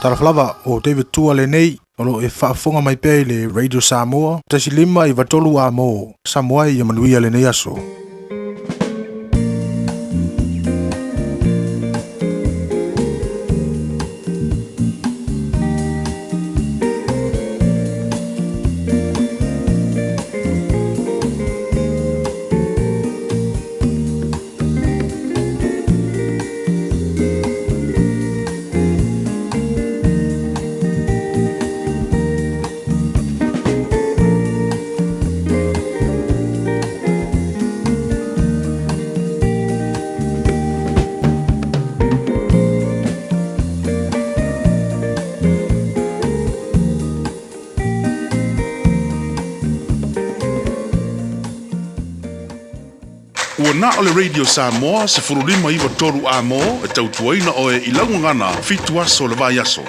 Taraflava o David Tua le nei o lo e whaafonga mai pei le Radio Samoa. Tasi lima i watolu a mo Samoa i amanuia le nei aso. Ua na o le Radio Samoa se furulima iwa toru a mo e tautuaina o e ilaungangana fitu aso le vai aso.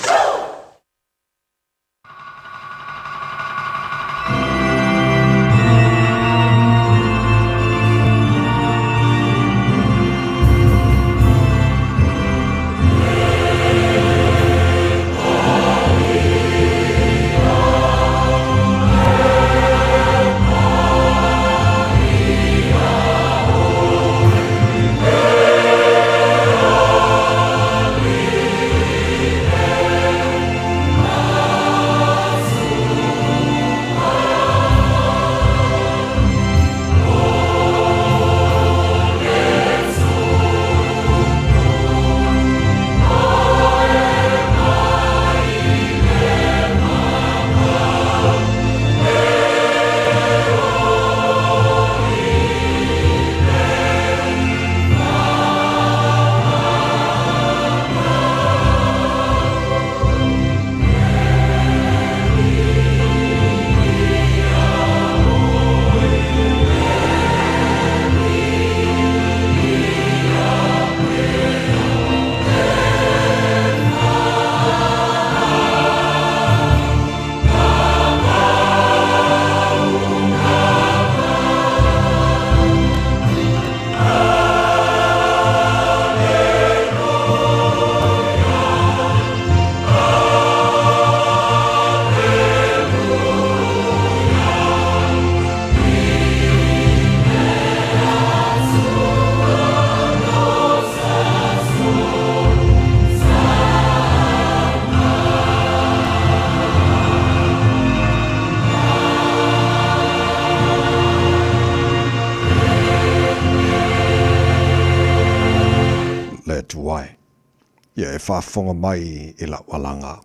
Ia e whaafonga mai i la walanga.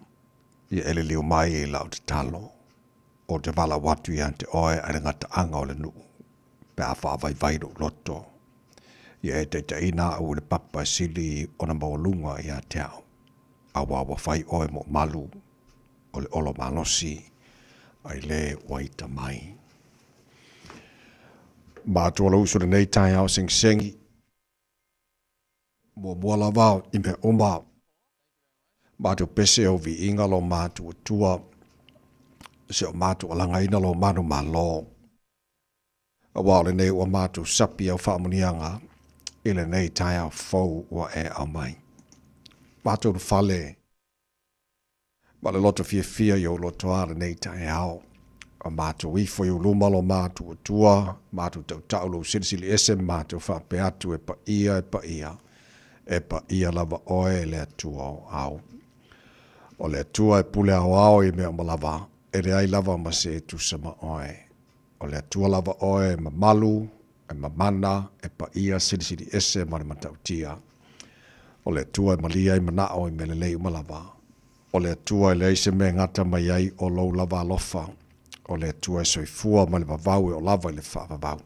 Ia ele liu mai i la o te talo. O te wala watu i ante oe a ngata anga o le nuu. Pe a whaavai vairu loto. Ia e te ina au le papa sili o na maulunga i a te au. A wawa whai oe mo malu o le olo malosi ai le waita mai. Mātua la usu le nei tai au sing sengi. Mua la vau i me oma. Mātua pese o vi inga lo mātua tua. Se o mātua langa ina lo manu malo. A wau le nei ua mātua sapi au whaamunianga. I le nei tai au fau ua e au mai. Mātua du fale. Ma le loto fia i o loto a le nei tai au. A mātua ifo i uluma lo mātua tua. Mātua tau taulo silisili ese mātua whape atu e pa ia. E pa ia lava oe le atua o au. O le atua e pule au i mea malava. E le ai lava ma se tu sama oe. O le atua lava oe ma malu, e ma mana, e pa ia silisili ese ma le matautia. O le atua e malia i manao i mele lei malava. O le atua e le aise me ngata mai ai o lou lava alofa. O le atua e soifua ma le vavau e o lava i le whaavavau.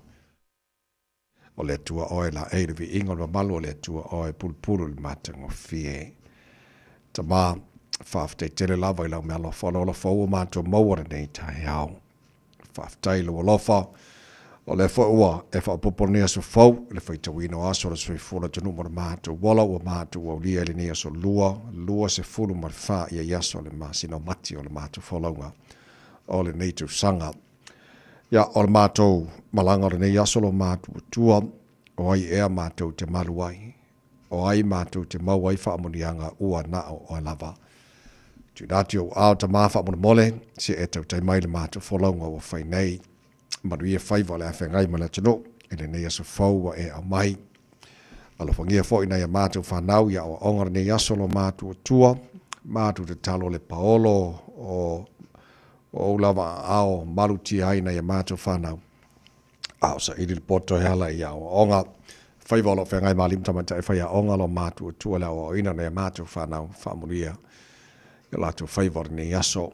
O le atua oe la eire vi ingo le malu o le atua oe pulpulu le matango fie. Ta ma whaaftai tele lava i lau mea lofa o lofa ua mātua mauara nei tae au. Whaaftai lua lofa o le fo ua e whaapoponea so fau le whaitawino aso le sui fula tanu mara mātua wala ua mātua o lia ele nia so lua se fulu mara wha ia yaso le masino mati o le mātua whalaunga o le neitu sanga. Ia o le mātou malanga o le nei aso lo mātua tua o ai ea mātou te maluai. O ai mātou te mauai whaamunianga ua nao o lava. tu datio au ta mafa mo mole se e tau tai mai le mātou wholonga o whai nei. Manuia whaiva le awhengai ma le tino, ele nei aso whaua e au mai. Alo whangia fo ina ia mātou whanau ia o ongara nei aso lo mātou tua, mātou te talo le paolo o lava ao maruti aina ia mātou whanau. Ao sa ili le poto hala ia o onga, whaiva lo whengai malim tamata e whaia onga lo mātou tua la o ina nei mātou whanau, whamuria. Ia lātou whaiva nei aso,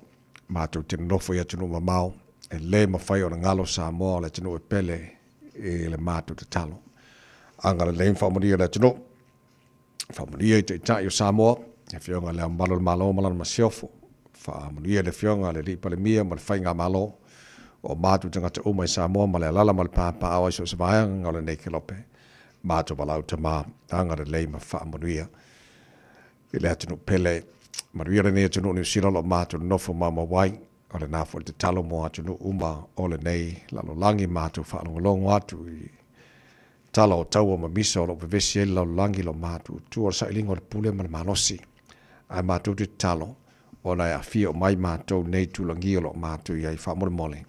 mātou tino nofo ia tino mamau, e le mawhai o na ngalo Samoa le tino e pele e le mātou te talo. Angara le whamuria le tino, whamuria i te itai o Samoa, e whionga le ambalo le malo malana masiofo, whamuria le whionga le lipa le mia ma le whainga malo, o mātou te ngata umai Samoa ma le alala ma le pāpā awa iso se vāianga ngau le nei kelope, mātou walau te mā, angara le ma whamuria, i le atinu pele, maruia le nei atinu ni usiralo mātou nofo mama wai, o le nāfo te talo mo atu no uma o le nei lalo langi mātou whaanongolongo atu i talo o taua ma misa o lo pevesi e lalo langi lo mātou tua sa ilingo le pule ma le manosi ai mātou te talo o nei a fia o mai mātou nei tulangi o lo mātou i ai whaamore mole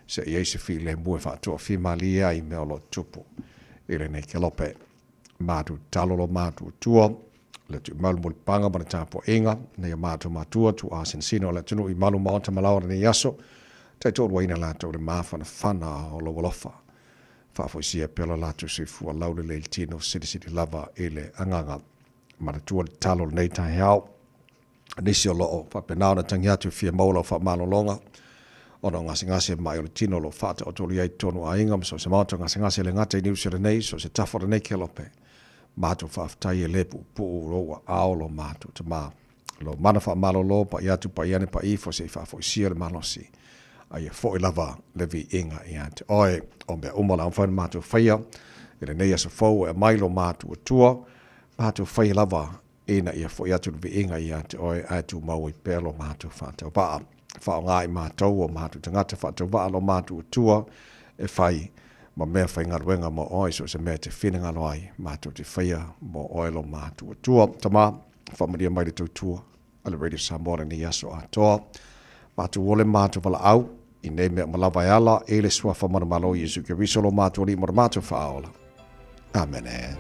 se i eise fi le mue whaatua fi mali ai me o lo tupu i le nei kelope mātou talo lo mātou tua le tu malu mo panga mana tapo inga nei mātou mātua tu asin sino le tunu i malu maota malaura nei yaso tai tō waina lātou le māwhana whana o lo walofa whaafoisia pela lātou si fua laule le tino siti lava i le anganga mana tua le talo nei tai hao nisi o loo whapenao na tangi atu fia maula wha malolonga ono ngasi mai o le tino lo whata o toli ai tonu a inga so se maota ngasi le ngata i niusere nei so se tafora nei kelope mātou whaafatai e lepu pu roa aolo mātou te mā. Lo mana wha malolo pa iatu pa iane pa ifo se whaafoisia le malosi. Ai e fo i lava le vi inga i ante. Oe, o mea umala amwhaina mātou whaia, e le nei asa fau e mailo mātou atua, mātou whaia lava ina i a fo i atu le vi inga i ante. Oe, atu mau i pēlo mātou whātau paa. Whao ngā i mātou o mātou tangata whātau waa lo mātou atua, e whai ma mea whai ngaruenga mo oi so se mea te whenanga loai mātou te whaia mo oi lo mātou atua. Tamā, whamaria mai le tautua, ala Radio Samoa ni aso a toa. Mātou ole mātou wala au, i nei mea malawai ala, e le sua whamana malo i Jesu Kiriso lo mātou li mora mātou whaola. Amen.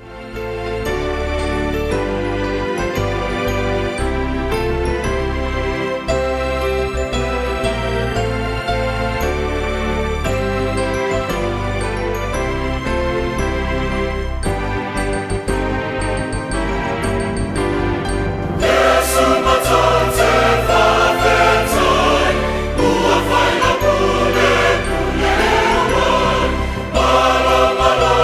Malo, malo,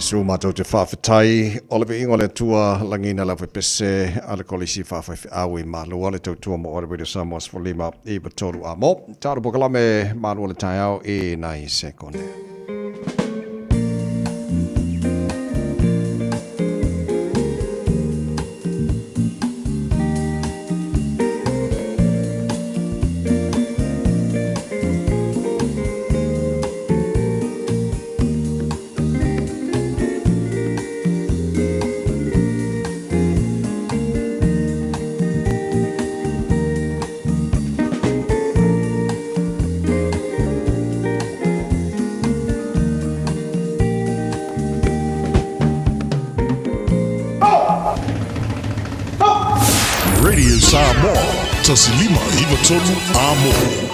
su mātou te whawhetai, o le ingo le tua langina la pese ala kolisi whawhai awi mālua le tautua mo ore Radio Samoa sfolima I batoru a mo. Tāra pokalame mālua le tai au e nai sekone. Radio Samoa, tasilima iwa tonu amo.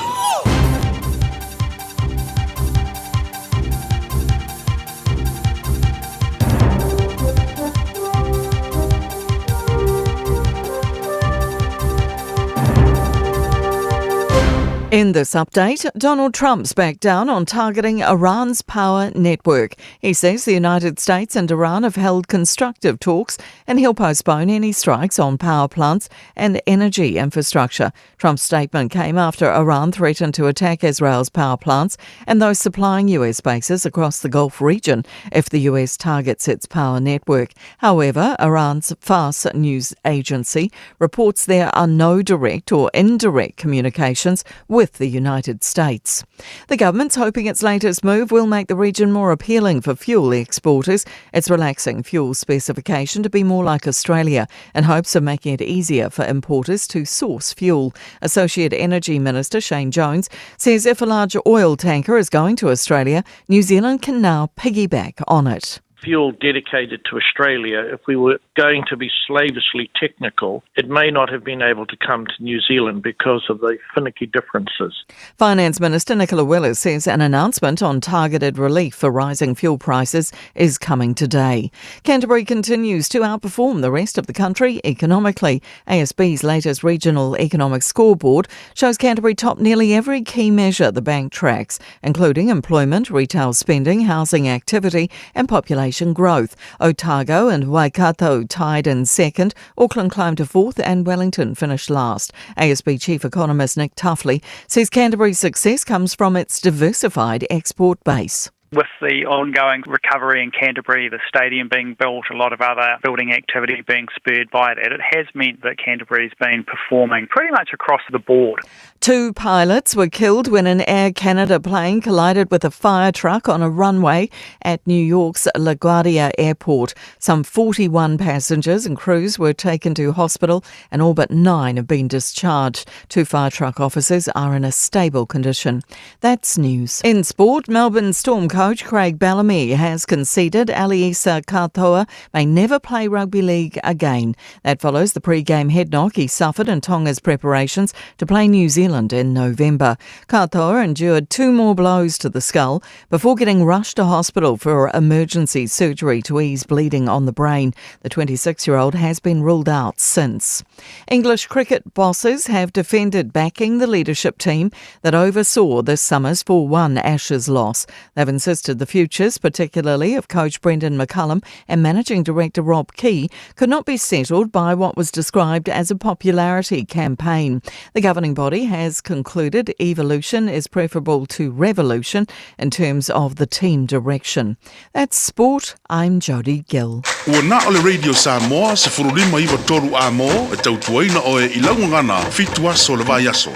In this update, Donald Trump's backed down on targeting Iran's power network. He says the United States and Iran have held constructive talks and he'll postpone any strikes on power plants and energy infrastructure. Trump's statement came after Iran threatened to attack Israel's power plants and those supplying US bases across the Gulf region if the US targets its power network. However, Iran's Fars news agency reports there are no direct or indirect communications with the United States. The government's hoping its latest move will make the region more appealing for fuel exporters. It's relaxing fuel specification to be more like Australia in hopes of making it easier for importers to source fuel. Associate Energy Minister Shane Jones says if a large oil tanker is going to Australia, New Zealand can now piggyback on it. Fuel dedicated to Australia, if we were going to be slavishly technical, it may not have been able to come to New Zealand because of the finicky differences. Finance Minister Nicola Willis says an announcement on targeted relief for rising fuel prices is coming today. Canterbury continues to outperform the rest of the country economically. ASB's latest regional economic scoreboard shows Canterbury top nearly every key measure the bank tracks, including employment, retail spending, housing activity and population growth. Otago and Waikato tied in second, Auckland climbed to fourth and Wellington finished last. ASB Chief Economist Nick Tuffley says Canterbury's success comes from its diversified export base. With the ongoing recovery in Canterbury, the stadium being built, a lot of other building activity being spurred by that, it has meant that Canterbury's been performing pretty much across the board. 2 pilots were killed when an Air Canada plane collided with a fire truck on a runway at New York's LaGuardia Airport. Some 41 passengers and crews were taken to hospital and all but 9 have been discharged. 2 fire truck officers are in a stable condition. That's news. In sport, Melbourne Storm coach Craig Bellamy has conceded Aliisa Katoa may never play rugby league again. That follows the pre-game head knock he suffered in Tonga's preparations to play New Zealand in November. Katoa endured 2 more blows to the skull before getting rushed to hospital for emergency surgery to ease bleeding on the brain. The 26-year-old has been ruled out since. English cricket bosses have defended backing the leadership team that oversaw this summer's 4-1 Ashes loss. They've insisted the futures, particularly of coach Brendan McCullum and managing director Rob Key, could not be settled by what was described as a popularity campaign. The governing body has concluded evolution is preferable to revolution in terms of the team direction. That's sport. I'm Jody Gill. Ua na ole Radio Samoa se furulima iwa toru a mo e tautuaina o e ilaungangana fitua so le vai aso.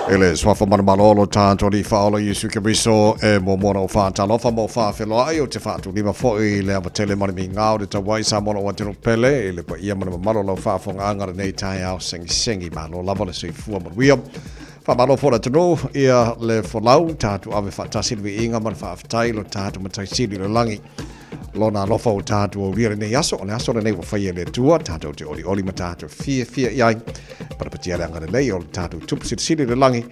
Ele swafa manamalolo tātou li whaolo Yesu Kiriso e mo mona o whātalofa mo whāwheloa ai o te whātu lima fōi le amatele mani mi ngāo de tawai sa mona o atino pele e le pa ia mana mamalo lau whāwhonga angara nei tai au sengi malo lava le sui fua manuia. Whamalo fōra tano ia le wholau tātu awe whātasiri vi inga mana whāwhetai lo tātu mataisiri le langi. Lona lofa o tātu o ria nei aso, le aso nei wa whaia le tua, tātu te oli ma tātu fia iai, parapatia le angara nei o tātu tupusiri le langi,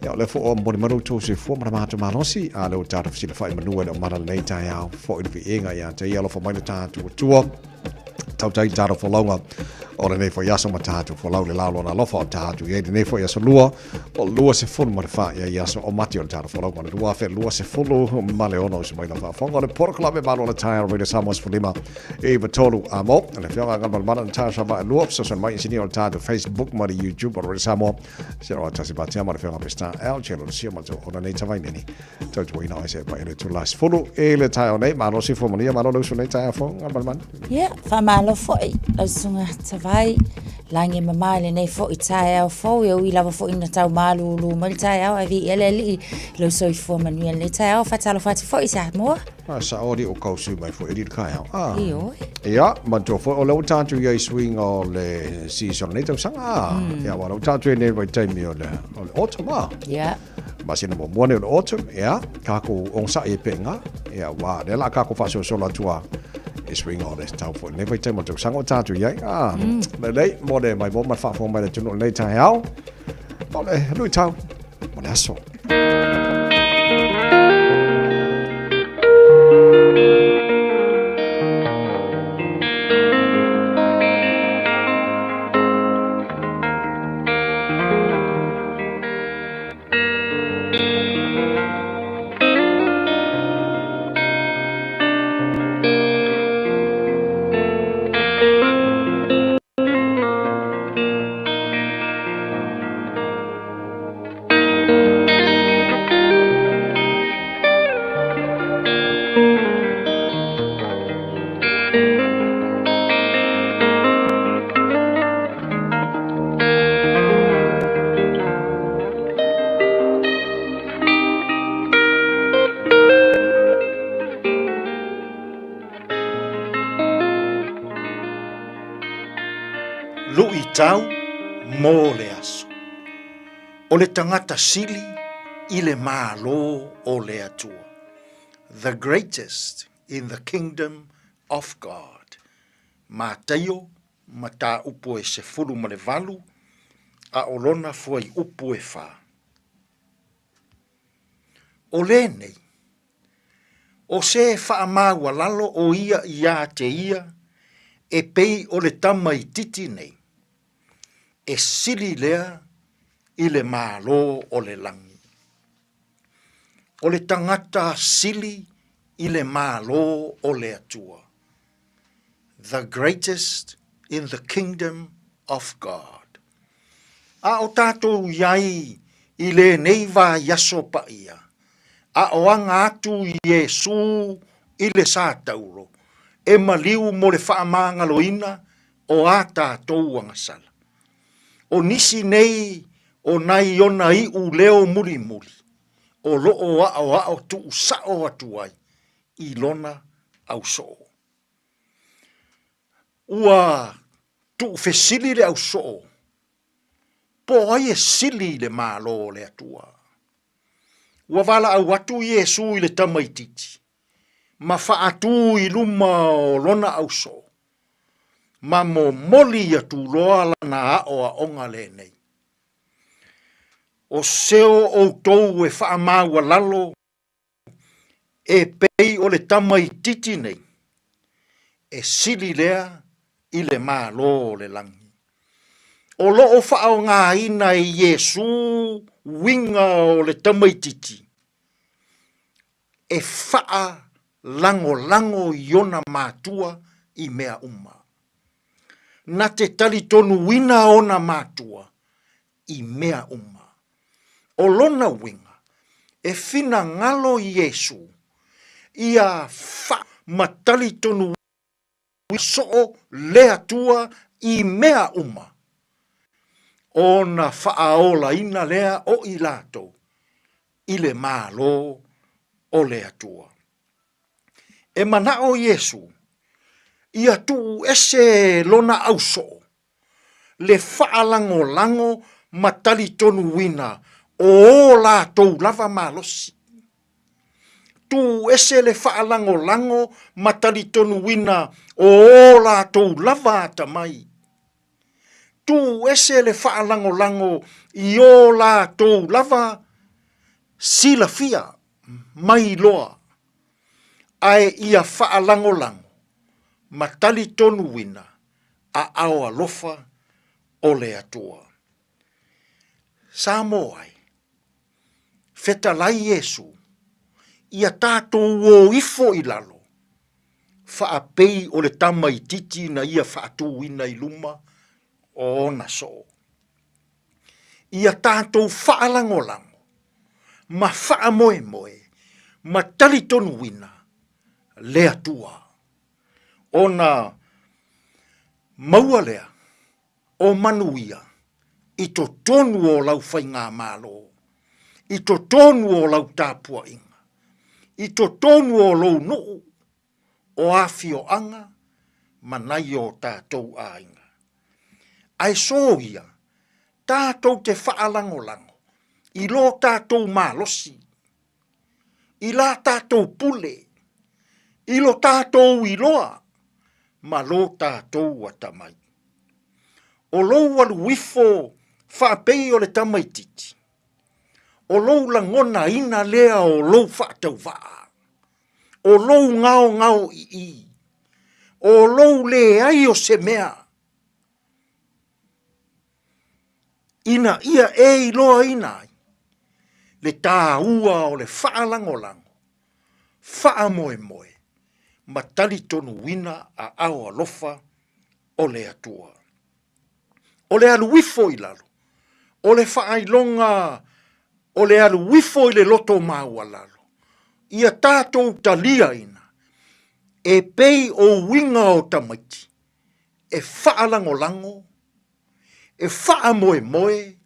ia le fo o moni maru tō se fua mana mātu malosi, a leo tātu fsila whai manua o mana nei tai au, fo i vi inga ia te ia lofa mai le tātu o tua, tautai tātu whalaunga, o le nei fo yaso matatu fo lau le lau lona lofa o tatu ye nei fo yaso lua o lua se fulu ma le fa ya yaso o mati o tatu fo lau ma le lua fe lua se fulu ma le ono se mai la fa fonga le por club e malo le taia radio Samoa fo lima e batolu amo le fionga ngal mana taia sa ba lua so son mai sini o tatu Facebook ma le YouTube o radio Samoa se ro tasi ba tia ma le fionga pesta el chelo se ma to ona nei tavai neni to ina se ba ele to last fulu e le taia nei ma no se fo ma no so nei taia fo ngal man yeah fa malo fo la sunga vai lange mamale nei fo itaia fo eu lava fo ina tau malu lu mal taia ai vi ele lo so fo manuel le taia fa talo fa fo isa mo sa ori o kausu mai fo edit kai io ya ma to fo o lo tatu ye swing o le season nei tau sanga ya wa lo tatu nei vai tai mi o le autumn yeah ma sina mo mo ne o autumn ya ka ko on sa e penga ya wa le la ka ko fa so la tua swing all this tau fo nei vai tai mo tau sanga o tatu ye le lei mo de mai bo ma fa fo mai le tuno nei tai hao o le lui tau mo le aso tau mō le aso. O le tangata sili I le mālo o le atua. The greatest in the kingdom of God. Mā taio, ma tā upo e se furu ma le valu, a olona foi upo e whā. O le nei, o se wha māua lalo o ia te ia, e pei o le tama I titi nei. E sili lea I le mālo o le langi. O le tangata sili I le mālo o le atua. The greatest in the kingdom of God. A o tātou iai I le neiva yaso pa ia. A o anga atu Yesu I le sātauro. E maliu mo le whaamanga loina o a tātou angasala. O nisi nei o nai ona I u leo muri muri. O loo a o tu sao atuai. I lona au so. Ua tu fesili le au so. Po ai e sili le mālo le atua. Ua wala au atu Yesu I le tamaititi. Ma wha atu I luma o lona au so. Ma mo moli atu loa lana a o a onga le nei. O seo o tou e wha maua lalo. E pei o le tamaititi nei. E sili lea I le mālo le langi. O loo wha o ngā ina I Yesu winga o le tamaititi. E wha lango iona mātua I mea uma. Na te tali tonu wina ona mātua I mea uma. O lona winga, e fina ngalo Yesu, ia wha matali tonu so lea tua I mea uma. Ona whaaola ina lea o I lato, I le mālo o lea tua. E mana o Yesu, ia tu ese lona auso, le whaalango matali tonu wina, o lato lava malosi. Tu ese le whaalango matali tonu wina, o lato lava tamai. Tu ese le whaalango I o lato lava silafia mai loa. Ai ia whaalango matali tonu wina, a ao alofa o le atua. Sa moai, fetalai Yesu, ia tātou o ifo i lalo, whaapei o le tama i titi na ia whaatu ina i luma o na so. Ia tātou whaalangolango, ma whaamoe moe, ma talitonu wina, le atua. Ona maua lea, o manuia, i to tonu o lau whainga malo, i to tonu o lau tāpua inga, i to tonu o lau nuu, o awhio anga, manai o tātou a inga. Ai so ia, tātou te whaalangolango, i lo tātou malosi, i la tātou pule, i lo tātou i loa, ma lo tātou atamai. O lou alu wifo whaapei o le tamaititi. O lou langona ina lea o lou whaatau waa. O lou ngao i. O lou le ai o se mea. Ina ia e iloa ina ai. Le tā ua o le whaalangolango. Whaamoe moe. Ma tali tonu wina a au alofa o le atua. O le alu wifo i lalo. O le whaailonga, o le alu wifo i le loto maua lalo. Ia tātou talia ina. E pei o winga o tamaiti. E whaalangolango. E whaamoe moe.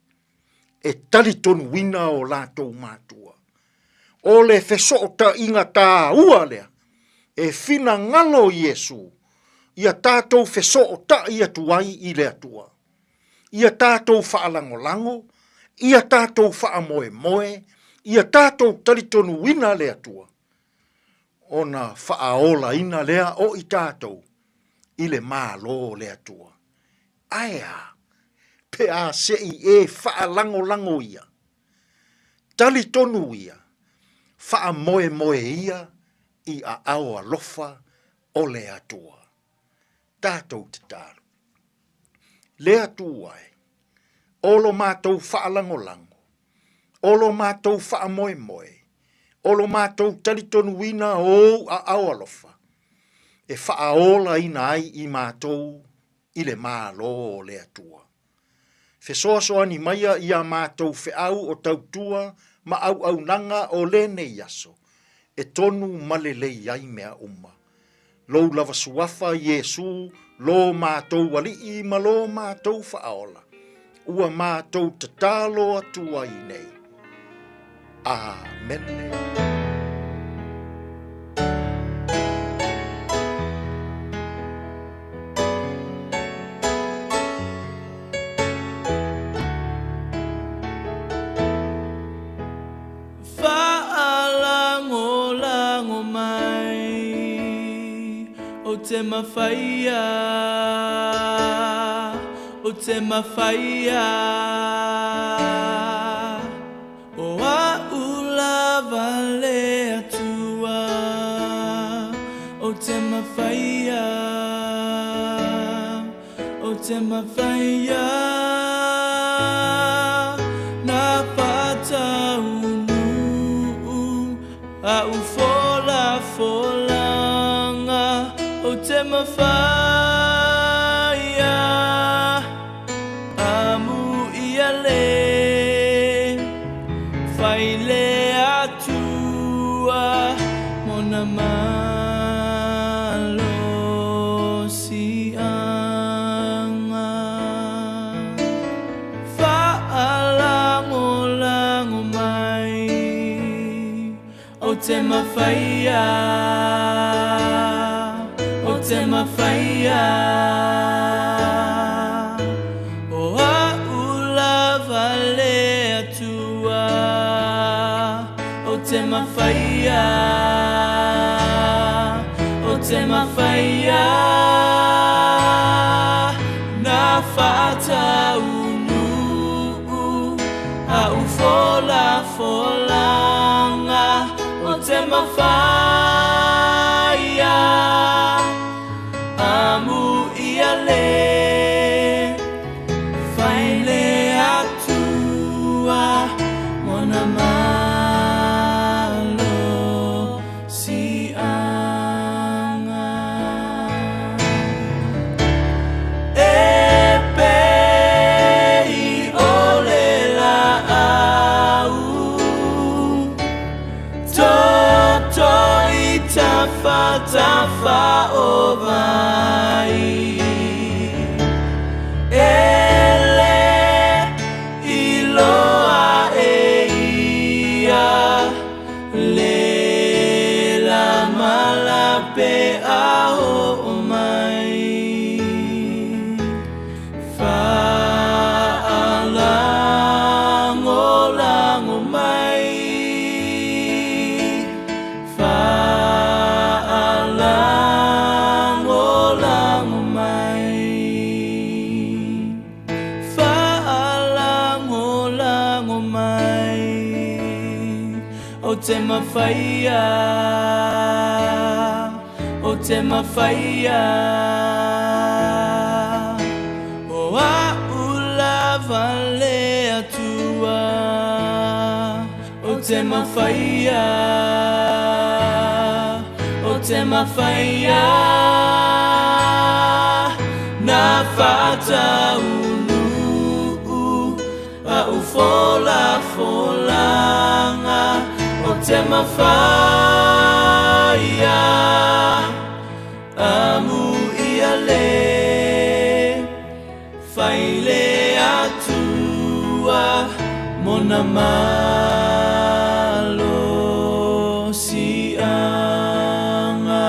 E tali tonu wina o lātou mātua. O le whesota inga tā ua lea. E fina ngalo Yesu, ia tātou wheso o ta ia tuai i le atua. Ia tātou whaalangolango, ia tātou whaamoe moe, ia tātou talitonu wina le atua. Ona whaaola ina lea o i tātou, i le mālo le atua. Aia, pe a sei e whaalangolango ia. Talitonu ia, whaamoe moe ia, i a awa lofa o le atua. Tātou te tāru. Le atua e. Olo mātou whaalangolango. Olo mātou whaamoe moe. Olo mātou talitonu wina o a awa lofa. E whaaola ina ai i mātou i le mālo o le atua. Fesoasoa ni maia i a mātou whiau o tautua ma au nanga o le nei yaso. E tonu malelei ai mea uma. Lou lava suafa Yesu, lo mātou wali ma lo mātou whaola. Ua mātou tatalo atua i nei. Amen. te mawhaia, o te mawhaia. O a ulawa le atua, o te mawhaia, o te mawhaia. Na pata unu, a ufola folanga, o te mawhaia. Amu ia le, whai le atua, mona malo si anga. Whaalango lango mai, o te mawhaia, o te mawhaia. O a ulawa le atua, o te mawhaia, o te mawhaia. Na whata unu, a ufola folanga, o te mawhaia. Amu ia le. te mawhaia, o te mawhaia. O a ulawa le atua, o te mawhaia, o te mawhaia. Na whata unu, a ufola folanga, o te mawhaia, amu ia le, whaile atua, mona malo si anga.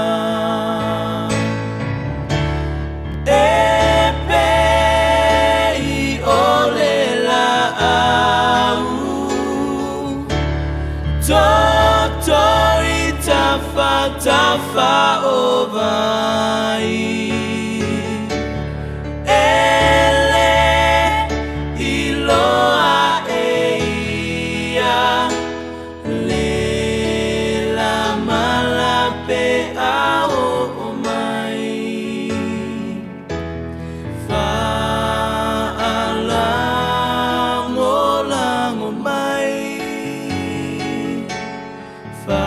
Tafa o vai ele iloa eia le la malape a o mai fa alango mai fa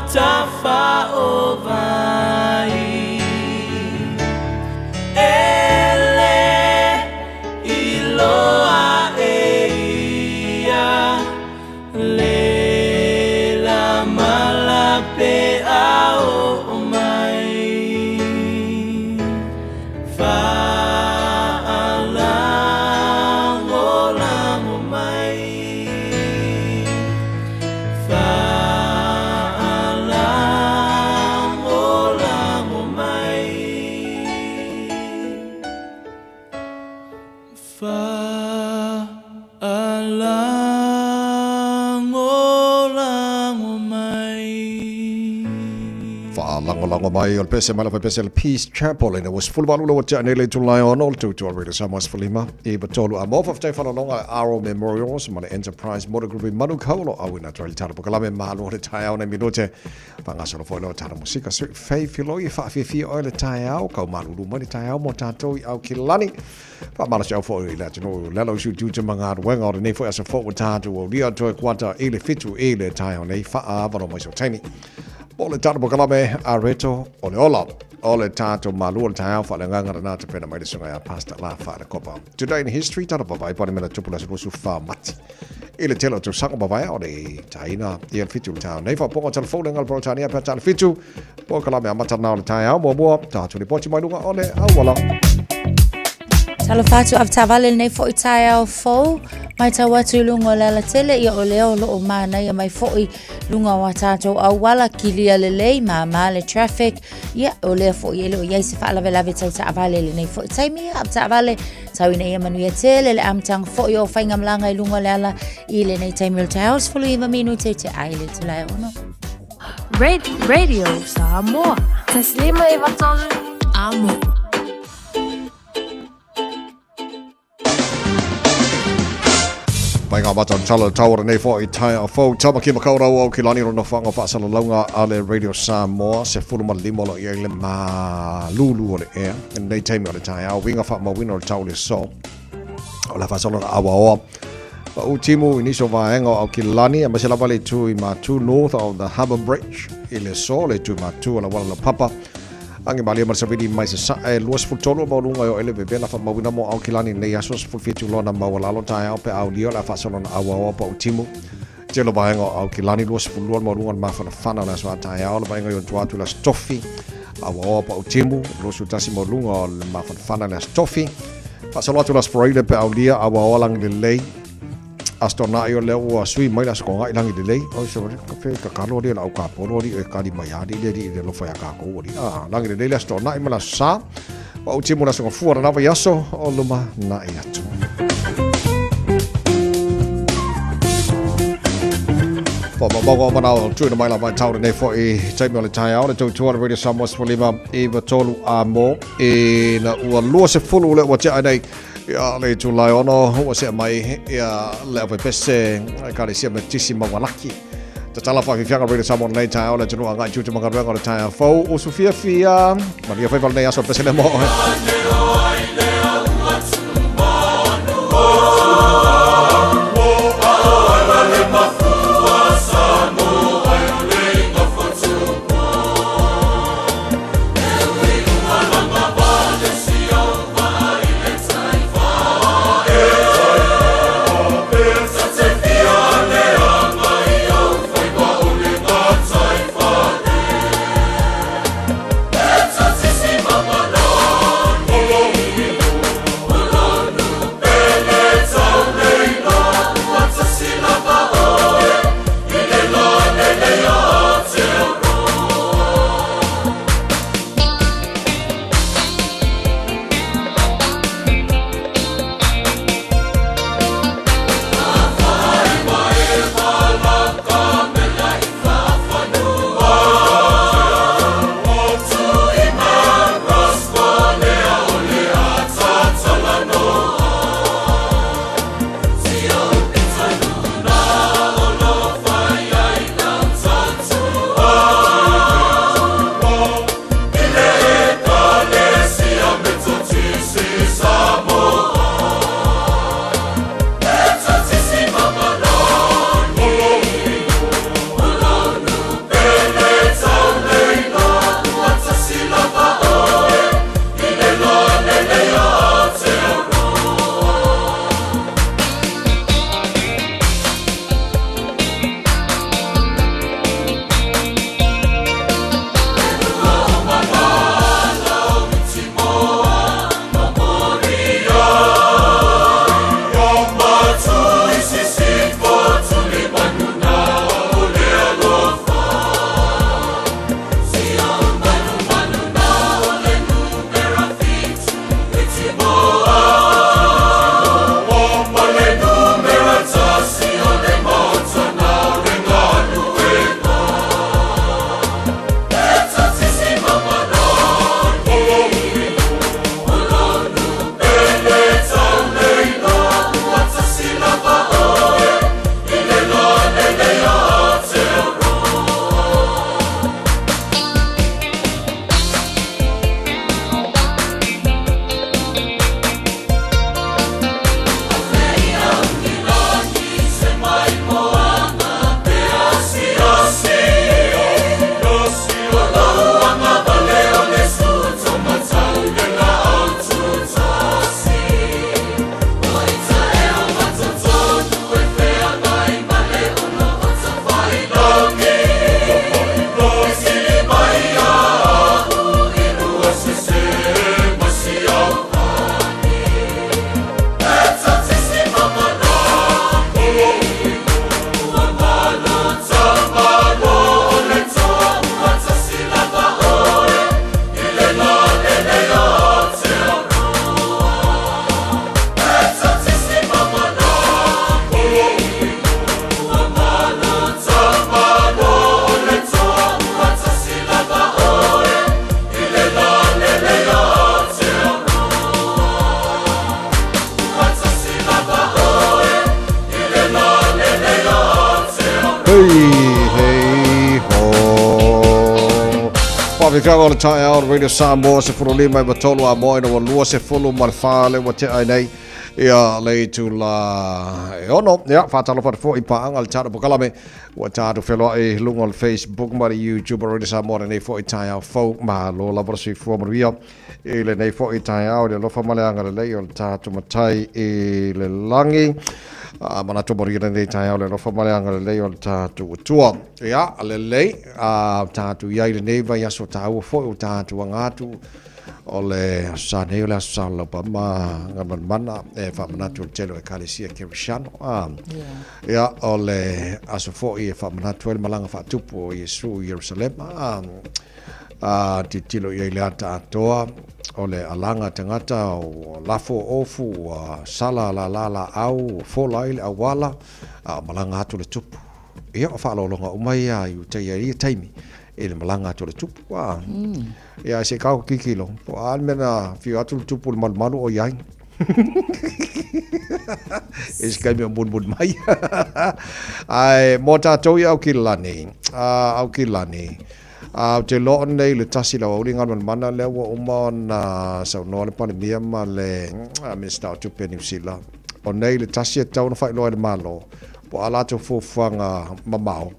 Tafa o vai ele iloa eia le la malape a o mai fa alango mai fa Lango mai o pese mala pese le Peace Chapel and it was full balu lo tane le tulai on all to already Samoas Fulima e batolo a mof of tefala longa Aro Memorials mala Enterprise Motor Group Manu Kaulo awina trail tara pokalame malo le tai au na minote pangasolo fo lo tara musika street faith filo i fa fi o le tai au ka malu lu mani tai au mo tato i au kilani pa mala chau fo i la tino lelo shu tu te manga wenga o ne fo as fo tato o ria to kwata e le fitu e le tai au nei fa a valo mai so tiny o le tata pokalame a reto o le ola o le tato malu o le tai au fa le nganga na te pena mai le sunga ya pasta la fa le kopa. Today in history tata papai pa mena tupula su fa mati e le telo to sanga papai o le taina e le fitu le tai nei fa ponga telefone ngal pro tania pa tala fitu pokalame a matana o le tai au mo tato le poti mai lunga o le au wala Talo fatu av tavale nei fo i tai au fo mai tau atu lunga la tele ia o leo lo o mana ia mai fo i lunga wa tato au wala kilia le lei ma le traffic ia o leo fo i ele o iai se whaala vela ve tau tavale le nei fo i tai mia av tavale tau ina ia manu ia tele le amtang fo i o whainga mlanga i lunga le ala i le nei tai mil taos fulu ima minu te aile tu lai ono Radio Samoa Taslima i vatolu amo Mai ngā mata tala tawara nei fo i tai a fau tama ki makaurau au ki lani rono whanga whaasala launga a le Radio Samoa se furuma limolo i le ma lulu o le ea nei teimi o le tai au winga wha ma wina o le tau le so o le whaasala na awa oa pa utimu iniso vaenga au ki lani a masela wale tu i ma tu north of the Harbour Bridge i le so le tu ma tu o la wala la papa Angi malia marsavidi mai se luas futolo mo lunga yo ele bebe la fa mawina mo au kilani nei asos fulfitu lona mawalalo tai au pe au dio la fa solo na awa pa utimu telo baenga au kilani luas fulon mo lunga ma fa fana na so tai au baenga yo tuatu la stoffi awa pa utimu luas utasi mo lunga ma fa fana na stoffi fa solo tu la sproile pe au dia awa lang de lei astona yo leo sui mai la skonga ilangi de lei o so ka fe ka kalo de la au ka polo di e ka di mai adi de lo fa ya ka ko di langi de lei la astona i mala sa o ti mo la so fu na va yaso o luma na ya tu Mago manao tu na mai la mai tau nei fo I taimi o le tai au le tau tua le Radio Samoa Spolima I watolu a mo I na ua lua se fulu le wa te ai nei ia le tu lai ono ua se mai ia le ave pese ka le sia metisi mawalaki te tala fa fianga Radio Samoa nei tai au le tunu anga tu te makarenga le tai au fo o Sofia Fia Maria fa nei aso pese le mo Whikawa o le tae ao Radio Samoa se fulu lima I watolu a moe na walua se fulu marfale wa te ai nei ia le tu la e ono ia whatalo pata fo I paanga le tata pokalame wa tatu whelua e lunga le Facebook mari YouTube Radio Samoa nei fo I tae ao fau ma lo la borsi fua maruia e le nei fo I tae ao le lofa maleanga le lei o le tatu matai e le langi mana to mori nei tae ao le lofa maleanga le lei o le tatu tua ia le lei tatu ia le nei vai aso tau fo o tatu angatu o le sa nei le sa la pa ma ngaman mana e fa manatu le telo e kalisia ke rishano ia o le aso fo I fa manatu le malanga fa tupu Yesu Jerusalem titilo ia le ata atoa o le alanga tangata o lafo ofu sala la au fola ile awala malanga atu le tupu ia o whaalolonga o mai a iu te ia taimi e le malanga to le tupu wa ia se kau kikilo po al mena fiu atu tupu le malu o iai es kai me bun mai ai mo tātou ia au kilani te lo nei le tasi la o ringa mana le o na sa no le pandemia ma le Mr. Tupe New Zealand o nei le tasi tau na fai lo le malo po ala to fofanga mamao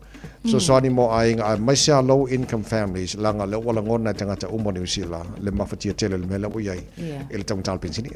so soni mo ainga mai sa low income families langa le wala ngona tangata umo New Zealand le mafatia tele le mela o yai ele tau tal pensini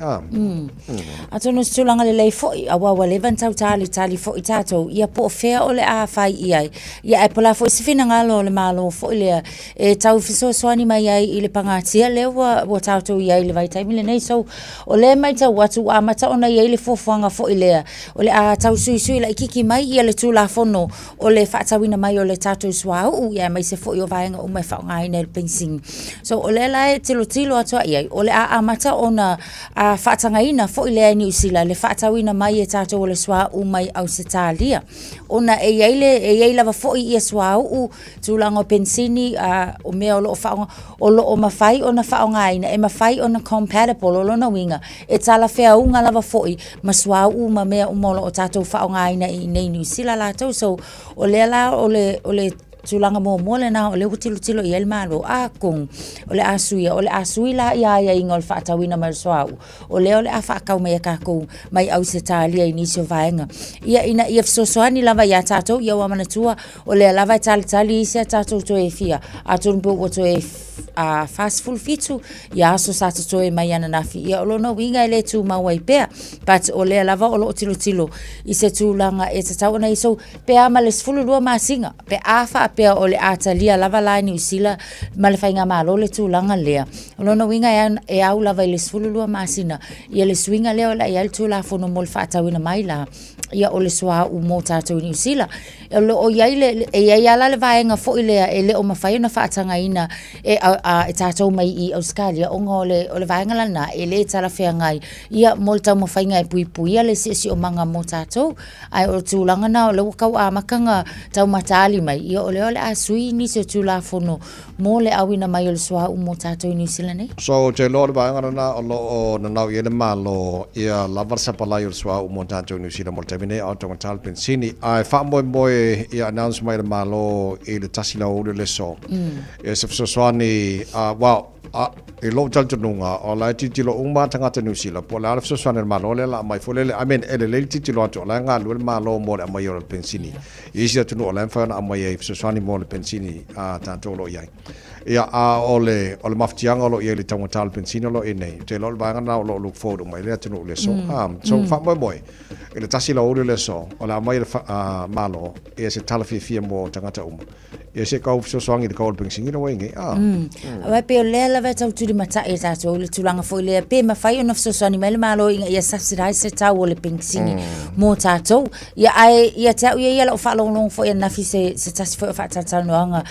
atono stulanga le foi awa wale van tau tali foi tato ia po fea ole a fai ia e pola foi sifina ngalo le malo foi le e tau fiso soni mai ai ile pangatia le wa tato ia ile vai tai mile nei so ole mai tau watu a mata ona ia ile fofanga foi le ole a tau sui la kiki mai ia le tula fono ole fatawina mai o le tatou suau ia mai se foi o vaenga o mai whaongai nei pensing so o le lai tilo atua ia o le a mata ona a whatangaina foi le New Zealand le whatawina mai e tatou o le suau mai au se talia ona e iei lava foi ia suau tulanga o pensini o mea o lo whaonga o lo o mawhai ona whaongaina e mawhai ona compatible o lona winga e tala whea unga lava foi ma suau ma mea umolo o tatou whaongaina i nei New Zealand latou so o le la o le tulanga mo le na o le tilo i el malo a kung o le asui la ia ingol fatawina mal soau o le a fa ka mai ka ko mai au se talia inisio vaenga ia so soani lava ia tato ia wa mana tua o le lava tali se tato to e fia a tumbo o to e a fast full fitu ia so sa to e mai ana nafi ia o no winga le tu ma wai pe but o le lava o lo tilo i se tulanga e se tau na iso pe ama le fulu lua masinga pe afa pe o le atalia lava la New Zealand ma le fainga malo le tulanga lea o no winga e au lava le fulu lua masina ia le swinga leo la ia le tula fono mol fatawina mai la ia o le soa u mo tatou New Zealand o ia ia la le vaenga fo ile ele o mafai na fatanga ina e tatou mai i Australia o le vaenga lana ele tala fea ngai ia molta mo fainga e pui ia le si o manga mo tatou ai o tulanga na o le kau a makanga tau matali mai ia o le a sui ni se tula fono mo le awina mai o le soa u mo tatou New Zealand nei so te lo le vaenga na o na nau ia le malo ia lavar sapalai o le soa u mo tatou New Zealand mo mine au tonga tal pensini ai fa moe ia announce mai le malo e le tasila o le so e se swani e lo tal tunga o la titilo uma tanga te New Zealand po la so swani le malo le la mai fole le amen ele le titilo to la nga le malo mo le mai o le pensini e sia tunu la fa na mai e so swani mo le pensini a tanto lo ia ia o le maftianga lo ia le tonga tal pensini lo e nei te lo ba nga lo look forward mai le tunu le so so fa moe ele tasila o le so o la mai malo e se talafia mo tangata uma e se kau so swangi de kau pensingi no wengi wa pe le la va tau tu mata e tato le tulanga foi le pe ma fai no so swani mai malo ia subsidize se tau le pensingi mo tato ia tau ia la fa long foi na fi se tasi foi fa tata no anga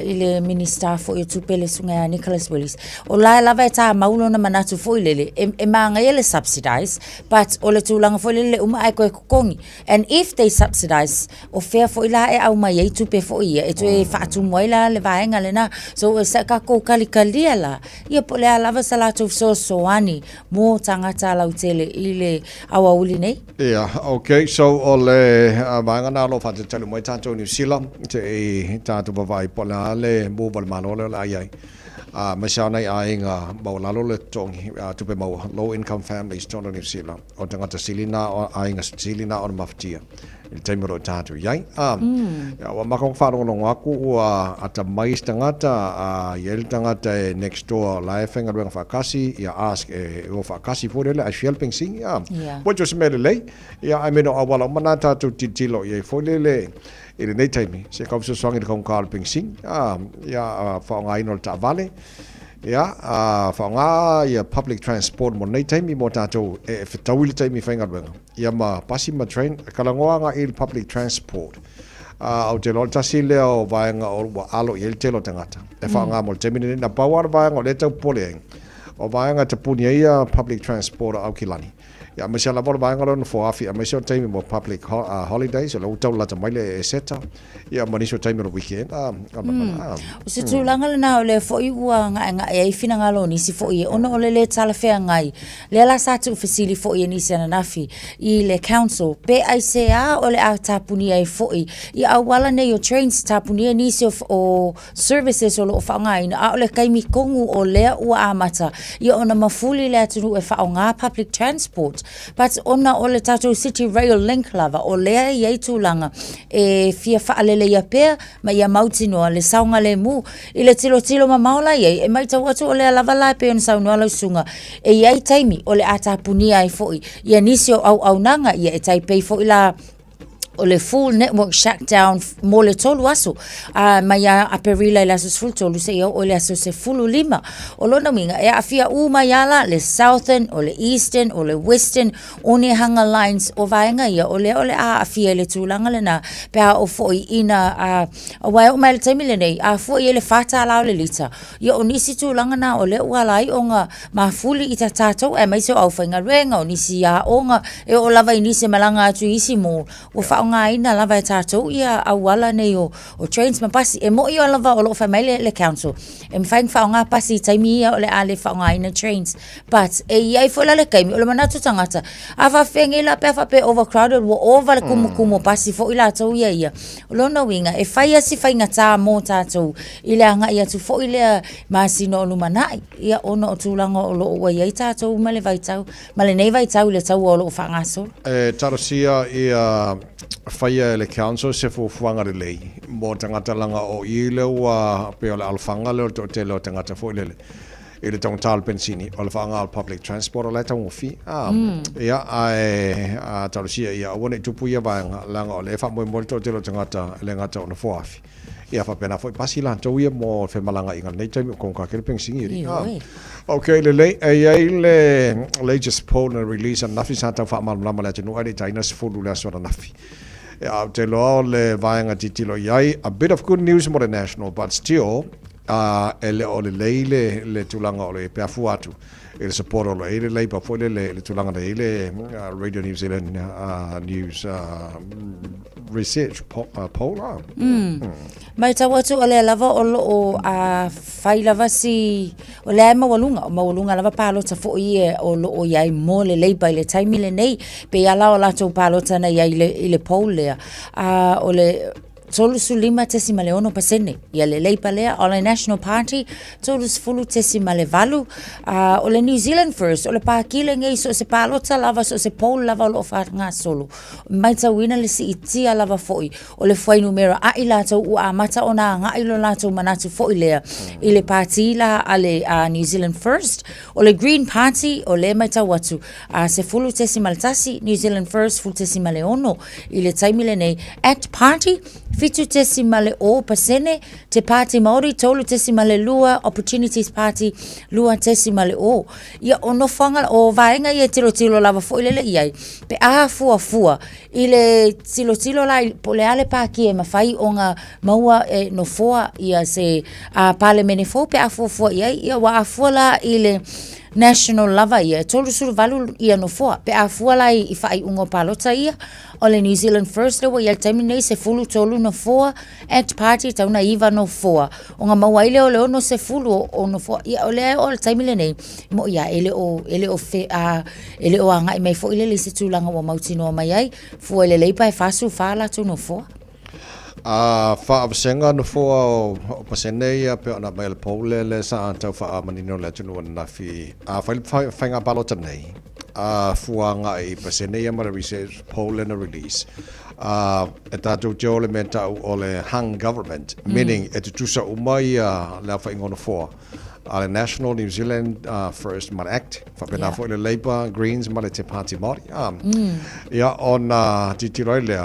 ile minister foi tu pele sunga Nicholas Willis o la va ta maulo na manatu foi le e manga ele subsidize but o le tulanga foi le ai ko kongi and if they subsidize o fair for ila e au mai tu pe fo ia e tu e fa tu moila le vaenga le na so e sa ka ko kali la ia po le ala va sala tu so ani mo tangata la utele ile awa uli nei okay so o le vaenga na lo fa te tele mo tanto New Zealand te tanto vai po la le mo val manolo la ai Masana ainga maulalo le tongi tupe mau low income families tono New Zealand o tangata silina o ainga silina o maftia il taimero tatu yai ya wa makong faro no aku wa ata mais tangata yel tangata next door life nga renga fakasi ya ask o fakasi fodele a helping sing what just made le ya I mean awala manata tu titilo ye fodele ele nei taimi se kau so songi kong kalping sing ya fa ngai no ta vale fa nga ya public transport mo nei taimi mo tato e fitawil taimi fainga wenga ya ma pasima train kalangoa nga il public transport au te lo tasile o vaenga o alo yel telo tangata e fa nga mo taimi na power vaenga le tau pole o vaenga te punia ia public transport au kilani ya me sala bol ba ngalo no fo afi me so time mo public holidays lo tau la tamaile seta ya mani so time no weekend se tu langa na ole fo I ua nga e fina ngalo ni si fo I ono ole le tala fea ngai le la sa tu fasili fo I ni se na nafi I le council pe ai se a ole a tapuni ai fo I awala ne yo trains tapuni ni se o services o lo fa ngai na ole kai mi kongu o le ua amata I ona mafuli le atu e fa nga public transport but ona ole tato city rail link lava o le ye tu langa e fia fa alele ya pe ma ya mauti no le saunga le mu ile tilo ma maula ye e mai tau atu o le lava la pe on saunga lo sunga e ye taimi o le atapuni ai foi ia nisio au nanga ia e tai pei foi la o le full network shutdown mo le tolu aso mai a perila la sus full tolu se o le aso se fulu lima o lona minga e afia mai ala le southern o le eastern o le western one hanga lines o vaenga ia o le a afia le tulanga le na pe o foi ina o wai o mai le taimile nei a foi le fata ala o le lita ia o nisi tulanga na o le ualai onga ma fuli I tato e mai so au fainga renga o nisi a onga e o lava inisi malanga atu isi mo o fa nga ina lava e tato ia awala nei o trains mapasi e mo ia lava o lo fa mai le council e mfaing fa nga pasi taimi ia o le ale fa nga ina trains but e ia fo la le kaimi o le manatu tangata ava fengi la pe fa pe overcrowded wo over le kumu pasi fo ila to ia lo no winga e fa ia si fa nga ta mo tato ila nga ia tu fo ila masino lu manai ia ono tulanga o lo wa ia tato male vai tau male nei vai tau le tau o lo fa nga so tarosia ia faia le council se fu fuanga le lei mo tangata langa o ile wa pe o alfanga le to te lo tangata fo le ile tong tal pensini o alfanga al public transport o le tong fi ia a tarosia ia wona tupu ia ba langa o le fa mo to te lo tangata le ngata o fo afi ia fa pena foi pasila to ia mo fe malanga inga nei time con ka ke pensingi okay le latest poll and release and nafi santa fa mal mal la no ari China se fulu la so nafi te lo le vaenga titilo yai a bit of good news more national but still ele o le tulanga o le pe afuatu il support o le Labour for le tulanga le Radio New Zealand news research poll mai tawatu ole lava o fai lava si o le mawalunga lava palo ta fo ie o lo o yai mo le Labour le taimi le nei pe ala o lato palo tana yai le poll le o le tolu sulima tesima le 1% ia le Labour lea o le National Party tolu fulu tesima le valu o le New Zealand First o le pakile ngai so se palota lava so se poll lava o fa nga solo mai tawina le si itia lava foi o le foi numero a ila to u amata ona nga ilo lato manatu foi lea ile party la ale New Zealand First o le Green Party o le mai tawatu se fulu tesima le tasi New Zealand First fulu tesima le 1 ile taimile nei at party fitu tesimale o pasene te party Maori tolu tesimale lua Opportunities Party lua tesimale o ia ono fanga o vaenga ia tilo lava fo ile ia pe a fua ile tilo la pole ale pa ki e mafai onga maua no foa ia se parliament fo pe a fua ia wa a la ile national lava ia tolu suru valu ia no foa pe a la I fai ungo palota ia o le New Zealand First le ia taimi nei se fulu tolu no foa at party tauna iva no foa o nga mawaile o le ono se fulu o no foa ia o le taimi le nei mo ia ele o fe ele o anga I mai fo ile le se tulanga wa mautino mai ai fo ele leipa e fasu fala tu no foa fa absenga no fo o pasene ia pe ona mai le pole le sa tau fa manino le tunu na fi fa nga balota nei fuanga I pasene ia ma research poll and a release tatou te ole menta o le hung government meaning e te tusa umai la fa ingono fo ale National New Zealand First Mal Act fa pena fo le Labour Greens ma le te party Māori ia ona titiro le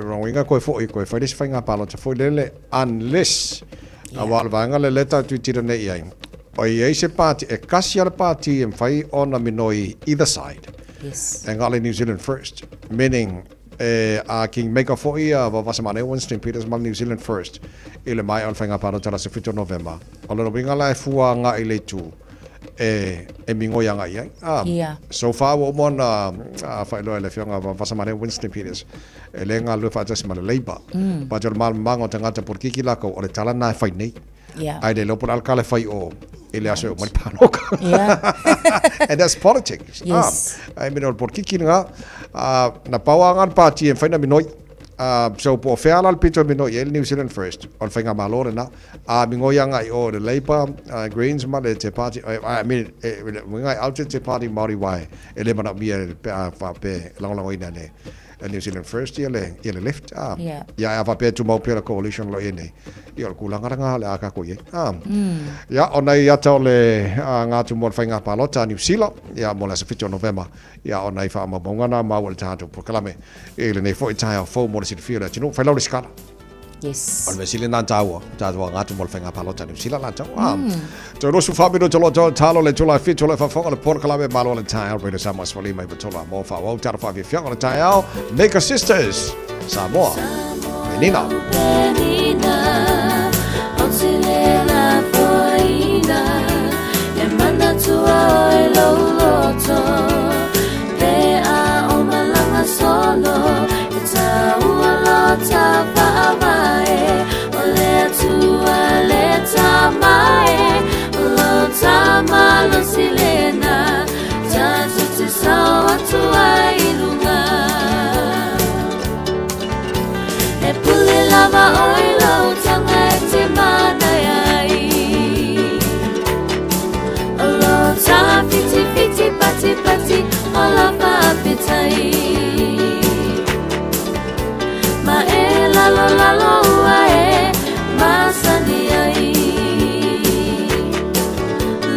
ronginga ko fo ko fa dis fainga palo te fo le unless awal vanga le leta tu tiro nei ai o ia se party e kasi al party en fai ona minoi either side and ale New Zealand First meaning King Maker for ia va vasamane Winston Peters mal New Zealand First ile mai al fanga para tala se fito November o lo winga la fua nga ile tu e mingo yanga ia. So far wo mona fa lo le fianga va samare Winston Peters. Le nga lo fa just mal labor. Ba jol mal mango tanga ta por kiki la ko o le tala na fa nei. Ai le lo por alcalde fa o ele aso mal pano. And that's politics. Ai me no por kiki nga na pawangan party en fa na minoi. So po fair al pito mino el New Zealand First on fenga malore na mingo yanga o the Labour Greens ma le te party I mean winga out te party Maori wai ele mana bia fa pe long ina ne New Zealand First ele left ya fa pe tu mo pe coalition lo ine yo kulanga nga le aka ko ye ya ona ya tole nga tu mo fenga palota New Zealand ya mo la se fito November ya ona fa ma bongana ma wal tato proclame ele ne fo itaya fo mo si fio la tino fa lo skala yes on vesile nan tawo nga tu mo fenga palota New Zealand la tawo to no su fabio to lo talo le tola fito le fa fo le proclame malo le tayo re le Samoa swali mai tola mo fa o tara fa vi fianga le tayo Maker Sisters Samoa Menina Otilela foina e mana tua e loloto pe a o malanga solo e taua lota paamae o le tua le tamae o lota malo silena tatu te sawa tua ilunga e pule lava oilo tanga te mana yai alo ta fiti fiti pati pati ola papitai ma e lalo ae masani yai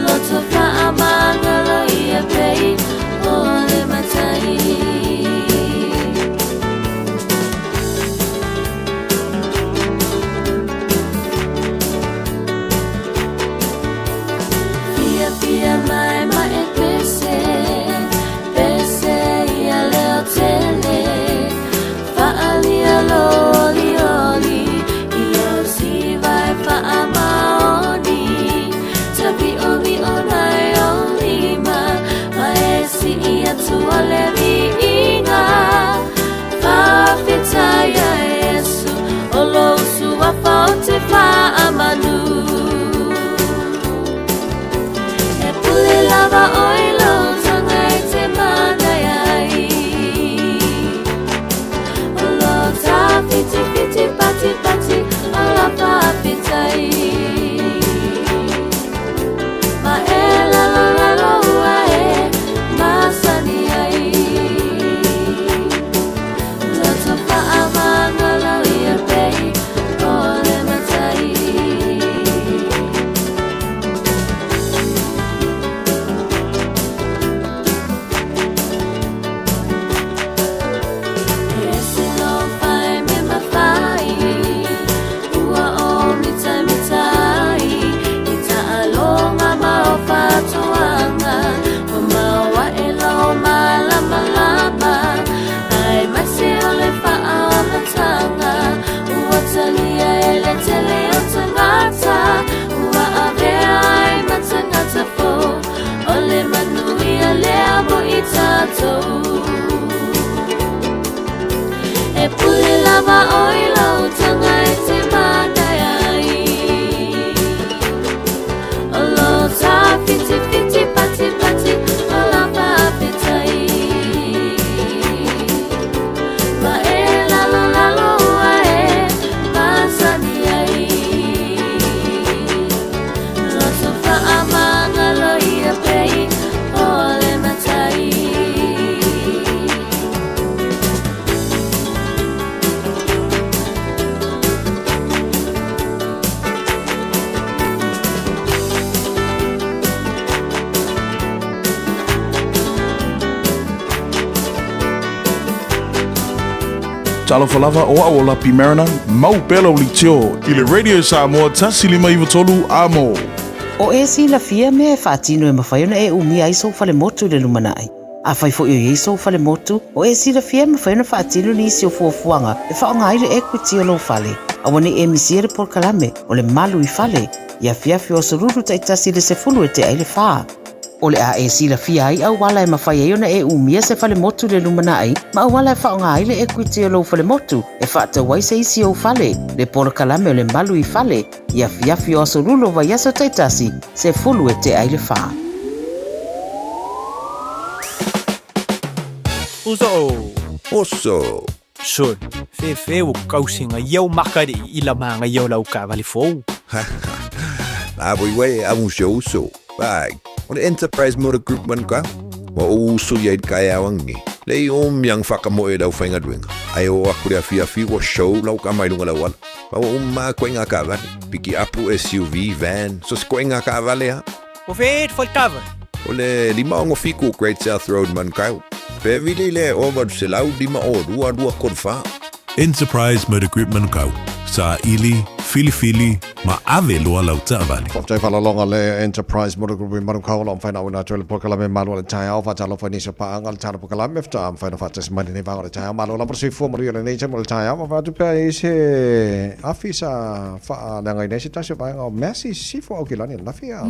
loto fa amanga lo ia pei ole matai Pia mai ma e pese ia leo tele fa alia loli io si vai fa amaoni tabi omi onai oni ma e si ia tua levi inga fa fitaya Yesu olo sua faute fa amanu lava oilo tangai te mana yai olo ta fiti fiti pati pati ola papitai ma e lalo ae masani ai loto pa amanga la ia pei ole matai e puli lava oilo tangai te mana yai olo ta fiti fiti pati pati ola papitai ma e lalo ae masani ai loto fa amanga lo ia pei ole matai Talo falava o awola pimerana mau pelo litio i le Radio Samoa tasilima iwa tolu amo. O e si la fia me e whaatino e mawhaiona e umi ai so fale motu le lumanai. A whai fo i so fale motu, o e si la fia me whaiona whaatino ni isi o fuafuanga e whaonga aire e kuti o lo fale. A wane e misiere por kalame o le malu I fale. Ia fiafi o soruru taitasi le se fulu e te aile whaa. O le a e sila fia ai au wala e mawhai e ona e umia se fale motu le lumana ai, ma au wala e whaonga ai le equity o lo fale motu, e whaata wai se isi o fale, le pora kalame o le malu I fale, iafi o aso lulo vai aso taitasi, se fulu e te ai le wha. Oso. Son, fe o kausinga iau makari I la manga iau lau ka vali fou. Na boi amu so. Bye. O le Enterprise Motor Group man ka. Wa uso ia kai awangi. Le yang whakamoe dau whainga duenga. Ai o akure a fi wa show lau ka mai lunga lau ala. Ma wa umma koinga ka vale. Piki apu SUV, van. So koinga ka vale ha. O fe faltava. O le lima ongo fiku Great South Road man ka. Pe vile le over se lau lima o rua korfa. Enterprise Motor Group Manukau. Sa ili, fili, ma ave loa lau tāwali. Whaftai whalalonga le Enterprise Motor Group Manukau lo mwhaina una tōle pokalame malu le tai au whatalo whainisa paanga le tāna pokalame fta mwhaina whatas mani ne wanga le tai au malu la prasi fua maria le neita mo le tai au whatu pia I se afisa wha nanga inesi tasio paanga o Massey sifo au kilani lafia.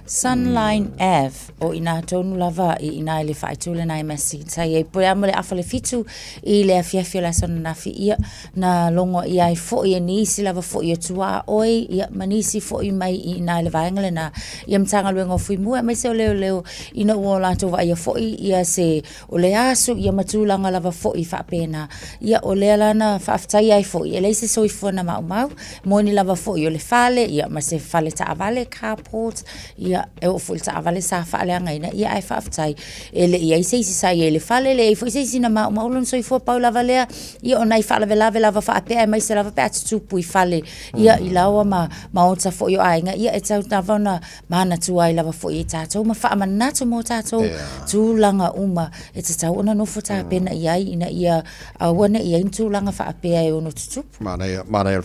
Sunline Ave o ina tonu lava I ina ile whaitule na Massey. Tai e poe amole afale fitu I le afiafio la sona na fi ia na longo I ai fo I nisi lava fo I tua oi ia manisi fo I mai I ina ile vaengale na ia mtanga luengo fui mua mai se o leo ina ua lato va ia fo I ia se o le asu ia matulanga lava fo I whapena ia o lea lana whaaftai ai fo I leise soi fo na mau moini lava fo I o le fale ia ma se fale ta avale carport ia e o fo ta avale sa fale angaina ia ai whaaftai ele ia I seisi sa ia le fale le fo I seisi na mau lon soi fo pau lava lea ia o nai fale lava whaapea mai se lava pea tupu I fale ia I lawa ma ota fo I o ainga ia e tau tawana mana tua I lava fo I tātou ma wha manatu mo tātou tūlanga uma e te tau ona nofo tā pena iai ina ia awana ia in tūlanga whaapea e ono tutupu. Mana e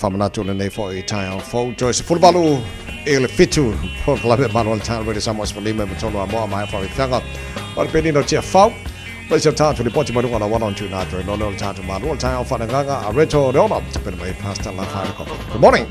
whamanatu le nei fo I tai au fo Joyce Fulbalu e le fitu po klabe manual tāna redi samos for lima matono a moa mai whawi thanga o le penino tia fau Let's have time to the bottom of the 1-on-2 Nitro, no little time to my little time for the Gaga, a retro, the honor to be past the last 5 o'clock. Good morning.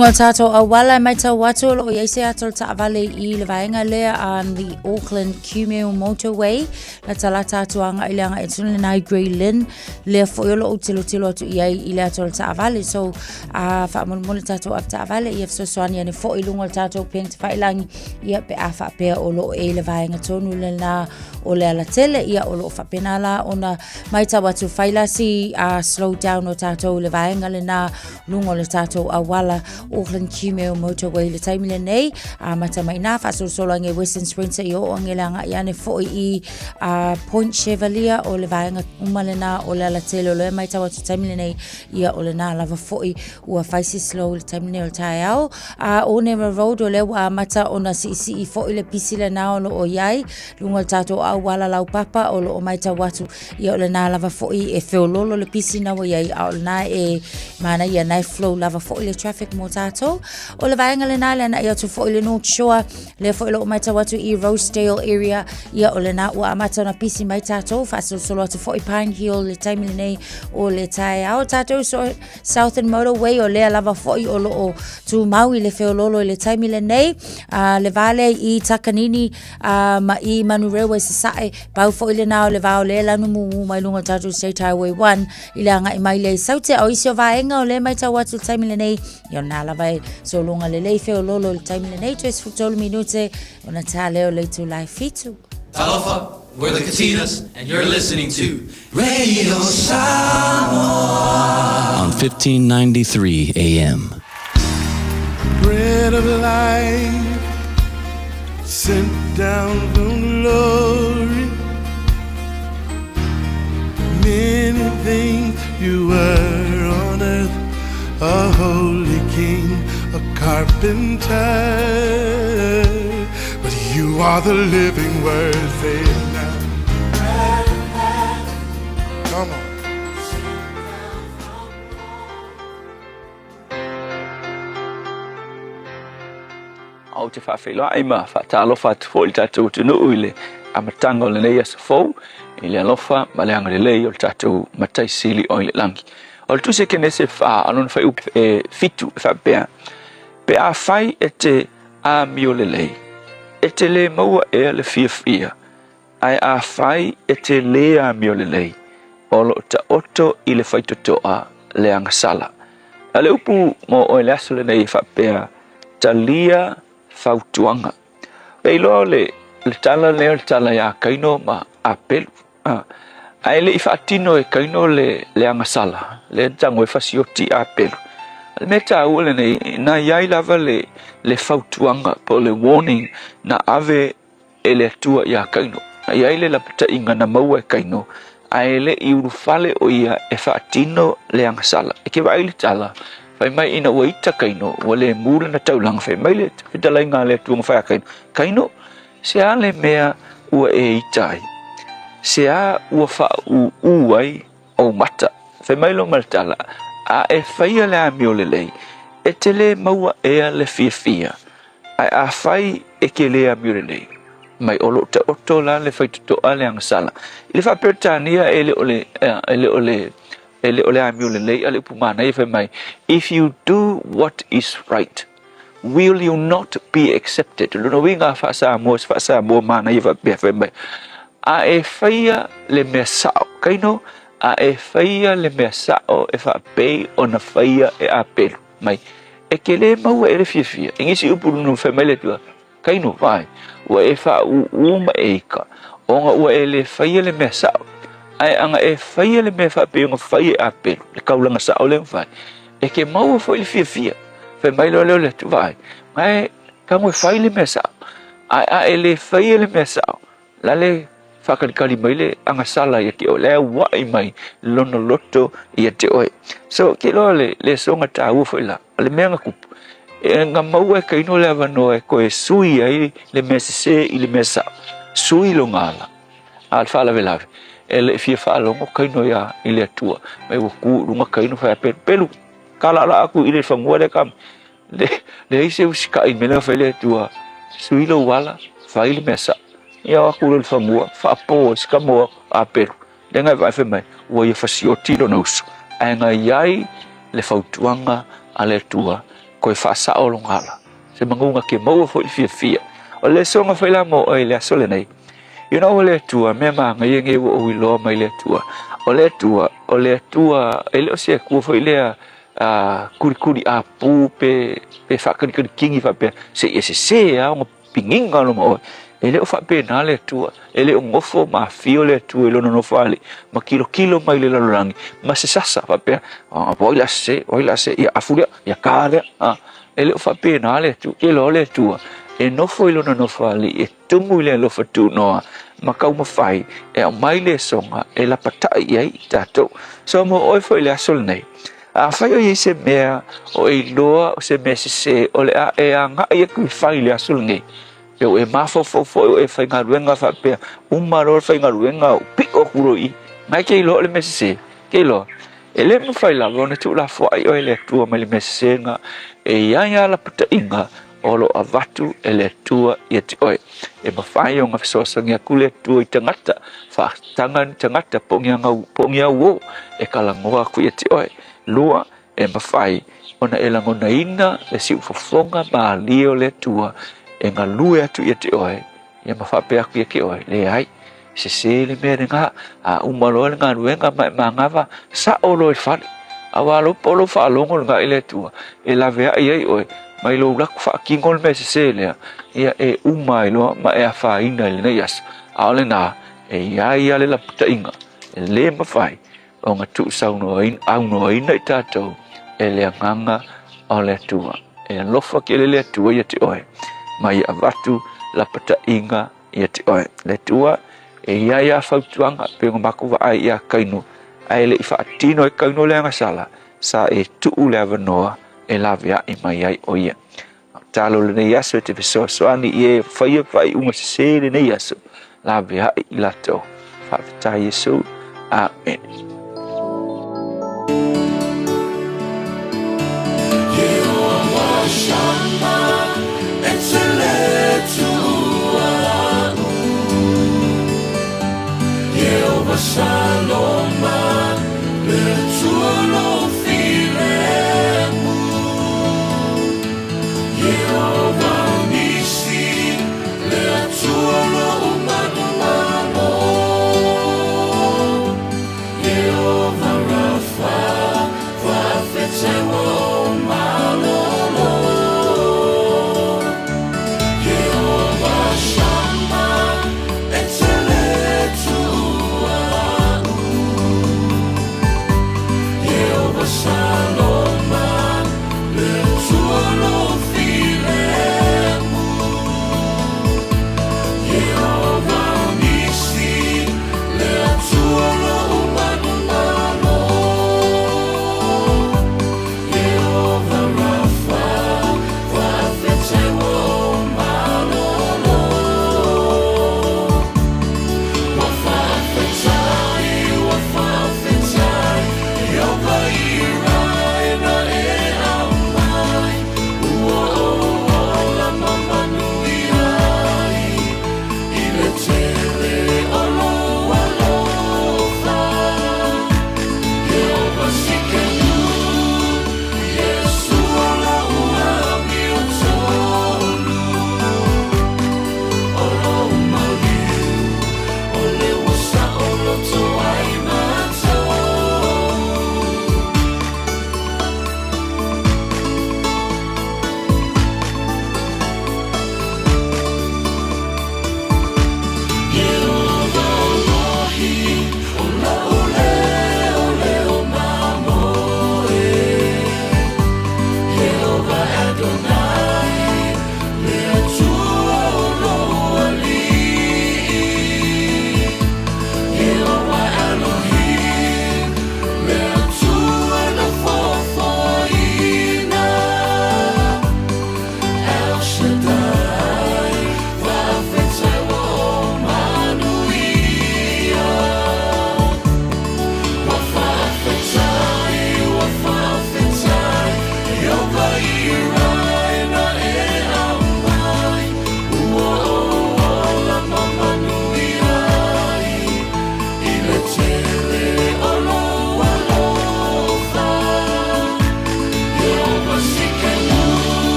Lunga tato awala mai tau watu lo ia se atol ta avale I le vaenga lea on the Auckland Cumule Motorway. La tala tato anga ilanga etun le nai Grey Lynn le foyolo o tilo atu ia I le atol ta avale. So fa mulmule tato af ta avale ia so swani ane fo ilunga tato peng te whailangi ia pe a fa pe o lo e le vaenga tonu le na o le ala tele ia o lo fa penala ona mai tau watu whailasi slow down o tato le vaenga le na lungo le tato awala Auckland Cumule Motorway le taimile nei mata mai na fa solo nge Western Spencer I o ngelanga iane fo I Point Chevalier o le vaenga umalena o le ala tele le mai tau watu taimile nei ia o le na lava fo I ua faisi slow le taimile o tai au o Nera Road o le mata ona si fo I le pisi le na o iai lungo le tato awala lau papa o lo mai tau watu ia o le na lava fo I e feololo le pisi na o iai o le na e mana ia nai flow lava fo I le traffic mo tato o le vaenga le na le na ia tu fo I le North Shore le fo I lo mai tau watu I Rosedale area ia o le na ua amata na pisi mai tato fa solo atu fo I Pine Hill le taimile nei o le tai au tato so Southern Motorway o le lava fo I o lo o tu maui le feololo le taimile nei le vale I Takanini ma I Manu Railway Society pau fo I le na o le vao le lanu mu mai lunga tato State Highway 1 I le anga I mai le saute o isio vaenga o le mai tau watu taimile nei Yo nala vai so longa le lei feo lolo le taimile nei 12 minute ona tale o le tu live fitu. Talofa, we're the Katinas, and you're listening to Radio Samoa on 1593 AM. Bread of life sent down from glory. Many things you were on earth, a holy king, a carpenter, but you are the living word. Say it now. Come on. Au te whawhilo ai ma whatalofa te fo I tātou te nuu ile a matanga o le nei asa fau I le alofa ma le anga le lei o le tātou matai sili o le langi. O le tuse kene se wha anon whai upe fitu e whapea. Pe a whai e te a mio le lei. E te le maua ea le fia. Ai a whai e te le a mio le lei. O lo ta oto I le whaitotoa le anga sala. A le upu mo o le aso le nei whapea ta lia whautuanga. Pei loa le tala leo le tala ia kaino ma a pelu. Ai le ifatino e kaino le anga sala. Le tango e fasioti a pelu. Le meta ule nei na iai lava le whautuanga po le warning na ave e le atua ia kaino. Na iai le lapita inga na maua e kaino. Ai le I urufale o ia e fatino le anga sala. E ke vai le tala. Fai mai ina ua ita kaino, ua le mura na taulang fai mai le whitalai ngā le tuanga whai a kaino. Kaino, se a le mea ua e itai. Se a ua wha uai o mata. Fai mai lo maltala, a e whaia le a mio le lei. E te le maua ea le fia. Ai a whai e ke le a mio le lei. Mai olo te oto la le whaitutoa le angasala. I le whapertania e le ole amiu le lei ale pumana e mai. If you do what is right, will you not be accepted? Luno winga fasa mo mana e mai. A e faia le mesao. Kaino a e faia le mesao e fa pei ona faia e apel. Mai e ke le mau e le fia. Ingisi upu no mai le tua. Kaino vai. Wa e fa uma eika. Onga ua e le faia le mesao. Ai anga e faia le me fa pe nga faia a pelu le kaulanga sa ole vai e ke mau foi le fia fe mai lo le tu vai mai ka mo fai le mesa ai le faia le mesa la le fa kali mai le anga sala e ke ole wa mai lono loto e te oi so ke lo le songa ta u foi la le me nga ku e nga mau e ke no le vano e ko e sui ai le mesa se i le mesa sui lo ngala al fa la velave ele fia falongo kaino ya ile tua mai ku runga kaino fa pelu kala la aku ile famua le kam le ise uska i mena fa ile tua suilo wala fa ile mesa ya aku le famua fa po skamo a pelu denga vai fa mai wo ye fa sioti lo nous anga yai le fautuanga ale tua koe whaasao lo ngala. Se mangunga ke maua fo i fia. O le songa whaila mo o i le asole nei. You know, o le tua, mea maa ngai nge o i loa mai le tua. O le tua, e leo se kua fo i lea kuri a pu pe whakari kingi whape. Se ia se a o pinginga lo mo e leo whape na le tua. E leo ngofo ma fio le tua i lono no whale. Ma kilo mai le lalorangi. Ma se sasa whape. Oila se, ia afuria, ia kārea. E leo whape na le tua, e lo le tua. E nofo i lono no whale, e tumu i le lofa tu noa. Ma kau mawhai, e au mai le songa, e la patai iai tātou. So mo oi fo i le asol nei. A whai o i se mea, o i loa, o se mea se, o le a e a ngā ia kui whai le asol nei. E o e mafo o e whai ngā ruenga whapea, umaro whai ngā ruenga, o pi o kuro i. Ngai kei loa le mea se, kei loa. E le mawhai la, rona tu la whai o e le tua mai le mea se nga, e ia la patai nga, olo avatu e le tua ia te oe. E mawhai o ngā whasoasangia kule tua i tangata, whaatangan tangata pongia uo, e kalangoa ku ia te oe. Lua e mawhai, ona e langona ina, le si ufafonga maa lio le tua, e ngā lue atu ia te oe, ia mawhape aku ia ke oe, le ai, se le mea ngā, a umaloa le ngā ruenga mai maa ngawa, sa olo e whare, awalo polo whaalongo ngā i le tua, e lavea iai oe, mai lo laku whaakingol me se lea, ia e umai loa ma e a whaina i lena iasa. Aole nā, e ia le laputa inga, e le mawhai, o ngā tu sauno aina i tātou, e lea nganga o le tua. E alofa ki le tua ia te oe, mai a watu laputa inga ia te oe. Le tua, e ia whautuanga, pe ngā mako wa ai ia kainu, ai le i whaatino e kainu lea ngasala, sa e tuu lea wanoa, e lavea i mai ai o ia. Talo le nei aso e te pesoasoani i e whai unga se le nei aso. Lavea i lato. Whawhata Yesu. Amen. Jehovah Shammah, excellent Jehovah Shalom, le tuo lo filemu. Jehovah Nisi, le tuo lo umano.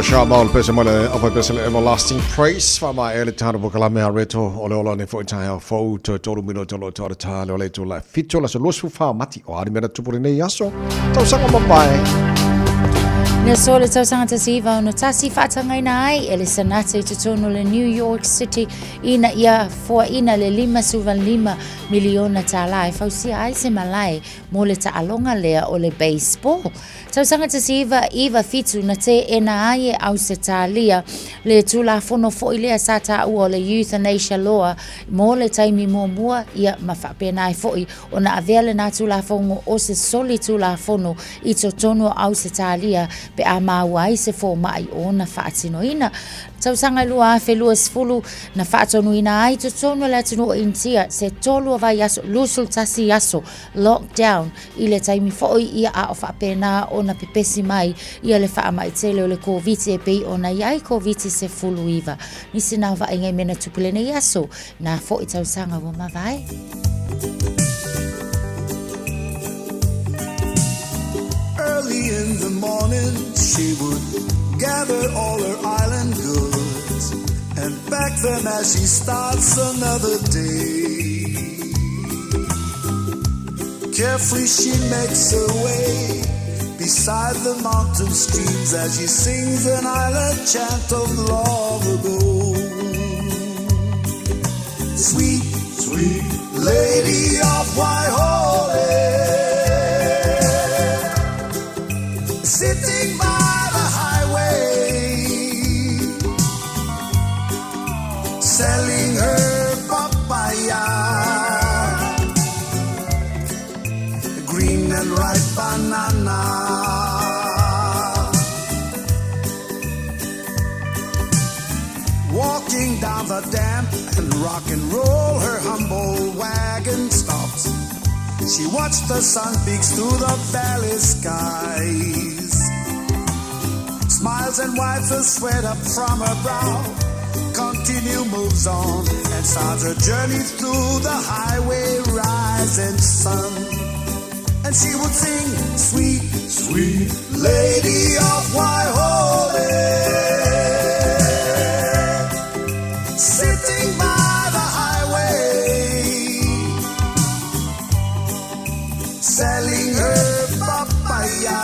Shamal Pesamale of a Pesel Everlasting Praise for my early time of Calame Reto, Oleola for entire foe to Tolumino Tolo Torta, Loleto La Fitola, so Lusu Mati, or Admira Tupurine Yaso, Tosanga Na sole tau sanga siva no tasi whatangai nai ele sanate te tono le New York City ina ia fua ina le 5.5 miliona ta lai fausia ai se malai mo le ta alonga lea o le baseball. Tau sanga siva iwa fitu na te ena aie au se talia le tula fono fo ilea sata ua le euthanasia law mo le taimi mua ia mawhapena ai foi o na avele na tula fongo o se soli tula fono i to tono au se talia pe a mawai se fo mai ona whaatinoina. Tau sanga lua whelua sifulu na whaatinoina ai to tono le atino intia se tolu vai yaso lusul tasi yaso lockdown i le taimi foi ia a o whapena ona pepesi mai ia le wha mai tele o le COVID e pei ona iai COVID se fulu iwa. Nisi nā wa ingai mena tupulene yaso na foi tau sanga wa mawai. Early in the morning, she would gather all her island goods and pack them as she starts another day. Carefully she makes her way beside the mountain streams as she sings an island chant of long ago. Sweet, sweet lady of Waihole, sitting by the highway, selling her papaya, green and ripe banana, walking down the damp and rock and roll, her humble wagon stops. She watched the sun peeks through the valley skies, smiles and wipes the sweat up from her brow, continue moves on and starts her journey through the highway rising sun. And she would sing, sweet, sweet lady of Waihole, sitting by the highway, selling her papaya,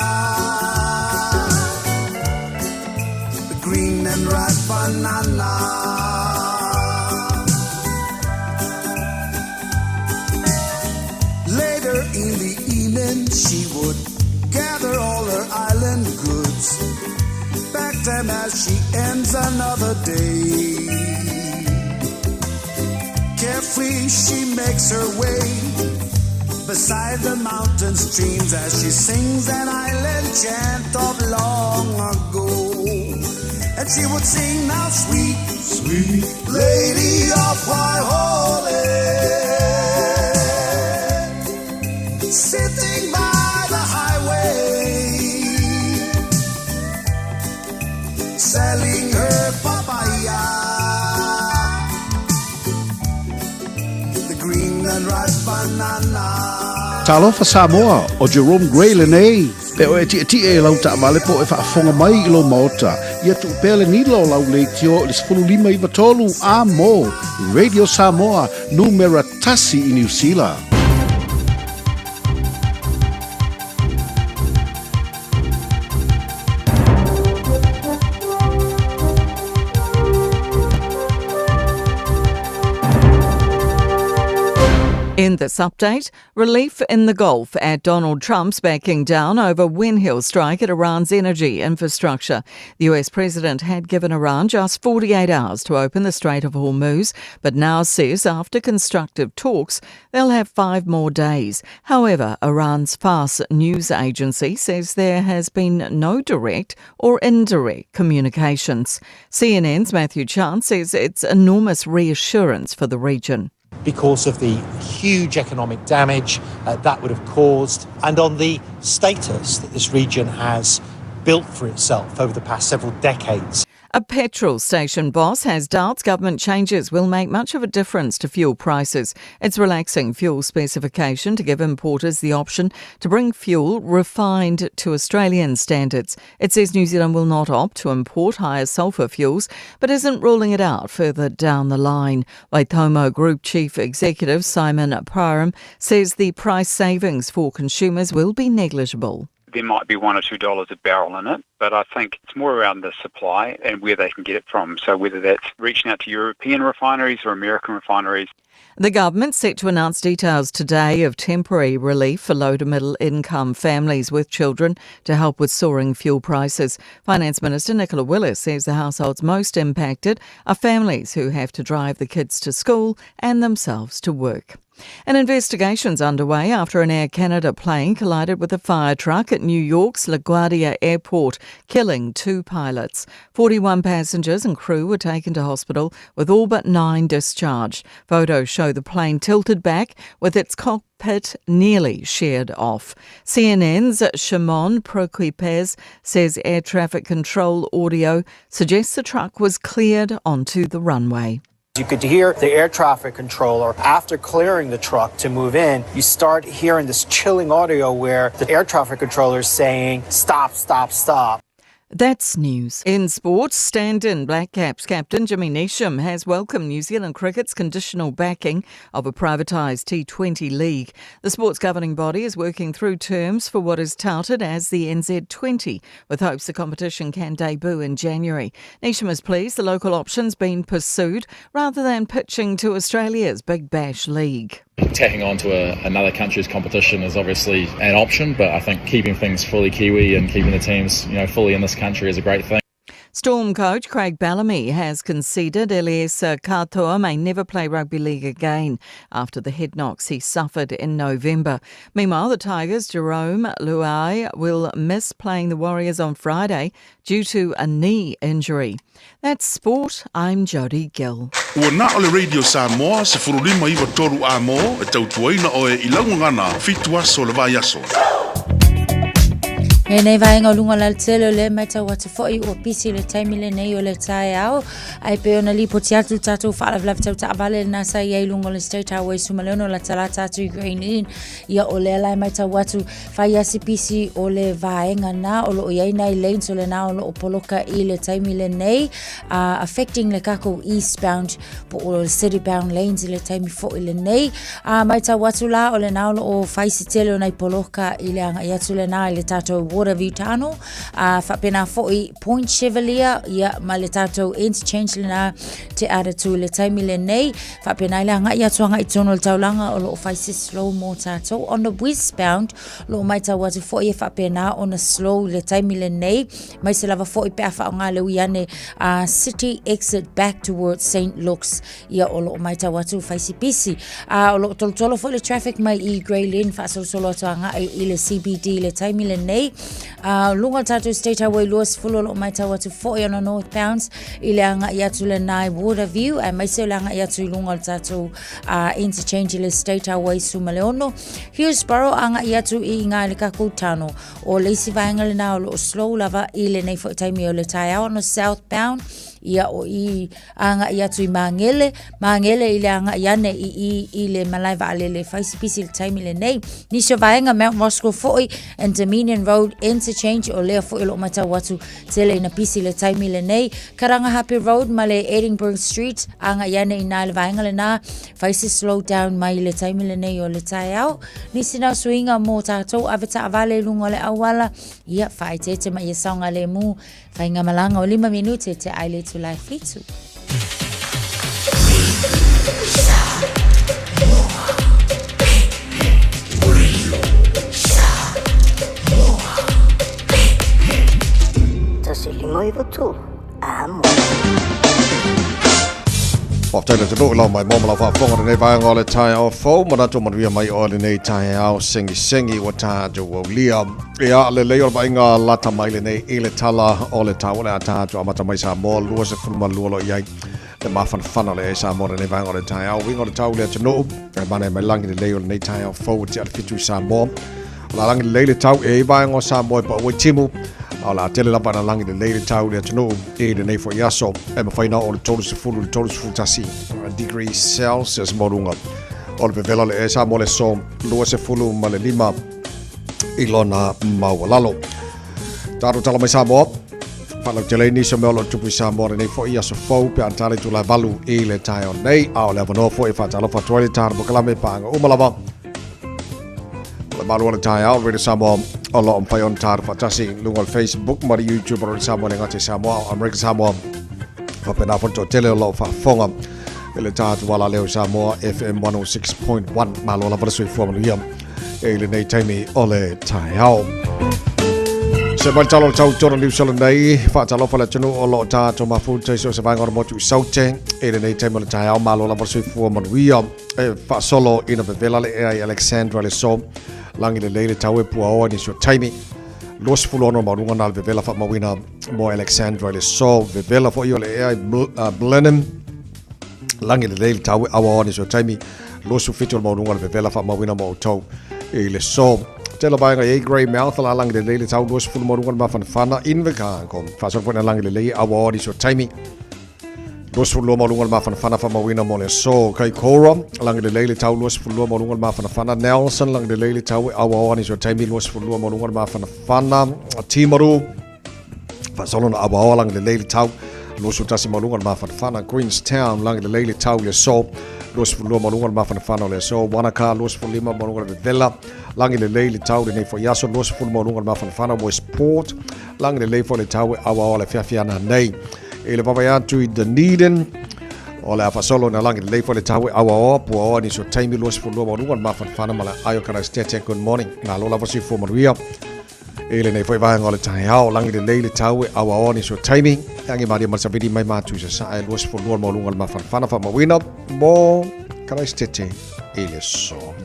the green and ripe banana. Later in the evening, she would gather all her island goods, pack them as she ends another day. Carefully she makes her way beside the mountain streams as she sings an island chant of long ago. And she would sing now, sweet, sweet lady of Waihole, sitting by the highway, selling her papaya, the green and ripe banana. Talofa Samoa o Jerome Gray lenei pe o eti e lau ta vale po e whaafonga mai i lo maota ia tu pele ni lo lau le tio le 15 a mo Radio Samoa numera tasi i New Zealand. In In this update, relief in the Gulf at Donald Trump's backing down over when he'll strike at Iran's energy infrastructure. The US president had given Iran just 48 hours to open the Strait of Hormuz, but now says after constructive talks, they'll have 5 more days. However, Iran's Fars news agency says there has been no direct or indirect communications. CNN's Matthew Chant says it's enormous reassurance for the region. Because of the huge economic damage that would have caused, and on the status that this region has built for itself over the past several decades. A petrol station boss has doubts government changes will make much of a difference to fuel prices. It's relaxing fuel specification to give importers the option to bring fuel refined to Australian standards. It says New Zealand will not opt to import higher sulphur fuels, but isn't ruling it out further down the line. Waitomo Group Chief Executive Simon Parham says the price savings for consumers will be negligible. There might be $1 or $2 a barrel in it, but I think it's more around the supply and where they can get it from. So whether that's reaching out to European refineries or American refineries. The government set to announce details today of temporary relief for low to middle income families with children to help with soaring fuel prices. Finance Minister Nicola Willis says the households most impacted are families who have to drive the kids to school and themselves to work. An investigation's underway after an Air Canada plane collided with a fire truck at New York's LaGuardia Airport, killing 2 pilots. 41 passengers and crew were taken to hospital with all but 9 discharged. Photos show the plane tilted back with its cockpit nearly sheared off. CNN's Shimon Prokupez says air traffic control audio suggests the truck was cleared onto the runway. You could hear the air traffic controller after clearing the truck to move in. You start hearing this chilling audio where the air traffic controller is saying, "Stop, stop, stop." That's news. In sports, stand-in Black Caps captain Jimmy Neesham has welcomed New Zealand cricket's conditional backing of a privatised T20 league. The sports governing body is working through terms for what is touted as the NZ20, with hopes the competition can debut in January. Neesham is pleased the local option's been pursued rather than pitching to Australia's Big Bash League. Tacking on to another country's competition is obviously an option, but I think keeping things fully Kiwi and keeping the teams, fully in this country is a great thing. Storm coach Craig Bellamy has conceded Elias Katoa may never play rugby league again after the head knocks he suffered in November. Meanwhile, the Tigers' Jerome Luai will miss playing the Warriors on Friday due to a knee injury. That's sport. I'm Jody Gill. Ua na ole Radio Samoa se furulima iwa toru a mo e tautuaina o e ilaungangana fitua so le vai aso. E nei vai ngā lunga la tele le mai tau watu fōi o pisi le taimi le nei o le tae au. Ai pe ona li poti atu tātou whaalav tau ta avale le nasa i ai lunga le State Highway Sumaleono la tala tātou i Green Inn. Ia o le alai mai tau watu whai asi pisi o le vaenga na o lo o iai nei lanes o le na o lo o poloka i le taimi le nei. Affecting le kako eastbound po o le citybound lanes i le taimi fōi le nei. Mai tau watu la o le na o lo o whaisi tele o nei poloka i le anga i atu le na i le tātou Waterview Tunnel, whapena fo'i Point Chevalier, ia ma le tātou interchange le nā te ara tu le taimi le nei, whapena ile anga i atuanga i tono le taulanga o lo whaisi slow mō tātou. On the westbound, lo mai tau atu fo'i e whapena on a slow le taimi le nei, mai se lava fo'i pe awha o ngā le uiane city exit back towards St. Luke's, ia o lo mai tau atu whaisi pisi. O lo tolo fo'i le traffic mai i Grey Lane, whaasolo atuanga i le CBD le taimi le nei, lunga tātou State Highway Lewis fulo lo mai tau atu fo'i on a northbounds i le anga i atu le nai Waterview ai mai se le anga i atu i lunga tātou interchange i le State Highway Sumaleono. Hillsborough anga i atu i ngā le kakou tano o leisi vaenga le nā o lo slow lava i le nei fo'i taimi o le tai au on a southbound ia o i anga i atu i mangele i le anga i ane i le malai vaale le whaisipisi le taimi le nei. Nisho vaenga Mount Moscow fo'i and Dominion Road interchange o lea fo'i lo matau watu tele ina pisi le taimi le nei. Karanga Happy Road ma le Edinburgh Street anga i ane i nā le vaenga le nā whaisi slow down mai le taimi le nei o le tai au. Nisi nau suinga mō tātou aveta avale lunga le awala ia whae tete ma ia saunga le mū whainga malanga o 5 minute te aile tu lai fitu. i votu amo. Oftaile te lo mai momala fa fonga nei vai ngole tai o fo mana to man via mai o nei tai au sengi o ta jo o lia ia le le o vai nga lata mai le nei ele tala o le ta wala ta jo amata mai sa mo lu se fulma lu lo ia le mafan fana le sa mo nei vai ngole tai au wingo le tau le no e mana mai langi le o nei tai o fo ti al fitu sa mo la langi le tau e vai ngo sa mo pa o timu ala tele la pana langi de leile tau le tino e de nei fo yaso e ma faina o le tolu se fulu le tolu se futasi degree Celsius morunga o le vela le esa mo le so lua se fulu ma le lima ilona mawalalo taru tala mai sa mo fala tele ni so me lo tupu sa mo nei fo yaso fo pe antale tu la valu e le tai o nei a le vano fo e fa talo fa toile tar bo kala me panga o malava malu tai au re sa mo Allah on payon tar fatasi lungal Facebook mari YouTube or sa mo ngati sa mo America sa mo fa pena fonto tele lo fa fonga ele tat wala leo sa mo FM 106.1 malo la verso form liam ele nei taimi ole tai au se mal talo tau toro liu solo nei fa talo fa la tunu o lo ta to ma fu te so se vai ngor mo tu saute ele nei taimi ole tai au malo la verso form liam fa solo in a vela le Alexandra le so langi le leile tau e pua oa ni so taimi los fulono marunga nal vevela fa mawina mo Alexandra le so vevela fo io le ai Blenheim langi le leile tau e awa oa ni so taimi los ufito marunga le vevela fa mawina mo tau e le so tela bainga e grey mouth la langi le leile tau los fulo marunga ma fana inveka kom fa so fo na langi le leile awa oa ni so taimi los fulo marunga ma fana fa mawina mo le so kai kora langi le leile tau los fulo marunga ma fana Nelson langi le leile tau awa oa ni so taimi los fulo marunga ma fana Timaru fa solo na awa oa langi le leile tau los utasi marunga ma fana Queenstown langi le leile tau le so los fulo marunga ma fana le so Wanaka los fulo lima marunga le vela langi le leile tau le nei fo yaso los fulo marunga ma fana Westport langi le leile fo le tau awa oa le fiafiana nei e le papa atu i Dunedin o le afa solo na langi le fo le tau awa o pu o ni so taimi los fo lo mo ma fana mala ayo kana state good morning na lo la fo si fo maria e le nei fo va ngole tai hao langi le tau awa o ni so taimi yangi mari ma sabidi mai ma tu sa ai los fo lo mo ma fana fa mo wina mo kana state e le so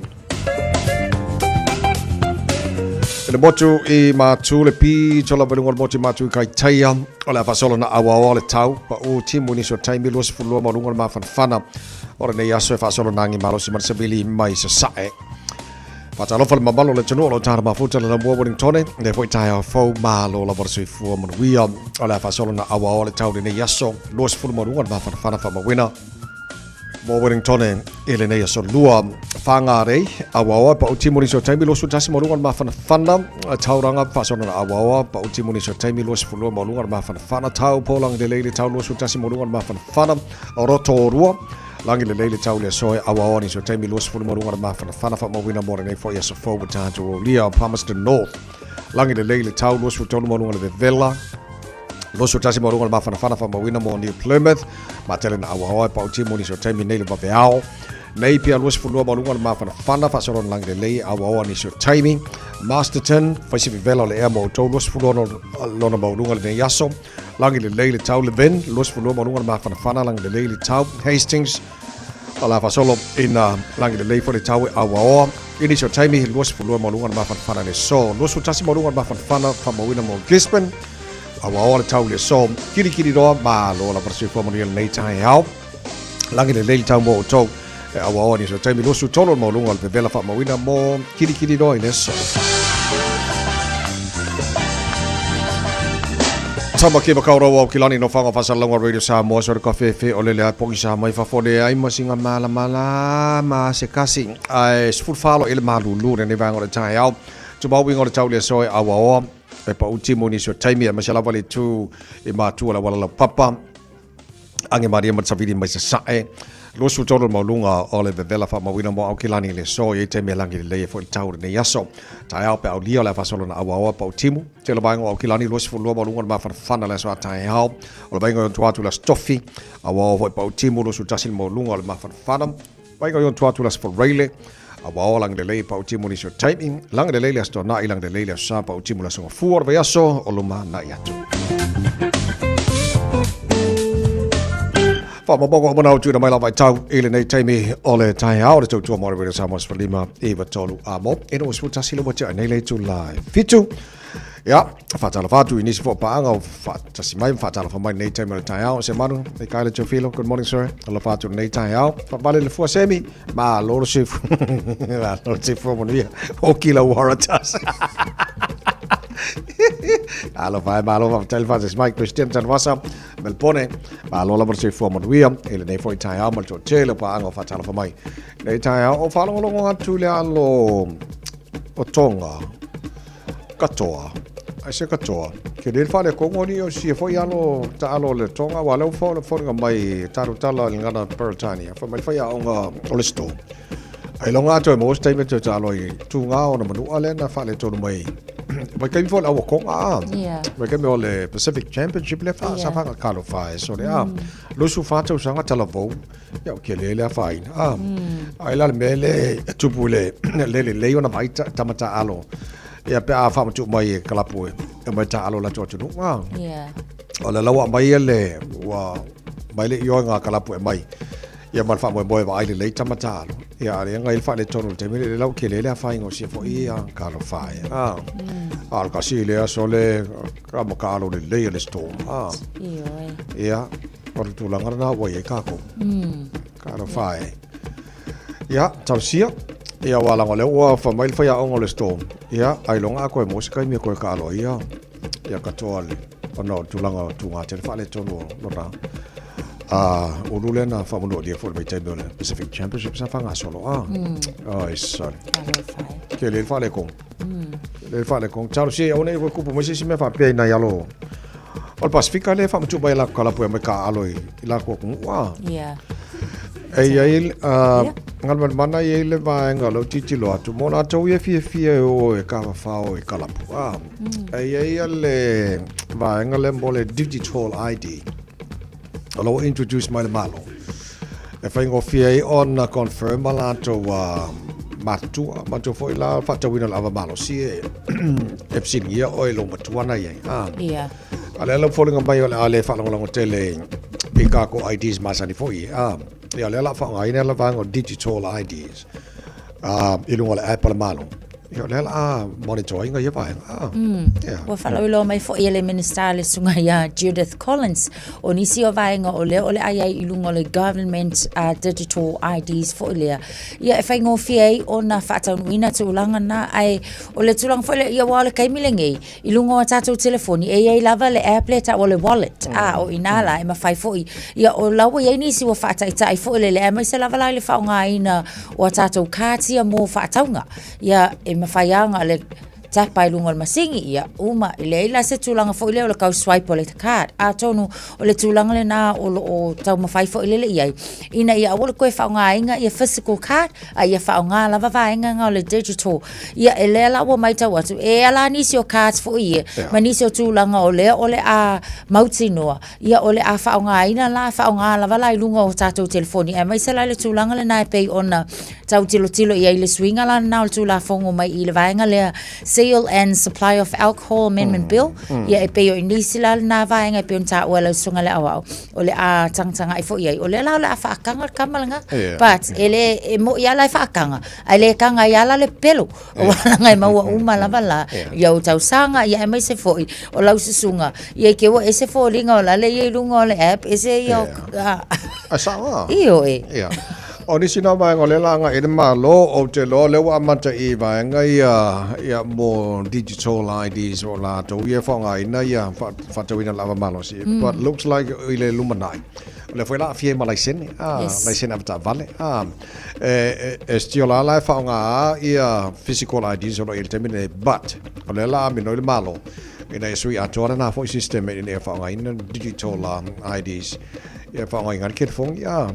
le motu e matu le pi tola belunga le motu matu kai taia o le fasolo na awa le tau pa o timu ni so taimi los fulo malunga ma fana ora nei aso e fasolo nangi malo si marsabili mai sa sae fa lo fa mabalo le tonu lo tar ma futa le mo Wellington le foi taia fo malo la verso fu mo wia o le fasolo na awa le tau nei aso los fulo malunga ma fana fa wina mo Wellington ele nei aso lua fangare awa pa utimo ni so taimi lo su tasi malunga ma fana tauranga fasona awa pa utimo ni so taimi lo su fulo malunga ma fana tau polang de leile tau lo su tasi malunga ma fana rotorua langi le leile tau le so awa ni so taimi lo su fulo malunga ma fana fa mo wina mo nei fo yeso fo ta to Lea Palmerston North langi le leile tau lo su tolu malunga le vela lo su tasi malunga ma fana fa mo wina mo ni Plymouth ma tele na awa pa utimo ni so taimi nei le baveao nei pia luas fulua malunga ma fana fa soron lang de lei awa ni so timing Masterton fa si vela le amo to luas fulua no na malunga le yaso lang de lei le tau le ben luas fulua malunga ma fana lang de lei le tau Hastings ala fa solo in lang de lei for le tau awa ini so timing luas fulua malunga ma fana le so luas utasi malunga ma fana fa mawina mo Gisborne awa le tau le so kiri ro ma lo la versi fo mo nei tai hao lang de lei tau mo to awa ni so taimi losu tolo mo lunga le vela fa mawina mo kiri do ineso Tama ke bakaura wa kilani no fanga fa salonga radio sa mo so ka fe o le pongi sa mai fa fode ai mo singa mala ma se kasi ai sful falo ele malu lu ne va ngora tai au to ba winga tau le so awa e pa utimo ni so taimi ma sala vale tu e ma tu la wala papa ange maria ma savidi mai sa sae lo su tolo malunga o le vela fa mawina mo au kilani le so ye te melangi le fo tau ne yaso tai au pe au lia le fa solo na awa pa timu te lo bango au kilani lo su lo malunga ma fa fana le so tai au o bango yon tuatu la stoffi awa fo pa timu lo su tasin malunga le ma fa fana bango yon tuatu la for raile awa lang le pa timu ni so timing lang le sto na ilang le sa pa timu la so fuor yaso o lo ma na yatu Whamabongo manau tūna mai lawai tau ili nei teimi o le tai hao le tautua mōre wera Samoas Falima Eva Tolu Amo. Eno was futasi lo watia nei le tu lai fitu. Ya, whatala whatu inisi fo paanga o whatasi mai whatala whamai nei teimi o le tai hao. Se manu, nei kaile tau filo, good morning sir. Ala whatu nei tai hao. Whabale le fua semi, ma loro sifu. Loro sifu o manuia. O kila uharatas. Alo vai malo va telfa se Mike Christian tan wasa Melpone ba lo la versi fo manuia ele nei foi tai ao mal tele pa anga fa tala fa mai nei tai ao o falo lo atu le alo o tonga katoa ai se katoa ke le fa le kongoni o si foi alo ta alo le tonga wa le fo mai taru tala ngana Peritania fa mai fa ya onga olisto ai lo ngato mo stai me ta alo i tu nga ona manu ale na fa le tonu mai Mai kai fo la o konga. Mai kai mo le Pacific Championship le fa sa fa ka lo fa so le lo su fa tau sanga talavo. Ya o ke le fa ina. Ai la me le tupule le ona mai tamata alo. Ya pe a fa tu mai kalapu e mai ta alo la tu no. O la lawa mai le wa mai le yo nga kalapu e mai. Ya mal fa mo boy va ai le tamata alo. Ya le ngai fa le tonu te me le lau ke le fa ingo si fo ia ka lo fa. Al kasi le so le ka mo ka lo le le sto. Ya por tu la ngana wa ye ka ko. Ka lo fa. Ya tausia ya wala ngole wa fa mai fa ya ongo le sto. Ya ai longa ko mo se kai me ko ka lo ya. Ya ka tole. Ono tu la nga tu nga te fa le tonu lo ra. Ulule na famuno dia for mai le Pacific Championship sa fanga solo ai sorry ke le fa le kong charo si ona ko kupu mo si me fa pe na yalo ol Pacific le fa mtu baila kala pu me ka aloi ila ko wa ai ngal mana ye le va ngalo titi lo atu mona to ye fi o e ka fa o e kala pu ai le va ngale mole digital ID I'll introduce my malo. If I go fie on confirm malato matu foi la fata wina lava malo si epsin ia oilo matuana ye. Ale lo folinga mai ale fa lo tele pika ko IDs masani foi. Ya le la fa ngai la va digital IDs. Ilunga Apple malo. Yo le monitoring ga fa. Wa fa lo mai fo ele minister le sunga ya Judith Collins onisi o vaenga o le ai ilunga le government digital IDs fo le ya fa ngo fie ona fata wina tulanga na ai o le tulang fo le ya wala kai milengi ilunga o tato telefoni ai lava le airplane o le wallet o inala ma fai fo ya o lawa ya ni si wa fata tai fo le mai se lava le fa nga ina o tato kati mo fata nga ya mafayanga le tapai lunga masingi ia uma ile ila se tulanga fo ile o ka swipe le card a tonu o le tulanga le na o tau mafai fo ile ia ina ia o ko fa nga inga ia physical card a ia fa nga lava va nga le digital ia ele la o mai tau atu e ala ni sio cards fo ia mani sio tulanga o le a mautino ia o le a fa nga ina la fa nga lava la lunga o tato telefoni e mai se la le tulanga le na pe ona tau tilo ia ile swinga la na o tula fongo mai ile va nga le Seal and Supply of Alcohol Amendment Bill. Ia e peo inisi la na vaenga pe unta wala sunga le awao. O le a tangtanga i fo ia. O le la a whaakanga kamalanga. But ele e mo ia la whaakanga. Ai le kanga ia la le pelo. O wala ngai maua uma lava la. Ia o tau sanga ia e mai se fo i. O lau se sunga. Ia ke wo e se fo linga o la le ia lunga o le app. E se ia o... Asawa. Iyo e. Ia. O ni sina mai ngole la nga ina malo o te lo le wa mata I va nga ia mo digital IDs o la to ia fa nga ina ia fa to ina lava malo si but looks like ile lumanai le foi la fie malai sen sen avta vale stiola la fa nga ia physical IDs o ile termine but le la mi no le malo ina sui atora na fo system ina fa nga ina digital IDs ia fa nga ngal kit fong ia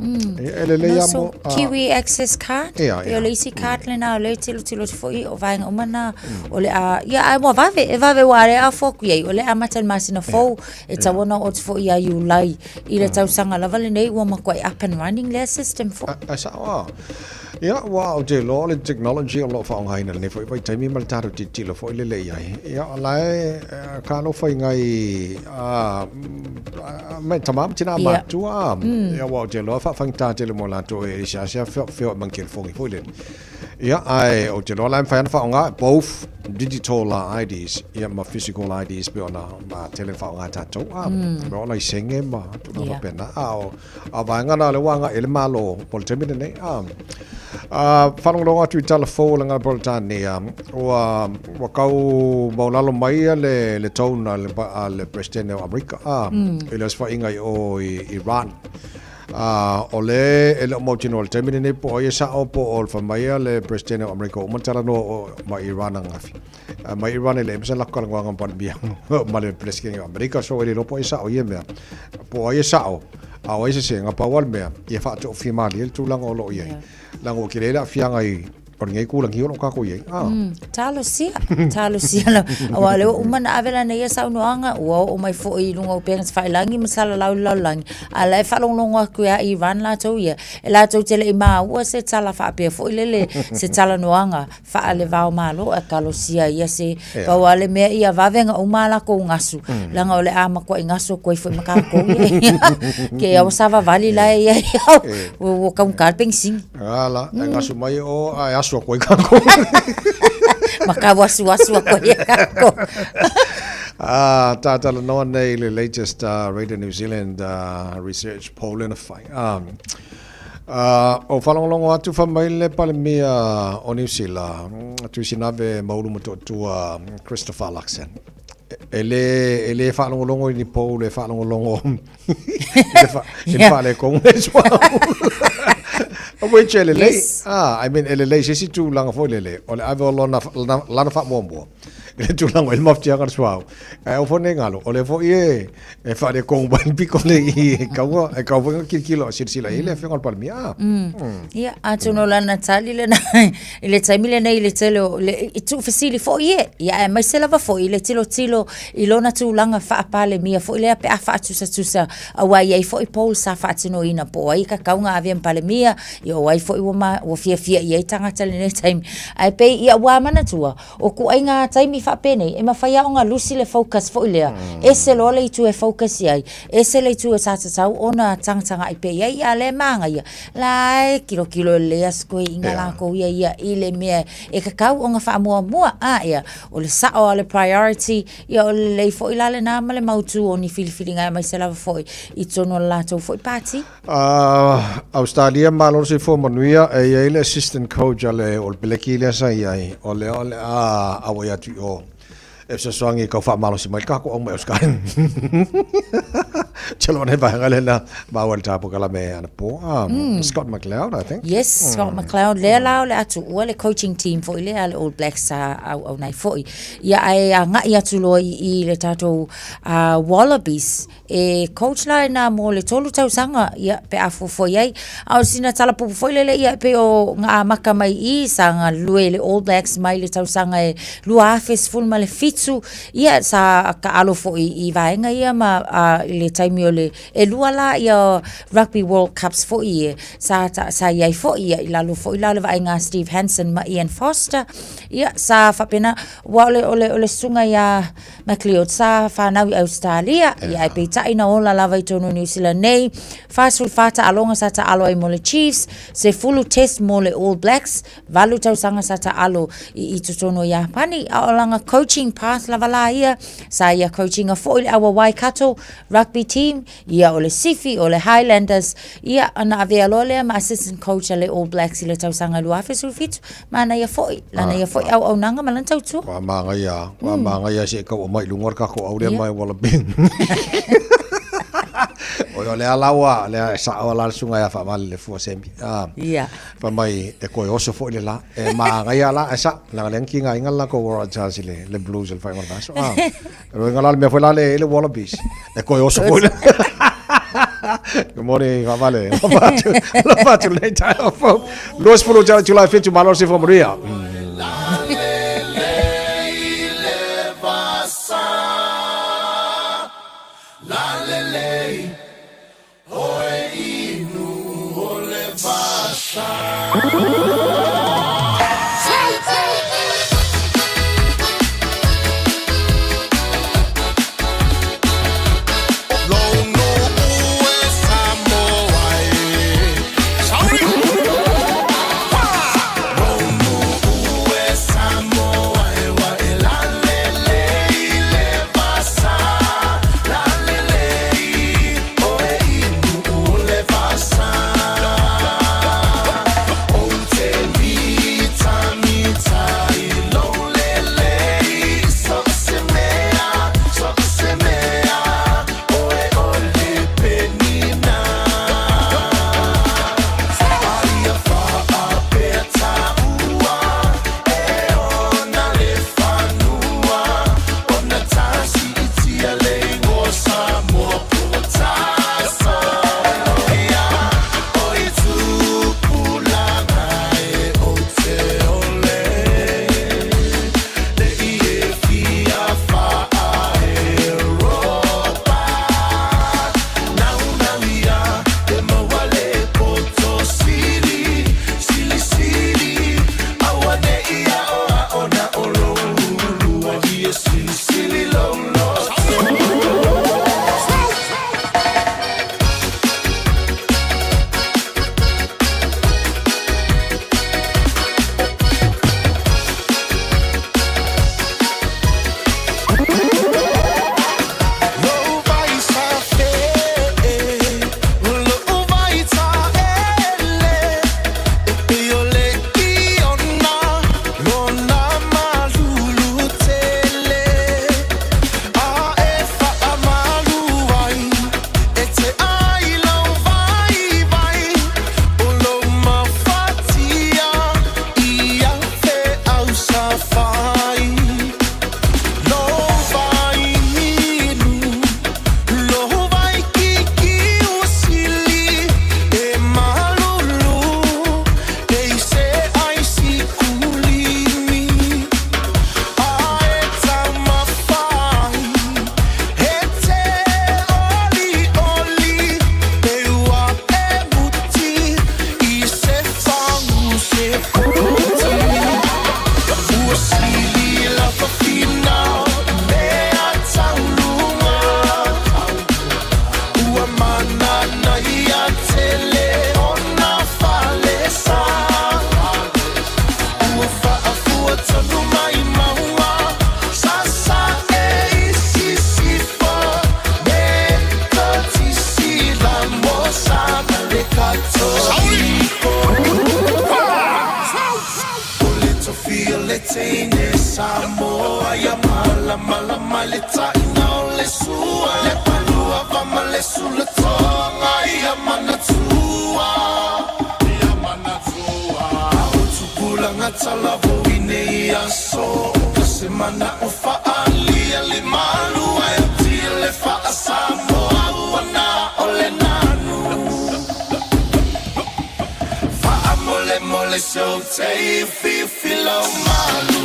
ele le ia mo Kiwi Access Card ia le si card le na le tilo foi o vai nga mana o le ia ai mo vave ware a fo ku ia o le amatan masina fo e tawona o fo ia you lai ile tau sanga lava le nei wo ma kwai up and running le system fo asa Ya, wow, je lo le technology lo fa ngai na ne foi vai taimi mal taru ti lo foi le ai. Ya, lai ka lo foi ngai mai tamam tina ma tu ya wow je lo fa fang ta je le mo la to e sha fe man kel foi le. Ya, ai o je lo lai fa nga both digital IDs ya ma physical IDs be ona ma telephone nga ta to ro lai senge ma tu no pe na a va nga na le wa nga ele ma lo pol taimi ne whanonga atu I telefone nga boltan ni wa kau maulalo mai le tauna le president of America ele sfa inga o Iran o le ele mo tino le termine ne po ia sa o po o fa mai le president of America o mantala no ma Iran nga fi ma Iran ele msa la kala nga pan bia ma le president of America so ele no po ia sa o ye me po ia sa o a o ese nga pa wal me ia fa to fi ma le tu lang o lo ye lang o kire la fianga I por ngai ku lang hiu no ka ko ye talo sia la wale o man avela ne sa no anga o mai fo I lungo pengs fa langi masala lau lang ala fa long ku ya Iran la to ye la to tele ma o se tala fa pe fo lele se tala no anga fa ale va o malo a kalo sia ye se pa wale me ia va venga o mala ko ngasu langa ole ama ko ngasu ko fo maka ko ye ke o sa va vali la ye o ka un karpeng sing ala ngasu mai o a ko kako maka wasu ko kako tata no nei le latest Radio New Zealand research poll in a fight o falongo atu fa mai le pale mia o New Zealand tu sinave maulu moto tu Christopher Luxon ele falongo ni poll le falongo ele fa le con which ele I mean ele si tu lang fo ele ole ave lana fa mombo ele tu lang el maftia gar swao o fo ne ngalo ole fo ye e fa de con ban pico le ka fo kilo sila ele fe ngol palmia ya atu no lana tali le na ele taimile nei le telo le tu fasili fo ye ya mai sela va fo ile tilo ilona tu langa fa pale mia fo ile pe fa tu sa awa ye fo I pol sa fa tino ina po ai ka kaunga avien pale mia yo wai fo I wo fia ye tanga tali nei time ai pe ia wa mana tua o ku ai nga time fa pe nei e ma fa ya nga lusi le focus fo ile ese lo le tu e focus ai ese le tu e sa ona tanga ai pe ia le manga ia lai kilo le asko inga la ko ia ile me e ka kau nga fa mua ia o le sa o le priority ia o le fo ila le na male mautu oni filifilinga mai sela fo I tono la to fo party Australia malor se fo manuia e ele assistant coach ale o bleki le sa ai ole a wa ya tu o e se soangi ka fa malo se mai ka ko o mai oskai chalo ne ba ngale na ba wal ta po kala me ana po Scott McLeod I think yes Scott McLeod le atu ole coaching team for ile ale All Blacks au nai foi ya ai nga ia tu lo I le tato Wallabies e coach la na mo le tolu tau sanga ia pe afo foi ai au sina tala po foi le ia pe o nga maka mai I sanga lue le All Blacks mai le tau sanga e lua afes full ma le fitsu ia sa ka alo foi I vaenga ia ma le taimi ole e lua la ia Rugby World Cups fo ia sa ia fo ia ilalo fo ilalo vaenga Steve Hansen ma Ian Foster ia sa fa pena ole sunga ia McLeod sa fa na Australia ia pe ta ina ola lava I tono New Zealand nei fasul fata alonga sa ta alo I mole Chiefs se fulu test mole All Blacks valu tau sanga sa ta alo I tono ia pani alanga coaching path lava la ia sa ia coaching a fo our Waikato rugby team ia ole Sifi ole Highlanders ia ana avea lole ma assistant coach ale All Blacks ile tau sanga lua fesul fit mana ia foi lana ia foi au nanga malan tau tu wa manga ia se ka o mai lungor ka ko au le mai wala bin o le alawa le sa ala sunga ya fa mal le fu sembi ia fa mai e ko oso fo le la e manga ia la sa la len kinga ingala ko wora chasi le blues el fa mal so ro ingala me foi la le Wallabies e ko oso fo Good morning, vale. Lo faccio lei lo spolo già July 5 malor si fa Maria. La fafafina mea taulunga ua mana na ia tele ona falesa ua faafua tonu mai maua sasa e isisifa me tatisila mosa malekato Letene Samoa ya mala mala maleta ina le sua le palua va male sulla tonga ya manatua utupula ngatala voine ya so semana ufa ali ali malu ya tile fa Samoa wana ole nanu fa amole mole so te filo malu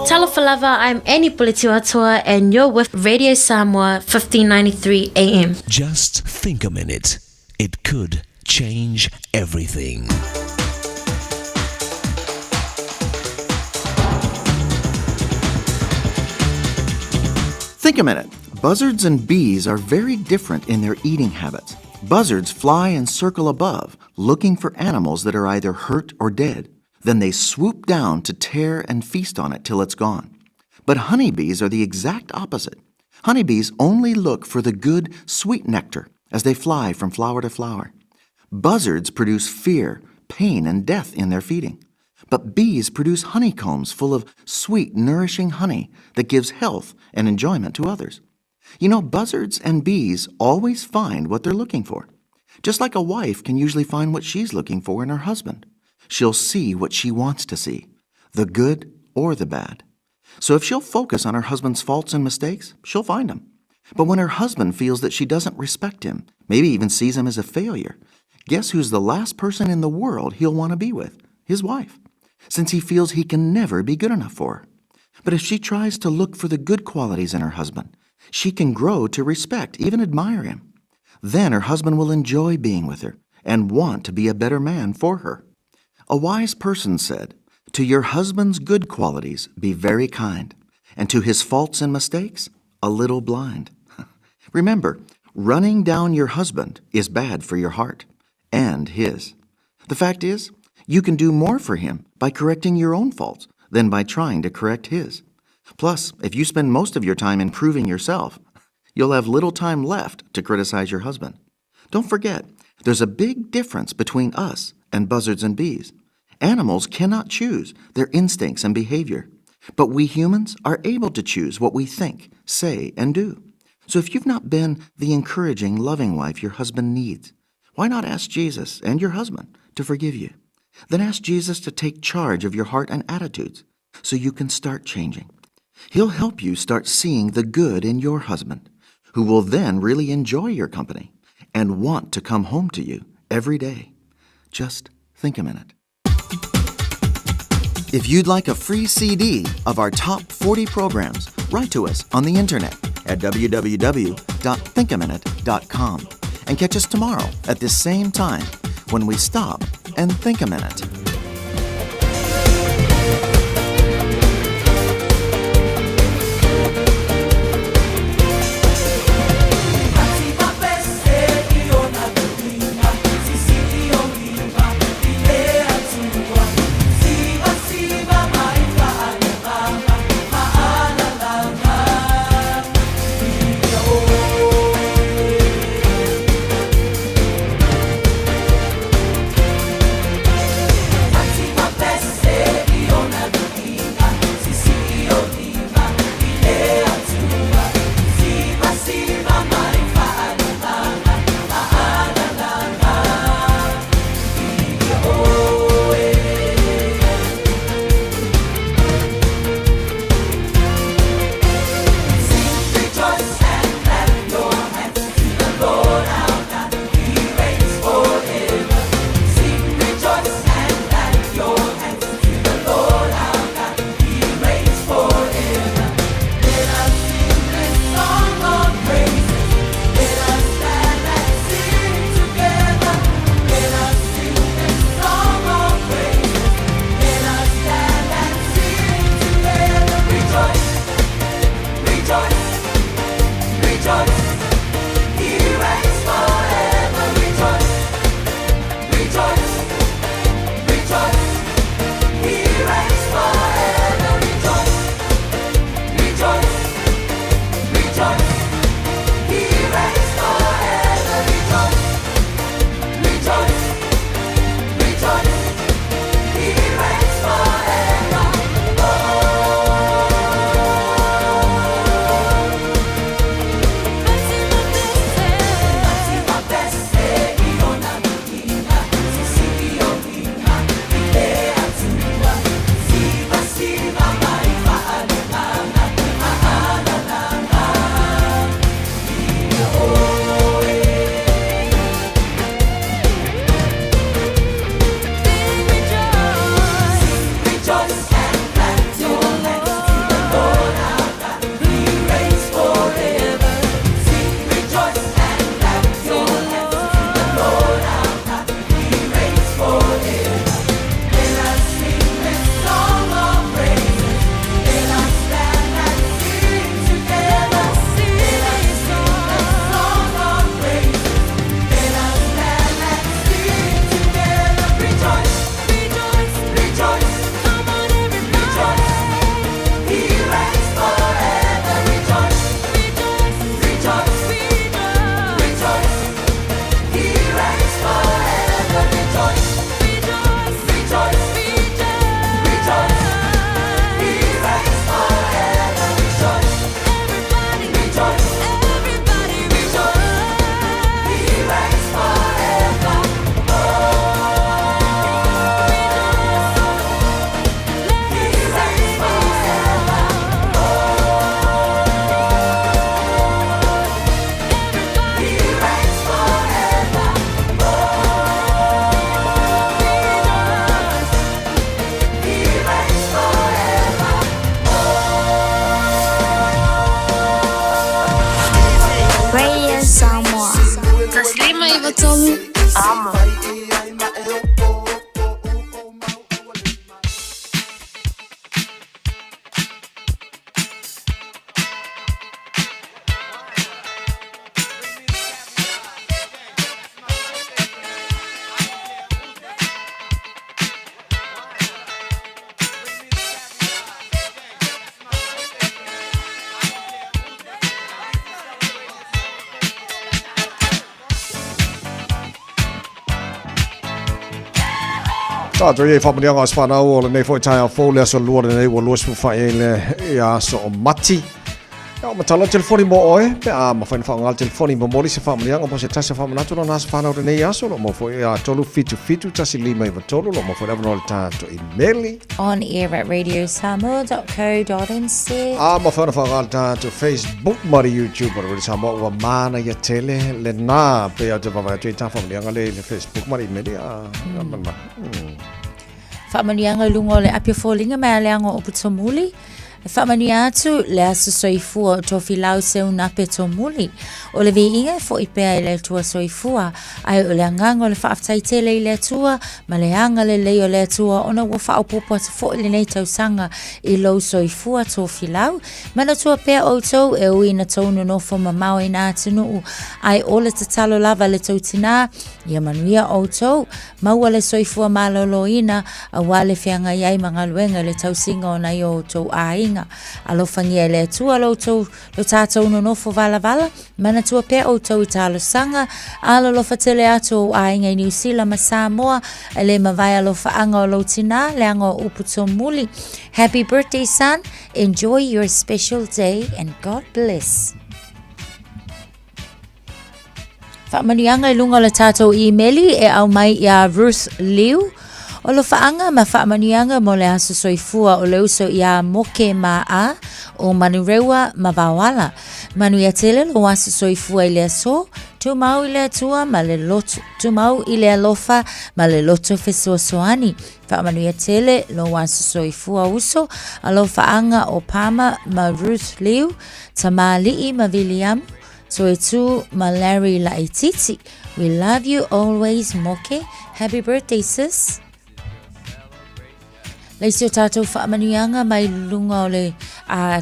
Talafalava, I'm Annie Pulitiwatua and you're with Radio Samoa 1593 AM. Just think a minute. It could change everything. Think a minute. Buzzards and bees are very different in their eating habits. Buzzards fly and circle above, looking for animals that are either hurt or dead. Then they swoop down to tear and feast on it till it's gone. But honeybees are the exact opposite. Honeybees only look for the good, sweet nectar as they fly from flower to flower. Buzzards produce fear, pain, and death in their feeding. But bees produce honeycombs full of sweet, nourishing honey that gives health and enjoyment to others. You know, buzzards and bees always find what they're looking for. Just like a wife can usually find what she's looking for in her husband. She'll see what she wants to see, the good or the bad. So if she'll focus on her husband's faults and mistakes, she'll find them. But when her husband feels that she doesn't respect him, maybe even sees him as a failure, guess who's the last person in the world he'll want to be with? His wife, since he feels he can never be good enough for her. But if she tries to look for the good qualities in her husband, she can grow to respect, even admire him. Then her husband will enjoy being with her and want to be a better man for her. A wise person said, "To your husband's good qualities be very kind, and to his faults and mistakes a little blind." Remember, running down your husband is bad for your heart and his. The fact is, you can do more for him by correcting your own faults than by trying to correct his. Plus, if you spend most of your time improving yourself, you'll have little time left to criticize your husband. Don't forget, there's a big difference between us and buzzards and bees. Animals cannot choose their instincts and behavior, but we humans are able to choose what we think, say, and do. So if you've not been the encouraging, loving wife your husband needs, why not ask Jesus and your husband to forgive you? Then ask Jesus to take charge of your heart and attitudes so you can start changing. He'll help you start seeing the good in your husband, who will then really enjoy your company and want to come home to you every day. Just think a minute. If you'd like a free CD of our top 40 programs, write to us on the internet at www.thinkaminute.com and catch us tomorrow at this same time when we stop and think a minute. Tato ye whamania ngā spana o le nei fo i taia fō lea so lua le nei o lua sipu whai le ia so o mati. Ia o matala telefoni mo oe, pe a ma whaina whaonga telefoni mo mori se whamania ngā po se tasa whamanatu no nasa whanau le nei aso lo mo fo ia tolu fitu tasi lima iwa tolu lo mo fo lewa no le tāto i meli. On air at radiosamoa.co.nz. A ma whaina whaonga le tāto Facebook mari YouTube mari Samoa ua mana ia tele le nā pe a te wawai atu i tā whamania ngā le Facebook mari meli a mana. Whamanianga lungo le apia fōlinga mea leanga o putomuli. Whamani atu le aso soifua o tofi lau seu na pe tomuli. O le vi inga fo i pea i le tua soifua. Ai o le angango le whaaftai tele i le tua, ma le anga le leo le tua ona ua whaopopo atu fo i le nei tausanga i lau soifua tofi lau. Mana tua pea o tau e ui na taunu no fo mamau i nā tunu. Ai o le tatalo lava le tautina, ia manuia o tau, maua le soifua malolo ina, a wale whianga iai mga luenga le tausinga o nai o tau ainga. Alo fangia le tua lo tau lo tātou no nofo vala vala, mana tua pea o tau i tālo sanga, alo lo fatele ato o ainga i New Zealand ma Samoa, ele mawai alo faanga o lo tina, le anga o uputo muli. Happy birthday son, enjoy your special day and God bless. Whamanianga i lunga le tātou i meli e au mai i a Ruth Liu. O lo faanga ma whaamanianga mo le aso soifua o le uso i a moke ma a o manurewa ma wawala. Manu ia tele lo aso soifua i le aso, tu mau i le atua ma le loto, tu mau i le alofa ma le loto fesua soani. Whaamanu ia tele lo aso soifua uso a lo faanga o Pama ma Ruth Liu, tama lii ma William, so e tu ma Larry la ititi. We love you always, Moke. Happy birthday, sis. Leisio tātou whaamanianga mai lunga o le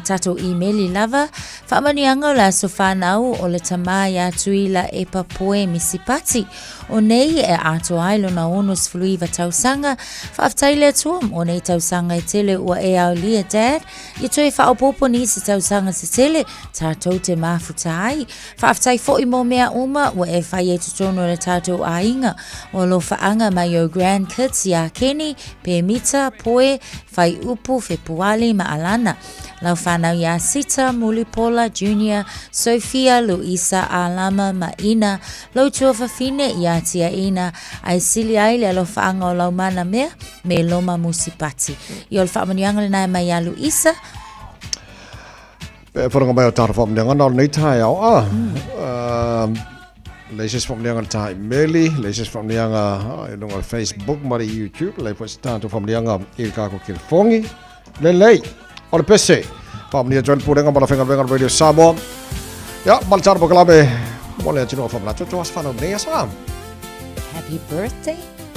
tātou emaili lava. Whaamanianga o la so whanau o le tamai atui la e papoe misipati. O nei e ato ailo na onus fluiva tausanga. Whaaftaile atuam o nei tausanga e tele ua e au lia dad. I toi whaopopo ni se tausanga se tele tātou te mafuta ai. Whaaftai fo i mo mea uma ua e whai e tutono le tātou ainga. O lo whaanga mai o grandkids ia Kenny, pe mita, poe, fai upu Februari ma Alana. Lau whanau ia Sita, Mulipola, Junior, Sophia, Luisa, Alama, ma Ina, lau tua whawhine ia tia Ina, ai sili ai le alo whaanga o lau mana mea, me loma musipati. I ol whaamanianga le nai mai a Luisa. Whananga mai o tāra whaamanianga nal nei tai au Leises whamnianga tai meli, leises whamnianga i lunga Facebook, mari YouTube, lei po tātou whamnianga i kako kilfongi. Lei, o le pese, whamnia join purenga mara whenga Radio Samoa. Ja, maltara po kalabe, mo lea tino whamna, tu as whanau nei asam. Happy birthday.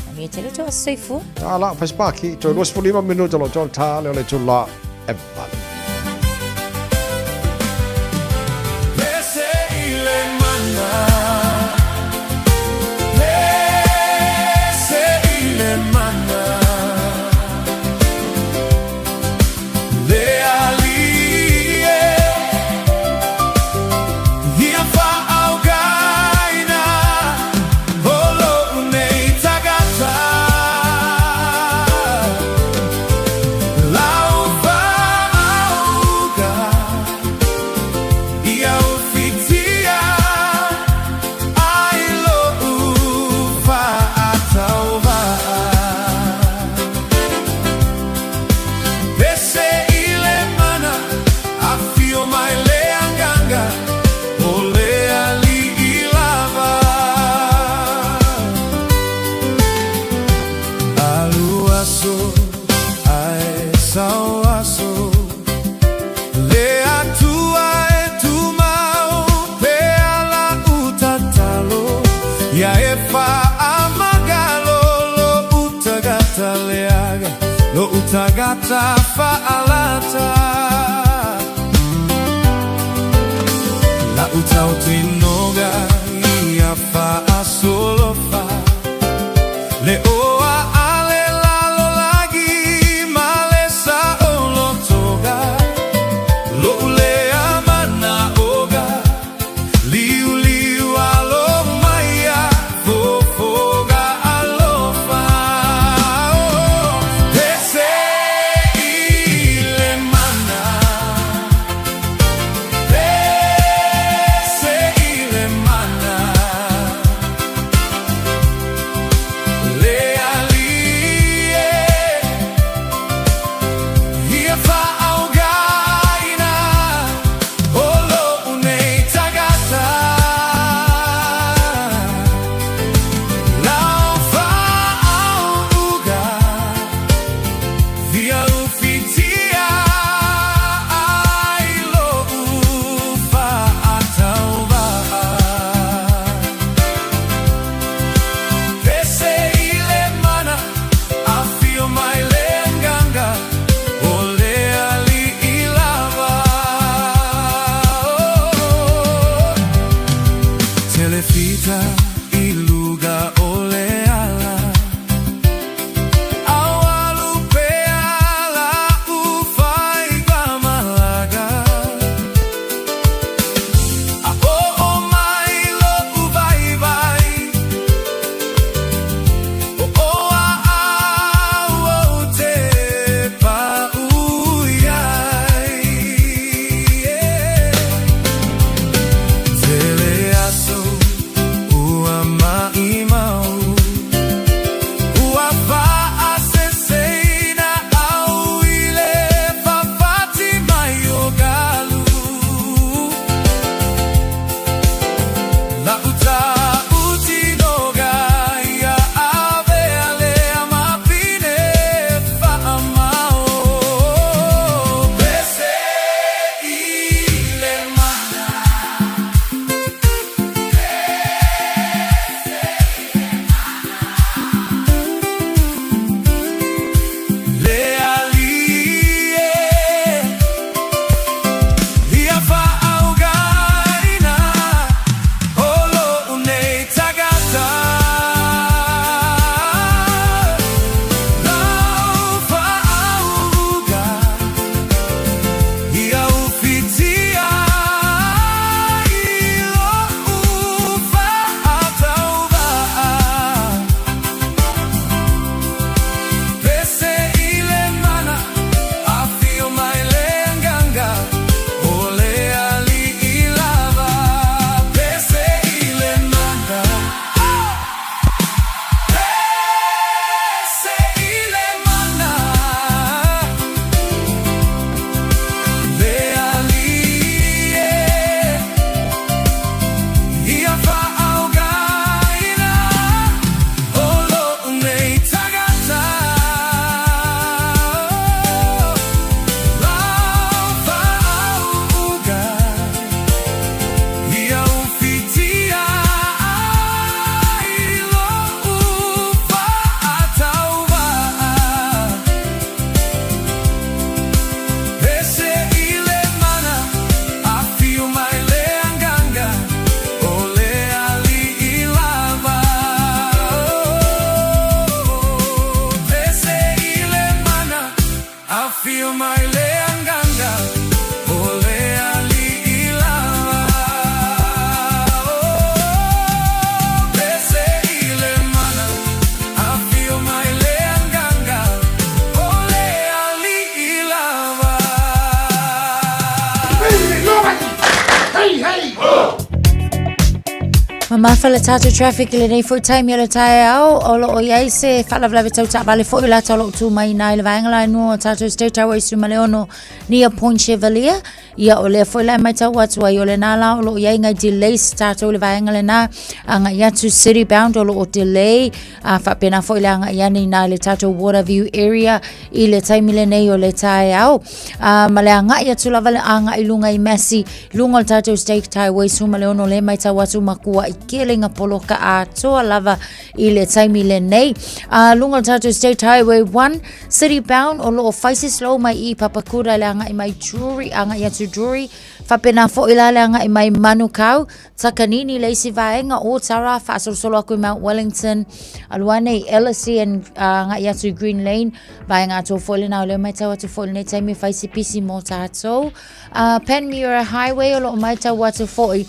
Ami tele tu as soifu. Tala, whaspaki, tu 25 minuto lo tol tā leo le tula evan. Utagata fa'alata La utautinoga ia fa'a solofa Le oa ale lalo lagi malesa olo toga Lo ulea mana oga Liu liu alo maya Fofoga alofa mai le anganga o le ali ilava Pese ile mana I feel mai le anganga o le ali ilava Hey, hey! Mamafala tato traffic le nei fo time yala tai au o lo o yai se fala vla vitau ta vale fo ila tolo tu mai nai le vangala no tato state highway su maleono near Point Chevalier ia o le fo ila mai tau watu ai o le nala o lo yai ngai delay tato le vangala na anga ia to city bound o lo o delay fa pena fo ila anga ia ni nai le tato Waterview area i le time le nei o le tai au male anga ia tu lava anga ilunga i Messi lunga le tato state highway su maleono le mai tau watu makua Kelinga poloka a toa lava I le taimi le nei. Lunga Tato State Highway 1, city bound o loo faisi slow mai I Papakura le anga I mai jewelry, anga ia tu jewelry. Whapena fo ila le anga I mai manukau. Takanini le isi vaenga o Tara, whaasolo aku I Mount Wellington. Aluane I LSC and anga ia tu Green Lane. Vaenga ato fo ile na o le mai tawa tu fo ile taimi faisi pisi mo tato. Penmura Highway o loo mai tawa tu fo I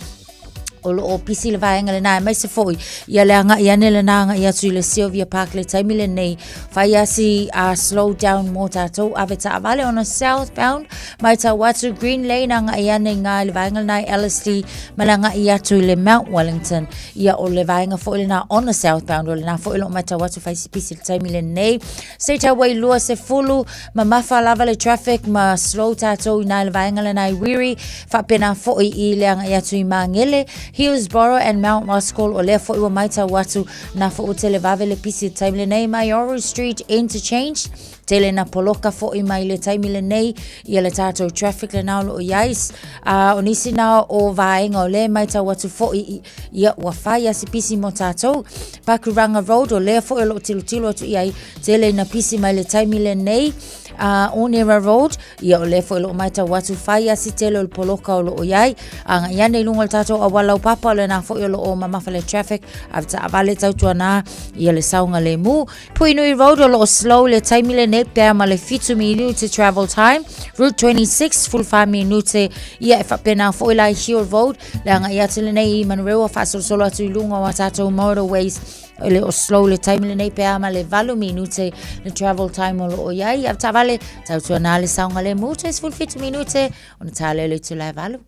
o lo pisi le vaenga le nai mai se foi ia le anga ia ne le nanga ia tu le Sylvia Park le taimi le nei fai asi slow down mo tatou aveta vale on a southbound mai ta watu Green Lane anga ia ne nga le vaenga le nai LSD malanga ia tu le Mount Wellington ia o le vaenga foi le na on a southbound o le na foi lo mai ta watu fai si pisi le taimi le nei State Highway lua se fulu ma mafa lava le traffic ma slow tatou na le vaenga le nai Wiri fa pena foi I le anga ia tu I Mangele Hillsborough and Mount Muskol o lea fo'i wa maita watu na fo'u tele vave le pisi taimi le nei Mayoru Street Interchange tele na poloka fo'i mai le taimi le nei ia le tātou traffic le nao o iais o nisi nao o vaenga o le maita watu fo'i ia wa whai asi pisi mo tātou Pakuranga Road o lea fo'i lo tilo atu iai tele na pisi mai le taimi le nei Onera Road ia o le fo'i lo maita watu whai asi tele o poloka o lo o iai anga ia nei lunga le tātou a walau papa le na fo'i lo o mamafa le traffic avta avale tautua na ia le saunga le mu Puinui Road o lo o slow le taimi le nei pia ma le fitu minute travel time Route 26 full 5 minute ia e whapena fo'i lai Hill Road le anga ia tele nei I Manurewa whaasolo atu I lunga wa tātou motorways le o slow le time le nei pia ma le valu minute le travel time o lo o iai avta avale tautua na le saunga le mu full fitu minute o na tale le tu lai valu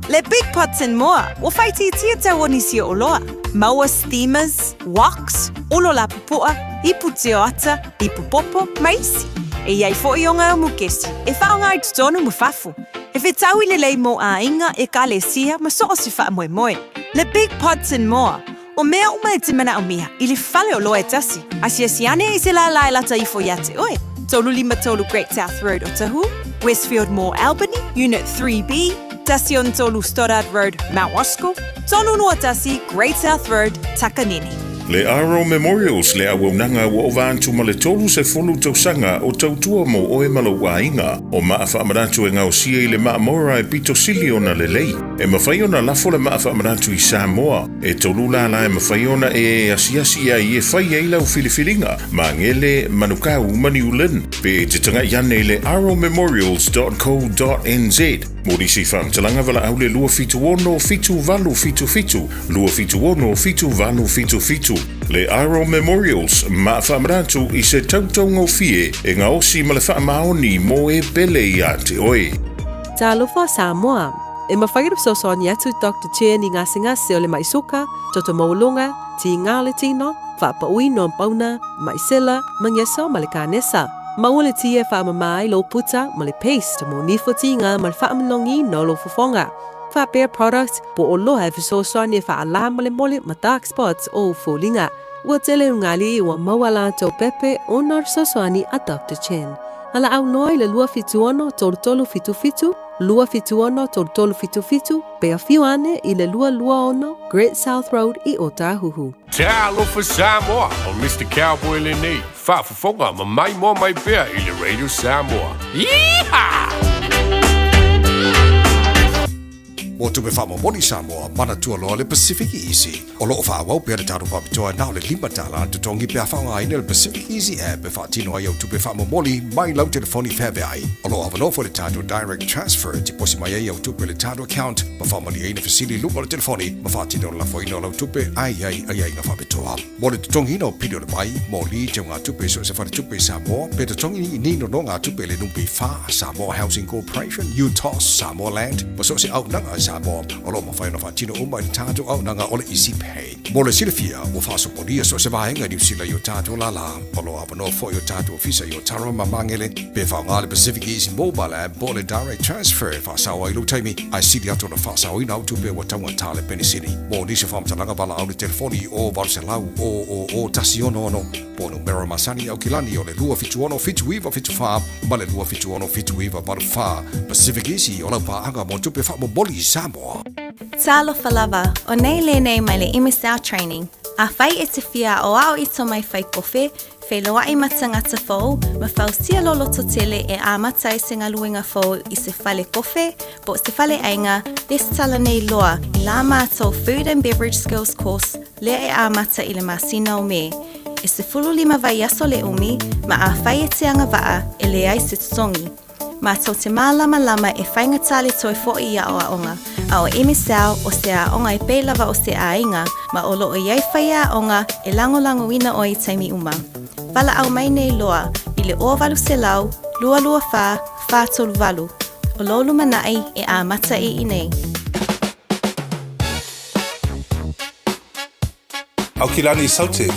Le Big Pots and More, o whaiti tia te wonisi o loa. Maua steamers, woks, olo la pupua, ipu te ata, ipu popo, maisi. E iai fo I o ngā mukesi, e whaonga I tutonu mu whafu. E whetau I le lei mo a inga e ka le sia ma soo si wha moe moe. Le Big Pots and More, o mea uma e te mana o miha, I le whale o loa e tasi. Asiasiane I se la lailata I fo iate oe. Tolu lima tolu Great South Road o Tahu, Westfield Mall Albany, Unit 3B, Tasion tolu Stoddard Road, Mount Roscoe, tolu noa tasi Great South Road, Takanini. Le Aro Memorials le awaunanga wa o vantu ma le tolu se fulu tausanga o tautua mo o e malo wainga o maa whaamaratu e ngau sia I le maa mora e pito sili ona le lei. E mawhai ona lafo le maa whaamaratu I Samoa. E tolu lala e mawhai ona e asiasi a I e whai e lau filifilinga. Mangele manukau maniulen. Pe te tanga iane le aromemorials.co.nz. Morisi whaamtalanga wala au le lua fitu ono fitu valu fitu fitu. Lua fitu ono fitu valu fitu fitu. Le Aro Memorials, ma whaamrantu I se tautau ngofie e ngā osi ma le whaamaoni mo e pele I a te oe. Talofa Samoa, e mawhairu sosoni atu Dr. Chen I ngasi o le maisoka, toto maulunga, ti ngā le tino, whapaui no mpauna, maisela, mangeso ma le kānesa. Maua le tia whaamamai lo puta ma le paste mo nifoti ngā ma le whaamalongi no lo fufonga. Bare products po o loha fisosoni whaala ma le mole ma dark spots o fulinga. Ua tele ungali I wa mawala tau pepe o nar sosoni a Dr. Chen. Ala au noi le lua fituono tolu tolu fitu fitu, lua fituono tolu tolu fitu fitu, pe a fiu ane i le lua ono, Great South Road i Otahuhu. Talofa Samoa o Mr. Cowboy Lenny. Whaafafonga ma mai mo mai pea i le Radio Samoa. Yeehaw! Mo tupe whamo moni Samoa, mana tua loa le Pacific Easy. O loo whaawau pia le tāru whapitoa nao le limatala, tu tongi pia whaonga ina le Pacific Easy app e whaatino ai au tupe whamo moni, mai lau telefoni whewe ai. O loo awanofo le tātu direct transfer, ti posi mai ai au tupe le tātu account, ma whamani ai na fasili lupa le telefoni, ma whaatino la foino lau tupe ai na whapitoa. Mo le tongi no pido le mai, mo li te ngā tupe so se whare tupe Samoa, pe te tongi ni no ngā tupe le numpi wha, Samoa Housing Corporation, UTOS, Samoa Land, ma so se au nanga Samoa, o lo mawhaina whaatino umai le tātou au nanga o le Easy Pay. Mo le silafia, o whaaso ponia so se vahenga New Zealand i o tātou la la, o lo awano fo i o tātou ofisa i o Tara Mamangele, pe whaonga le Pacific Easy Mobile App, bo le direct transfer, whaasawa i lo taimi, ai siri atu na whaasawa i nau tupe wa taunga tāle penisini. Mo nisi whamtalanga wala au le telefoni o Varselau o Tasiono ono, po numero masani au kilani o le lua fituono fituiva fitufā, ma le lua fituono fituiva varufā, Pacific Easy o lau paanga mo tupe wha mo boli Samoa. Talofa lava, o nei le nei mai le MSL training. A whai e te whia o ao i to mai whai kofe, whai loa i matangata fōu, ma whau sia lolo to tele e a matai se ngā luenga fōu i se whale kofe, po se whale ainga, des tala nei loa i la mātou Food and Beverage Skills course, le e a mata i le masina o me. E se fulu lima vai aso le umi, ma a whai e te anga waa e le ai se tutongi. Mātou te mālama lama e whainga tali toi fo i a o a onga, a o MSL o se a onga e pēlawa o se a inga, ma o lo o iai whai a onga e lango ina o i taimi uma. Wala au mai nei loa, i le o walu se lau, lua wha, wha tolu walu. O lolu manai e a mata i nei. Au kilani i saute,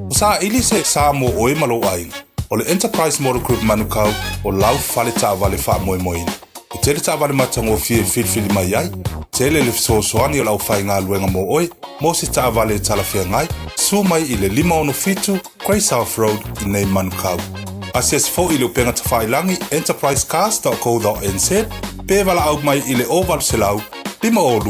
o sa ili se sa mo oe malo ainga. O le Enterprise Motor Group manukau o lau whale tāwale wha moe moina. O tele tāwale matango fie whilwhili mai ai, tele le fisosoani o lau whai ngā luenga mo oe, mo se tāwale talawhia ngai, su mai i le 5 Great South Road i nei manukau. Asias fo i le upenga ta whailangi enterprisecast.co.nz, pe wala au mai i le oval se lau, 5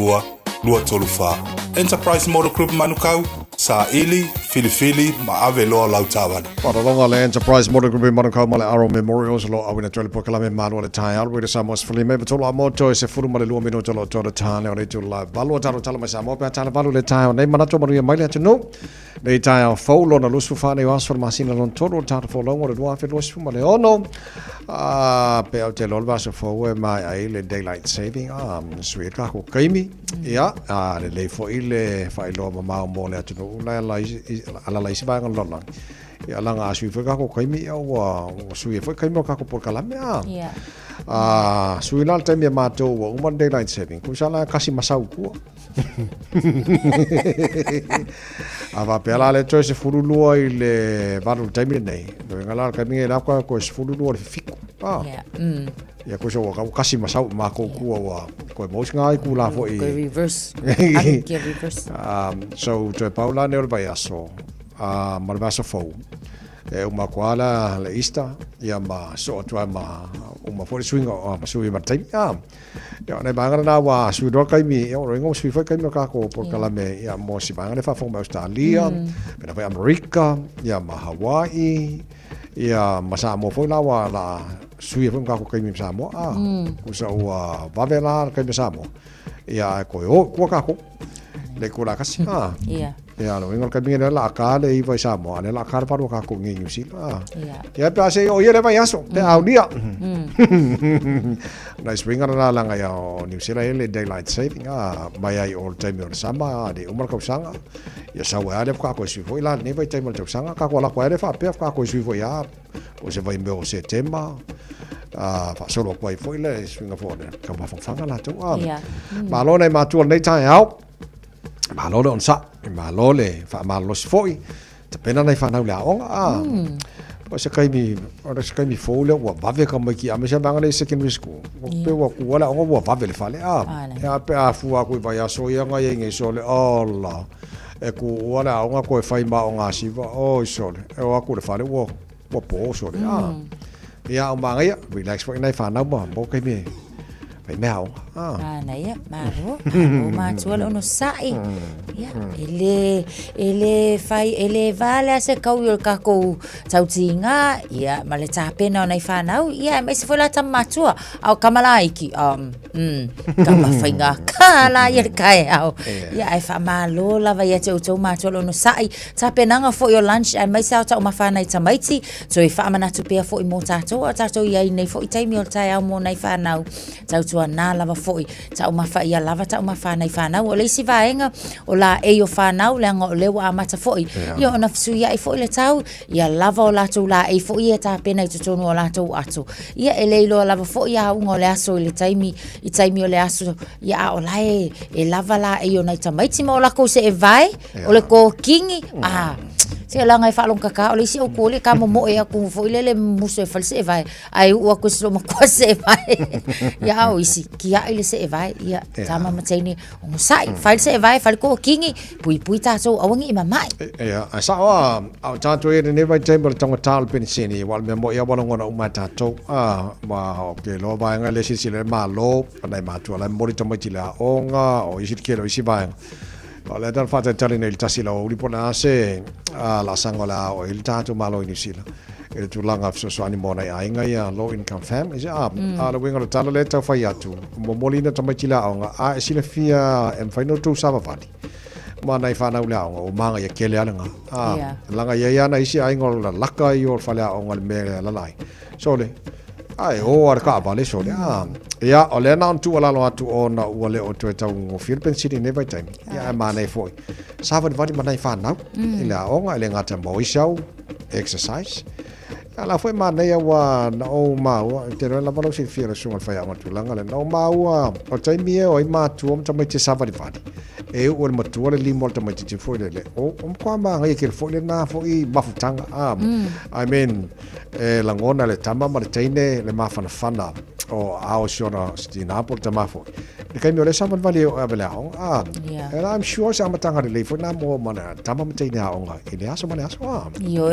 lua tolu wha. Enterprise Motor Group manukau, sa ili, fili, ma ave loa lau tāwale. Patalonga le Enterprise Motor Group manukau ma le Arrow Memorials lo awina tole po kalame manu le tai alwe de Samoa Fili me tolo amoto se furu ma le lua mino tolo tane o le tu la valu talo talo ma Samoa pe talo valu le tai nei manato maria mai le no nei tai o folo na lusu fa nei was for masina lon tolo talo fo longo le lua fe lusu ma le ono pe o te lolva so fo mai ai le daylight saving sweet ka ko kaimi ya le fo ile fa ilo ma mo le atu la la isi ba ngon lon ya langa sui foi ka ko kaimi o sui foi kaimi ka ko por kalame sui na te me mato o one daylight saving ku sala kasi masau ku ava pela le choice furu lua ile varu time nei do ngala ka mi la ko furu lua fiku ya ko so ka kasi masau ma ko ku wa ko mo ngai ku la fo i reverse so to Paula ne vai aso marvaso fo uma koala le ista ya ma so to ma uma for swing o ma sui martai ya ne banga na wa sui do kai mi o ringo sui foi kai mi ka ko por kala me ya mo si banga ne fa fo ma Australia me na vai America ya ma Hawaii ya ma sa mo foi la wa la sui foi ka ko kai mi sa mo ku sa wa va vela kai mi sa mo ya ko o ka ko le ko la kasi ya lo ngol ka binga la ka le I vai Samoa le la ka pa ro ka ko ngi New Zealand ya pa se o yele vai aso te au dia na springa na la nga ya New Zealand le daylight saving mai ai all time or sama de umar ka sanga ya sa wa le ka ko si foi la ne vai time o sanga ka ko la ko le fa pe ka ko si foi ya o se vai me o setembro fa solo ko foi le swinga for ka ba fanga la to ma lo nei ma tu nei tai au ma lo on sa ma lo le fa ma lo foi te pena nei fa na la onga o se kai mi fo le wa va ve ka mai ki a me se banga le secondary school o pe wa ku wala o wa va ve le fa le ya pe a fu a ku va ya so ya nga ye nge so le alla e ku wala onga ko fa ma onga si va o so le e wa ku le fa le wo po so le ia o manga ia relax fo nai fa na mo kai me pai meo Mana ya, maro. Ma tua lo no sai. Ya, ele fai ele vale se kau yo ka ko tautinga, ya male tape no nai fanau. Ya, me se foi la tamatua au kamalaiki. Kama fainga kala ya kai au. Ya ai fa malo la vai te o ma tua lo no sai. Tape nanga for your lunch ai mai sa ta o mafana i tamaiti. So I fa mana tu pe fo I mo tato ya nei fo I taimi o tai au mo nai fanau. Tautua na lava foi ta uma fa ia lava ta uma fa nei fa na o le si vaenga o la e o fa na o le ngo le wa mata foi ia ona fsu ia I foi le tau ia lava o la tu la e foi ia ta pena I tonu o la tu atu ia e le lo lava foi ia un o le aso le taimi I taimi o le aso ia o la e lava la e ona ta mai mo la ko se e vai o le ko kingi se la ngai fa long kaka o le si o ko le ka mo e aku foi le muso e false e vai ai o ko so mo ko se vai ia o isi kia ile se e vai ia tama mateni o sai fal se e vai fal ko kingi pui ta so awangi mamai ia sa wa au ta to e ne vai temper tong tal pensini wal me mo ia wala ngona o mata to ma o ke lo vai nga le si le ma lo pa ma to la mo ri tomo ti la o nga o isi ke lo isi vai Ole dal fate tali nel tasila o lipona se la sangola o il tatu malo in sila. E tu langa so ani mona ainga ia low income family ja la winga lo tala leta fa yatu. Mo molina tamachila onga a sila fia em faino tu sava vali. Mana I fana ula o manga ia kele alanga. Langa ia na isi ainga la laka I o fala onga me la lai. So le ai o ar ka vale so le ia o le na tu ala lo atu ona o le o tu tau ngo fil pensini ne vai time ia mana I foi sava vadi mana I fana ila onga le ngata mo isau exercise ala foi mana ia wa na o ma o te la valo si fira sunga fai ama tu langa le no ma o time o I ma tu o tamai te sava vadi e o le matu le limo tamai te foi le o kwa ma ngai ke foi le na foi mafutanga I mean la ngona le tama ma le taine le mafana fana o ao siona stina por tamafo le kai le sama vale o avela and I'm sure sama tanga le fo na mo mana tama me taine aonga ile aso mana aso yo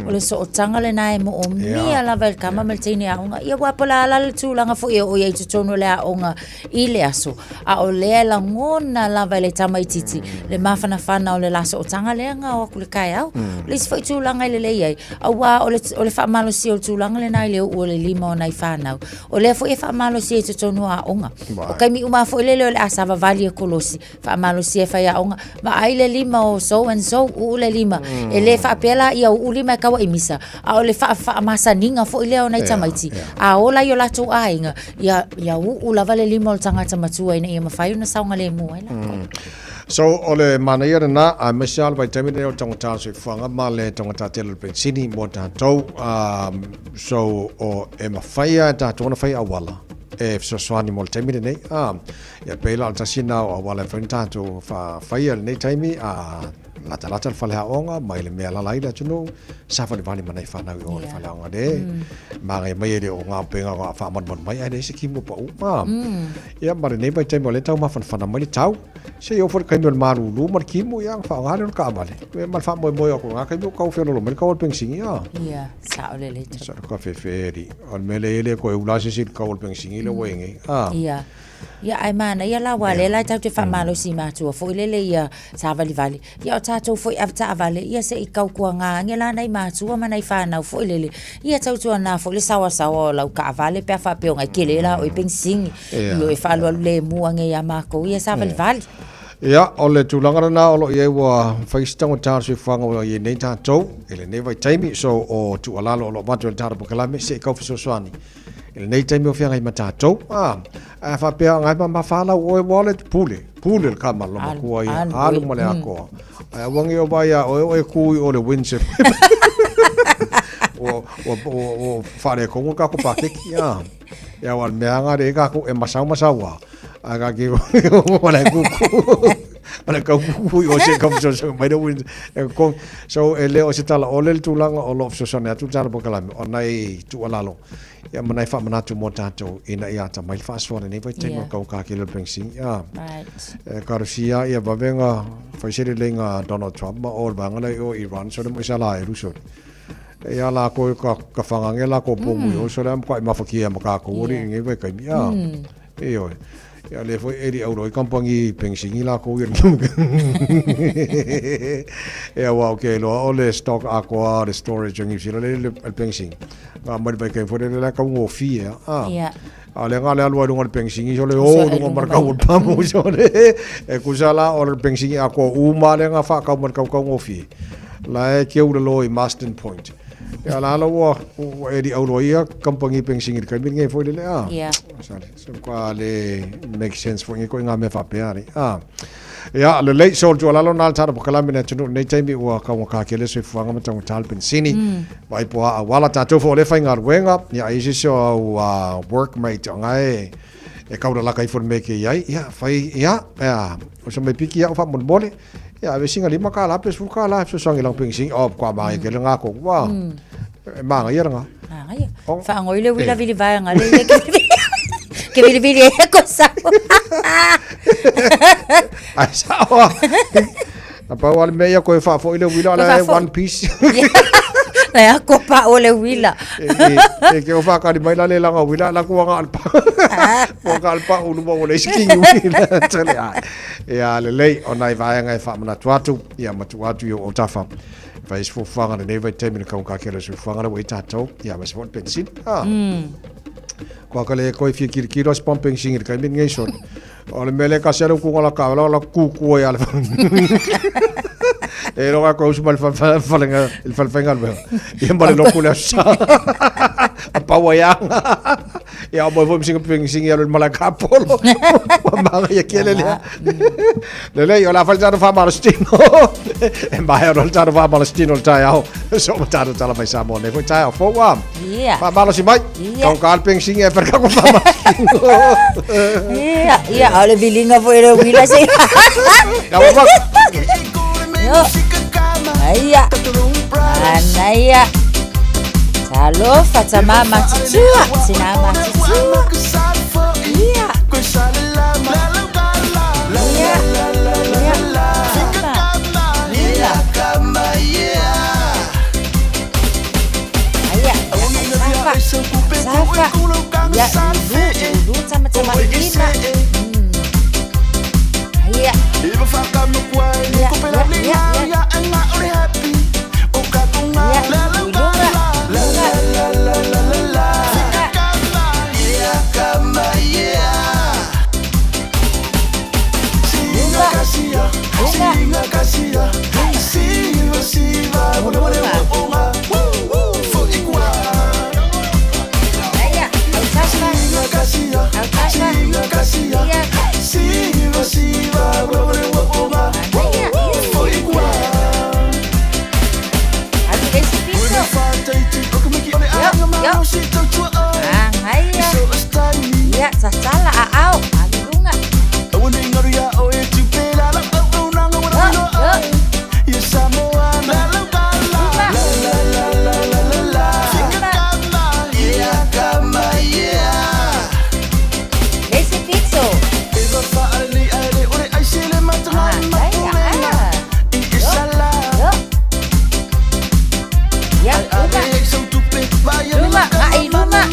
o le so tanga le nai mo o mia la vel kama me taine aonga ia wa pola la le tulanga fo o ia tonu le aonga ile aso a o le la ngona la vale tama ititi le mafana fana o le laso o tanga le nga o kule kai au le fo tulanga le ai a wa o le fa malo si o tulanga le nai le o le lima o nai fana o le fo e fa malo si te tonu a onga o kai mi uma fo le asava vali kolosi fa malo si e fa ya onga ma ai le lima o so and so u le lima e le fa pela ia u lima ka wa imisa a o le fa masa ninga fo le o nai tamaiti a ola yo la tu ainga ia u la vale lima o tanga tamatua ina ia mafai na saunga le mo So ole mana ia na a Michelle vai termine o tangata so fanga male tangata tele pensini mo tatou so o e mafaya ta tona fai awala e so swani mo termine nei ya pela altasina o awala frenta to fa fai nei taimi lata fale onga mai le mea lalai la tuno safa vani manai fa na o le fale onga de mai mai de o nga penga nga fa man mai ai se kimo pa ya mare nei bai temo le tau ma fa mai tau se yo for kai no maru lu mar kimo ya fa nga le ka vale me mal fa mo ko nga kai ko fe no me ka ol pensing ya sa ole le sa ko fe feri on me le ko ula se ka ol pensing le wenge ia ai mana ia la wale la tau te fa malo si matua fo ile ia sa vali ia tatou foi avta vale ia se I kau kuanga ngela nei matua manai fa na fo ile ia tau tu na fo le sawa la ka vale pe fa pe nga kele la o pensing io e fa lo le mu nge ya mako ia sa vali ia ole tulanga na o ia wa faistang ta se fanga o ia nei tatou ele nei vai taimi so o tu ala lo matu ta po kala me se kau so swani ele nei taimi o fianga I matatou a fa pe ngai ma fala o wallet pule ka malo ma ko ia alu male ako a wangi o vai o ku o le winse o fare ko ka ko pakeki ya wal me anga re ka ko e masawa aga ki wala ku o se kom so mai do win ko so ele o se tala o le tulanga o lo so na tu tala pokala o nai tu alalo ya manai fa manatu mo tato ina ia ta mai fa so ne vai tengo ka ki le pensing karusia ia bavenga fa se le lenga Donald Trump ma o banga o Iran so mo sala e ruso ia la ko ka whangange la ko pomu o so ram ko mafakia maka ko ori ngai vai kai mia e oi ia le foi eri auro i kampangi pensingi la ko ir ia wa ke lo ole stock aqua the storage ngi sila le pensing ma mai vai kai foi le ka ngo fia ale ngale alwa dungal pensingi so le o dungal marka ul pamu so le e kusala or pensingi ako uma le nga fa ka marka ka ngo fi la e ke u lo i Marston Point ya la lo wa e di auroia kampangi pensingi ka mi ngai foi le so kwa le make sense for ngi ko nga me fa peari ya le late soldier la lo nal tara pokala mina tunu nei taimi wa ka wa ka kele se fuanga matang tal pensini vai po a wala ta to fo le fainga wenga ya isi so workmate ngai e ka la kai for me ke ya fai ya o so me piki ya fa mon bole ya ve singa lima ka la pes fu ka la so sangi lang pensing kwa ba ke nga ko wa ma nga yera nga fa ngoi le wila vili vai nga le que vili e cosa ai sao apa wal me ya ko fa fo ile wila la one piece na ya ko pa ole wila e ke o fa ka di mai la le la wila la ko nga alpa ko ka alpa ulu mo le sking wila tele ya le le onai vai nga fa mana tuatu ya matuatu yo otafa vai se fanga ne vai termina ka ka kele se fanga we tato ya mas fon pensin ko ka le ko fi kiro pumping singir ka min ngai son ole mele ka sero ku la ka la ku ya le e lo ko su mal falenga il falfenga be yamba le lokula sa apa wayang ya mo vom sing ya le malaka polo ma ya kele le yo la falta fa malstino e ba ya rolta fa malstino ta ya so ta la mai sa mo ne foi ta fo wa fa malo si mai con calping sing e per ka ko fa malstino ya ole bilinga foi le wila se ya wa Aya, anaya, salo fatama matitua, sinama titua, iya, safa, ya dulu sama-sama kita. Iya. Ya, sasala aau, ada bunga. Desi pizzo. Ya, Luma, ai Luma.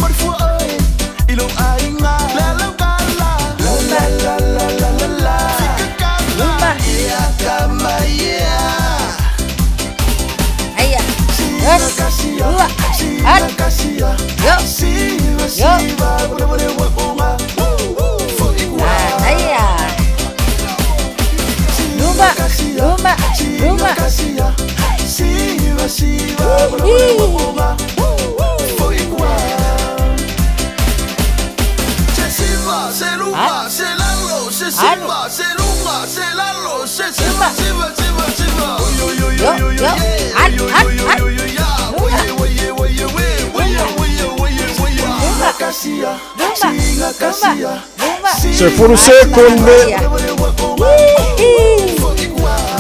Se furu sekunde.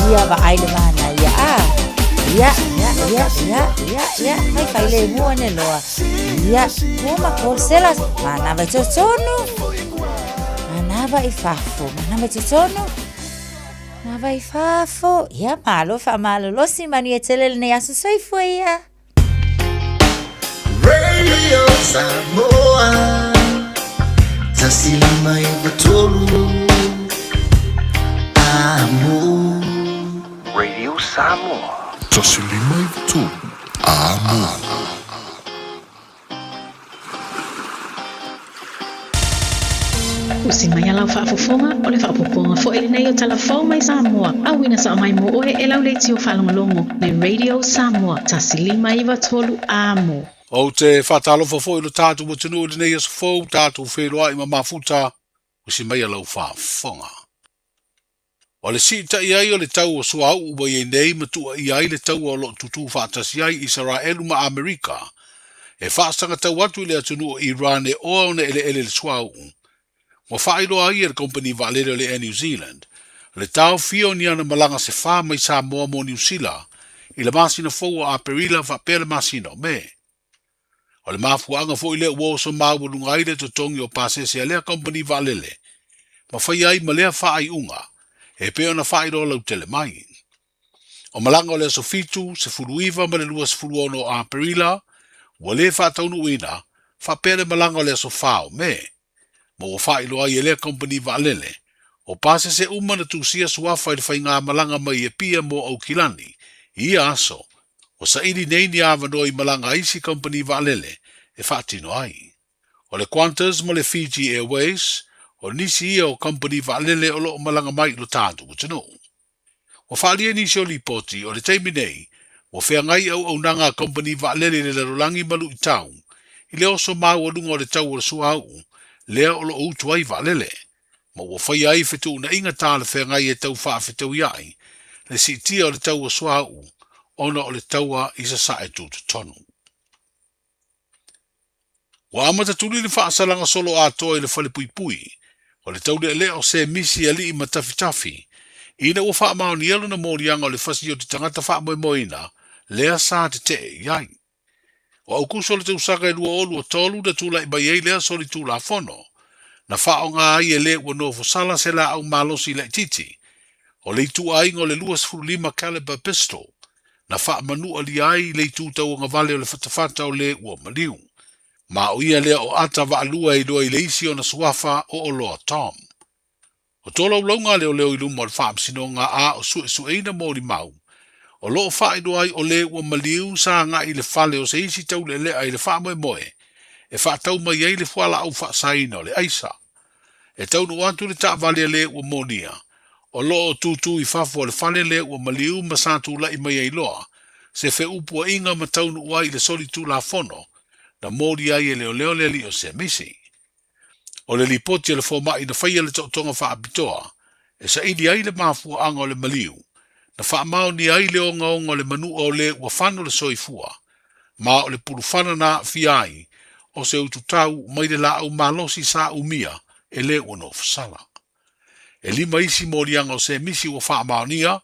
Iya ba ai mana ya. Ya, mai fai le buone lo. Ya, kuma corselas, mana va sono. Mana va ifafo, mana va sono. Na vai fafo, ya malo fa malo, lo si manietele ne asu soi foi ya. Radio Samoa tasilima ivatolu amo Radio Samoa tasilima ivatolu amo. Usimaya lau whaafofonga o le whaapoponga fo ele nei o talafau mai Samoa. Awina sa mai mo oe e lau leiti o whalongolongo le Radio Samoa tasilima iwa tolu amo. O te whatalofa fo ilo tātu mo tunu o le nei asafou tātu wheroa i mafuta usimaya lau whaafonga. O le si ta iai o le tau o sua au ua iei nei matua iai le tau o lo tutu whaatasi ai Israelu ma Amerika. E whaasanga tau atu le atunu o Iran e oa ne ele le sua au. Mo whaero ai e le company valere le New Zealand. Le tau fio ni ana malanga se wha mai Samoa mo New Zealand. I le masina fou a perila wha pere masina o me. O le mafuanga fo i le uoso maurunga i le totongi o pasese a lea company valele. Ma whai ai ma lea wha ai unga. E peo na whaero lau tele mai. O malanga o le sofitu se furuiva ma le lua se furuono a perila. Wa le wha taunu ina. Wha pere malanga o le sofao me. Mo o whaelo ai e lea company valele. O pase se umana tu sia suafa i le whainga malanga mai e pia mo au kilani. Ia aso. O sa ili nei ni awanoi malanga isi company valele e whaatino ai. O le Qantas mo le Fiji Airways. O nisi ia o company valele o lo malanga mai lo tātu utano. O whaalia nisi o lipoti o le teimi nei. O whengai au nanga company valele le larolangi malu i tau. I le oso mau alunga o le tau o le sua au. Lea o lo outu ai valele. Ma ua whai ai whetu na inga tā le whengai e tau wha whetau iai. Le si tia o le tau o sua au. Ona o le taua i sa sae tūtu tonu. Wa amata tuli le whaasalanga solo a toa i le whale pui pui. O le tau le o se misi ali i matafi tafi. Ina ua wha mao ni elu na morianga o le whasi o te tangata wha moe moina. Lea sa te te iai. O au kuso le tausaka e lua olu o tolu da tula i bai ei lea soli tula fono. Na wha o ngā ai e le ua nofo sala se la au malosi le titi. O le tu ai ngo le lua sifuru lima caliber pistol. Na wha manu ali ai le tūtau o ngavale o le whatawhata o le ua maliu. Ma o ia lea o ata wa alua i doa i le isi o na suafa o loa Tom. O tolo u launga leo leo i lumo al whaamsino ngā a o su eina mōri mau. O loo wha i doa i o le ua maliu sa ngā i le whale o se isi tau le lea i le wha moe moe. E wha tau mai ei le whala au wha saina o le aisa. E tau nu atu le ta vale le ua monia. O loo tūtū i whafo le whale le ua maliu ma sātu la i mai ei loa. Se fe upua inga ma tau nu ua i le soli tū la fono. Na mōri ai e leo leo le li o se misi. O le lipoti e le fōma i na whaia le tautonga wha apitoa. E sa idi ai le mafua anga o le maliu. Na wha mao ni ai le onga onga le manu o le ua whano le soifua. Ma o le purufana na fiai. O se ututau mai le la au malosi sa umia e le ua no fasala. E lima isi mōri anga o se misi ua wha mao nia.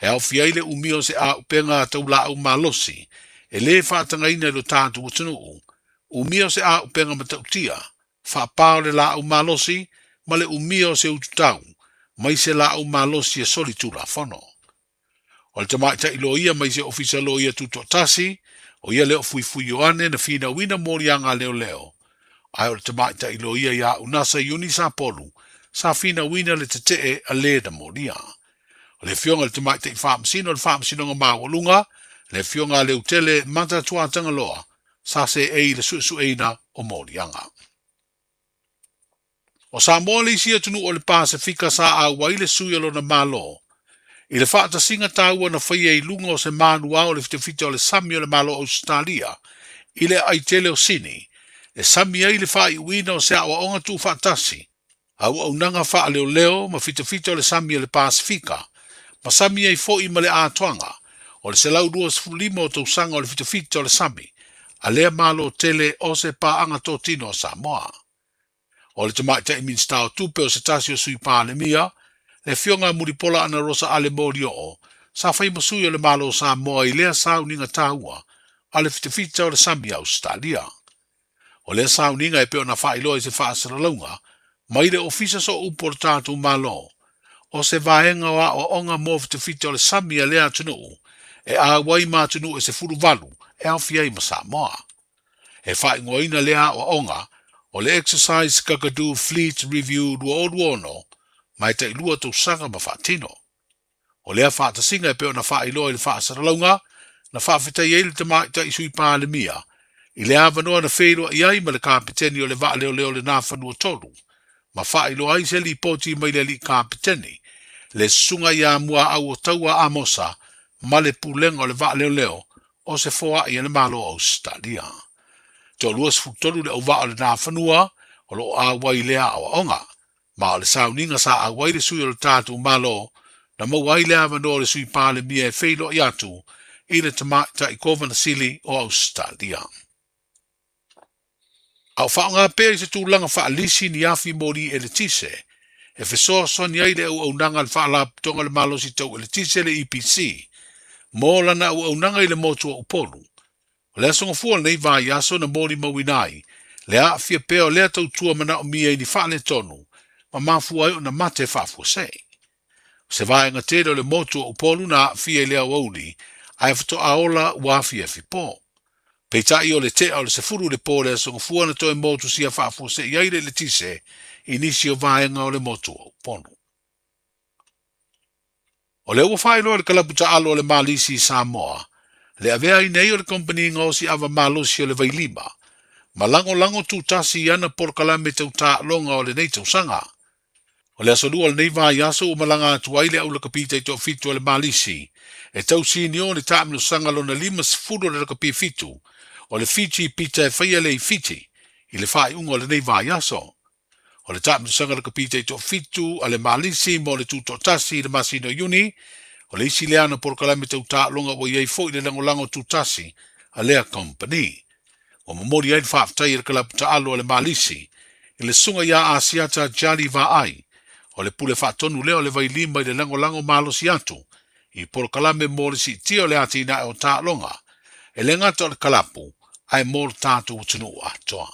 E au fiai le umia o se a upenga tau la au malosi. E le whaatanga ina lo tātu utanuu. Umia o se a upenga matautia. Whaapao le la au malosi. Ma le umia o se ututau. Mai se la au malosi e soli tu la whano. O le tamaita ilo ia mai se ofisa lo ia tuto tasi. O ia leo fui fui oane na fina wina mori anga leo leo. Ai o le tamaita ilo ia ia unasa iuni sa polu. Sa fina wina le te tee a le na moria. O le fionga le tamaita i whaamsino le whaamsino nga mawalunga. Le fionga le utele mata tuatanga loa. Sa se ei le suesu eina o mori anga. O sa moa le isia tunu o le Pasifika sa a waile suyalo na malo. I le whaata singa tāua na whaia i lunga o se mānua o le fitewhite o le sami o le malo Australia. I le aitele o sini. E sami ai le wha i uina o se awa onga tū whaatasi. Au au nanga wha leo leo ma fitewhite o le sami o le Pasifika. Ma sami ai fo i ma le ātoanga. O le se lau 2.5 o tausanga o le fitewhite o le sami. A lea malo tele o se paanga tō tino o Samoa. O le tamaita i minsta o tupe o se tasi o sui pānemia. Le fionga muripola ana rosa ale mori o, sa whai masui o le malo Samoa i lea sauninga tāua, a le fitewhita o le sami Australia. O lea sauninga e peo na whailo i se whaasara launga, mai le ofisa so upor tātou malo, o se vaenga wa o onga mo fitewhita o le sami a lea tunu, e a wai mā tunu e se furu valu, e au fiai ma Samoa. E whai ngoina lea o onga, o le exercise kakadu fleet review dua no, mai te ilua tau sanga ma whaatino. O lea whaatasinga e peo na wha iloa i le whaasaralaunga, na whaafetai eile te mai ta isui pāle mia, i le awanoa na wheroa iai ma le kapiteni o le vaa leo le nā whanua tolu, ma wha iloa ai se li poti mai le li kapiteni, le sunga ia mua au o taua amosa, ma le pulenga o le vaa leo, o se foa i le malo o Australia. Tō luas futolu le au vaa le nā whanua, o lo awai lea o onga, ma o le sauninga sa awai le sui o le tātu malo, na mawai le awanoa le sui pāle mia e wheilo i atu, i le ta i kovana sili o Australia. Au whaonga pēr i se tūlanga whaalisi ni afi mori e le tise, e whesoa soni ai le au nanga le whaala tonga le malo si tau e le tise le EPC, mō lana au nanga i le motua upolu. O lea songa fua nei vai aso na mori mawinai, lea fia pēo lea tau tua mana o mia i ni whaale tonu, ma mafua ai o na mate whaafua sei. Se vai ngā tere o le motua upolu na fia i lea wauli, ai whato aola wa fia fipo. Peitai o le te o le sefuru le pōre songa fua na toi motu sia whaafua sei iaire le tise, inisi o vaenga o le motua upolu. O le ua whaeloa le kalaputa alo o le malisi i Samoa, le avea i nei o le kompani ngausi ava malosi o le vailima, ma lango tūtasi i ana porkalame tau tā longa o le nei tau sanga. O le asolua le nei vai aso o malanga atu ai le au la kapita i tō fitu o le malisi, e tau sini o le tāmino sanga lo na 5 le kapi fitu, o le Fiji pita e whaia le i Fiji, i le whai unga o le nei vai aso. O le tāmino sanga le kapita i tō fitu, a le malisi mo le tūtō tasi i le masino yuni, o le isi leana porkalame tau tā longa o iei fo i le lango tūtasi, a lea company. O mamori ai le whaaftai i le kalaputa alo o le malisi, i le sunga ia asiata jali va ai, o le pule whaatonu leo le vailima i le lango malo si atu, i porkalame mo le si tio le ati na o tā longa, e le ngata o le kalapu, ai mo le tātu utunu atoa.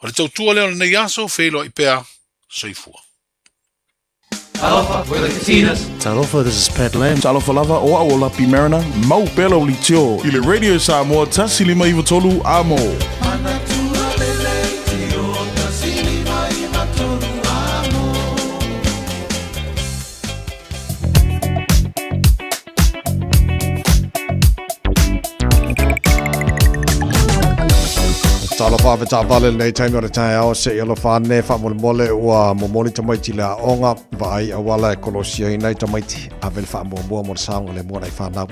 O le tautua leo le nei aso, whelo i pēr, soifua. Talofa, we're the Casinas. Talofa, this is Pat Lam. Talofa lava o au lapi marina. Mau pelo li tio. I le Radio Samoa tasi lima iwa tolu amo. Talofa ve tavale nei taimi o le tai ao se ilo whane whamole ua momoni tamaiti la onga vai awala e kolosia i nei tamaiti a vele whamua mo le saunga le mua nei whanau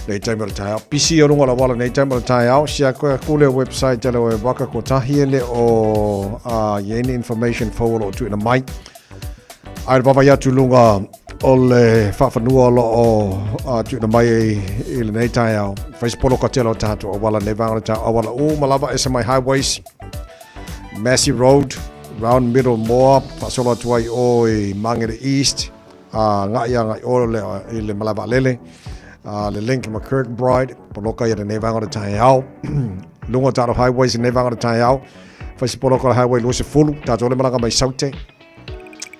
nei taimi o le tai ao pisi o runga la wala nei taimi o le tai ao sia koe kule website tele o e waka ko tahi le o yeni information fawolo o tuina mai ai le papa yatu lunga o le whawhanua o tuina mai i le nei tai au Facepolo ka telo tātou o wala nei vangana tātou o wala malawa SMI Highways Massey Road Round Middle Moa whasolo atu ai o i Mangere East ngai oro i le malawa lele le link ma Kirkbride poloka i le nei vangana tātou lunga tātou Highways i nei vangana tātou Facepolo ka Highway luose fulu tātou le malanga mai saute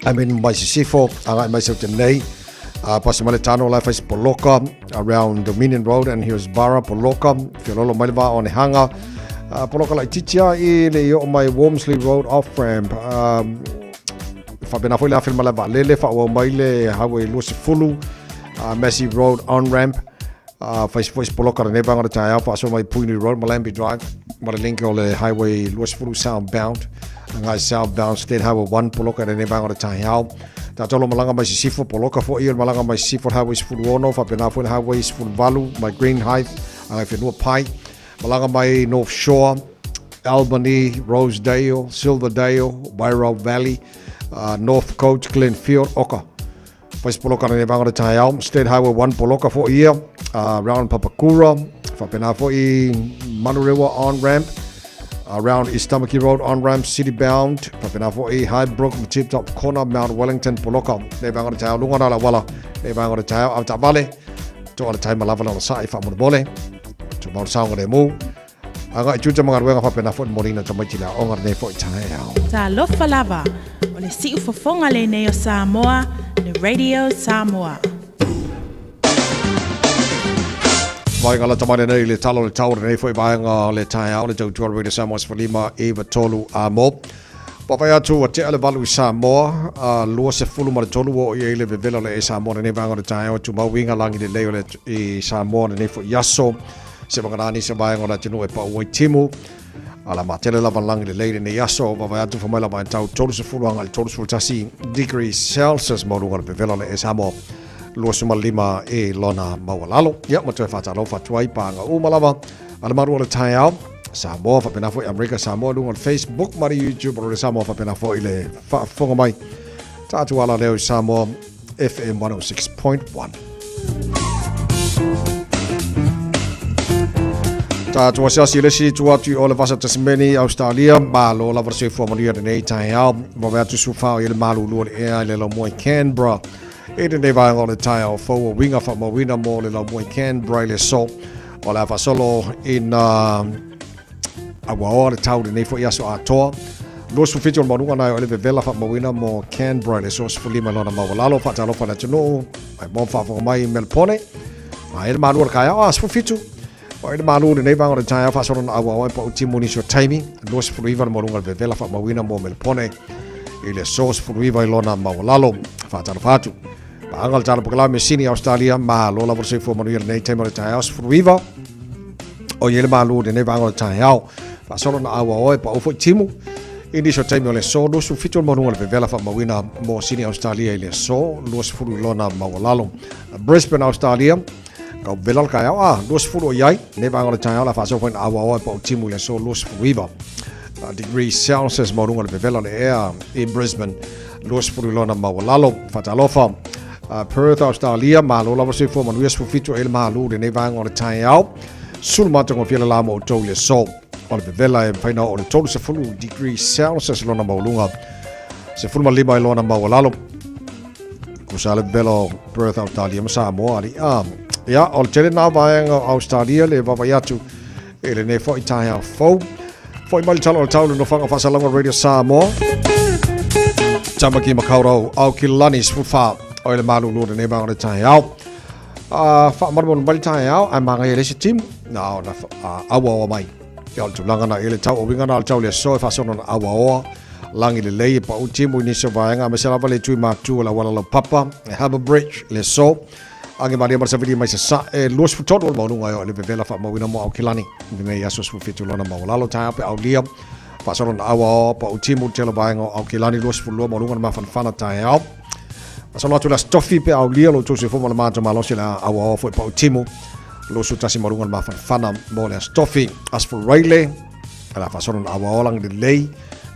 I mean mai sifo ngai mai saute nei Pasimale Tano Life is Poloka around Dominion Road and here's Barra Poloka Fiololo Mailva on Hanga Poloka like Titia i le o mai Wormsley Road off ramp fa bena foi la firma la lele fa o mai le highway Lucy Fulu Massey Road on ramp fa Poloka ne banga ta fa so mai Puini Road Malambi Drive mara link o le highway Lucy Fulu southbound ngai southbound State Highway 1 Poloka ne banga ta Tātolo malanga mai sifo poloka fo i malanga mai sifo highways full ono fa pena fo highways full valu my Green Hive ai fe no pai malanga mai North Shore Albany Rosedale Silverdale Wairau Valley North Coast Glenfield Oka Fais poloka ne banga tai au State Highway 1 poloka fo i around Papakura fa pena fo i Manurewa on ramp around East Tamaki Road on ramp city bound papena fo e Highbrook tip top corner Mount Wellington Poloka ne banga ta lunga la wala ne banga ta au ta vale to ala time lava la sai fa mo bole to mo saunga le mu aga chucha manga wenga papena fo morina to mai la onga ne fo ta ta lofa lava o le si fo fonga le ne o Samoa le Radio Samoa Vai ngala tamane nei le talo le tau nei foi vai nga le tai au le tau tua Radio Samoa Sfalima Eva Tolu a mo. Papa ya tu te ale balu Samoa lo se fulu ma tolu o ye le vela le Samoa nei vai nga le tai au tu ma winga langi le leo le i Samoa nei foi yaso se mangani se vai nga tinu e pa o timu ala matele la langi le leo nei yaso papa ya tu fa mala mai tau tolu se fulu nga le tolu se tasi degrees Celsius mo lo le vela le Samoa. Lua suma lima e lona mawalalo. Ia, matua whatalo whatuai pānga umalawa. Alamaru ala tai au. Samoa whapenafo i Amerika, Samoa lunga on Facebook, mari YouTube, ore Samoa whapenafo i le whaafonga mai. Tātu ala leo i Samoa FM 106.1. Tātu asiasi lesi tuatu o le vasa Tasmania, Australia, malo la varse fuamaria nei tai au. Waweatu sufao i le malu lua le ea i le lo moi Canberra. E te nei vai le tai au fau o winga wha mawina mo le lau moi Canberra le so o le awa solo in awa o le tau nei fo iaso a toa lo su fitio marunga nai o le vela wha mawina mo Canberra le so sfulima lona mawalalo wha talo wha na tunu ai mo wha wha mai Melpone ma ele manu kaya o asfu fitu o ele manu nei vai le tai au wha solo na awa o pa utimuni so taimi lo sfulima marunga le vela wha mawina mo Melpone ile so sfulima lona mawalalo wha talo fatu Angal tala pakala me sini Australia ma lo la verse fo manuel nei tema tai aus fruiva o yele ma lo de nei vangal tai au fa solo na awa o pa o fo timu ini so tema le so do su fitol manuel ve vela fa mawina mo sini Australia ile so lo su lona mawalalo Brisbane Australia ka velal ka au lo su yai nei vangal tai au la fa so fo awa o pa o timu le so lo su fruiva degrees Celsius manuel ve vela le air in Brisbane lo su lona mawalalo fa talofa Perth Australia malo la se fo manu yes fo fito el malo de nei vang on the tai au sul mato con fiela la mo to le so on the vela e faina o le to se fulu degrees Celsius lona mo lunga se fulu lima lona mo lalo ko sale belo Perth Australia ma sa mo ali ya ol tele na vang Australia le va yatu ele ne fo tai au fo mal talo talo no fanga fa salonga Radio Samoa Tamaki Makaurau au kilani sfufa o le malu lo de neba o le tai au fa marmon bal tai au a manga ele se tim na na awa o mai yo tu langa na ele tau o winga na tau le so fa sono awa o langi le lei pa u timu ni so vaenga me sala vale tu ma tu la wala lo papa e Harbour Bridge le so ange maria mar savili mai sa e los futot o mo nunga le vela fa mo wina mo au kilani me ya so fu fitu lona mo la lo tai pe au lia fa sono awa o pa u timu telo vaenga au kilani los fu lo mo nunga ma fan tai au so lo tu la stoffi pe au lia lo tu se fo mo ma ma lo se la awa fo pa timu lo su tasi marunga ma fana mo le stoffi as for raile ala fa sono awa lang de lei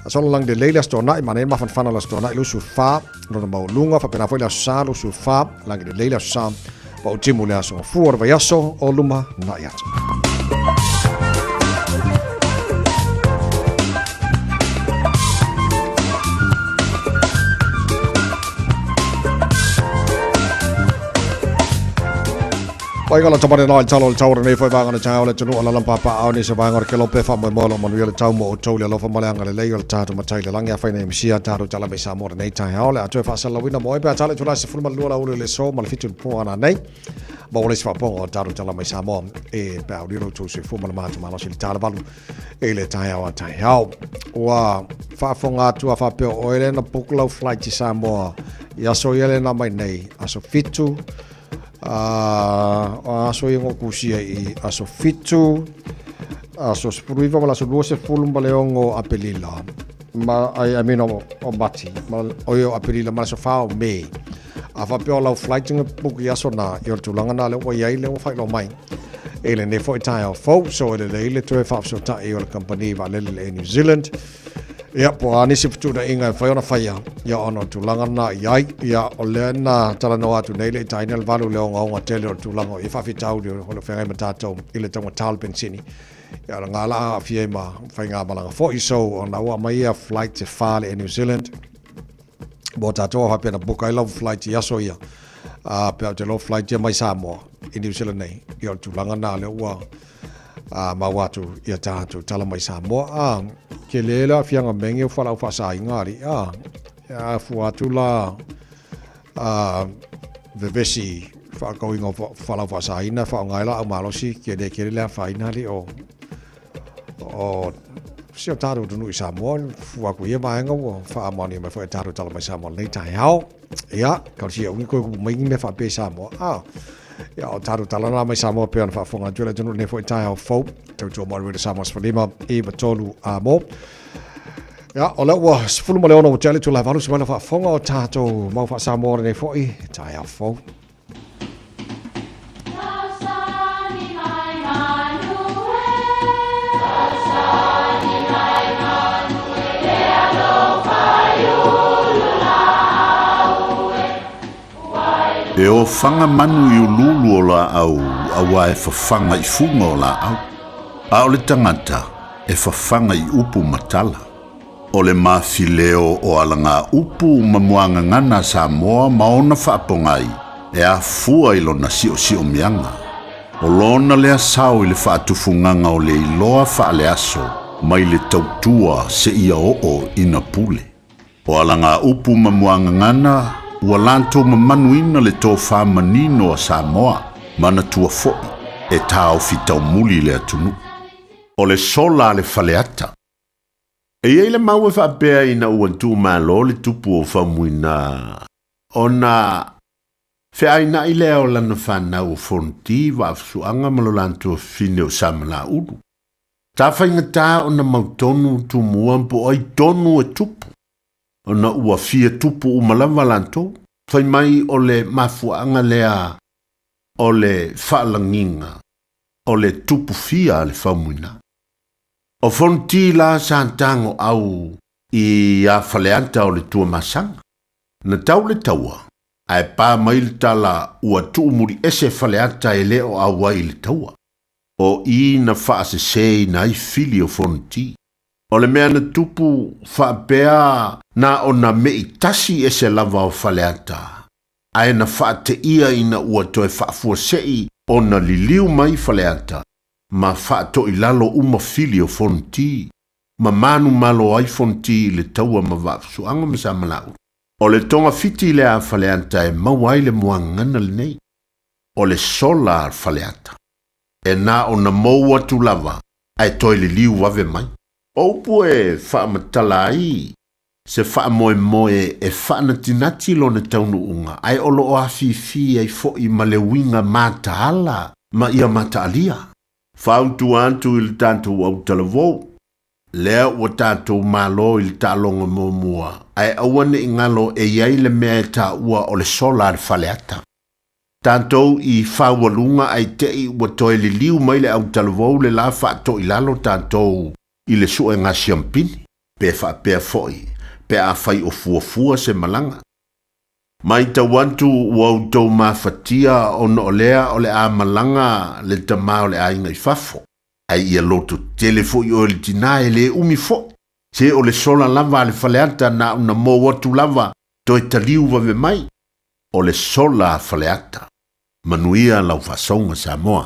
so lang de lei la stona i mane ma fana la stona lo su fa no mo lunga fa pena fo la sa lo su fa lang de lei la sa pa timu le so fuor va yaso o luma na ya Pai kala tamane na talo tau nei foi vanga na tau le tunu ala lampa pa au ni se vanga ke lope fa mo lo manu le tau mo tau le lo fa malanga le le tatu matai le langia fa nei misia tatu tala me sa mo nei tai au le atu fa sala wina mo e pa tala tula se fulma lua u le so mal fitu po ana nei ba ole fa po tatu tala me sa mo e pa u lo tu se fulma ma tu malo se tala balu e le tai au wa fa fonga tu fa pe o ele na puklo flight ti sa mo ya so ele na mai nei aso fitu aso ingo kusia i aso fitu aso spruiva mala so luose fulum baleongo apelila ma ai amino o bati ma oyo apelila ma so fa me afa pe ola flighting book yaso na yor tulanga na le o yai le o fa lo mai ele ne foi tai o fo so ele to fa so ta e o company va le New Zealand ya po ani se fitu da inga fa ona fa ya ono tulanga na yai ya olena tala no atu nei le tainal valu le onga tele o tulanga e fa fitau de o fe ma tato ile tonga tal pensini ya ngala afie ma fa nga malanga fo iso ona wa mai a flight to far in New Zealand bo tato ha pena book I love flight ya so ya pe te love flight ya mai Samoa in New Zealand nei yo tulanga na le wa ma watu ya tato tala mai Samoa ke lela fianga mengi o fala o fasa ingari fu atula the vesi whakaingo whalau whasaina, whaongaila au malosi, kia lea whaina li o sio tātou tunu I Samoa, fuaku ia maenga o whaamani mai whae tātou tala mai Samoa nei tai hao. Ia, kau sia ungi koe kumingi me whape Samoa. Ia, o tātou tala nā mai Samoa pia na whaafonga tuela tunu ne whae tai hao fau. Tau tua maru ida Samoa Sfalima, Eva Tolu Amo. Ia, o lewa, sifulu ma leona o tele tu lai walu si mai na whaafonga o tātou mau wha Samoa ne whae tai hao fau. E o whanga manu I ululu o la au, awa e whawhanga I funga o la au. A o le tangata, e whawhanga I upu matala. O le mawhileo o alanga upu mamuanga ngana Samoa maona whaapongai, e a fua I lona sio mianga. O lona lea sao I le whaatufunganga o le iloa whaale aso, mai le tautua se ia o ina pule. O alanga upu mamuanga ngana, ua lantou mamanuina le tō whamanino a Samoa, mana tua fo'i, e tāo fitau muli le atunu. O le sola le whaleata. E iei le mau e whaapea ina uantu malo le tupu o whamuina. Ona whiaina I lea o lana whanau o fonti wa afsuanga malo lantou fine o samala uru. Tā whaingatā ona mautonu tu muampo ai tonu e tupu. Ona ua fia tupu umalawa lantou, whai mai o le mafuanga lea o le whaalanginga, o le tupu fia le whamuina. O fonti la santango au I a whaleanta o le tua masanga. Na tau le taua, ai pā mai le tala ua tuumuri ese whaleanta e leo awa I le taua. O I na whaasesei na I fili o fonti. O le mea na tupu whaapea na o na mei tasi e se lava o whaleata. Ae na whaate ia ina ua toe whaafua sei o na liliu mai whaleata. Ma whaato I lalo uma fili o fonti. Ma manu malo ai fonti le taua ma wapsuanga ma sa malau. O le tonga fiti le a whaleata e mawai le muangana le nei. O le sola a whaleata. E na o na moua tu lava ai toe liliu wave mai. O pue whaamatala ai, se whaamoe e whaanatinati lo na taunu unga, ai olo o awhiwhi ai fo'i ma le winga mātaala, ma ia mātaalia. Whautu antu I le tātou au talavou, lea ua tātou mālo I le tālonga mōmua, ai awane I ngalo e iai le mea e tā ua o le sola le whaleata. Tātou I whawalunga ai tei ua toe li liu mai le au talavou le la whaato I lalo tātou, I le sua ngā siampini, pe whaapea foi, pe a whai o fuafua se malanga. Mai tawantu wau tau mawhatia o no lea o le a malanga le tamao le a inga I fafo. Ai ia loto telefoi o le tina e le umi fo. Se o le sola lava le whaleata na una mō watu lava toi taliu wave mai. O le sola whaleata. Manuia lau whasonga Samoa.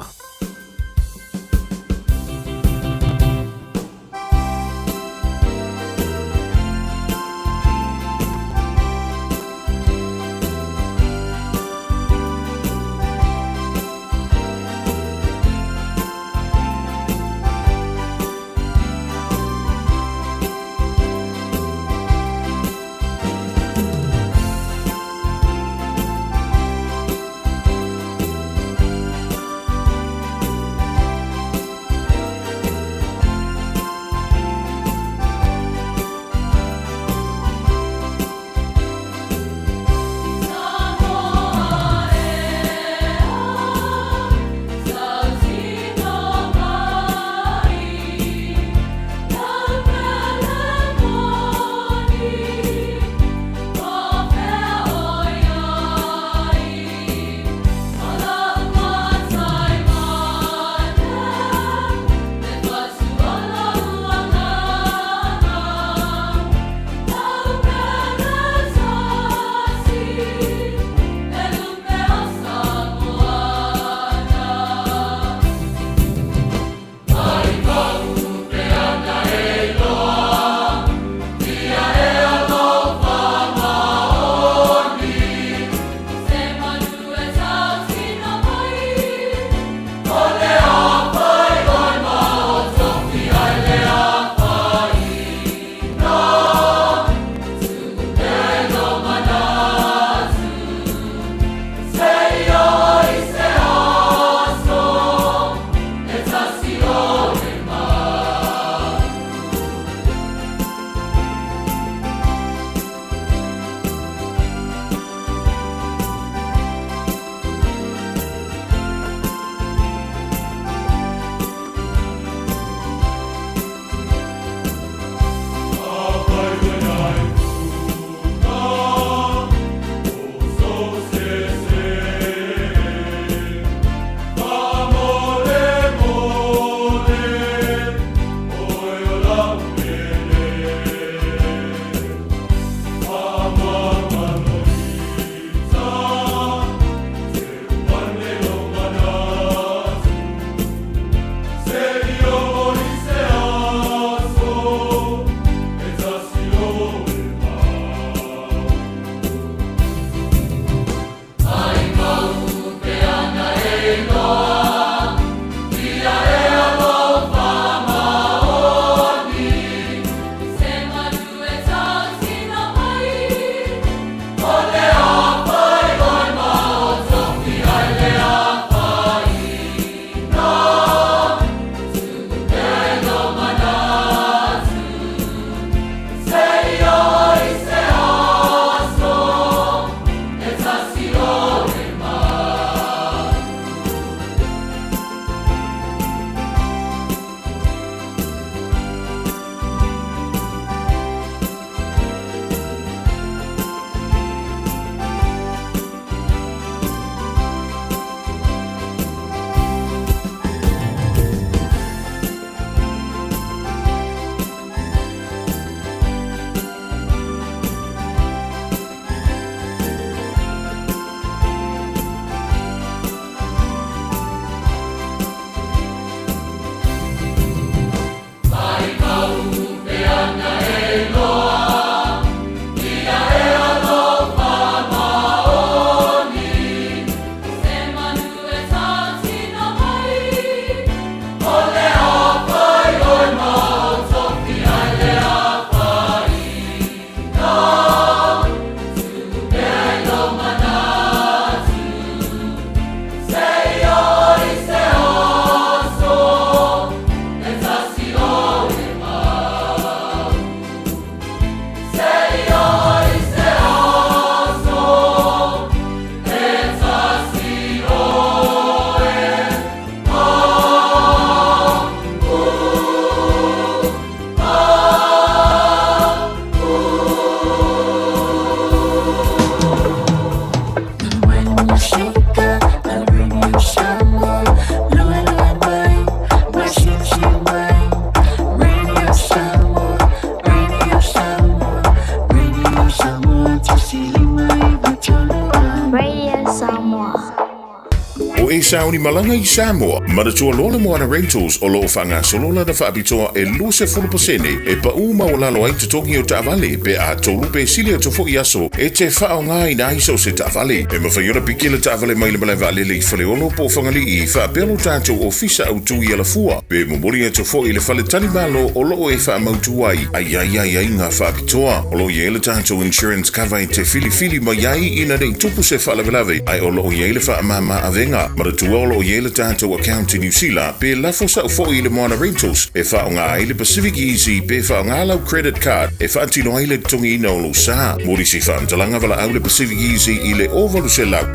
sauni malanga I Samoa. Manatua loa le Moana Rentals o loo whanga solola na whaapitoa e luse 40% e pa uma o lalo ai te tongi o Ta'avale pe a tolu pe silia to fo iaso e te whao ngai na iso se Ta'avale. E mawhaiora pikile Ta'avale mai le maleva lele I whaleolo po whangali I whaapelo tātou o fisa au tui ala fua. Pe mumuri e to fo I le whale tani malo o loo e wha mautu ai. Ai ngā whaapitoa. O loo I ele tātou insurance cover I te fili mai ai ina nei tupu se whalavelave. Ai o loo I ele wha mama avenga. Maratua o loo I ele tātou account I New Zealand. Pe lafo sa ufo I le Moana Rentals. E wha o ngā I le Pacific Easy. Pe wha o ngā lau credit card. E wha antino ai le tongi ina o lo sa. Mori si wha amtalanga wala au le Pacific Easy I le ovalu se lau.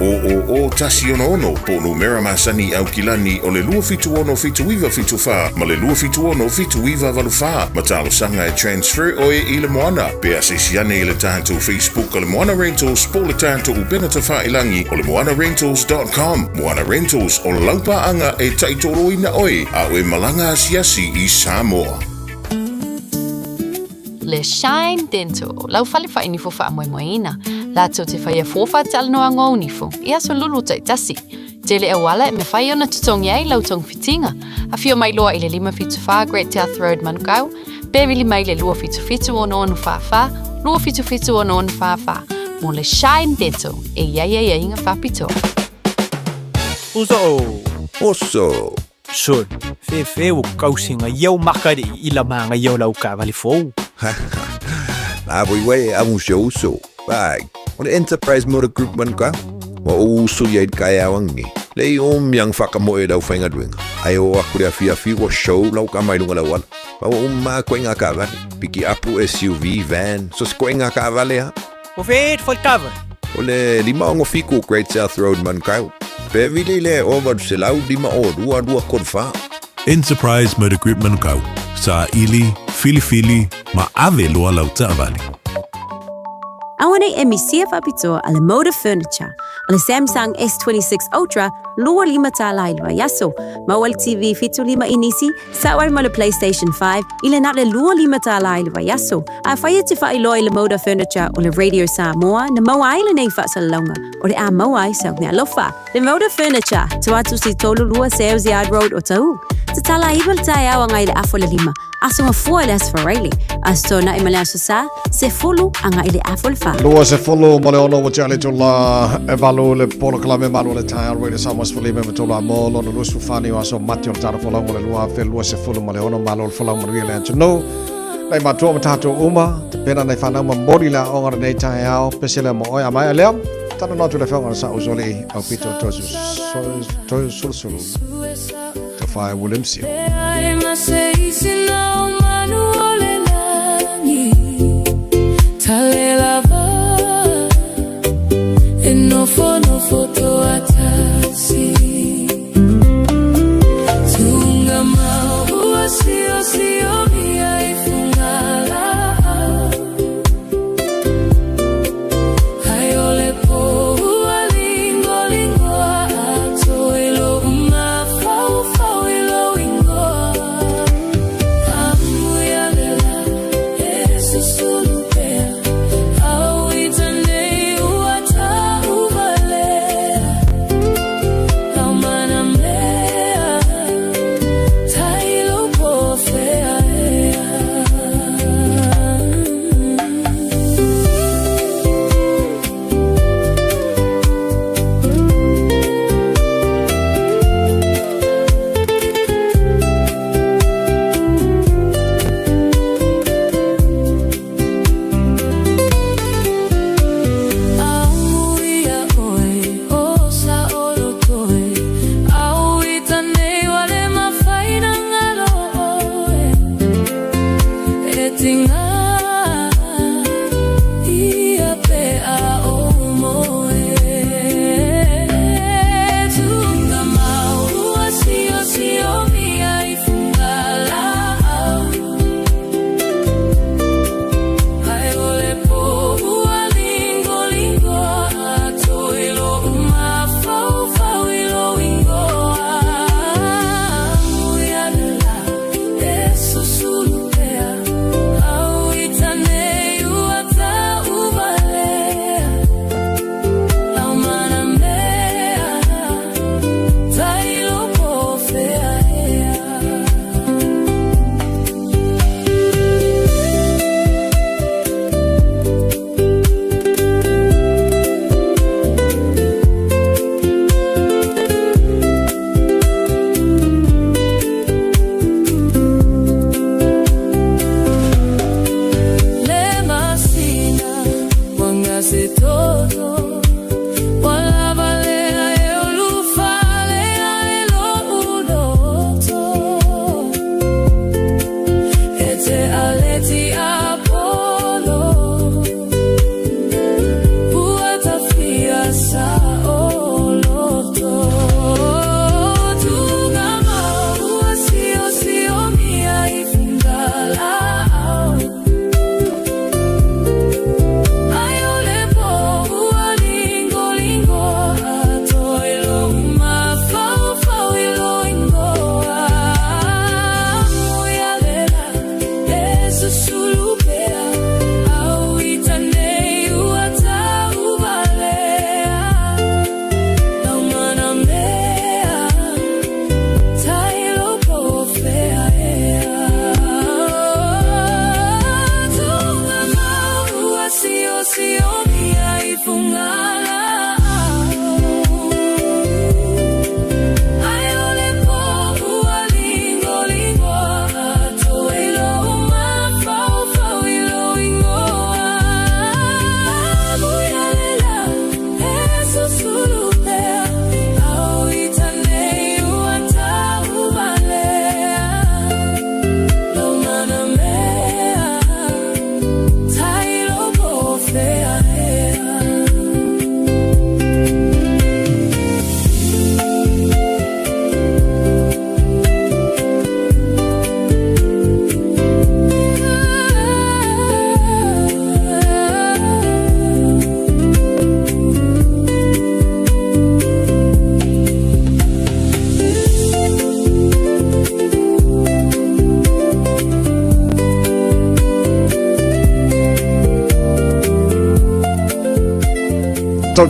O tasi ono. Po no mera masani au kilani o le lua fitu ono fitu iwa fitu wha. Ma le lua fitu ono fitu iwa valu wha. Matalo sanga e transfer o e I le Moana. Pe asisiane I le tātou Facebook o le Moana Rentals. Po le tātou upena ta wha ilangi o le moanarentals.com. Moana Rentals o laupa anga e taitoro ina oi. A e malanga asiasi I Samoa. Le Shine Dental, lau fale fa inifo fa moina. Lato te fa ia fofa tal no ango unifo. Ia so lulu tai tasi. Tele e wala me fa ona tutongi ai lau tong fitinga. A fio mai loa I le 5 fitu fa Great South Road Manukau. Bevili mai le lua fitu ono fa. Lua fitu ono fa. Mo le Shine Dental e ia inga fa pito. Oso. Son, fe o kausinga iau makari I la manga iau lau ka vali fou. La voi a museo uso. Bag. O le Enterprise Motor Group man ka. O uso ia I kaya wangi. Le yang whakamoe lau whainga duenga. Ai o aku rea fia o show lau ka mai lunga lau ala. Pa o ma koenga ka vale. Piki apu SUV van. So koenga ka vale ha. O fet foi cover. O le 5 fiku Great South Road man kau. Pe vile le over se lau 5 o dua konfa. Enterprise Motor Group Manukau. Sa ili, fili, ma ave loa lau Ta'avale. Awane e misia whapitoa a le Moda Furniture, a le Samsung S26 Ultra, loa 5 tala ilwa yaso, mawal TV fitu 5 inisi, sawar mo le PlayStation 5, ila na le loa 5 tala ilwa yaso, a whaia te whailoa I le Moda Furniture o le Radio Samoa, na maua ila nei whaasalaunga, o le a maua sa mea lofa. Le Moda Furniture, tuatu si tolu lua Sales Yard Road o tau. Te tala ibal tai awa ngai le afo le 5, aso ma fua le asfarele, asto na imale aso sa, se fulu anga ile afo le fa. Lua se fulu mole ono wa chale tula e valu le polo klame malu le tai alwe le samos fuli me tola mo lo lu sufani wa so matio tara fola mole lua fe lua se fulu mole ono malu fola mo rile ancho no. Nei matua matato uma, te pena nei whanau ma mori la onga nei tai au, pesele mo oi amai alea. Tana notu le whaunga sa uzoli au pito tosu sulusulu. Te whae Williamsio. Tale lava e nofo to atasi tunga mau sio mia ifungala ayole po lingo ato elo ma fau elo ingo amu ya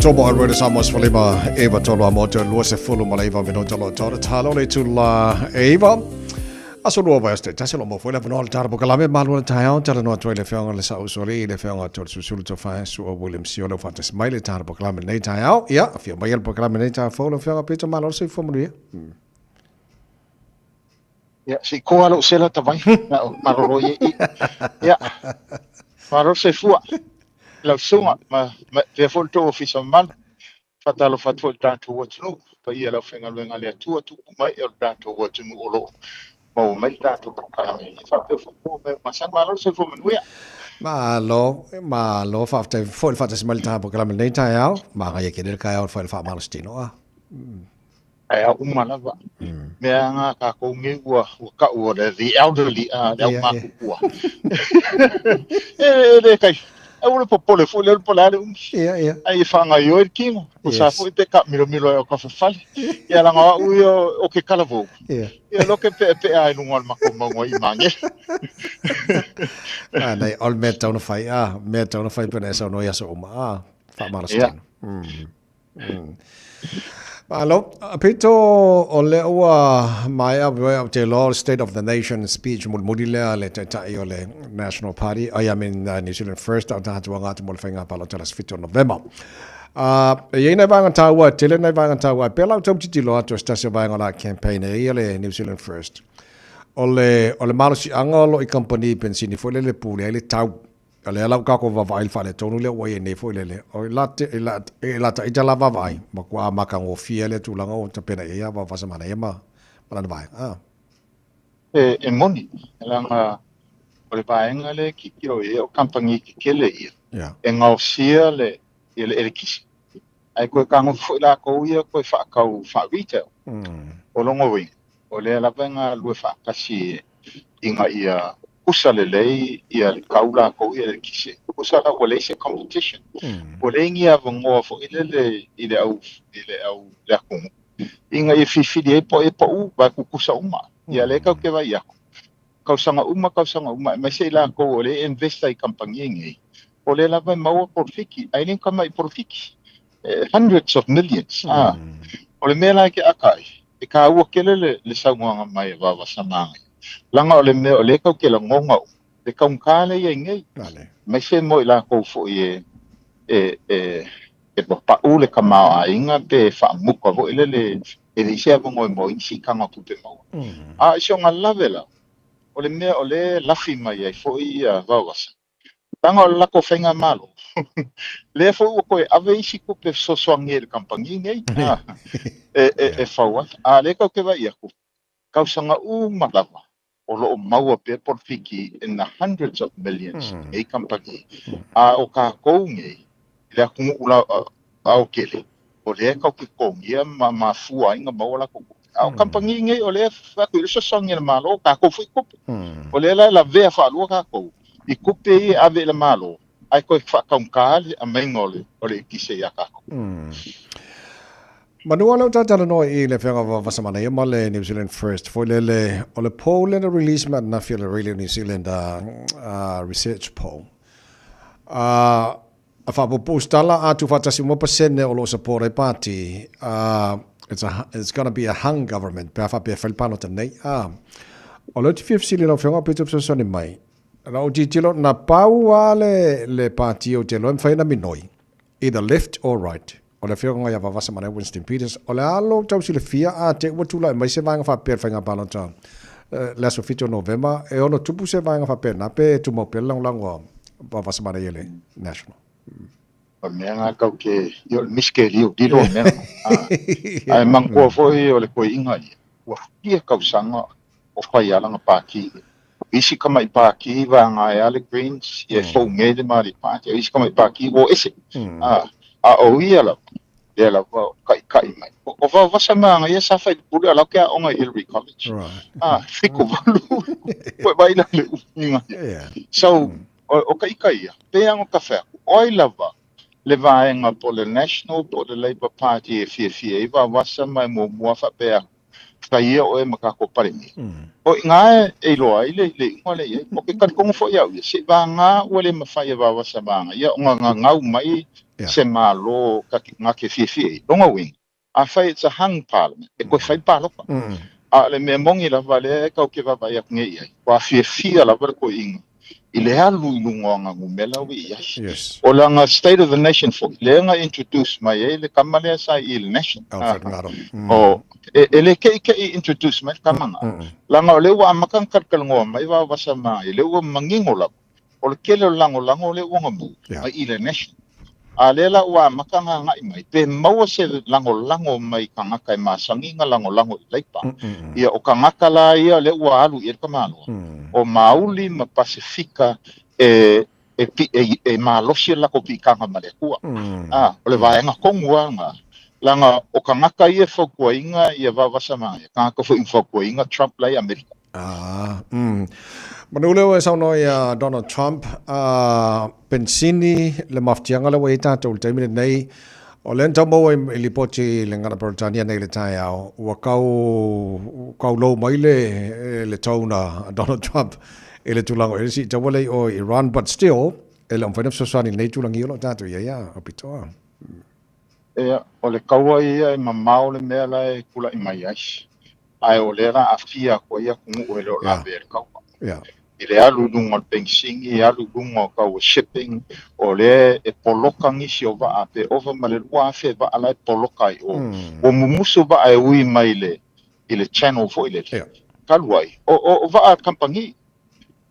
Tau mo already Samoa's Falima Eva Tolo Motor Luas Fuluma Eva Vinotalo Tolo Talo to La Eva. Aso lua vai este taselo mo foi levo no altar porque lá me malu ta on tala no toile fianga le sa usori le fianga to susulu to fa su o William Siolo fa te smile tar porque lá me nei ta out ya fio mai el porque lá me nei ta fo le fianga pito malo se fo mo ya si ko alo sela ta vai na maroro ye ya maro se fua la sunga ma te folto officer man fatalo fatfo tanto wotno pa ia la fenga lenga le tu mai el tanto wotno olo mo mai tanto para me fa pe fo ma san malo se fo men wea malo fa te fo fa te smal ta porque la me nei ta ya ma ga ye ke del ka ya fa fa malo stino ai a umana va me anga ka ko ngi wa ka o the elderly ya ma ku e kai eu po pole fu le polare ai fanga yo el kimo o sa fu te ka miro o ka fa fali ya la nga u yo o ke kala vo ya lo ke pe ai no mal ma ko mo i mange nei all meta no fai pe esa no ya so ma fa marastin Alo, apito o le ua mai a te law State of the Nation speech mulilea le te tai o le National Party. I am in New Zealand First au tahatu ngata mo le whainga palo telas 5 November. Ia nei vanga taua, tele nei vanga taua, pela au tau titi loa to stasio vanga la campaign e le New Zealand First. O le malosi anga lo I company pensini fo le pule le tau. Ale ala ka ko va il fale tonu le wa ne fo le o la ta itala va vai ma kwa ma ka ngo fiele tu langa o ta pena ia va sa mana ma para vai e moni langa o le vai ngale ki kiro e o company ki kele ia e ngau sia le ele kisi ai ko ka ngo fo la ko ia ko fa ka fa retail o longo wi o le la venga lu fa kasi inga ia usale lei ia kaula ko ia kise usala wale se competition wale ngia vango fo ile au la ko inga e fifi de po u ba ku kusa uma ia le ka ke va ia ka sanga uma ma se la ko le invest ai company ngi ole la va mau profiki ai nin kama profiki hundreds of millions ole me la ke akai e ka u ke le saunga mai va samanga langa ole me ole ka ke la ngonga te kaungkale ye ngai mai se mo la ko fo e pa ule kama inga pe fa muko ho ele se mo insi kanga ku pe mo so ngala vela ole me ole la fima ye fo ia vawas tanga la ko fenga malo le fo ko ave isi ku pe so swangel kampangi ngai fa wa le ka ke va ia ku kausanga malava o lo maua pe porfiki in the hundreds of millions e company o ka kongi le ku ula au kele o le ka ki kongi ma fua inga maula ko au company nge o le fa ku so songi malo ka ko fu ku o le la ve fa lo ka ko I kupe ave le malo ai ko fa kaungkale a mengole o le kise ya ka ko Manua lau tatala no I le whenga wasamana ia male New Zealand First foi le o le poll and release man na fia le Radio New Zealand research poll a whapopo stala atu whatasi mo pasene o lo support party it's going to be a hung government pe wha pe whalpano tanei o le tifia fisili lau whenga pito pisa soni mai Ra o titilo na pau le party o te loe mwhaina minoi. Either left or right. O le whio ngai a wawasa mana Winston Peters. O le alo tau si le fia a te watula e mai se vanga whapea whainga palata. Le aso fito November. E ono tupu se vanga whapea na pe tu mopea lango wawasa mana ele national. O mea ngā kau ke miske liu dilo mea. Ai mangkua foi o le koe inga ia. Ua kia kau sanga o whai alanga pāki. Isi kama i pāki wa ngā e Ale Greens i e fau ngede maari pāti. Isi kama i pāki o ese. A o ia lau. Lea lau kai mai. O wasa maanga ia sa whai pule alau kia onga Hillary College. Whiko walu. Koe waila le uninga ia. So, o kai ia. Peango ka whea. Oi lava. Le vaenga po le National, po le Labour Party e fia iwa wasa mai mo muafa pea kaia o e makako paremi. O ngā e loa i le ingoa le ia, o ke karikongo fo iau ia, se wa ngā ua le mawhai e wa wasa vanga, ia o ngā ngau mai se malo ngā ke fia i, longa wing. A whai it's a hung parliament, e koe whai palopa. A le mea mongi la wale e kau ke wawa iak nge ia, wa fia la wale koe inga. I le alu ilunga ngumela wi yes. O langa State of the Nation for le nga introduce mai e le kamale sa i le nation. O ele ke introduce mai kamanga. Langa le wa makang karkalngo mai wa wasa mai le wa mangingo la. O le kele lango le wa ngamu mai i le nation. A le la wa makanga ngai mai pe mau se lango mai kanga kai masangi nga lango leipa. Ia o kanga la ia le wa alu i kamano. O mauli ma Pasifika e malosi la ko pikanga male kua. O le vaenga kongua nga. Langa o kangaka ia fokuainga ia wawasa mai. Kangaka fokuainga Trump lai Amerika. Manuleo e sauno ia Donald Trump pensini le maftianga le waita tol taimile nei o le ntau mo e lipoti le ngana Britania nei le tai au ua kau lo mai le tauna Donald Trump e le tulango e si tawale o Iran but still e le mfaina sosani nei tulangi o tatu ia o pitoa. Ea o le kaua ia e mamao le mea la e kula i mai aish. Ai o le ra afia ko ia kungu o le o la ver kaua. I le alu dunga pensingi, alu dunga kau shipping, o le e poloka ngisi o wa ape, ova ma le rua afe wa ala e poloka i o. O mumusu wa e ui mai i le channel fo i le. Kaluai, o wa a kampangi,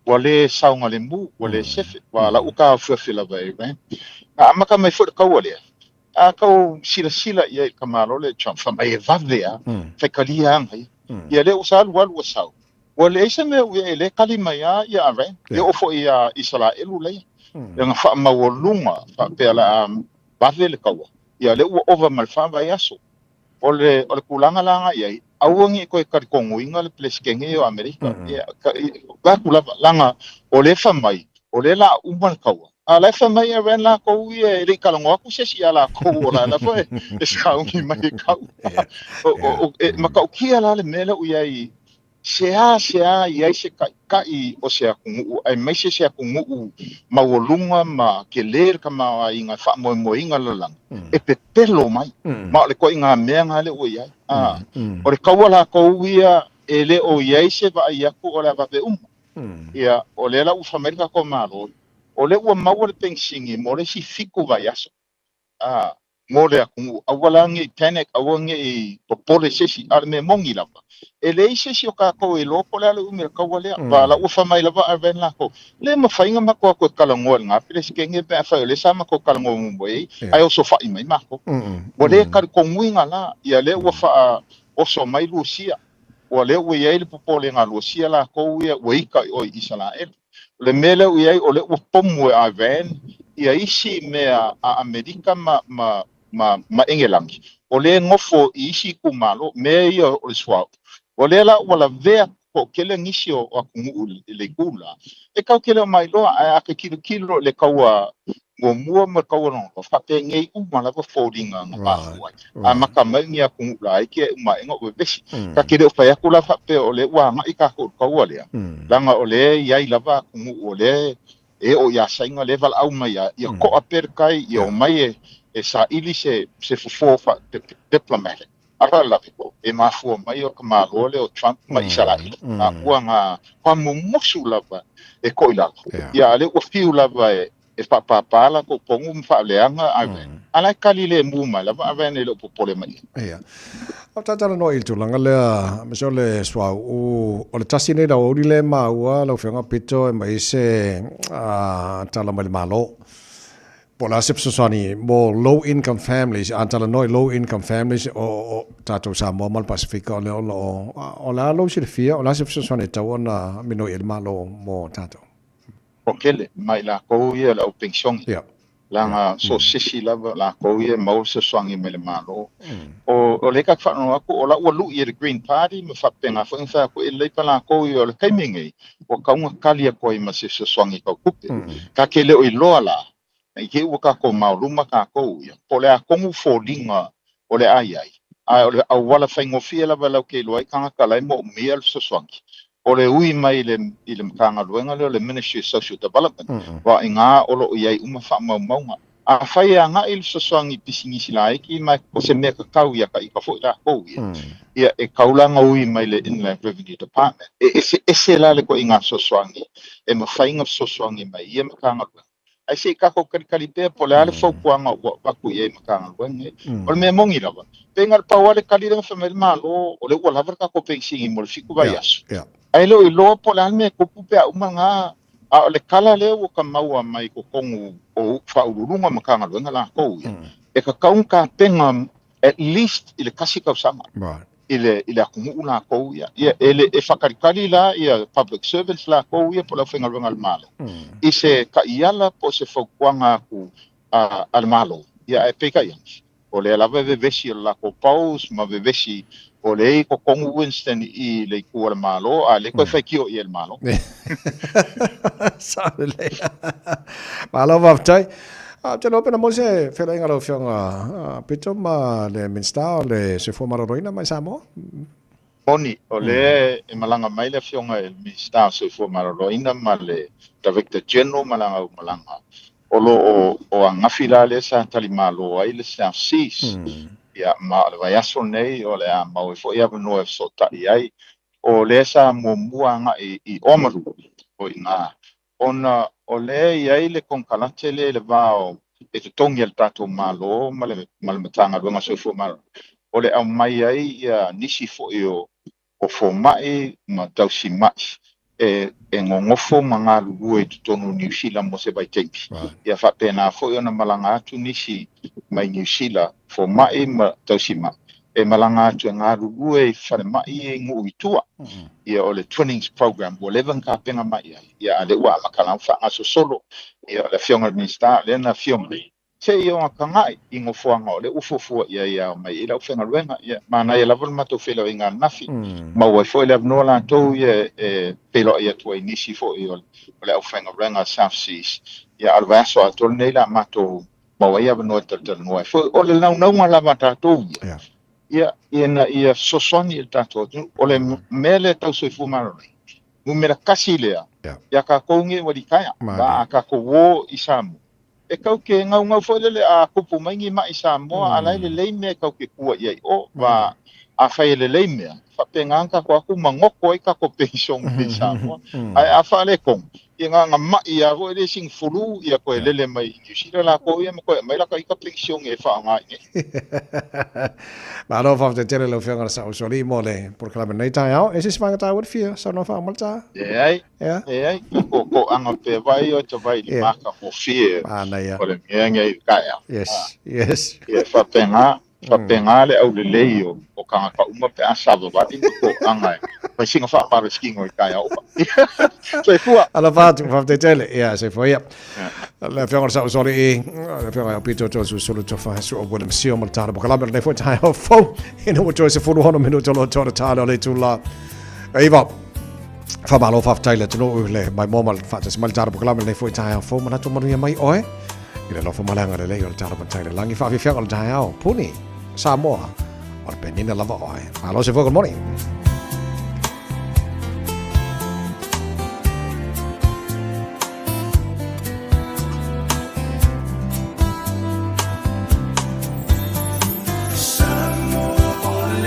wa le saunga le mu, wa le sefe, wa la uka fuafila wa e ren. A amaka mai futa kau alea. A kau sila ia i kamalo le Trump, fa mai e vavea, whekalia angai. Ia le usalu walu asau. O le eisa mea ue e le kalima ia aren, le ofo ia Israelu lei. Le nga wha mawalunga, wha pea la bawe le kaua. Ia le ua ova malwhawa i aso. O le kulanga langa iai, auangi koe karikongo inga le pleskenge o Amerika. Ka kulava langa o le wha mai, o le la uman kaua. A le wha mai aren la kou i e kalango aku sesi a la kou o la wha e saungi mai kau. Maka ukia la le mele ui ai, sea iai se kai o sea kungu ai mai se kungu mawalunga ma ke ler kama inga fa mo inga lalang e pepelo mai ma le ko inga mea ngale o iai o le kawala ko ia ele o iai se va ia ko o la va be ia o le la u Amerika ko malo o le u mau le pensingi mo le si fiku va yaso mo le kungu awalangi panic awangi i popole sesi arme mongi lava ele ise si o ka ko e loko le umi ka wale ba la ufa mai lava aven la ko le ma fainga ma ko kalango nga pres kenge pe fa le sama ko kalango mo ai o so fa mai ma ko o le ka ko muinga la ia le ufa o so mai lucia o le u ia le popole nga lucia la ko ia we ka o Israel le mele u ia o le upomu aven ia isi me a Amerika ma engelangi o le ngofo isi kumalo me ia o swap o le la wala vea ko kele ngisi o kungu le kula e kau kele mai lo a ke kilo le kaua ngo mua ma kaua no fa pe ngei u mala ko foldinga ma a maka mai ngia kungu la ke ma ngo we besi ka kele fa ya kula fa pe o le wa ma ika ko kaua le langa o le ia lava kungu o le e o ya sainga level au mai ya ko aper kai yo mai e sa ili se fofo diplomatic Ara lapi ko, e mafua mai o ka malo le o Trump ma Israel. Na ua ngā whamumusu lava e koilako. Ia ale ua fiu lava e whapapala ko pongu mwhaaleanga awe. Alai kali le muma lava awe ne lo popole mai. Ia. O tatara no il tulanga lea, miso le swa o le tasi nei rau ori le maua, lau whianga pito e mai se tala mai le malo. Po la sip sosani mo low income families, antala noi low income families o tatou Samoa mal Pasifika o le o la lo si le fia, o la sip sosani tau ona mino il malo mo tatou. O kele, mai la kou ia la o pensiong. Ia. Langa so sisi lava la kou ia mau se swangi me le malo. O le kak whanau aku, o la ua lu i le Green Party, me whapenga whainwha ako e leipa la kou ia o le kaimingei, o kaunga kalia koi ma se swangi kau kupe. Ka ke leo i loa la, i ke ua kako mauluma kako ia. Po le a kongu fōlinga o le ai. O le au wala whaingofia lava lau ke loai kanga kalai mo mea le swangi. O le ui mai i le mkanga luenga leo le Ministry of Social Development. Wa i ngā olo iai uma wha maunga. A whai a ngā il swangi pisingisi la eki mai o se mea kakau ia ka i ka fōi la kou ia. Ia e kaulanga ui mai le Inland Revenue Department. Ese la le ko i ngā swangi. E ma whainga swangi mai ia mkanga luenga. Ai se kako kari pe po le ale faupuanga wa ku ye makanga luenga. O le mea mongi lava. Penga le pauale kari lenga whamel malo o le ua lava kako pensingi mo le fiku vai asu. Ai leo i loa po le alme ko pupe a umanga a o le kala leo o ka maua mai ko kongu o whaururunga makanga luenga la kou ia. E ka kaunga penga at least i le kasi kausanga. I le akungu la kou ia. Ia e whakarikari la ia public service la kou ia po la whenga luenga le malo. I se ka iala po se whaukuanga ku al malo. Ia e peka iangi. O le alawe vevesi o la ko paus ma vevesi o le ko kongu Winston i le kua le malo, a le koe whaikio i el malo. Sa le. Malo waftai. Te lope na mose whela inga rau whionga pito ma le minsta o le se fuamararoina mai Samoa? Moni, o le e malanga mai le whionga e minsta o se fuamararoina ma le Director General malanga o malanga. Olo o a ngawhila le sa tali malo ai le South Seas. Ia ma le vai aso nei o le a mau e fo ia no e so tai ai o le sa mo muanga i Omaru o nga ona o le ia le konkalate le vao e te tongi al tato malo ma le matanga runga so fo mal o le au mai ai ia nisi fo o fo mai ma tausi mai e ngongofo manga lulu e tonu New Zealand mo se vai tempi ia fa pena fo ona malanga atu nisi mai New Zealand fo mai ma tausi mai e malanga atu ngā lulu e whare mai e ngu itua ia o le Twinnings program o levan ka penga mai ia le ua makalau wha aso solo ia le whionga minsta le na whionga se i o ngā ngai i ngofuanga o le ufofua ia mai i lau whenga ruenga ia mana ia lawan mato whela i ngā nafi mau ai fo i le abnoa la tau ia pelo ia tua i nisi fo i o le au whenga ruenga South Seas ia alwaso a tol nei la mato mau ai abnoa tatal noa fo o le naunga la matatou ia sosoni il tatou o le mele tau soifu maroi mumera kasi lea ia ka kounge wadikaya ba ka ko wo i Samoa e kau ke ngau foilele a kupu maingi mai Samoa alai le leime kau ke kua iai o wa a fai le leime fa penganka ko aku mangoko i ka ko pension i Samoa ai a fa le kong i nga mai ia ho le sing fulu ia ko lele mai New Zealand la ko ia ko mai la ka pension e fa nga ni ma no fa te tele lo fianga sa usori mole por clave nei tai ao ese smanga ta would fear so no fa malta ai ko anga pe vai o te vai li maka mo fear o le mianga i kaya yes ia fa penga le au le leio o kanga ka uma pe asava ba ko anga pa singa fa para skingo i kaya o so e fua ala fa te tele ia se foi la fianga sa usori la fianga pito to solo to fa so o le sio malta po clave nei foi tai ao fo ina o to se fu no minuto lo to talo le tu la aiva fa malo fa taile to no le mai momal fa se malta po clave nei foi tai ao fo mana to maria mai oe ila lo fa malanga le le o talo pa taile langi fa fi fianga tai ao puni Samoa or penina lava oe malo se fo good morning Samoa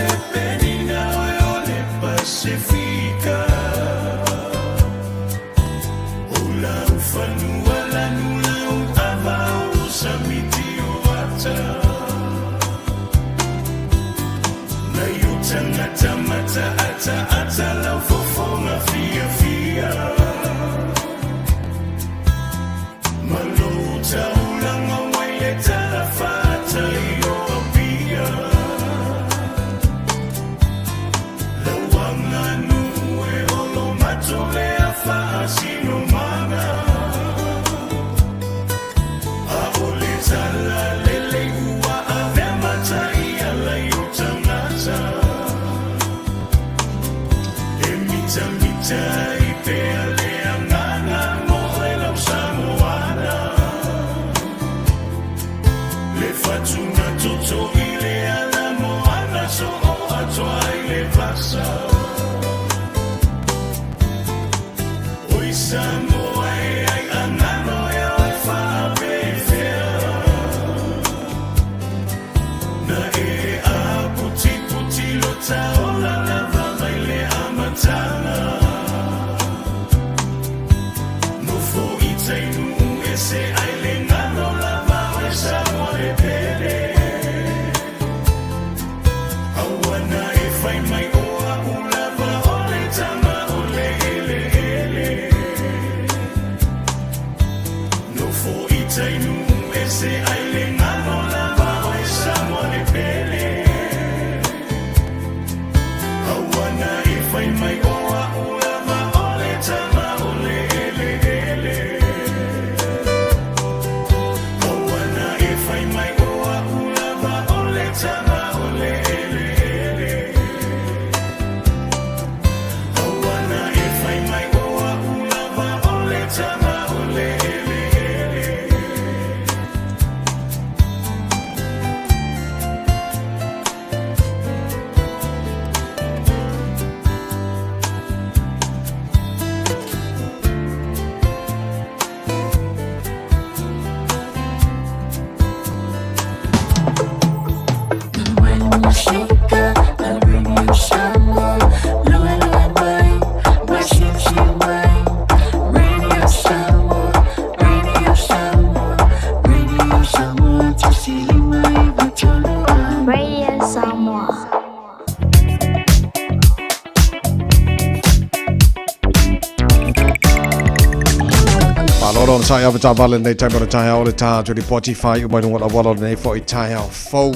Sai ava tavale nei taimara tai au le tā turi Spotify umai runga la wala nei fo I tai au fau.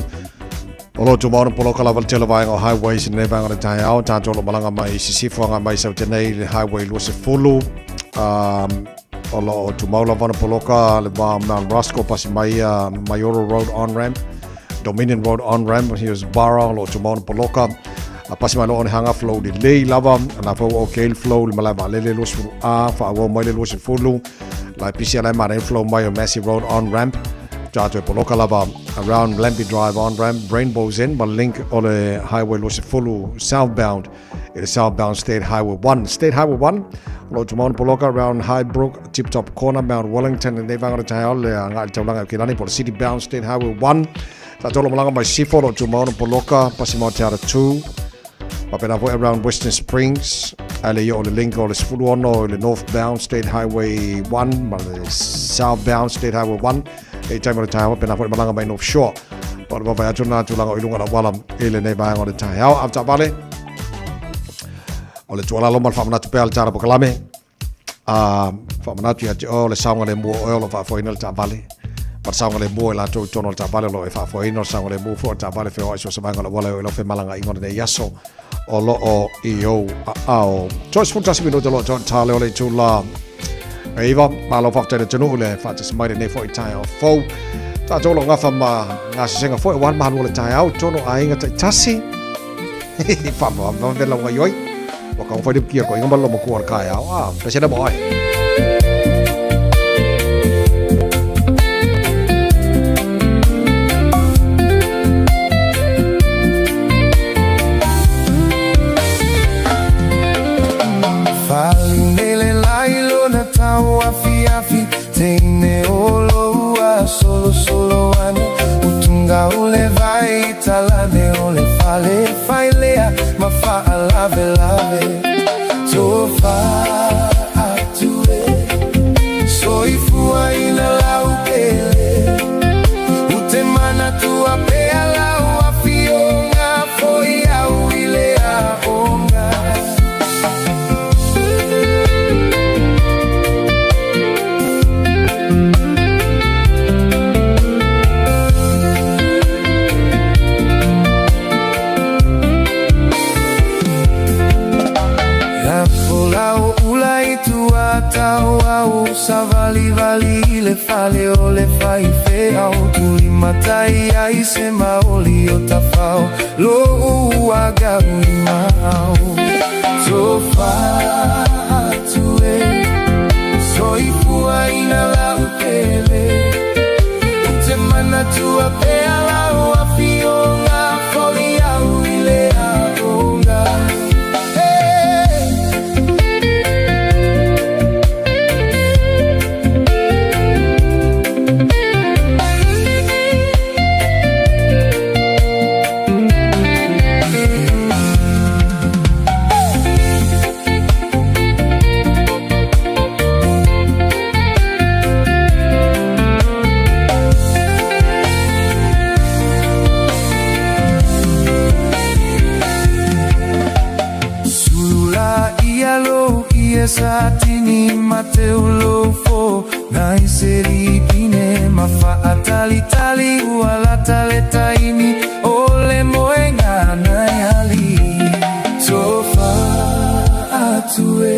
Olo tu mauna poloka la wale tela vaenga o highways nei vaenga le tai au tā tolo malanga mai sisifuanga mai sau tenei le highway lua se fulu. Olo o tu maula vana poloka le va Mount Roscoe pasi mai Mayoro Road on-ramp, Dominion Road on-ramp, here's Barra, lo tu mauna poloka. Pasi mai lo on hanga flow di lei lava, na fo o kale flow le malava lele lua se fulu a, fa awo mai le lua se fulu. Like PCLI Marine Flow Mayo Massey Road on ramp, Jato Poloka Lava around Lampi Drive on ramp, Rainbows in, but link on the highway Lusifulu southbound. It is southbound State Highway 1. State Highway 1, Road to Mount Poloka around Highbrook, Tip Top Corner, Mount Wellington, and Nevanga Taole, and Talanga Kilani for City bound State Highway 1. Tatola Malanga by Sifo, Road to Mount Poloka, Pasimo Tiara 2. Papenavo around Western Springs, Aleo the link or the Sfuluono, the northbound State Highway 1, the southbound State Highway 1, a time of the time, Papenavo Malanga by North Shore. But Vavayatuna to Langa Ilunga Walam, Elene Bang on the time. How after Valley? Or the Tuala Loma from Natupel Tarapokalame, from Natu, all the sound of the more oil of our final Valley. But some of the boy la to Donald Taballo if I for in or some of the move for Tabale for us was among the Walla of Malanga in the Yaso or Lo or EO. Choice for just minute a lot of Tale to La Eva, Malo after the Janule, Fatis mighty name for a time of foe. That's all enough from Nasing for one man will tie out, Jono eyeing at Tassi. If I'm not the long way, walk on for the gear going on Lomoku Kaya. Ah, that's a boy. Teine oloa solo ana utunga ule vai talane ole fale failea ma fa lave so fa atue so ifua ina la upele utemana tu apea la afionga foi au ile aonga. Au savali vali le fale o le fai fe au tuli matai ai se maoli o tafao lo uaga uimao so fa tue so ifua ina la upele te mana tua pe ala o afi mate ulofo ngai seri pine mafa atali tali wala tale taini ole moenga na yali sofa atue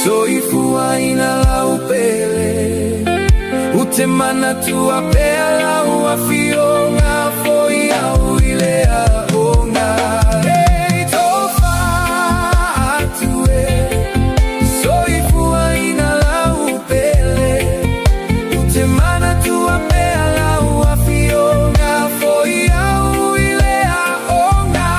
soifua ina la upele utemana tua pela uafionga foi au ilea onga tofa atue soifua ina la upele utemana tua pela uafionga foi au ilea onga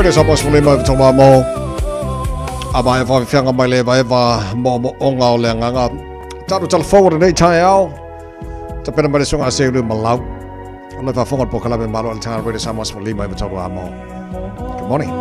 Sapos muli mo tuma mo abay fa fianga mai le bai va mo onga o le nganga taru telefon nei tai au ta pena mai sunga se lu malau ona fa fonga po kala be malo al tanga radio Samoa muli mo tuma mo. Good morning.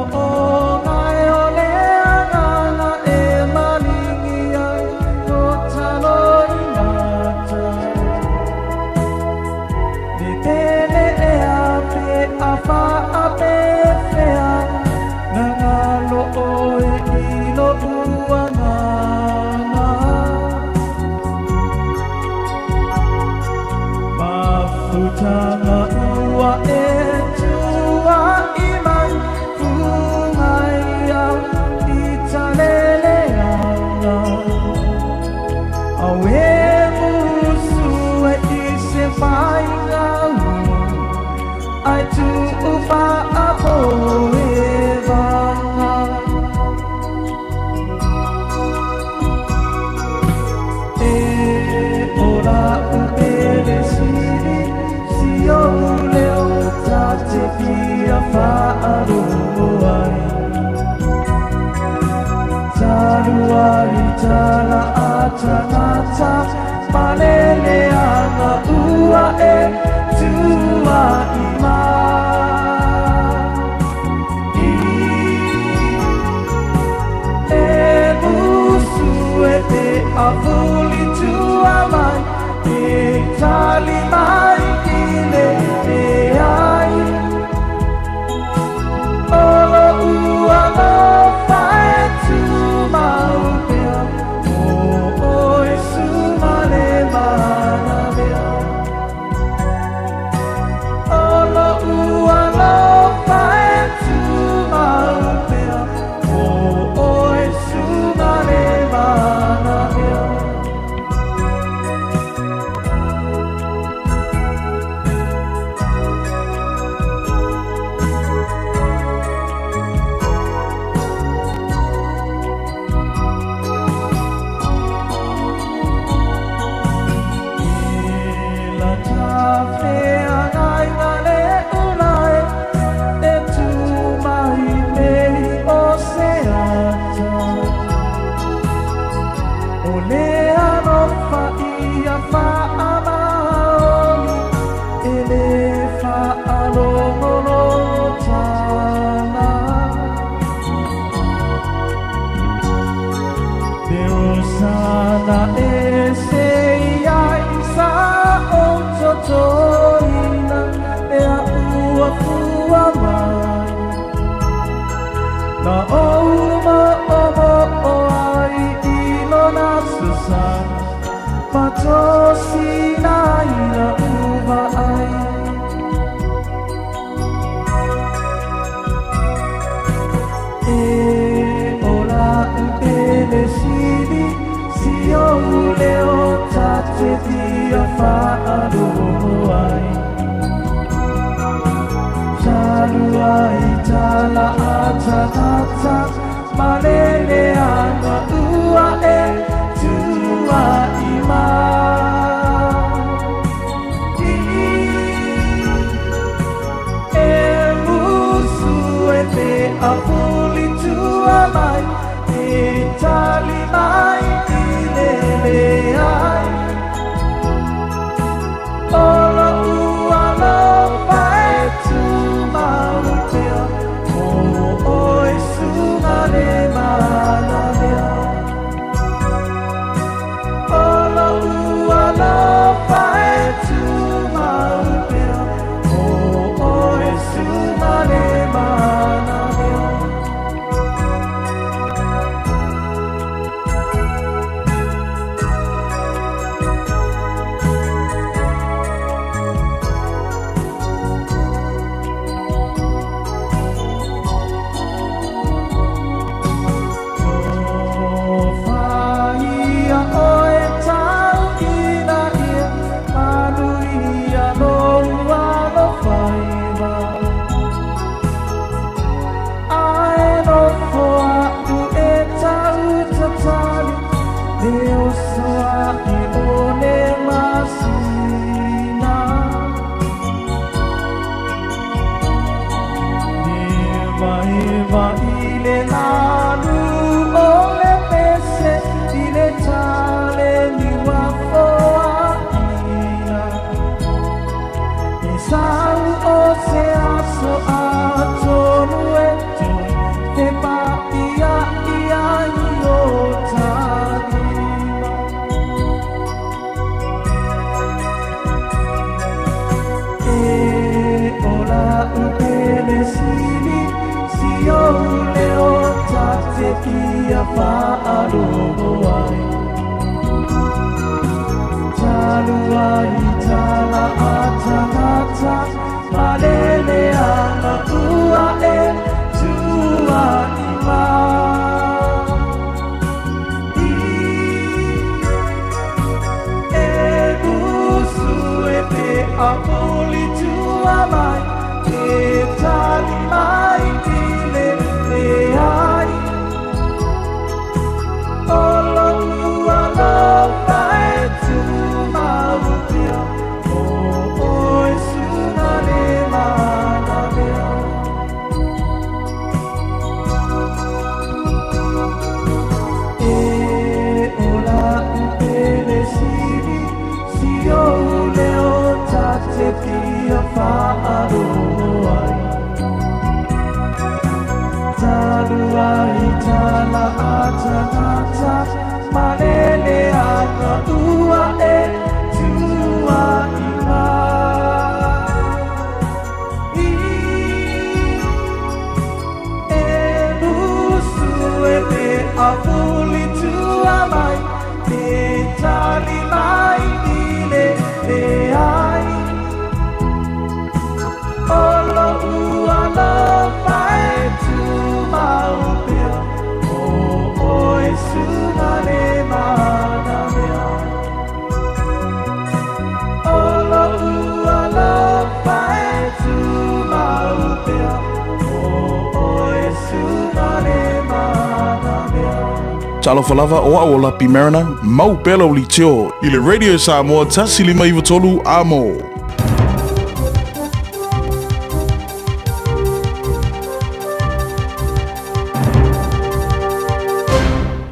Talofa lava o au lapi Mariner, mau pelo li tio, i le Radio Samoa tasi lima iwa tolu amo.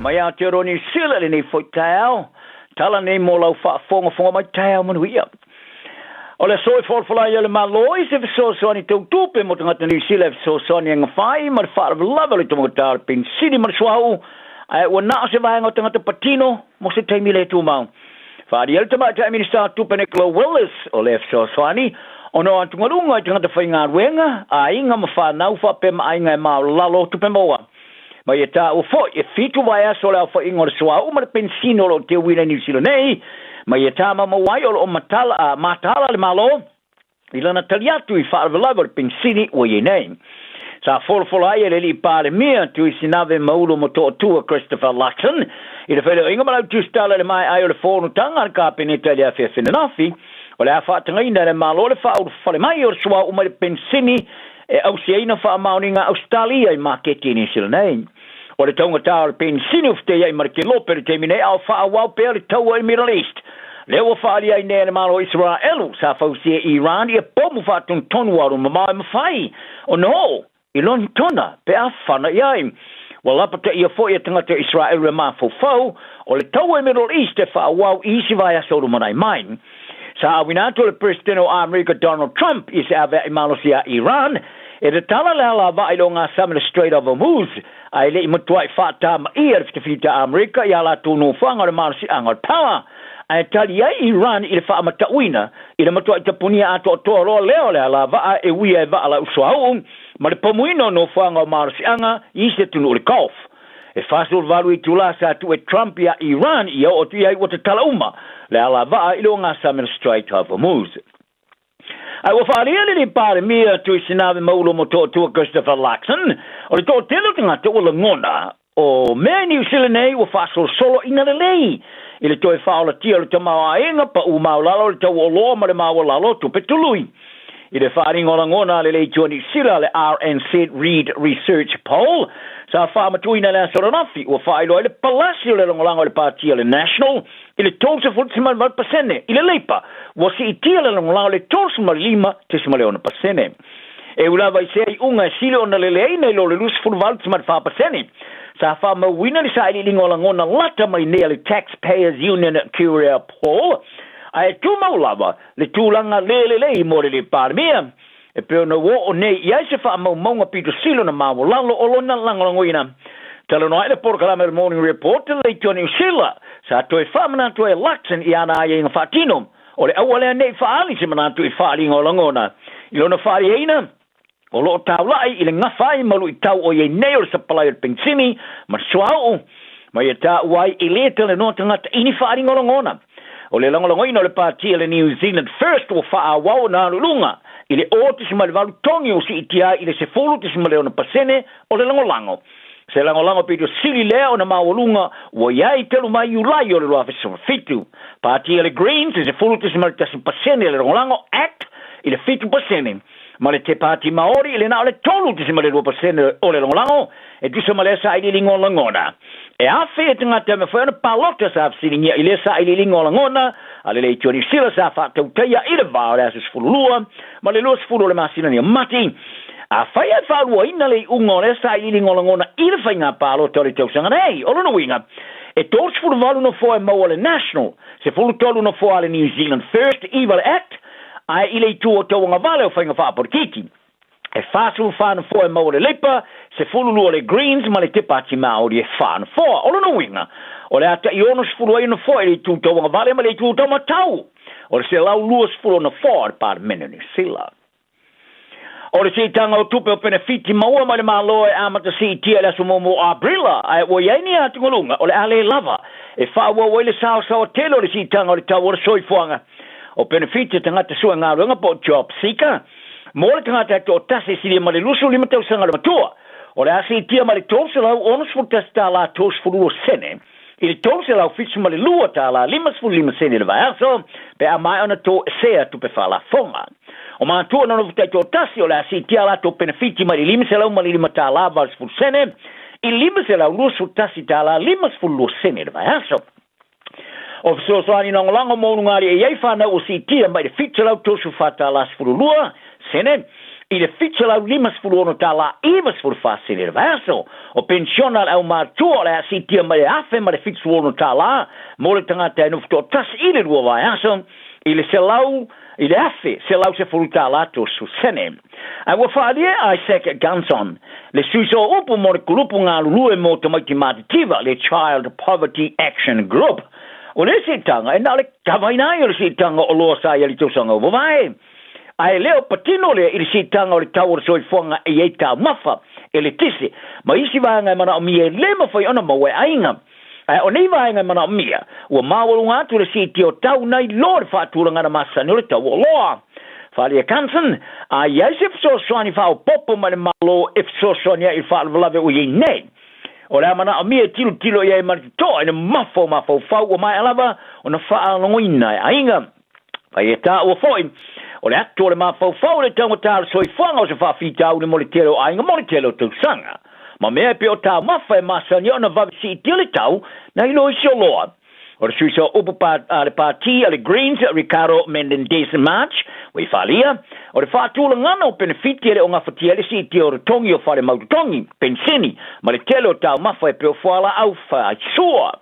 Mai a te roni sila le nei foi tau, tala nei mo lau wha mai tau manuia. O le soi wholwhala i le maloi se whesosoni tau tupe mo tangata New Zealand whesosoni anga whai, ma le whaara lava le tumongatara pin sini ma le swau, ai ua naa se vaenga o tangata patino mo se taimi le tu mau. Whaari el tamai tai Minister tupe Nicola Willis o le whesosoni, o no antungalunga i tangata whainga ruenga, a inga ma whanau whape ma ainga e mau lalo tupe moa. Ma ia tā o fo, e fitu vai aso le au whainga o le swau, ma le pensino lo te wina New Zealand nei, ma ia tā mama wai o matala le malo, i lana taliatu i whaarwalawa le pensini o ye nei. Sa wholwhola ai le li pāle mea tu i sinave maulo mo toa tua Christopher Luxon, i le whele o inga malau tu stala le mai ai o le whono tanga an ka peneta le a whea whenanafi, o le a whaatanga ina le malo le wha o le whale mai o le swa o mai le pensini e au se aina wha mauninga Australia i maketi ni sila nei. O le taunga tā le pensini ufte ia i marike lope le temine au wha awau pēr le taua i Middle East. Leo whaari ai nere malo Israelu sa fausia Iran i a pomu whaatun tonu aru mamai mawhai. O no, i loni tona pe a whana iai. Walapata ia fo ia tangata Israel re mafau o le taua i Middle East e wha awau isi vai asoru manai main. Sa awinato le President o America Donald Trump i se ave i malo sia Iran e te tala le ala vai lo ngā Salmon Strait of Hormuz ai le i mutua i whaata ma ia rifta whita Amerika i ala tūnu whanga le malo si angar power. Ai tali ai Iran i le wha amatauina i le matua i tapunia ato o toa roa leo le ala vaa e wia e vaa la uswau ma le pamuino no whanga o malo si anga i se tunu le golf. E whasul valu i tula sa tu e Trump i a Iran i o tu iai o te tala uma le ala vaa i lo ngā Salmon Strait of Hormuz. Ai wa whaaria li pāre mea tu i sinave maulo mo toa tua Christopher Luxon o le toa telo tangata o la ngona o mea New Zealand nei wa whaasol solo ina le lei i le toi whaola tia le tamau a inga pa u mau lalo le tau o loa ma le mau lalo tupe tului. I le whaaringa o la ngona le lei tua New Zealand le RNZ Reid Research Poll sa fa matuina le soranafi o fa ilo le Palacio le longolango le Partia le National ile tolse fulsimal val pasene ile leipa wo si itia le longolango le tolse mal lima tesima le ona pasene e ula vai sei unga silo ona le leina ilo le lus ful val tsima fa pasene sa fa ma wina le sa ile lingolango na lata mai ne le Taxpayers Union Curia Paul ai tu maulava le tulanga le mo le parmia e pe no wo ne ia se fa mo nga Peter Silo na ma lalo olona langoina talo no ile por kala morning report le Tony Sila sa to e fa mana to e Luxon ia na ia fatino o le awale ne fa ali se mana to e fa ali ngolangona ilona fa ina o lo taula ile ngafai malu tau o ye ne o se pala pensini ma swao ma ia ta wai ile tele no tanga ini fa ali ngolangona o le langolongoina le Partia le New Zealand First o fa wa na lunga ile otis malvalu tongi o si itia ile se folu tis maleo na pasene o le langolango se langolango Peter Sili leo na mawalunga wo yai telu mai ulai o le loa fesa fitu Partia le Greens se folu tis maleo tis pasene le langolango act ile fitu pasene ma le te Parti Maori ile na le tolu tis maleo pasene o le langolango e tu se maleo sa ili lingolangona e a fe tangata me foi na palota sa sininga ile sa ile lingolangona ale le Tony Sila sa fa tautia ile va le se fulua ma le los fulu le masina ni mati a fa ia fa wo ina le ungole sa ile lingolangona ile fa nga palo tori tau sanga nei o no winga e torch fulu valu no foi mo le national se fulu tolu no foi le New Zealand First Evil Act ai ile tu o tau nga vale o fa nga fa por kiki e fasul fan foi mo le lepa se fulu le Greens ma le te Parti Maori e fan foi o no winga o le ata ionos fulu ai no foi le tu tau nga vale ma le tu tau matau o se lau luas fulu no foi par menene sila o le si tanga o tupe o benefiti maua ma le malo e amata si tia le sumomo abrila ai o yaini ati ngolunga o le ale lava e fa wo le sao telo le si tanga o le tau o le soifuanga o benefiti tangata sua ngā runga po job seeker mo le tangata to tasi si le ma le lusu lima tau sanga le matua o le asi tia ma le tose lau onos fu testa la tos fulu o sene il tose lau fitu ma le lua ta la limas fu lima sene le vaerso pe a mai ona to sea tu pe fa la fonga o ma tu na no futai to tasi o le asi tia la to benefiti ma le limas lau ma le lima ta la vals fu sene il limas lau lusu tasi ta la limas fu lu sene le vaerso o so ani no lango mo ngari e ia fa na o si tia ma le fitu lau to su fata las fu lua sene ile fitu lau limas fu ono tala evas fu fasile verso o pensional au martuo la si tia ma le afe ma le fitu ono tala mo le tangata no fu tas ile ru va aso ile se lau ile afe se lau se fu tala to su sene ai wo fa dia ai sek ganson le suso upo mo grupo ngalu e mo tomativa le Child Poverty Action Group o le sitanga e na le kavaina le sitanga o lo sa ia le tosanga vo vai ai leo patino le il sitanga o le tau so fonga e eta mafa e le tisi ma isi vanga mana mi e le ma foi ona mo e ainga ai o nei vanga mana mia o mawulunga tu le sitio tau nai lord faturanga na masa no le tau lo Falia Kansen ai Joseph so swani fa o popo ma le malo if so sonia il fa lave o ye nei o le mana mi e tilo ye ma to ina mafo fa o mai alava ona fa longoina ainga ai eta o foi o le ato le mafo le tango tal so i fanga o se fa fita o le molitelo ainga molitelo tu sanga ma me pe o ta mafa e masa ni ona va si tili tau na ilo si o loa o le suiso upo le parti le Greens Ricardo Menendez March we falia o le fatu le ngana o benefiti le onga fatia le si ti o tongi o fare mau tongi pensini ma le telo tau mafa e pe o fala au fa sua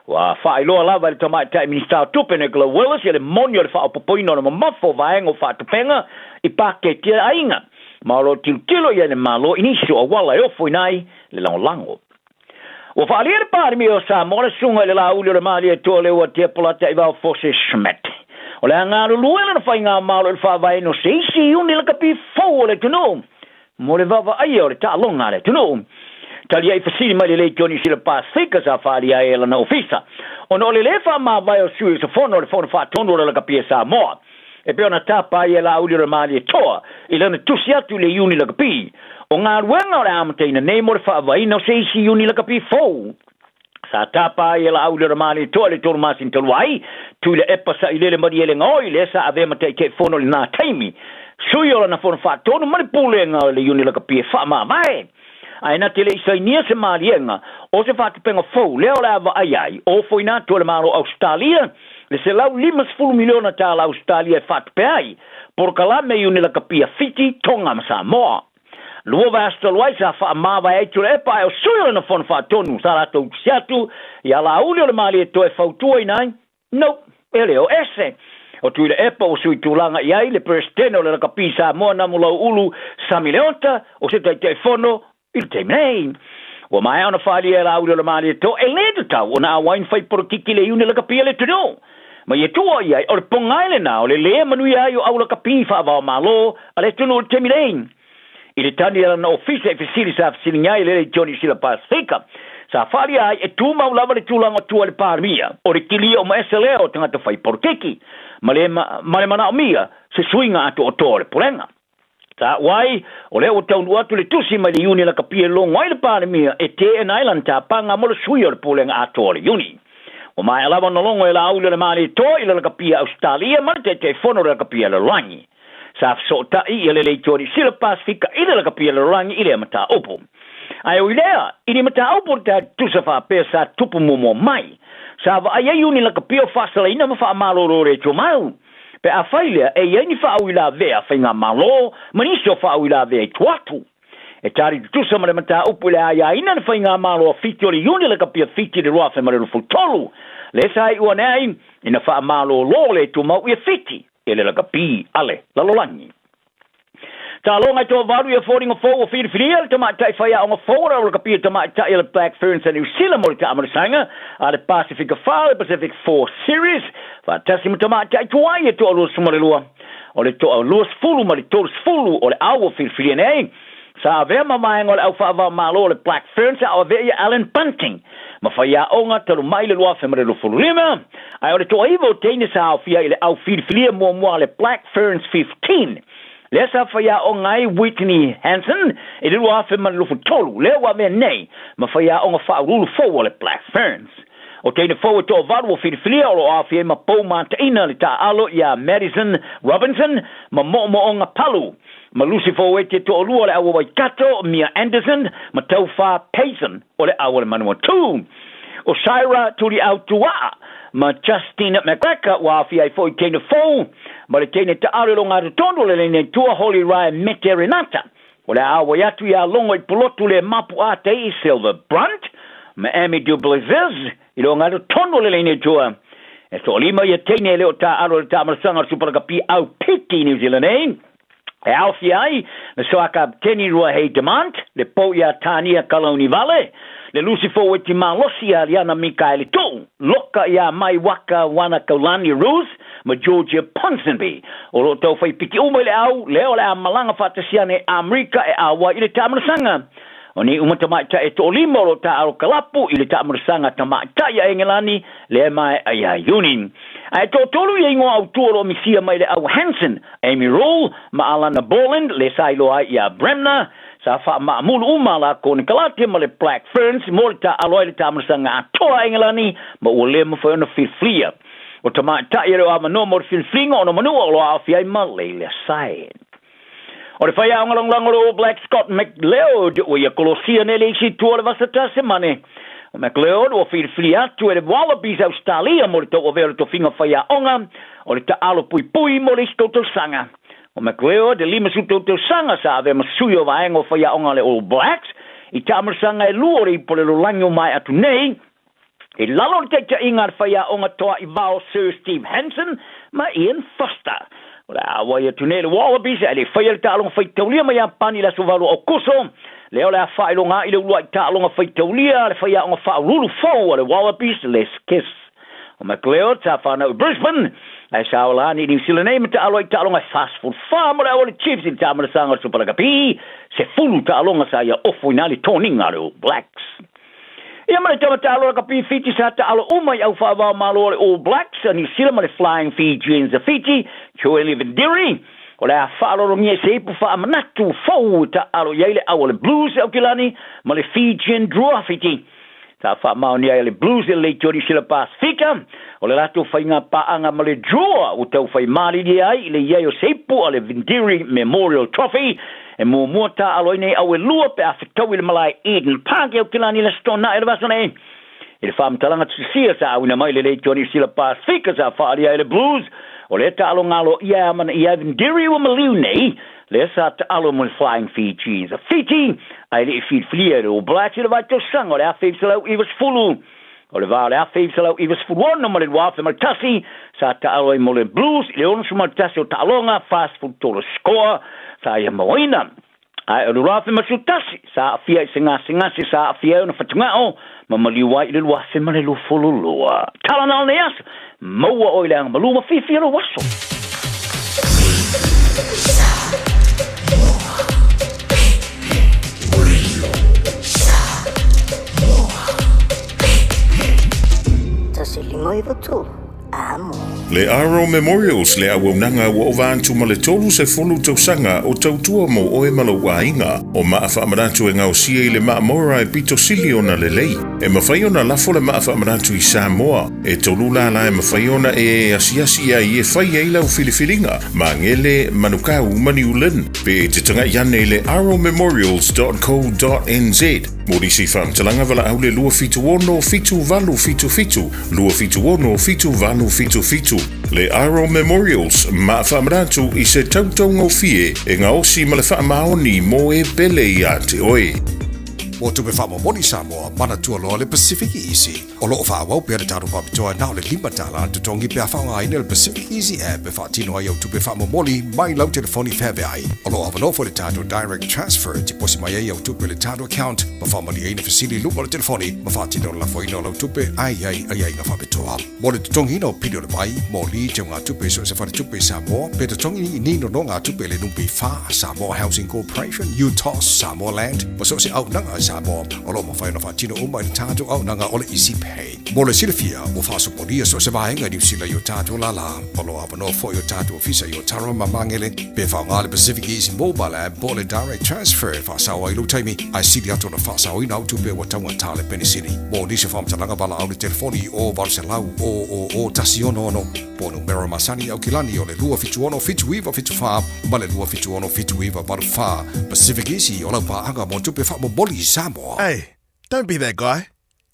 wa fa ilo lava le tama ta minister tupene glo Willis le monio le fa opoino no mafo vaengo fa tupenga I pake tia ainga ma lo tilo ia le malo inisio o wala o foinai le lango o fa ali par mi o sa mo le sunga le la ulio le mali e tole o te polata I va forse schmet o le nga lu le fa nga malo le fa vai no sei si un le capi fo le tuno mo le va ai o le ta longa le tuno tali ai fasili mai le Johnny si le pasika sa fali ai la no fisa o no le fa ma vai o su so fono le fono fa tono le capi sa mo e pe ona tapa ai la ulio le mali e toa I le tusia tu le uni le capi o ngā ruenga o le amateina nei mo le whaavai no se isi uni la kapi fau. Sa tapa I la au le ramani toa le tolu masin taluai, tu le epa sa I le mari ele ngoi le sa ave matei ke fono le nā taimi. Sui o la na fono wha tonu mani pule ngā le uni la kapi e wha maa vai. ai na tele sai nia se malienga o se fatu penga fou leo la va ai o foi na to le malo Australia le se lau 5 miliona ta la Australia fatu pe ai por kala me uni la kapia fiti tonga ma Samoa lua va astolwai sa fa ma va ai tule pa o suyo na fon fa tonu sa la to siatu ya la uli le mali to e fautu ai nai no ele o ese o tu le epa o sui tulanga iai le presidente o le kapisa mo na mula ulu Samileonta o se te telefono il te nei o mai ona fali era audio le mali to e le ta ona wine fai por kiki le uni le kapia le tuno ma ye tu iai o pongai le na o le manu iai o au le kapifa va malo ale tuno te nei ile tani era na office e fisili sa fisilingai le Johnny Sila Pasifika sa fali ai e tu mau lava le tulanga tu le parmia o le kili o maesele o tanga te fai por kiki male mana mia se swinga ato o tole polenga ta wai o le o tau atu le tusi mai le uni la kapia long wai le parmia e te en island ta panga mo le sui o le polenga ato le uni o mai lava no longo e la aule le mali to ile la kapia Australia ma te fono le kapia le rangi sa sota i ile le tori sila Pasifika ile la kapia le rangi ile mata opo ai o ilea ile mata opo ta tusafa pesa tupu momo mai sa va ai uni la kapia fasala ina ma fa malo re to mau pe a faile e ye ni fa wila ve a finga malo mani so fa wila ve twatu e tari tusa ma mata opo le ai ina finga malo fitio le uni la kapia fitio de roa fa ma le futolo le sai o nei ina fa malo lo le to mau e fiti ele la kapi ale la lolangi ta longa to varu e fording of for feed filial to ma tai fa ya on for la kapi to ma tai le Black Ferns and New Zealand mo ta ma sanga al Pacific Far Pacific 4 series fa tasimo to ma tai to ai to lo sumarelua o le to lo fulu ma le to fulu o le au feed filial nei sa ve ma mai ngol au fa va malo le Black Ferns au ve Alan Bunting ma fa ya onga to mai le lo fa ma le fulu lima ai o le to ivo tene sa fia ile au feed filial mo le Black Ferns 15 lesa fa ya onga Whitney Hansen e le wa fa ma le tolu le wa me nei ma fa ya onga fa rulu fo le Black Ferns o tene fo to varu feed filial o afia ma po ma ina le ta alo ya Madison Robinson ma mo onga palu ma Lucifer wete to olua le awa kato Mia Anderson ma taufa Payson o le awa le manua tu o Syra tuli autua ma Justin McGregor wa fi ai foi tene fo ma le tene ta ale longa tondo le ne tua Holy Ryan Meterinata o le awa yatu ya longo i polotu le mapu a te i Silver Brunt ma Amy Dublezes i longa tondo le ne tua e to lima ya tene le o ta alo le ta marsanga superkapi au piti New Zealand e alfiai le soaka teni rua hei demand le po ya tania Kaloni Vale le Lucifer weti malosia liana Mikaeli tu loka ya mai waka wana Kaulani Rose ma Georgia Ponsonby o lo tau fai piki umele au leo le malanga fatasiane Amerika e awa ile tamarasanga o ni umatamaita e to limo lo ta aro kalapu ile tamarasanga tamaita ya engelani le mai aya yunin ai to tolu ye ngo au tolo misia mai le au Hansen Amy Roll ma Alana Boland le sailo ai ya Bremner sa fa ma mulu umala kon kalate ma le Black Ferns molta aloy le tamarasanga to engelani ma o le mo fa no fiflia o tamaita ye o ma no mo fiflinga o no manu o lo afia ma le sai o le fai a ngalong o Black Scott McLeod o ia kolosia nele si tu le vasata semane o McLeod o fili atu e le Wallabies Australia mo le to o vero to finga fai a onga o le ta alo pui mo le stoto sanga o McLeod de lima su to sanga sa ave masuyo vaengo fai a onga le All Blacks i tamar sanga e luori po le lango mai atu nei e lalo te ta ingar fai a onga toa i vao Sir Steve Hansen ma Ian Foster la wa ya tunele Wallabies ele fail ta long fai taulia mai pani la suvalo o kuso le ola fa longa ile lu ta long fai taulia le fai on fa rulu fo le Wallabies les kiss o McLeod ta fa no Brisbane ai sa ola ni New Zealand name ta alo ta long fast food farm le o Chiefs in ta sanga super kapi se fulu ta long sa ya o finali toninga le Blacks ia mai tama alo kapi Fiji sa ta alo umai au fa va malo le All Blacks ni sila mai Flying Fijians the Fiji Joel Vendiri o le fa alo mi se pu fa manatu fo ta alo yele au le Blues o kilani mai Fijian draw Fiji sa fa maoni ai le Blues le Jody Sila Pacifica o le lato fainga paanga ma le draw o tau fai mali di ai le ia o seipu o le Vindiri Memorial Trophy e mo mota aloine au e lua pe afitau i le malai Eden Park o kilani le stona e le vasone e le whamtalanga tusia sa awina mai le Jody Sila Pacifica sa whaari ai le Blues o le ta alo ngalo ia mana ia Vindiri o maliu nei le sa ta alo mo Flying Fiji's a Fiji ai le feed flier o Blacks le vai to sang o le afeif salau i was fulu o le va le afeif salau i was fulu no mo le wafe mal tasi sa ta alo mo le Blues le ono so mal tasi o ta alonga fast food to the score sa ia moina ai o le wafe mal tasi sa afia singa sa afia no fatungao ma mali wai le wafe mal le fulu loa tala na le as mo o ile ang maluma fifi lo waso Le Aro Memorials le awaunanga wa ovantu ma le tolu se folu tausanga o tautua mo oe malawainga o maafa amaratu e ngausia i le maamora e pito siliona le lei. E mawhaiona lafo le maafa amaratu I Samoa. E tolu la e mawhaiona e asiasi ai e whai e lau filifilinga ma ngele manukau maniulen. Pe te tanga iane le aromemorials.co.nz. Morisi whamtalanga wala au le lua fitu ono fitu valu fitu fitu. Lua fitu ono fitu valu fitu fitu. Le Aro Memorials ma whamaratu I se tautongo fie e ngā osi ma le whaamaoni mo e pele I a te oe. O tupe whamamoni Samoa, mana tua loa le Pacific Easy. O loo whaawau pia te taro papitoa nao le limatala te tongi pia whaunga aina le Pacific Easy app e whaatino ai au tupe whamamoni mai lau telefoni whewea ai. O loo awanofo le tato direct transfer ti posi mai ai au tupe le tato account ma whamani aina fasili lupa le telefoni ma whaatino la foino lau tupe ai na whapitoa. Mo le tutongi no pidio le mai, mo li te ngā tupe so se whare tupe Samoa, pe te tongi nino no ngā tupe le numpi wha Samoa Housing Corporation, UTOS, Samoa Land, ma so se au nanga Samoa, o lo ma whaina whaatino uma I tātou au nanga o le Easy Pay. Mo le silifia, o whaasoporia so se vahenga New Zealand I o tātou lala, o lo apano fo I o tātou ofisa I o tara mamangele, pe whaunga le Pacific Easy Mobile App, bo le direct transfer, whaasawa I lo taimi, ai sili ato na whaasawa I nau tupe wa taunga tāle penisini. Mo nisi whamtalanga wala au le telefoni o Valselau, o tasiono ono, po numero masani au kilani o le lua fitu ono fitu iwa fitu wha, ma le lua fitu ono fitu iwa waru wha, Pacific Easy o lau paanga mo tupe wha mo boli Samoa. Hey, don't be that guy,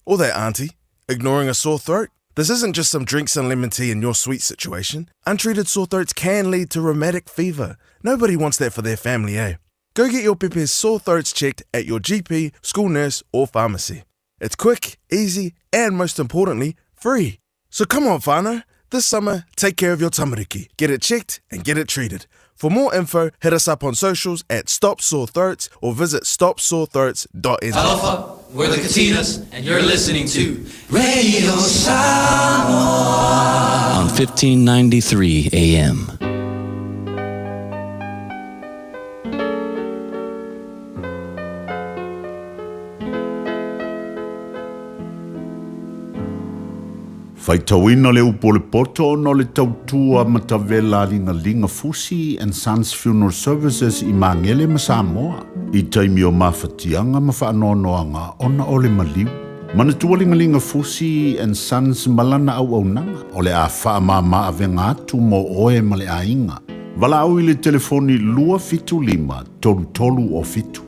or that auntie, ignoring a sore throat. This isn't just some drinks and lemon tea in your sweet situation. Untreated sore throats can lead to rheumatic fever. Nobody wants that for their family, eh? Go get your Pepe's sore throats checked at your GP, school nurse, or pharmacy. It's quick, easy, and most importantly, free. So come on, whānau. This summer, take care of your tamariki. Get it checked and get it treated. For more info, hit us up on socials at Stop Sore Throats or visit stopsorethroats.nz. Aloha, we're the Katinas, and you're listening to Radio Samoa on 1593 AM. Faitawina le upo le poto no le tautua matavela linga Fusi and Sons Funeral Services I Mangele ma Samoa. I taimi o mawhatianga ma whaanoanoanga ona o le maliu. Manatua linga Fusi and Sons malana au nanga o le a whaamama avenga atu mo oe ma le ainga. Wala au I le telefoni lua fitu lima tolu o fitu.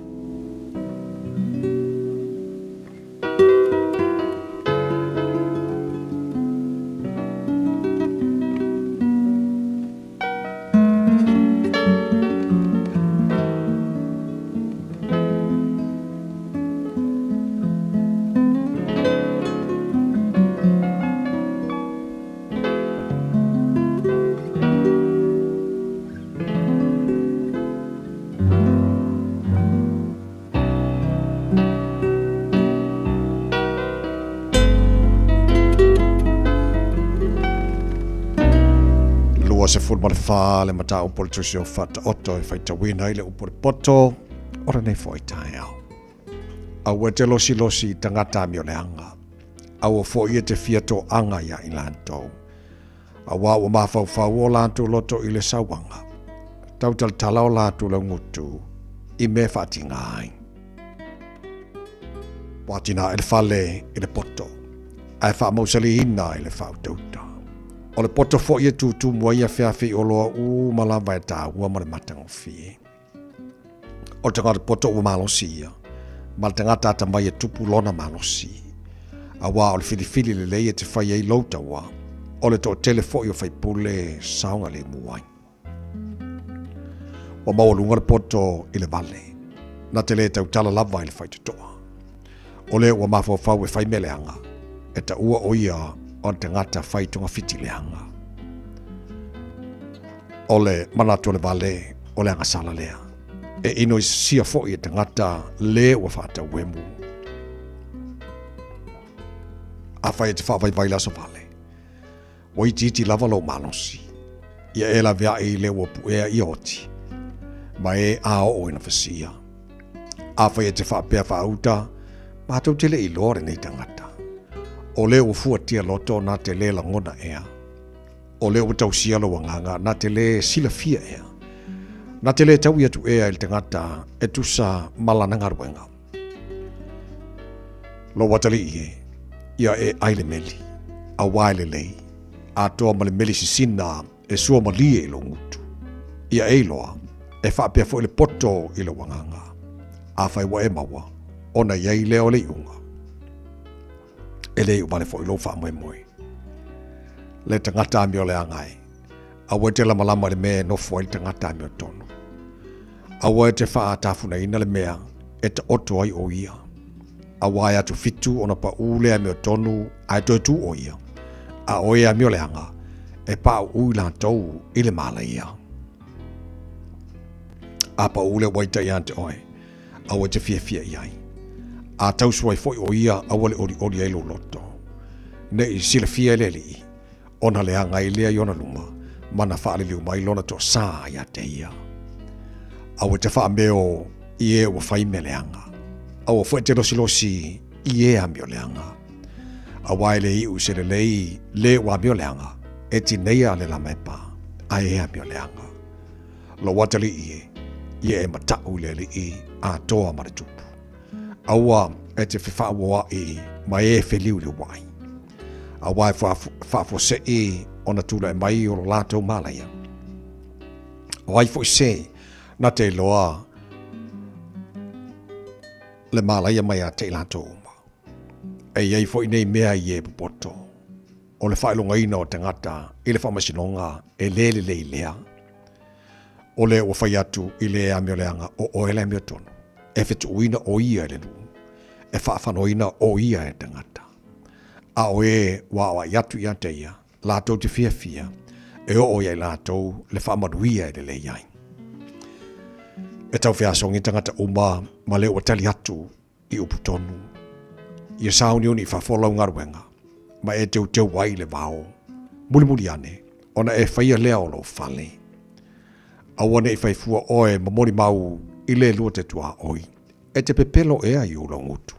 Se fulma le wha le mata upole tusi o whata oto e whaita wina I le upole poto ora nei fo I tae au. Au e te losi tangata mi o le anga. Au o fo I te fiato anga ia I lantou. Au au mawhau o lantou loto I le sawanga. Tau tala o lantou la ngutu I me whati ngai. Patina ele fale ele poto. Ai fa mo sali ina ele fa tauta. O le poto fo ia tu mo ia fe o lo u malava ta ua ma matang fi. O te ngata poto u malosia. Mal te ngata ta mai tupu lona malosi. Awa o le filifili le leia te fai ei lauta wa. O le to telefo yo fai pule saunga le muai. O maulunga le poto i le vale. Na te le tau tala lava i le fai tutoa. O le ua mafo fau e fai meleanga. E ta ua o ia o te ngata fai tunga fiti leanga. O le manatu le vale o le anga sala lea. E ino i sia fo i te ngata le ua fata uemu. A fai te whawai vaila so vale. O i titi lava lo malosi. Ia e la vea i le ua puea i oti. Ma e a o ina fasia. A fai te whapea whauta. Ma tau tele i lore nei tangata. O le ua fuatia loto na te le langona ea. O le ua tau sialo wanganga na te le sila fia ea. Na te le tau ia tu ea il tangata e tusa malanangaruenga. Lo watali ie. Ia e aile meli. A waile lei. A toa male meli sisina e sua malie ilo ngutu. Ia e loa. E whapea fo ile poto ilo wanganga. A whai wa e maua. Ona iei leo le iunga. E le iumane fo ilo wha moe moe. Le tangata amio le angai. Awa te lamalama le mea no fo il tangata amio tonu. Awa te wha atafuna ina le mea e te oto ai o ia. Awa e atu fitu ona pa ule amio tonu a e tu o ia. A oe amio le anga e pa ui la tau ile mala ia. A pa ule waita i ante oe. Awa te fia iai. A tau suai foi o ia awale ori ai lo loto. Ne i sila fia leli. Ona le anga i lea iona luma. Mana whaale liu mai lona to saa ia te ia. Awa te wha meo i e ua whai me le anga. Awa fwe te losi i e a meo le anga. Awa ele i use le lei le wa meo le anga. E ti neia le la mepa. A e a meo le anga. Lo watali i e matau le li i a toa maritupu. Awa e te whiwhaua i mai e whiliu le wai. Awa e whafo se i ona tula e mai o lātou malaya. Awa e fo se na te loa le malaya mai a te lātou uma. E iei fo i nei mea i e pupoto. O le whailonga ina o te ngata i le whamasinonga e lele lea. O le ua whai atu i le amio leanga o oe le amio tonu. E whetu uina o ia le lu. E whaafanoina o ia e tangata. A oe wa yatu i ante ia. Lātou te fia. E o ia i lātou le whaamanuia e le iai. E tau whiasongi tangata uma ma le ua tali atu i upu tonu. I a sauni uni i whaafolau ngaruenga. Ma e teu wai le vao. Mulimuli ane. Ona e whaia lea o lo whale. Awane i whaifua oe mamori mau i le lua te tua oi. E te pepelo ea i ula ngutu.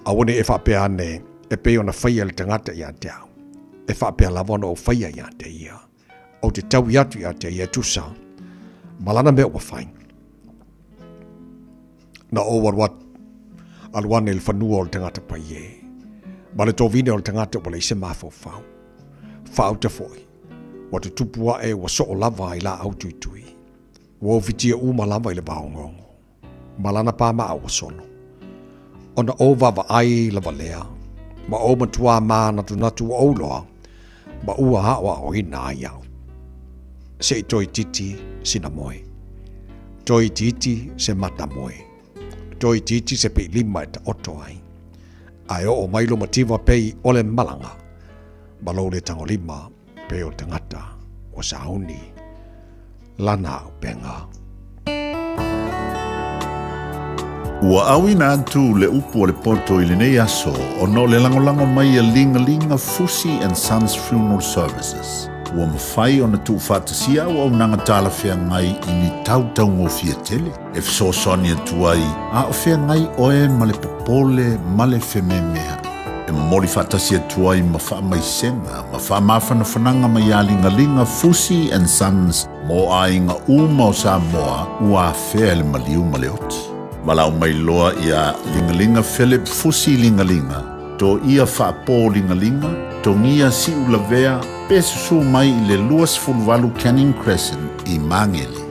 Awane e whapea ane e peo na whaia le tangata i a te au. E whapea lavona o whaia i a te ia. O te tau i atu i a te ia tusa. Malana mea ua whain. Na o warwat aluane il whanua o le tangata pa ie. Ma le tovine o le tangata wale i se mafo whau. Whau te foi. Wa te tupua e wa so o lava i la au tuitui. Wa o vitia uma lava i le vaongongo. Malana pa ma au solo. Ona o vava ai lava lea. Ma o matua ma natu o loa. Ma ua hawa o ina ai au. Se i toi titi sina moe. Toi titi se mata moe. Toi titi se pe lima e ta oto ai. Ai o mailo mativa pei ole malanga. Malo le tango lima. Peo tangata o sauni lana o penga. Ua awina atu le upu o le poto i le nei aso o no le langolango mai a linga Fusi and Sons Funeral Services. Ua mawhai o na tu whatasia o au nanga tala whea ngai i ni tau ngō fia tele. E fso soni atu ai a o whea ngai oe ma le popole ma le whememea. E mori whatasia tuai ma wha mai senga, ma wha mawhana whananga mai a linga Fusi and Sons mo a inga uma o Samoa ua whea le maliu ma le oti. Malau mai loa ia lingalinga Philip Fusi lingalinga. To ia whaapo lingalinga, to ngia si ulavea, pesusu mai I le luas fulvalu Canning Crescent I Mangele.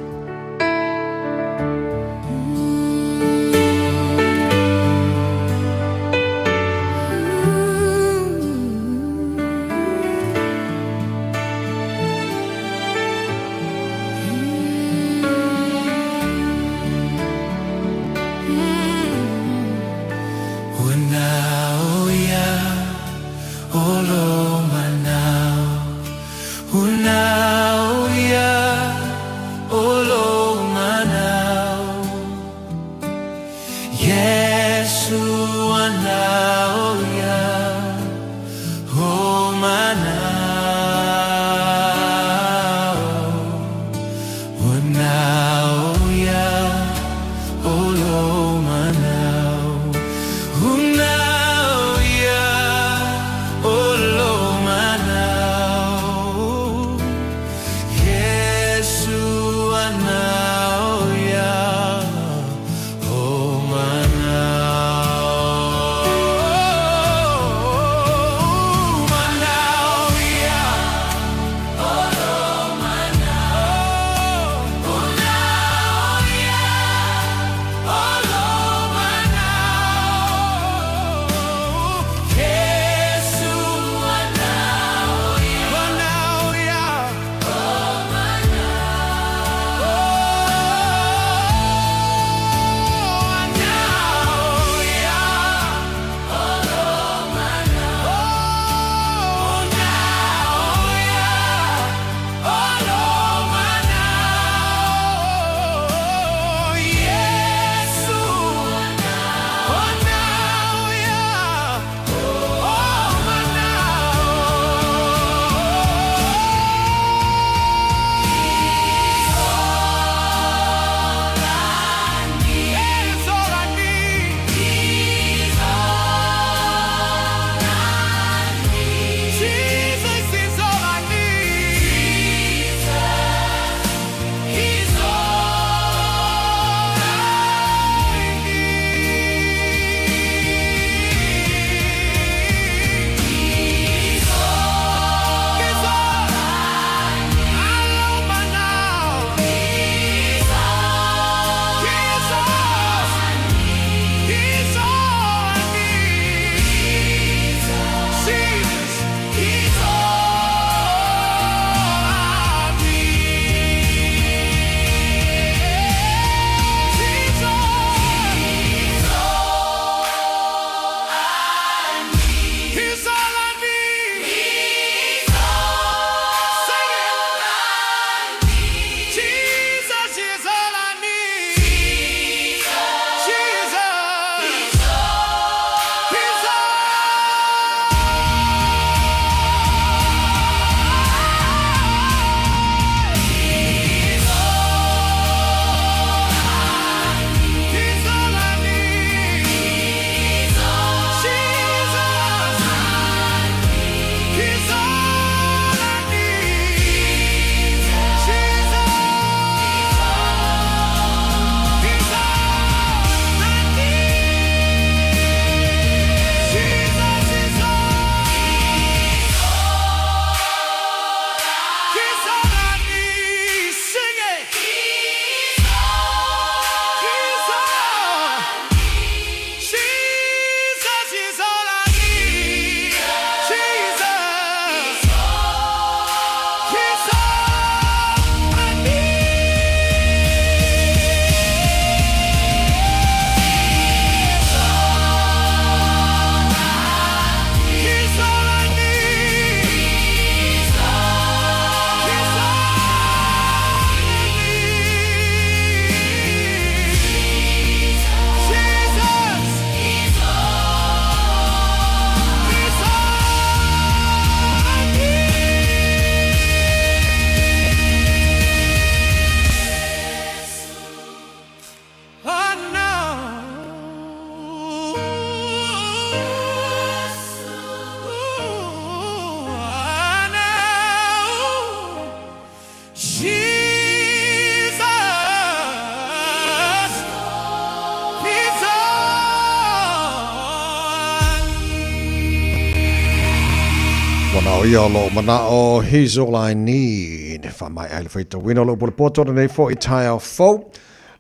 Ona o ia lo mana o He's All I Need. Whamai ai le whaita wino lo pole poto nei fo I tai au fau.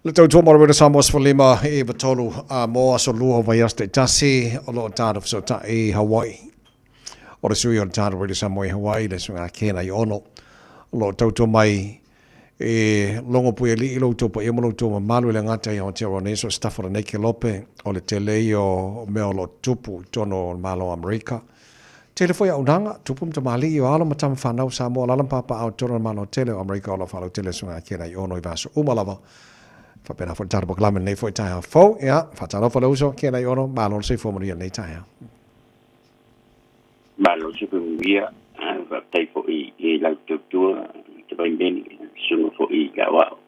Le tau tō mara wera Samoa Sfalima e batolu a mo aso lua vai aste tasi o lo tāta whasota I Hawaii. O le sui o le tāta wera Samoa I Hawaii le sunga kena I ono. O lo tau tō mai e longo pui li ilo tō pa e mono tō ma malu le ngata I o te roneso stafora neke lope o le tele o meo lo tupu tono malo Amerika. Tele foi aunanga, tupum te mali o ala matama whanau sa mo alalam papa au toro mano tele o Amerika o la whalau tele sunga kera I ono I vaso umalava. Whapena fo tara boklamen nei foi taia fau, ea, whatara whalau uso kera I ono, malo se fomaria nei taia. Malo se fomaria, whatai fo I lau tutua, te baindeni, sunga fo I gawao.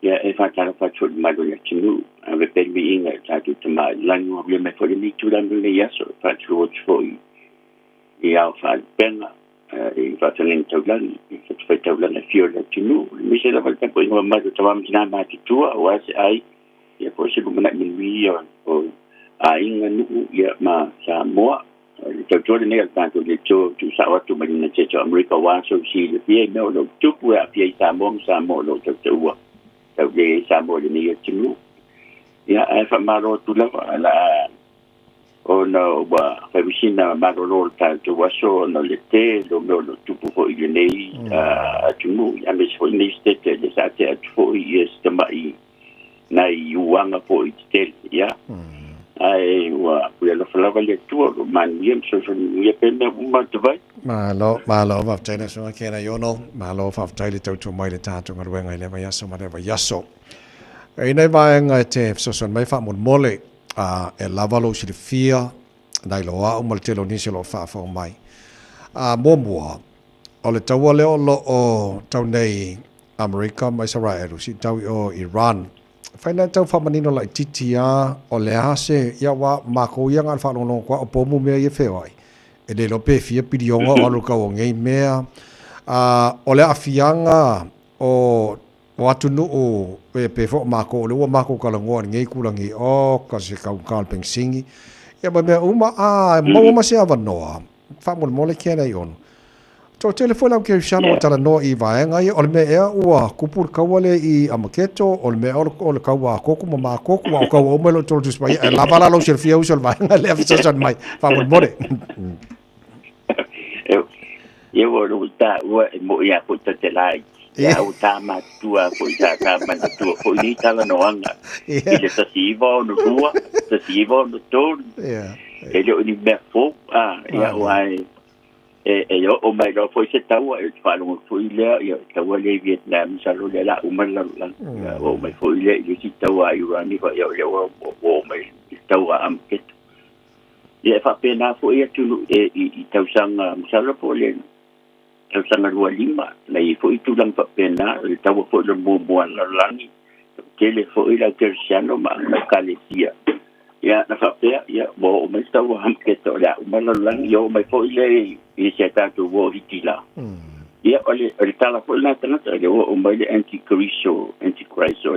Ia e whatara whatua malo ya tinu, ve permi inga tatu te mai langu o me fo ni turangu le yaso, whatua fo I au whapenga, I whatanen taulangi, I whatai taulangi fio la tinu, mi se la whatai po inga mato tawam tina mati tua, o ase ai, ia po se kumana minui o a inga nuku, ia ma sa moa, tautua le nea tanto le to tu sawa tu marina te to Amerika waso si le pia meo lo tupu a pia I sa mo lo tautua, tau le sa mo le nea tinu, ia e whamaro tu lawa ala o na wa whawisina maroro tātou waso no le te lo meo lo tupu ho I le nei atumu a me se ho I nei stete le sa te atu ho I este mai na I uanga po I te ia ai wa pui alo whalawa le tua lo manu iam so ia pena uma te vai Malo whaftai na sunga kena iono malo whaftai le tautu mai le tātou ngaruenga I le mai aso ma rewa yaso e nei vaenga te fsoson mai whamon mole e lavalo si le fia nai loa o mal telo nisi lo whawhau mai. Momua, o le taua leo lo o tau nei Amerika mai Israelu, si tau o Iran. Whaina tau whamanino lai titia o le hase ia wa mako ia ngan whanonong kwa o pomu mea ia whewai. E le lope fia pidionga o alu kau o ngei mea. O le afianga o atu nuu e pefo mako o le ua mako kalangoa ni ngei kulangi o kasi kau kalpeng singi. Ia mai mea uma maua se avanoa. Whamon mole kena I ono. Tō telefo lau kei shano o tala noa I vaenga I o le mea ua kupur kawale I amaketo o le mea o le kaua koku ma maa koku o kaua umelo tolo tuspai e lavala lau sirfia uso le vaenga le afisasan mai. Whamon mole. Ia wa ruta ua e mo ia puta te lai. Ia au tā matua ko I tā matua ko I ni tala noanga. I le tasiva o no rua, tasiva o no tōru. E leo ni mea fō, ia o ai, e o mai rau fōi se taua, e whanonga fōi lea, ia taua le Vietnam, salo le la umarala, o mai fōi lea, i si taua Irani, ia o leo o mai taua amketo. Ia e whapena fōi atunu, I tausanga, musala fōi lea, tausanga rua lima, na I fōi tulang whapena, i taua fōi le mua langi, tele fōi la Terciano, ma Kalesia. Ia na whapea, ia mo o mai taua amketo, ia umalalang, ia o mai fōi le, I se tātou wō hiti la. Ia o le tala fōi la tanata, ia o mai le Antichrist, o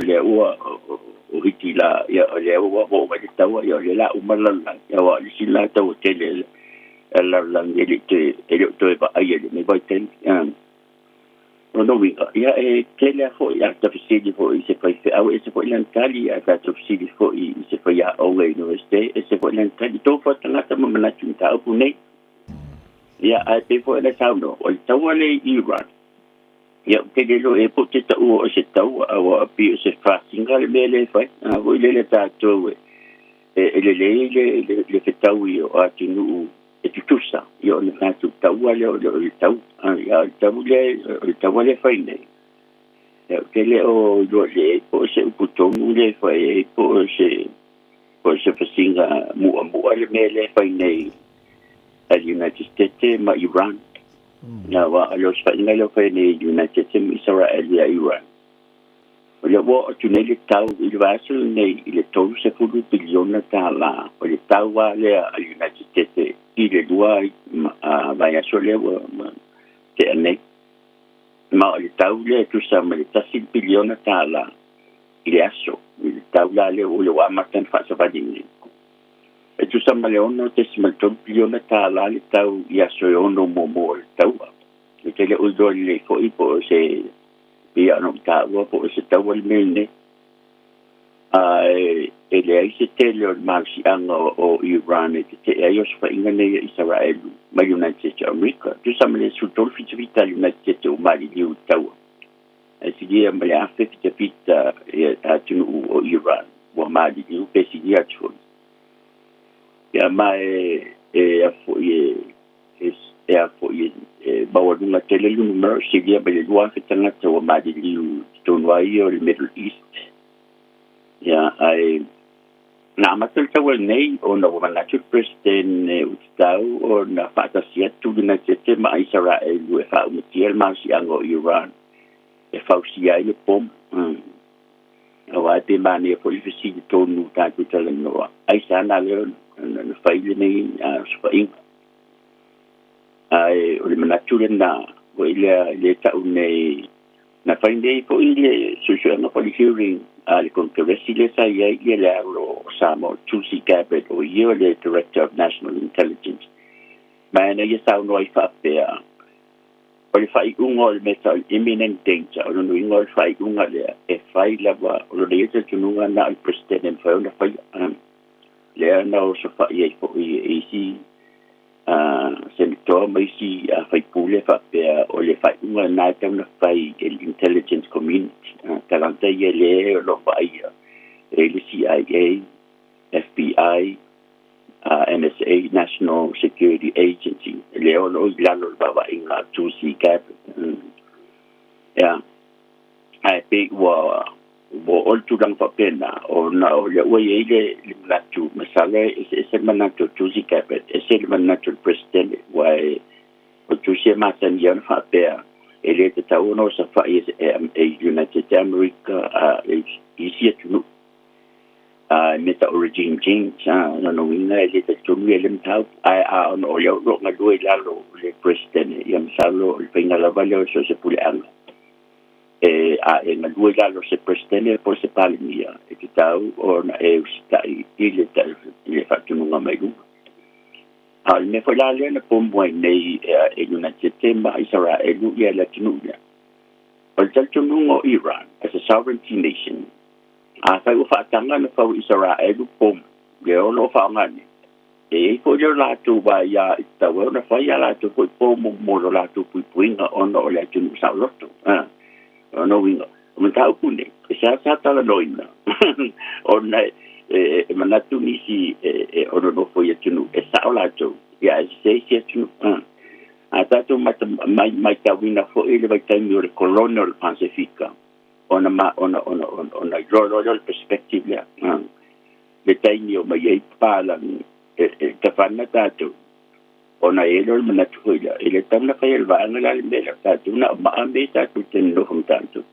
le ua o hiti la, ia o le ua o mai le taua, ia o le la umalalang, ia o le sila tau tele, la lang ele to ba ai ele me vai ten no winga ia e tele fo ia ta fisili fo I se fai au e se fo lan tali a ta fisili fo I se fai a o university e se fo lan tali to fo tana ta mana tunta o nei ia a te fo le sauno o taua le Iran ia tele lo e po te tau o se tau a pi se fa singa le le fai a o le ta to e le tau I o atinu e tutusa io ne tanto taua le tau ia tau le fai nei e le o le po se putongu le fai po se fasinga mua le mele fai nei al United States ma Iran na wa lo fai nei lo fai nei United States Israel e Iran le wo tu nei le tau I vaso nei le tau se fulu biliona tala o le tau le al United States I le dua vai a sole te ane ma le tau le tu sa ma le tasi biliona tala I le aso I le tau le o le wa matan fa sa vadini e tu sa maleono te smalton piliona tala le tau ia soiono momo le tau e te le udo le fo ipo se ia no taua po se tau le mene e le ai se tele o marsianga o Iran e te ai o sfa ingane Israel ma United States of America tu sa male su tol fitavita United States o mali liu tau e si dia male afe fitavita a tunu o Iran wa mali liu pe si dia chon ya mai a fo ye bawadunga tele lu numero si dia bele lua fitanga o mali liu tonwai o le Middle East ya ai na matul tawal nei o na wala chu president utau o na fantasia tu na tete ma Israel u fa umtiel ma si ango Iran e fa si ai le pom o ai te mani po i fisi to nu ta tu tele no ai sana le na fa ile nei a spa ai o le manatu na o ile ta nei na fa nei po ile social na hearing le controversy le sa ia le aro Samo Tulsi Gabbard o ia le Director of National Intelligence. Mana ia sa no ai fa pe o le fai ungo le meta imminent danger o no ingo le fai unga le e fai lava o le ia tununga na al president fa ona fai le na o so fa ia po ia si senator mai si fai pule fa pe o le fai unga na ta na fai el intelligence community talanta ia le lo fai le CIA FBI NSA National Security Agency leo no ilalo baba inga Tulsi Gabbard ya ai pe wa ol tu dang fa pena o na o le we ile limatu masale ese manato Tulsi Gabbard ese manato president wa o Tulsi masan yan fa pe ele te tauno sa fa United States America isi tu meta origin change no winga ele te tunu ele mtau ai no yo ro nga doi lalo le president yam salo il pinga la valeo so se pule ang nga doi lalo se president por se palimia e te tau o na e stai ile tal le fatu nga mai lu al me foi la le na pombo nei e United States Israel ia la tunu ya al tunu o Iran as a sovereignty nation fa ufa tanga na fa Israel pom le ono fa ngani e ko yo la tu ba ya ta wa na fa ya la tu ko pom mo la tu puinga ono le tu sa loto ono winga mo ta ku ne sa ta la loina ona manatu ni si ono no fo ya tu e sa la tu ya se tu ata tu mai ta wina fo ele vai ta mi o colonial pacifica ona rolo perspective ya le taini o mai pala ka fanna tatu ona elo manatu ila ele tamna fa el va ngala le tatu na ma ambe tatu tenno hom tatu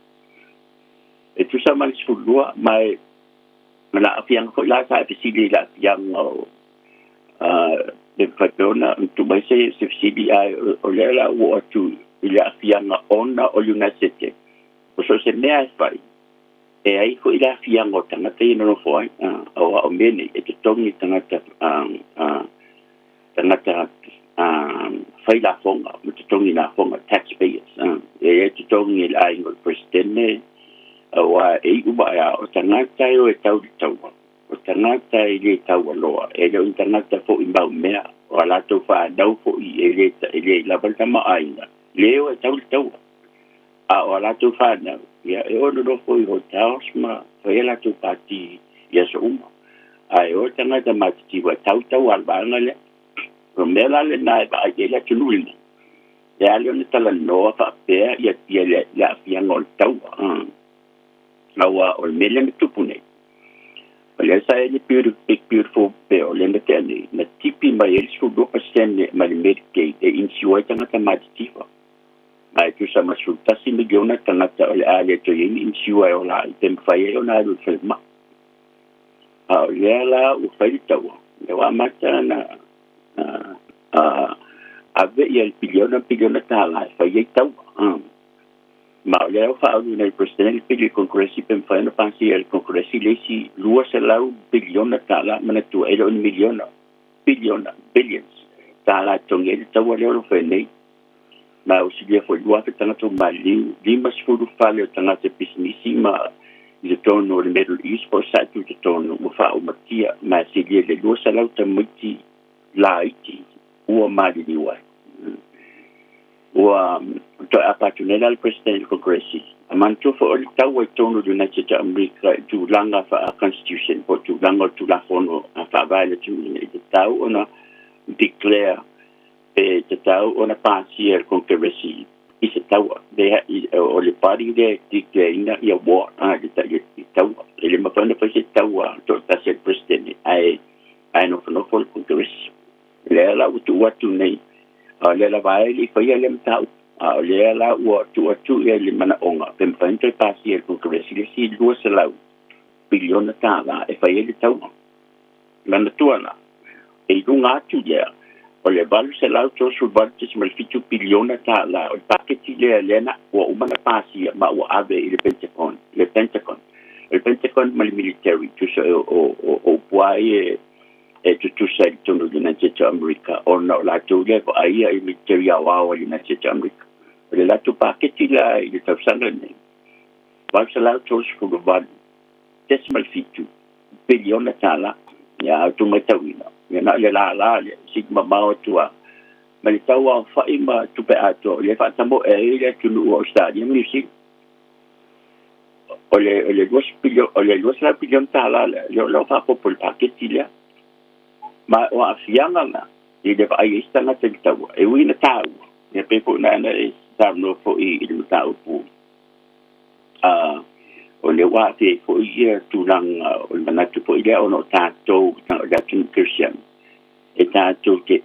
e tu sa mal sulua mai mala afiang ko la sa fisili la yang de fatona tu mai se fisili o le la o tu ila afiang ona o lunasete so se mea pai e ai ko ila fiango tangata ino no foi o mene e te tongi tangata fai la fonga mo te tongi na fonga taxpayers e te tongi la ingo presidente o e uba ya o tangata o e tau o tangata i le tau aloa e le tangata fo imbau mea o ala to fa dau fo i le la balta ma ainga leo e tau o la tu fana ya e o no foi o taos ma foi la tu pati ya so ai o tanga ta mati wa tau al bangale o mela le na ba ye la tunulina ya le ni tala no fa pe ya la fiangol tau o mele ni tupune o le sa e beautiful pe o le ndetani na tipi mai el su do pasene ma le medike e insiwa tanga ta mati ai tu sa masuta si miliona tangata ole ale to yin insiwa o la tem fai o na lu filma a la u fai tawa le wa mata na ave il biliona tala fai tawa ma le fa una presidente per il congresso per fare una pensi al congresso lei si lua se la bilione tala ma tu è un milione billions tala tongue tawa le fa nei ma o si dia foi lua che tanto mali lima sfuru fale tanto business ma il tono del Middle East for sa tu tono mo fa o matia ma si dia le lua se la tamuti laiti o mali di wa wa to apatunela al presidente del congresso amanto fo il tawa tono del United States America tu langa fa a constitution for tu langa tu la fono a fa vale tu il tau ona declare te tau ona pasi al congresso is tau de o le party de declare ia war de tau ele ma fa fa tau to ta se presidente ai no for el congresso le la tu nei le la vai li fa ia le tau le la tu le mana onga pem fante pasi el congresso le si lua se la bilione tala e fa ia le tau lana tuana e lunga tu ia o le valu se la to sul budget mal fitu bilione tala o paketti le lena o umana pasi ma o ave il Pentagon mal military tu o puai e tu sai tono di United States America o no la tu le ai il military au United States America le la tu paketti la il tafsanga ne va se la to sul budget decimal fitu bilione tala ya tu metawina ya na le la sigma mau tua ma le tawa fa ima tu pe ato le fa tambo e le tu no stadium ni si o le 2 bilion tala lo fa po pol paketti la ma o afianga na e de ai stanga te tawa e wina tau ne pe po na e sarno fo i il tau pu o le wa te fo i tu lang o manatu fo i o no tato da tin Christian e tato te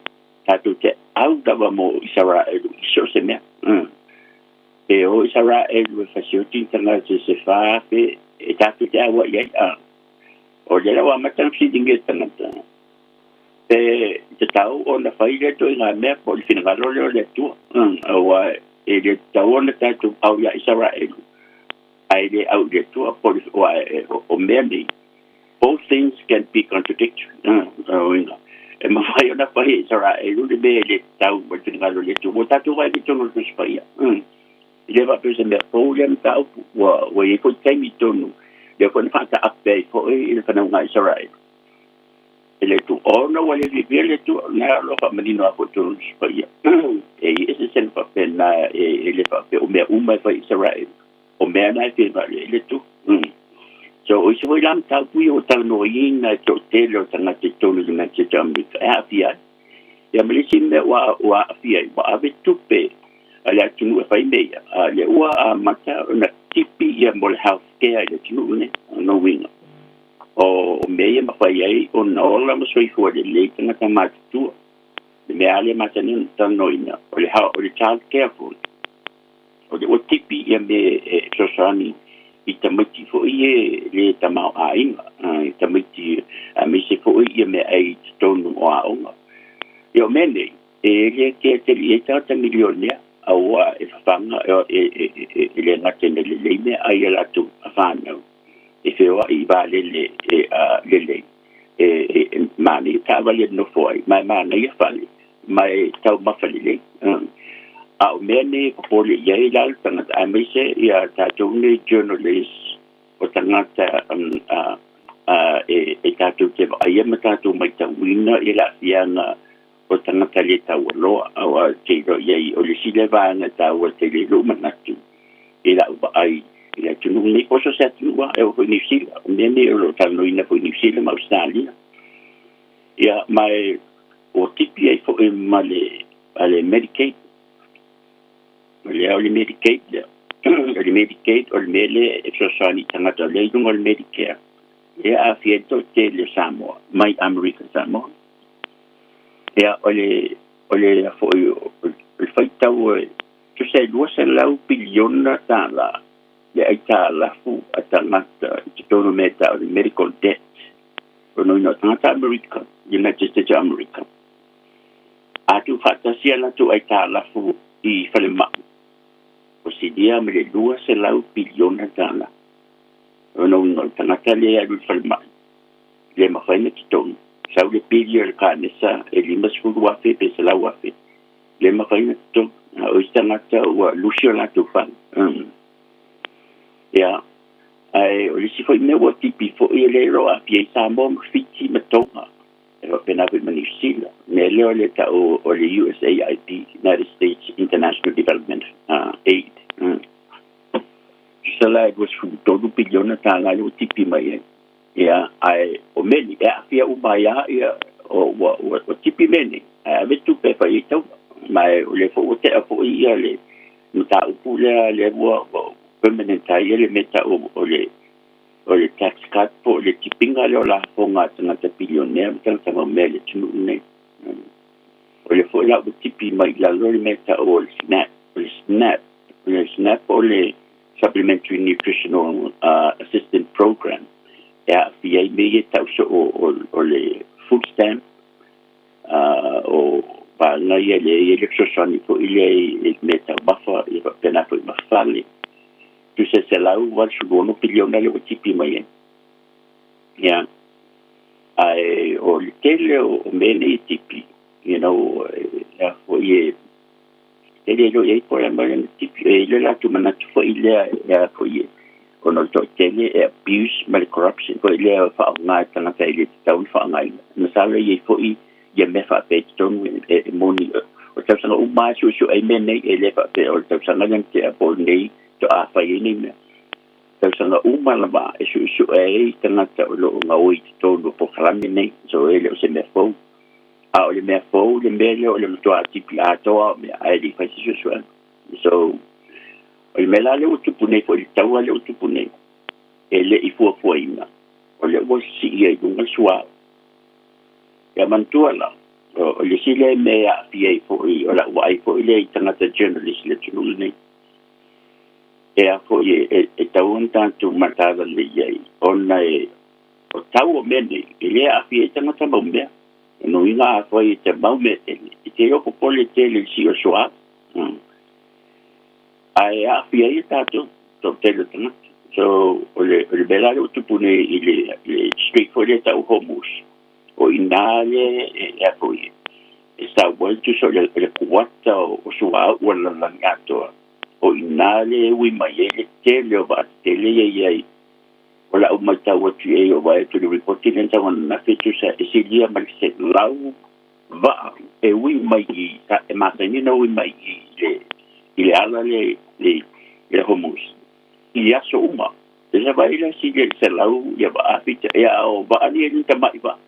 au da mo Israel so se me e o Israel fa sioti internazionale se fa e tato te wa ia o le wa matan si dinge tanata e te tau o na faile to na me po il finalo le tu o e le tau na tato au ia Israel ai le au le tu o me both things can be contradictory e ma fai ona fai Israel le be le tau po il finalo le tu o tato vai di tono tu spaia le va per me problem tau o e ko temi tono le ko fa ta update po il finalo Israel ele tu ona wale le tu na lo fa menino a foto spaia e ese sen fa pena e le fa o me fa Israel o me na te vale le tu so o se voi lam tau pui o tau no ina to telo tanga te tonu na te jambi a fia ya me si me wa fia wa ave tupe ala tunu fa meia le wa mata na tipi ya mol health care le tunu ne no winga o meia ma fai ai o no la mo soi fu de le tanga ta matu de me ale mata ni tan noina o le child care food o tipi ya me sosani i tamati fo i le tamau a inga i tamati a me se fo i me ai tonu o a onga yo mene e le ke te li ta milionia au e fanga e le ngate le me ai la tu afana e feo i vale le mani ta vale no foi mai mani ia fale mai tau mafali le a mene po le ia la tanga a me se ia ta tone journalist o tanga e ta tu te ai me ta tu mai ta wina i la fianga o tanga le ta lo a te ro ia o le sile va na ta o te le lu manatu i la ai ia tunu ni poso se atua e o ni sila mene o tano ina po ni sila ma Australia ia mai o tipi ai fo male ale Medicaid le Medicaid o le mele e sosani tangata le o le Medicare e a fieto te le Samoa mai America Samoa ia o le fo o faitau tu sei 2 biliona tala le aita la fu atangata tono meta o medical debt o no tangata America United States America atu fata sia la tu aita la fu i falema o si dia me le 2 biliona tala no tangata le alu falma le mafaina kitong sa le pilio le kanesa e lima sulu wafe pe se la wafe le mafaina kitong o istangata wa lucio la tu fan ya ai o lisi foi me wo tipi fo ele ro a pie sa mo fiti matonga e pena pe manisila me le ta o le USAID United States International Development Aid sala e was todo biliona tala le tipi mai ya ai o meni e afia ubaya ya o tipi meni a vetu pe fa ito mai o le fo te fo ia le mta upula le wo permanent ai le meta o le tax cut po le tipinga le la fonga tanga te bilionaire tanga mo mele tunu ne o le fo la o tipi mai la lo le meta o snap o le supplementary nutritional assistance program ya fia me ta o le food stamp o ba na le exosoni po ile meta bafa e pena po mafale tu se la u va su no biliona le tipi mai ya ai o le tele o mele tipi ya fo ye ele lo ye por la mano tipi ele la tu mana tu fo ile ya fo ye ono to tele abuse mal corruption fo ile fa nga tana ta ile taun fa nga masala ye fo ye me fa pe ton moni o tsa na uma su ai mene ele fa pe o tsa na ngan te po nei to a fa ye ni me tsa na uma la ba su ai tana ta lo nga o to do po krami nei so ele o se me fo a o le mea fau, le mele o le matoa tipi atoa, me a ele faisi susuan. So, o le mela le utupune, o le taua le utupune, e le i fuafua ina. O le ua si ia i dunga sua. Ia mantua la, o le si le mea pia i fui, o la ua i fui le i tangata journalist le tunulu nei. E a fui e tauan tantu matada le iai, ona o tau o mene, e le a pia i tangata maumea. No ina foi te maumete te yo ko pole tele si o soa ai a fia i tato to tele tana so le belare tu pune ile street for le ta homus o inale e a foi sta vuelto so le cuarta o soa o la langato o inale wi mai le tele o ba tele ye wala umata watu e o vai to the reporting and on na fetu sa esilia malse lau va e wi mai sa e masani no wi mai ile ala le homus ia so uma esa vai la si le lau ya ba afita ya o ba ani ni tamai ba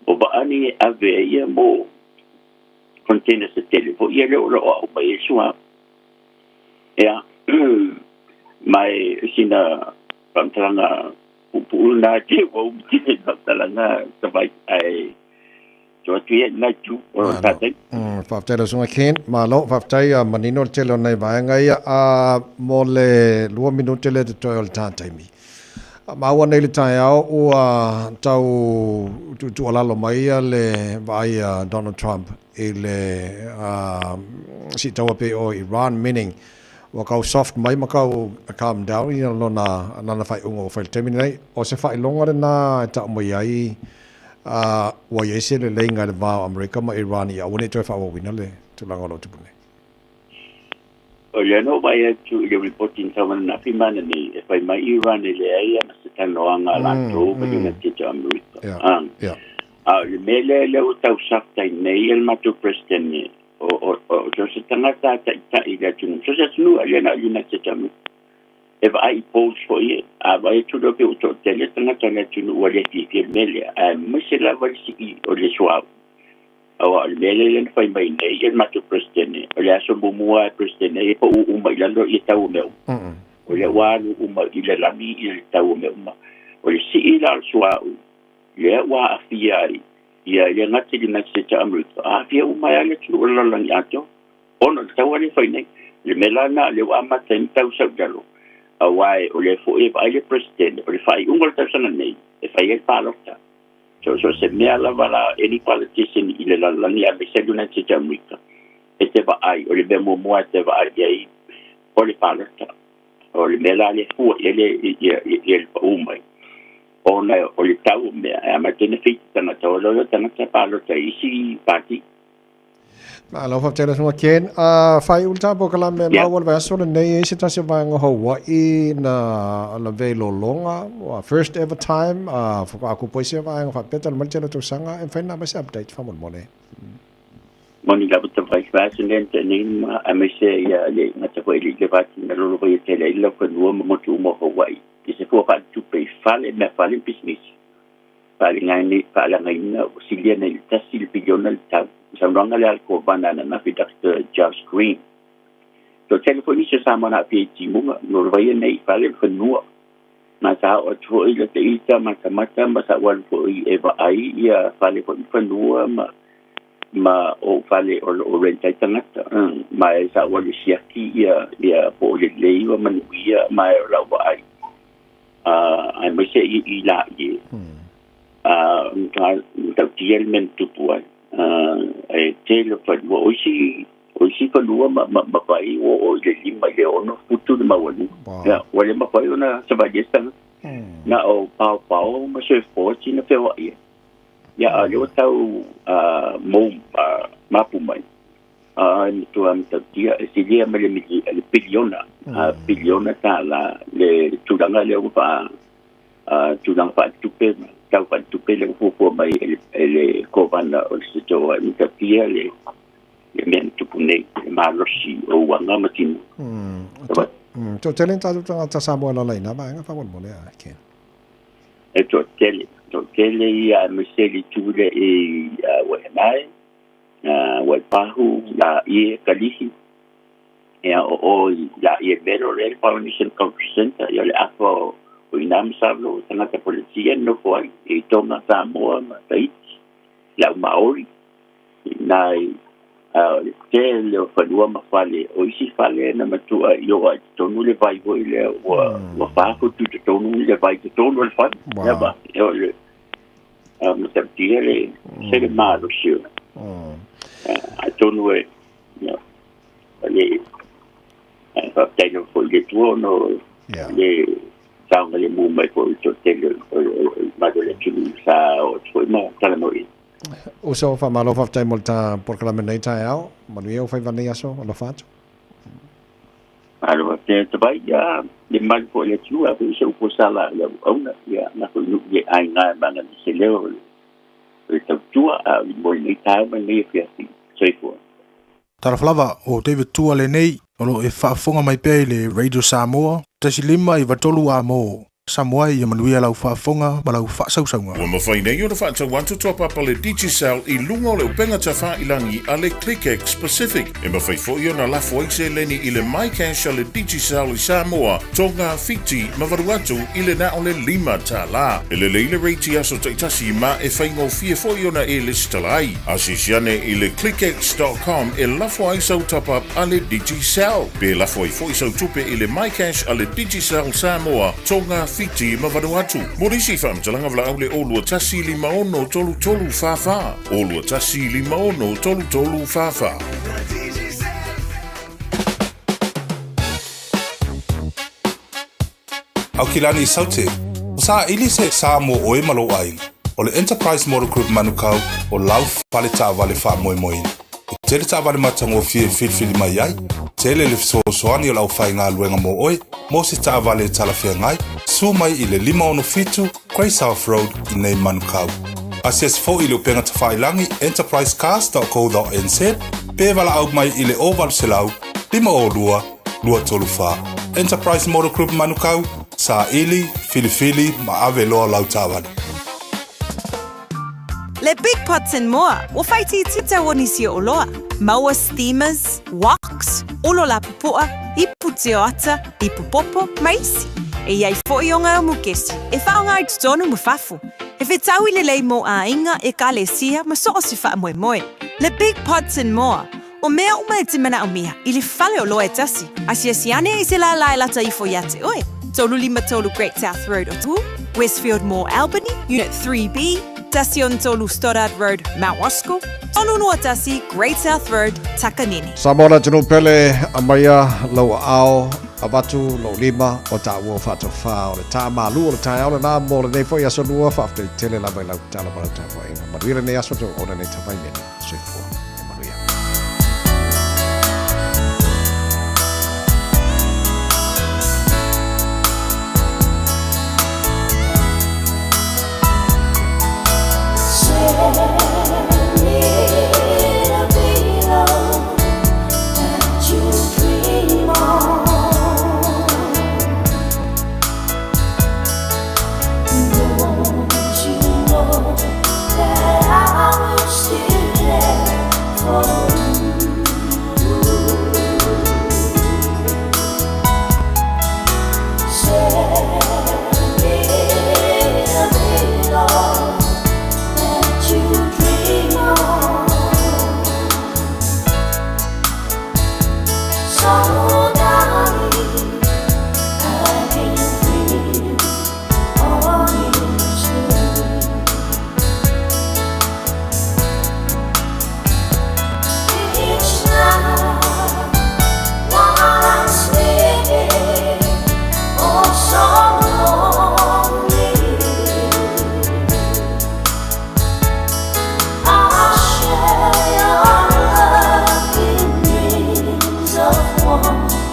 o ba ani ave ia mo container se telefo ia le o ba isua ya mai sina pamtalanga upulna ti o ti pamtalanga sabai ai jo ti na tu o tate faftai sunga ken malo faftai manino telo nei vai ngai a mole 2 minuto le tutorial time ma wana ile tai au o tau tu ala lo mai le vai Donald Trump ile si tau pe o Iran meaning wakau soft mai makau calm down ina lona nana fai ungo fai terminate o se fai longa na ta mai ai wa yese le lenga le va America ma Iran ya wone to fa wa winale to langa lo tu bune o le no vai tu le reporting someone na fi man ni e fai mai Iran le ai na se tan no anga la to ba ni te to America ya le mele le o tau sakta nei el matu president o so se tangata ta ida tunu so se tunu aliena aliena te tamu e vai post for ye a vai tu do pe o to tele tangata na tunu o le ti mele a misela vai si o le soa o le mele le fai mai nei el matu president o le aso bumua president e po u mai lando i tau meu o le wa u mai ile la mi i tau meu o le si ila soa le wa afiai ia ngati di na se America a fia uma ya le tu la la ngato ono tawani fai nei le melana le wa mata tau sa galo a wai o le fo e vai le president o le fai ungol ta sana nei e fai el palota so se me ala bala any politician ile la la ni a se du na se America e te va ai o le be mo te va ai o le palata o le mela le fu ele umai ona o le tau me ama tene fit tana tolo tana palata isi party ma lo fa tele so ken fai ulta bo kala me ma wal va so nei se tasi va ngo ho I na la velo longa first ever time for aku poise va ngo fa petal mal tele to sanga en fa na ba se update fa mon mone moni la buta vai fashion ni ma amese ya le ngata ko ile va na lo ko tele ile ko no mo tu mo Hawaii se ko fa tu pe fale me fale business fale ngai fale ngai na silia na tasi billional ta Samranga le alko banana na fi Dr. Josh Green. So telefonisa sama na PhD mo no vai nei fale fenua. Na sa o tro ile te ita mata masa wan po eva ai ia fale fenua ma o fale o renta tangata. Ma sa wan siaki ia po le leiwa manuia ma la ai. Ai me se ila ye. Ngal tielmen tupuan. Tele fadua oisi fadua ma pai o le lima le ono futu de mawani ya wale ma pai ona sabajesta na o pau ma se forti na pewa ya ale tau mo mapu mai ni tu am tatia silia ma le biliona ta la le tudanga le fa tudang fa tupe tau pa tupe le fufu mai ele kovana o se to mi tapia le men tupune malosi o wanga matin to telen ta ta samo la ina ba nga fa mon mole a ke to tele ya me se li tule wa mai wa pahu la ye kalisi ya o la ye vero el foundation conference ya le afo o inam sablo tanga ta policia no foi e toma Samoa mai la maori nai tele o fadua ma fale o isi fale na matua yo a tonu le vai voi le o fa ko tu tonu le vai tonu le fa ya ba yo le ma taptiere se le malo sio a tonu e no le fa tele fo le tuono le Sanga le mu mai ko to tele ma do le tunu sa o foi ma tala noi o so fa malo fa tai molta por la meneta ao manuel fa vanei aso lo fatto allora te vai ya le mal ko le tu a se ko sala le ona ya na ko nu ye ai nga banga se le o le tu a mo le ta ma le fiasi sei fo Tara flava o David Tua le nei o e whaafonga mai pēi le Radio Samoa tasi lima I watolu a mō Samoa I manuia lau whaafonga ma lau whaasausaunga. Ua mawhai nei o na whaata wantu top up le Digicel I lunga o le upenga ta whailangi a le ClickX Pacific. E mawhai fo I o na lafo aise leni I le MyCash a le Digicel I Samoa tonga fiti ma varuatu I le na o le lima ta la. E le leile reiti aso taitasi ma e whaingo fia fo I o na e listalai. Asisiane I le ClickX.com e lafo aisau top up a le Digicel. Pe lafo I fo isau tupe I le MyCash a le Digicel Samoa tonga fiti ma varuatu. Morisi whamtalanga vla au le olua tasi li maono tolu fafa. Olua tasi li maono tolu fafa. Au kilani saute. O sa ili se sa mo oe malo ai. O le Enterprise Model Group manukau o lau fale ta vale fa moi moi. Tele ta vale matango fil mai ai. Tele le soani o lau fai ngā luenga mo oe. Mo se ta vale talafia ngai. Su mai I le 5 Grey South Road I nei manukau. Asias fo I le upenga ta whailangi enterprisecars.co.nz. Pe wala au mai I le oval selau 5 lua tolu fa. Enterprise Model Group manukau. Sa ili, fili ma ave loa lau tawan. Le Big Pots and More, o whaiti tita wonisi o loa. Maua steamers, woks, olola pupua, ipu teo ata, ipu popo, maisi. E iai foi o ngā mukesi, e whaonga I tutonu mufafu. E whetau I le lei mo a inga e ka le sia ma soo si wha moe moe. Le Big Pots and More, o mea uma e timana o miha, I le whale o loa e tasi. Asia siane I se la lailata I fo yate oe. Tolu 5 Great South Road o tu, Westfield Mall Albany, Unit 3B, Tasi on tolu Stoddard Road, Mount Roscoe. Tonu noa tasi Great South Road, Takanini. Samora tunu pele amaya lau ao abatu lo lima o ta wo fa to fa o ta malu o ta o na mo le foi aso lua fa te tele la vai la ta la ta foi ma vira ne aso to o ne ta vai ne se fo maria One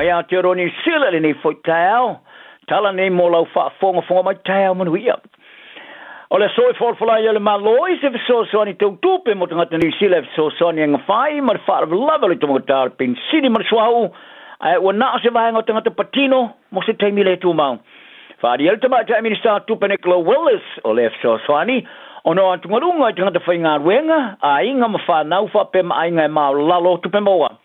mai a te roni sila le nei foi tau, tala nei mo lau whaafonga mai tau manu ia. O le soi whorwhala ia le maloi se whesosoni tau tupe mo tangata New Zealand whesosoni anga whai ma le whaarawa le tumonga tāra pin siri ma le suahu ai ua nao se vaenga o tangata patino mo se teimi le tu mau. Whaari el tama ta Minister tupe Nicola Willis o le whesosoni o no antungarunga i tangata whainga ruenga a inga ma whanau whape ma ainga e mao lalo tupe moa.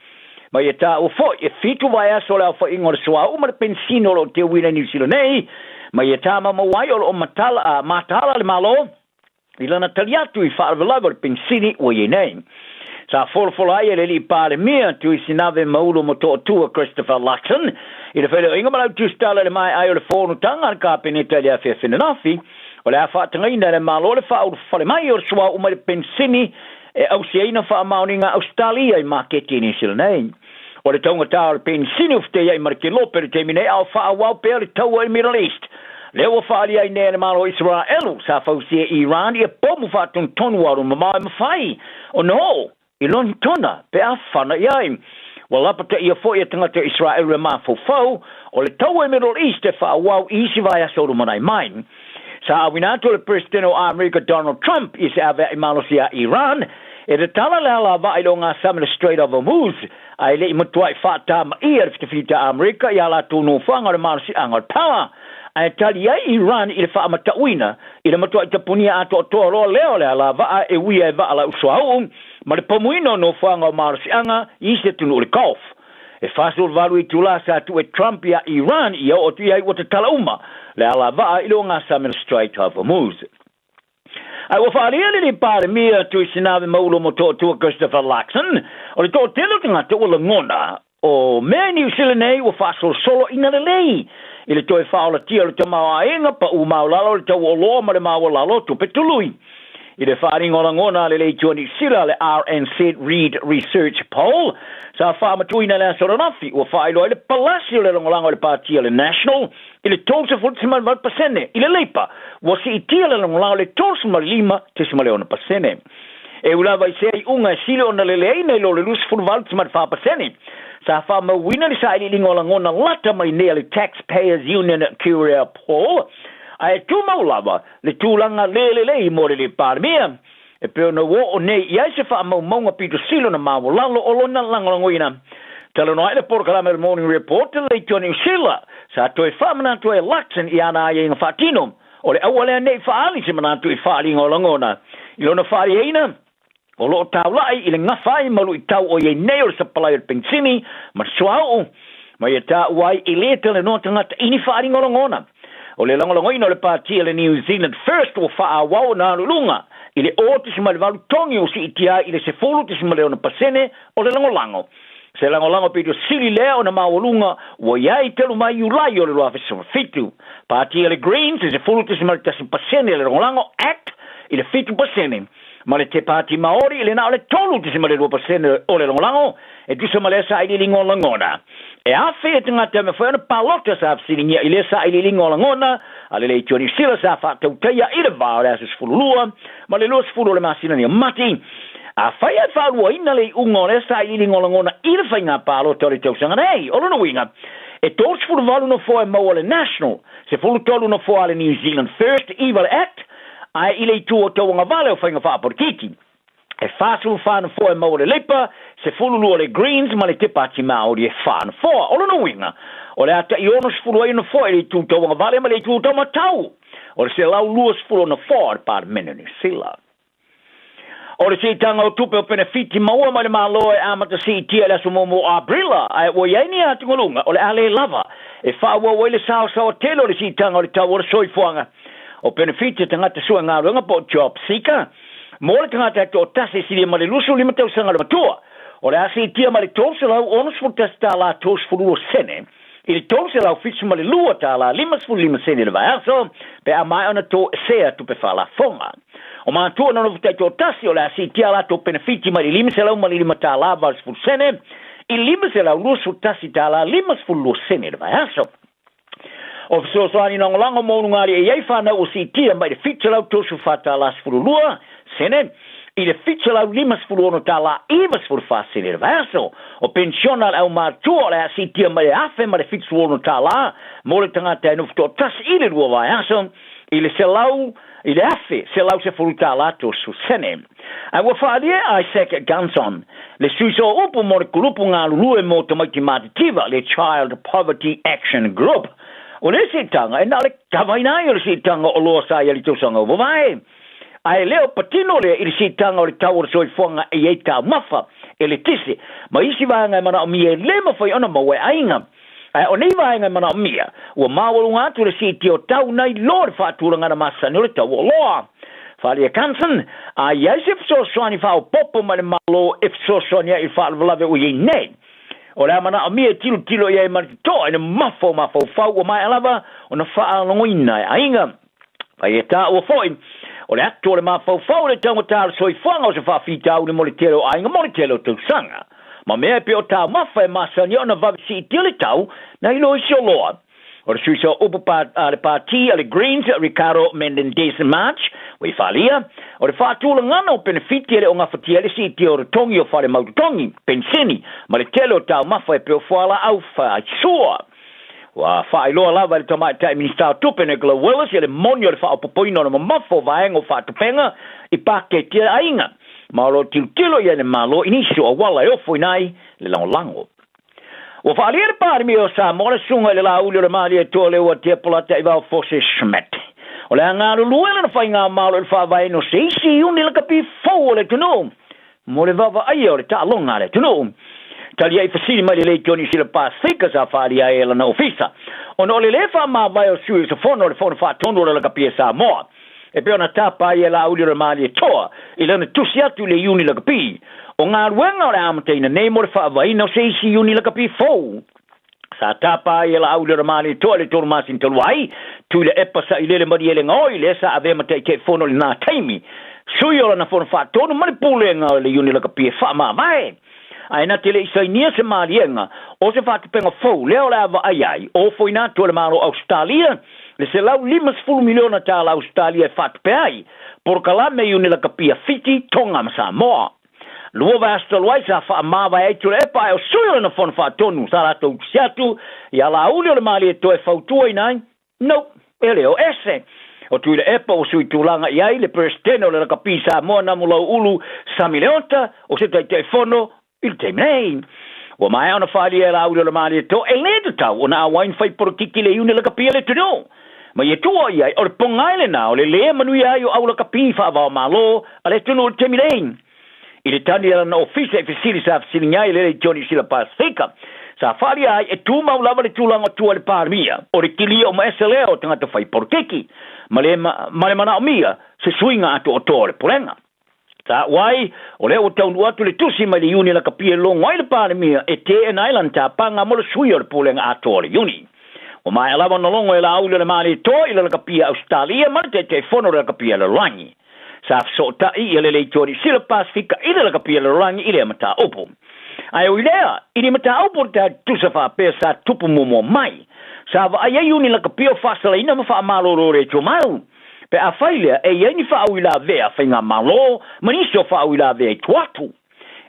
Ma ia tā o fo e fitu vai aso le au whainga o le suahu ma le pensino lo te wina New Zealand nei. Ma ia tā mama wai o matala le malo i lana taliatu i whaarwalawa le pensini o ye nei. Sa wholawhala ai le li pāre mea tu i sinave maulo mo tō tua Christopher Luxon i le wheleo inga malau tu stala le mai ai o le whonu tanga al ka peneta le a whiawhinanafi o le a whaatangaina le malo le whaare mai o le sua umai le pensini e au si eina whaamauninga Australia i maketi ni sila nei. O le taunga tā le pensini ufte iai marike lope le temine au whaawau pēr le taua i Middle East. Leo whaali ai nea le malo Israel sa fausia Iran i a pomu whaatun tonu aru mamai mawhai. O no, i lon tona pe a whana iai. Walapata i a fo i a tangata Israel re mawhau o le taua i Middle East e whaawau isi vai a soru manai main. Sa awinato le President o America Donald Trump i se ave i malo si a Iran e te tala le ala va i lo ngā Salmon Strait of Hormuz ai le i mutua i whaata ma i ar whitawhita Amerika i ala tūnu whanga le malo si angar power. Ai tali ai Iran i le whaamatauina i le matua i tapunia ato o toa roa leo le ala va e wia e va ala usuau ma le pamuino no whanga o malo si anga i se tunu o le Gulf. E whasul valu i tula sa tu e Trump i a Iran i o tu iai o te tala uma le ala va i lo ngā Salmon Strait of Hormuz. Ai wa whaalia le pāre mea tu i sinave maulo mo tō tua Christopher Luxon o le tō telo tangata o le ngona o mea New Zealand nei wa whasul solo ina le lei i le toi whaola tia le tamau a inga pa u maulalo le tau o loa ma le maulalo tupe tului. I le whaaringa o la ngona le lei tua New Zealand le RNZ Reid Research Poll sa whaamatuina le asoranafi ua whailo i le palasio le longolango le pātia le National i le tōsa fultisima le pasene i le leipa wa si i tia le longolango le tōsa ma lima tisima le ona pasene. E ulawa i se i unga e sile ona le leina i lo le lusi fulu valtisima le whapasene. Sa whamawina li sa ili lingola ngona lata mai nea le Taxpayers Union Curia Paul. Ai tu maulawa le tūlanga le i more le pārmea. E peo na wo o nei iai se whamau maunga pito silo na mawa lalo o lona langolangoina. Tala no ai le Porkalame le Morning Report le Tony Usila. Sa toi whamanatu e Luxon i ana ai inga whatino. O le awale nei whaali se manatu i whaali ngola ngona. I lona whaali eina. O lo tau lai i le ngawhai malu i tau o iei nei o le sapalai o le pensini, ma suau, ma ia tā uai i le tele no tangata ini whaari ngolongona. O le langolongoina o le pātia le New Zealand First o wha wau nā lulunga, i le o tisima le walu tongi o si itia i le se fulu tisima le o na pasene o le langolango. Se langolango pito sili lea o na mawalunga, wa iai telu mai ulai o le loa fisima fitu. Pātia le Greens i se fulu tisima le tasi pasene le langolango Act i le fitu pasene. Ma le te pāti Maori, le nao le tolu te se male 2% o le longolango, e tu se male sa ili lingo langona. E a whea te ngata me whaena palota sa apsiringia i le sa ili lingo langona, a le lei tuani sila sa whātau teia i le vāo le asus fululua, ma le luas fulu le masina ni a mati. A whaia whārua ina le ungo le sa ili lingo langona i le whainga palota o le tausanga nei, o luna winga. E tōs fulu valu no fōe maua le National, se fulu tolu no fōa le New Zealand First Evil Act, ai ile tu o tawanga vale o whainga whaaporikiki. E whāsu whāna fōe maure leipa, se fululu le Greens ma le te pāti Māori e whāna fōa. Ola no winga. O le ata i onos fulu ai na fōe le tu tawanga vale ma le tu tawanga tau. O le se lau luas fulu na fōa le pār mena ni sila. O le se tanga o tupe o benefiti maua ma le māloa e amata si tia le asu momo Abrila. Ai o iaini a tungolunga o le ale lava. E whāua o le sao sao telo le si tanga o le tau o le soifuanga. O benefiti tangata sua ngā runga po job seeker. Mo le tangata to tase sili ma le lusu lima tau sanga le matua. O le asi tia ma le tose lau onos futas ta la tos fulu o sene. I le tose lau fitsu ma le lua ta la limas fulu lima sene le vai aso. Pe a mai ona to sea tu pe whala fonga. O maa tua nono futai to tase o le asi tia la to benefiti ma le lima se lau ma le lima ta la vals fulu sene. I lima se lau lusu tasi ta la limas fulu o sene le vai aso. O fisosoani nongolango mo ngari e iai whana o si tia mai le fitsalau tosu whata las furulua, sene, I le fitsa lau limas fuluono tala iwas fur fasile verso. O pensiona au matua le asitia ma le afe ma le fitsuono tala. Mo le tangata enu fto tas ile lua vai aso. I le selau, i le afe, selau se furu tala to su sene. Ai wa whaalia ai seke Ganson. Le suiso upu mo le kulupu ngā lulue mo tamaiti matativa le Child Poverty Action Group. O le sitanga, e nā le kawainai o le sitanga o loa sa yali tosanga o vai. Ai leo patino le i sitanga o le tau o soifonga e ei tau mafa e le tisi. Ma isi vaenga mana o mia le mawhai ona mawe ainga. Ai o nei vaenga mana o mia. Ua mawalu ngātu le siti o tau nei lor whāturanga na masani o le tau o loa. Whalia Kansan, a iai se fsoswani whao popo ma le malo e fsoswani i whaalawalawe o iei nei. O le amana o mia tilo iai maritoa ina mafo whau o mai alawa o na whaalongoina e ainga. Ai e tā ua fwoi. O le atu o le mafau le tango tāra soifuanga o se whawhitau ni molitelo ainga molitelo tau sanga. Ma mea pe o tā mafa e masani o na vavisi i tili tau na ilo isi o loa. O le suisa upu le parti a le Greens, Ricardo Menendez March, wei whalia. O le whaatula ngana o benefiti ele o ngawhatia le si i te o retongi o whare maututongi, pensini, ma le telo tau mafa e pe o whala au whaitsua. Wa whailoa lava le tamai tai minister tupe Nicola Willis ele monio le whaapopoino na mamafo vaengo whaatupenga I pake tia ainga. Malo tilo ia le malo iniso a wala e ofo inai le lango. Wa whaalia le pari mi o sa mora sunga le la uli o le mali e toa le ua tia polata I vau fose Schmidt. O le angaru luela na whainga malo le whaavaino se isi uni le kapi fau le tuno. Mo le vava aia o le ta longa le tuno. Talia I fasini mai le Johnny sila Pasifika sa whaaria e la na ofisa. Ono le lefa ma vai o sui sa fono le fono whaatono le kapia sa moa. E pe ona tapa I la uli o le mali e toa. I lana tusi atu le uni le kapi. O ngā ruenga o le amateina nei mo le whaavaino se isi uni le kapi fau. Sa tapa I la uli o le mali e toa le tonu masin taluai. Tui le epa sa I le mari ele ngoi le sa ave mate ke fono le nā taimi. Sui o le na fono whaatono mali pulenga o le uni le kapi e wha ma vai. Ai na tele isainia se marienga o se whatupenga fau leo le ava ai o foi na tole maro Australia le se lau 5 miliona tala Australia e whatupe ai por kalame iuni la kapia fiti tonga ma Samoa lua vasta luai sa wha mawa e tule epa e o suyo na fon whatonu sa rato siatu ia la uli o le mali e toe fautua inai no ele o ese o tuile epa o sui tulanga iai le presidente o le kapi Samoa na mulau ulu Samileota o se telefono il temei. O mai ona fali era audio le mali to e le tau ona wine fai por kiki le une le kapia le tuno. Ma ye tu ia o pongaile na o le manu ia o aula kapi fa va malo ale tuno temei. Il tani era no office facility sa silinga le Johnny sila Pasifika. Sa fali ai e tu ma lava le tulanga tu le parmia. O le kili o mesele o tanga to fai por kiki. Male mana o mia se swinga atu o tore polenga. Ta wai o le o tau atu le tusi mai le uni la kapia long wai le pane mia e te en island ta panga mo le sui o le pulenga atu o le uni. O mai alava no longo e la aule le mali to i le kapia Australia ma te fono le kapia le rangi. Sa so ta I le tori sila Pasifika i le kapia le rangi i le mata opo. Ai o ilea i le mata opo ta tusa fa pe sa tupu mo mai. Sa va ai uni la kapia fasala ina ma fa malo re to mau. Pe a whailia e ieni whaawila vea whainga malo, maniso whaawila vea tuatu.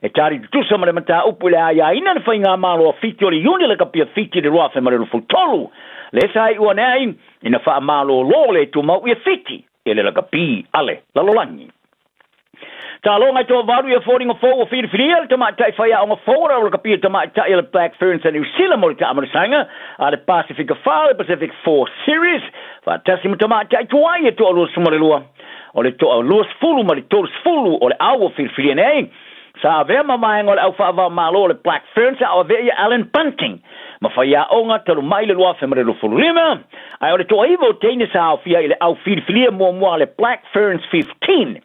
E tari tusa mare mata upule aia ina na whainga malo a fiti o le iuni le kapia fiti le roa whaimare futolu. Le sai ua nei, ina wha malo lo le tu mau ia fiti, e le kapi ale, lalolangi. Ta longa to varu ia fōringa fō o whiriwhiria, le tamatai whaia o ngā fōra o le kapia tamatai le Black Ferns and New Zealand mo le tamarisanga, a le Pacific Far, Pacific 4 Series, tasi mo tamatai tuai e to o lua sumarelua, o le to o lua sfulu ma le tolu sfulu o le awa whiriwhiria nei, sa avea mamaenga o le au whaava malo le Black Ferns, a avea ia Alan Bunting, ma whaia o ngā talu mai le lua whamarelu fulu lima, ai o le to iwo teine sa au fia i le au whiriwhiria mua le Black Ferns 15,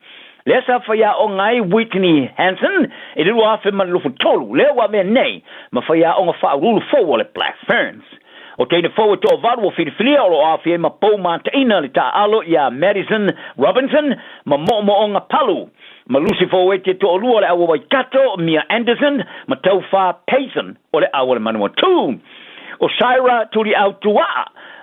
Lesa whaia o ngai Whitney Hansen, e riru awhi man lufu tolu, leo wa mea nei, ma whaia o ngā whaurulu fōu le Black Ferns. O teine fōu e tō varu o whiriwhiria o awhi e ma pō manta ina le tā alo ia Madison Robinson, ma mo o ngā palu. Ma lusi fōu e te tō lua le awa Waikato, Mia Anderson, ma tau wha Payson, o le awa le manua tū. o Saira tuli au tua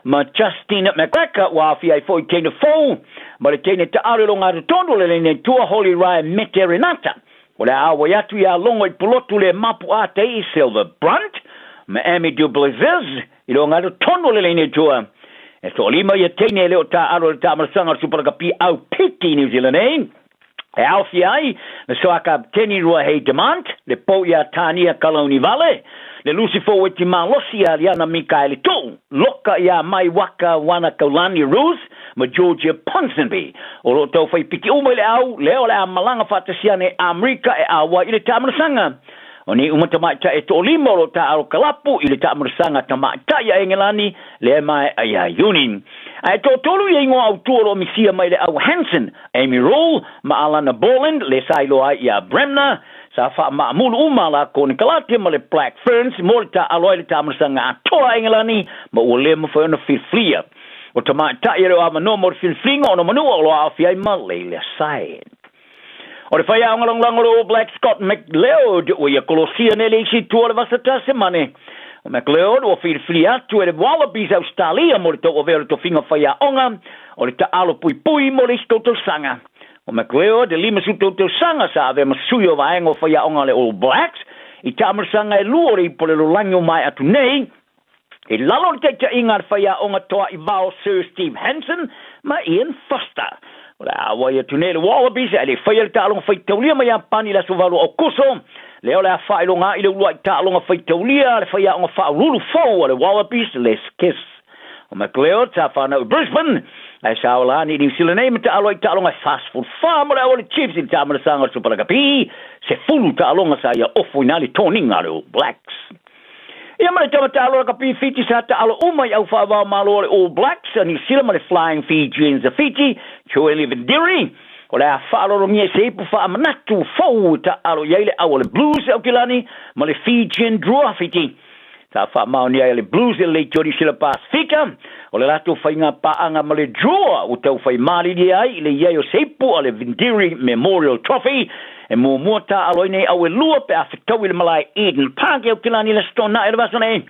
ma Justina McGregor wa fi ai foi tene fou ma le tene ta alo ngā tondo le ne tua Holy Ryan Meterinata o le awa yatu ia longo i pulotu le mapu a te i Silver Brunt ma Amy Dublezes i lo ngā tondo le ne tua e so lima ia tene leo ta alo le ta marasanga Superkapi au piti New Zealand e alfi ai na soaka teni rua hei demand le po ia tania Kaloni Valley le Lucifer weti malosi a liana Mikaeli tu loka ia mai waka wana Kaulani Ruse ma Georgia Ponsonby o lo tau fai piki umai le au leo le a malanga fatasiane Amerika e awa i le tamarasanga o ni umatamata e to lima lo ta alo kalapu i le tamarasanga tamata ia Engelani le mai a Yunin ai to tolu ye ngo au tolo misia mai le au Hansen Amy Rule ma Alana Boland le sailo ai ia Bremner sa fa ma mul umala kon kalati ma le Black Ferns molta aloi le tamarasanga toa Engelani ma o le mo na fiflia o tamata ia o no mo fiflinga o manu o a fi ai ma le sai o le fai ang long lo Black Scott McLeod o ia Colossia nele si tuola vasata semane o McLeod o fiflia tu e Wallabies Australia mo to o vero to finga fai onga o le ta alo pui mo le stoto sanga o McLeod de lima su to sanga sa ave masuyo vaengo fai onga le All Blacks i tamarasanga e luori po le lango mai atu nei e lalo te ingar fai onga toa i vao Sir Steve Hansen ma Ian Foster la waya tunele Wallabies ale fai ta along fai taulia mai pani la suvalo o kuso leo la fai longa i le ua ta along fai taulia le fai onga fa rulu fo le Wallabies les kiss o McLeod ta fa no Brisbane ai saula ni New Zealand name ta along ta along fast food farm le o Chiefs in tamarasanga Superkapi se fulu ta along sa ia ofu inali toninga le Blacks ia mai tamata alo kapi Fiji sa ta alo umai au fa va malo le All Blacks ni sila mai Flying Fijians a Fiji Joel Vendiri o le fa alo mi se pu fa manatu fo ta alo yele au le Blues au kilani ma le Fijian draw Fiji ta fa ma ni le Blues le jodi sila Pacifica o le lato fa inga pa anga ma le draw o tau fa mali di ai le yeo se pu le Vendiri Memorial Trophy e mo mota aloine au lua pe a fitau le malai Eden Park au kilani le stona e vasone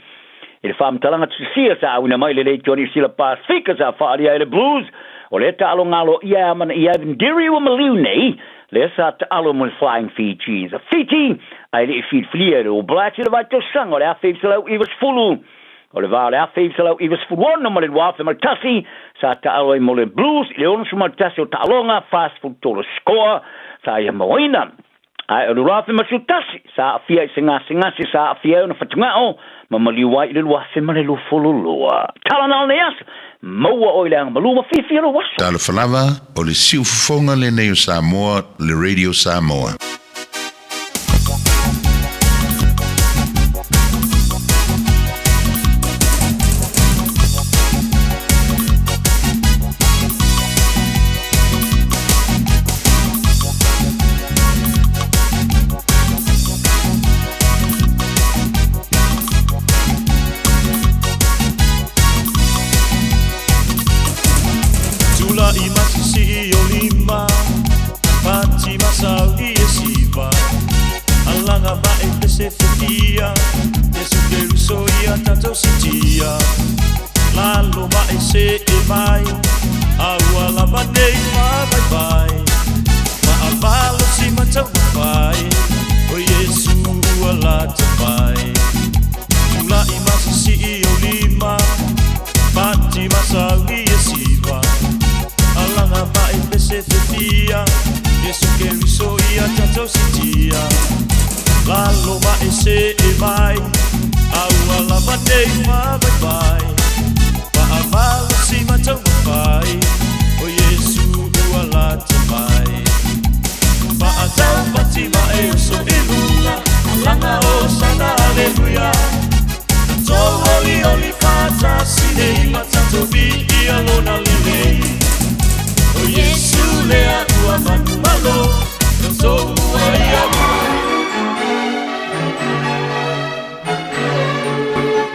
e fam talanga tsia sa au na mai le Johnny Sila Pacifica sa fa ali le Blues o le ta alo ngalo ia man ia Vendiri o Malune le sa ta alo mo Flying Fijians a Fiji ai le feed flier o Blacks le vai to sang o le a fifselo i was fulu o le vale a fifselo i was fulu no mo le wa fe maltasi sa ta alo mo le Blues le on su maltasi o ta alonga fast food to the score sa ia moina ai o rafa masutasi sa afia singa sa afia no fatungao mamali wa ile wa se male lo fololoa talana neas moa oilang maluma fifi lo was Tala falava o le siufonga le neo Samoa le Radio Samoa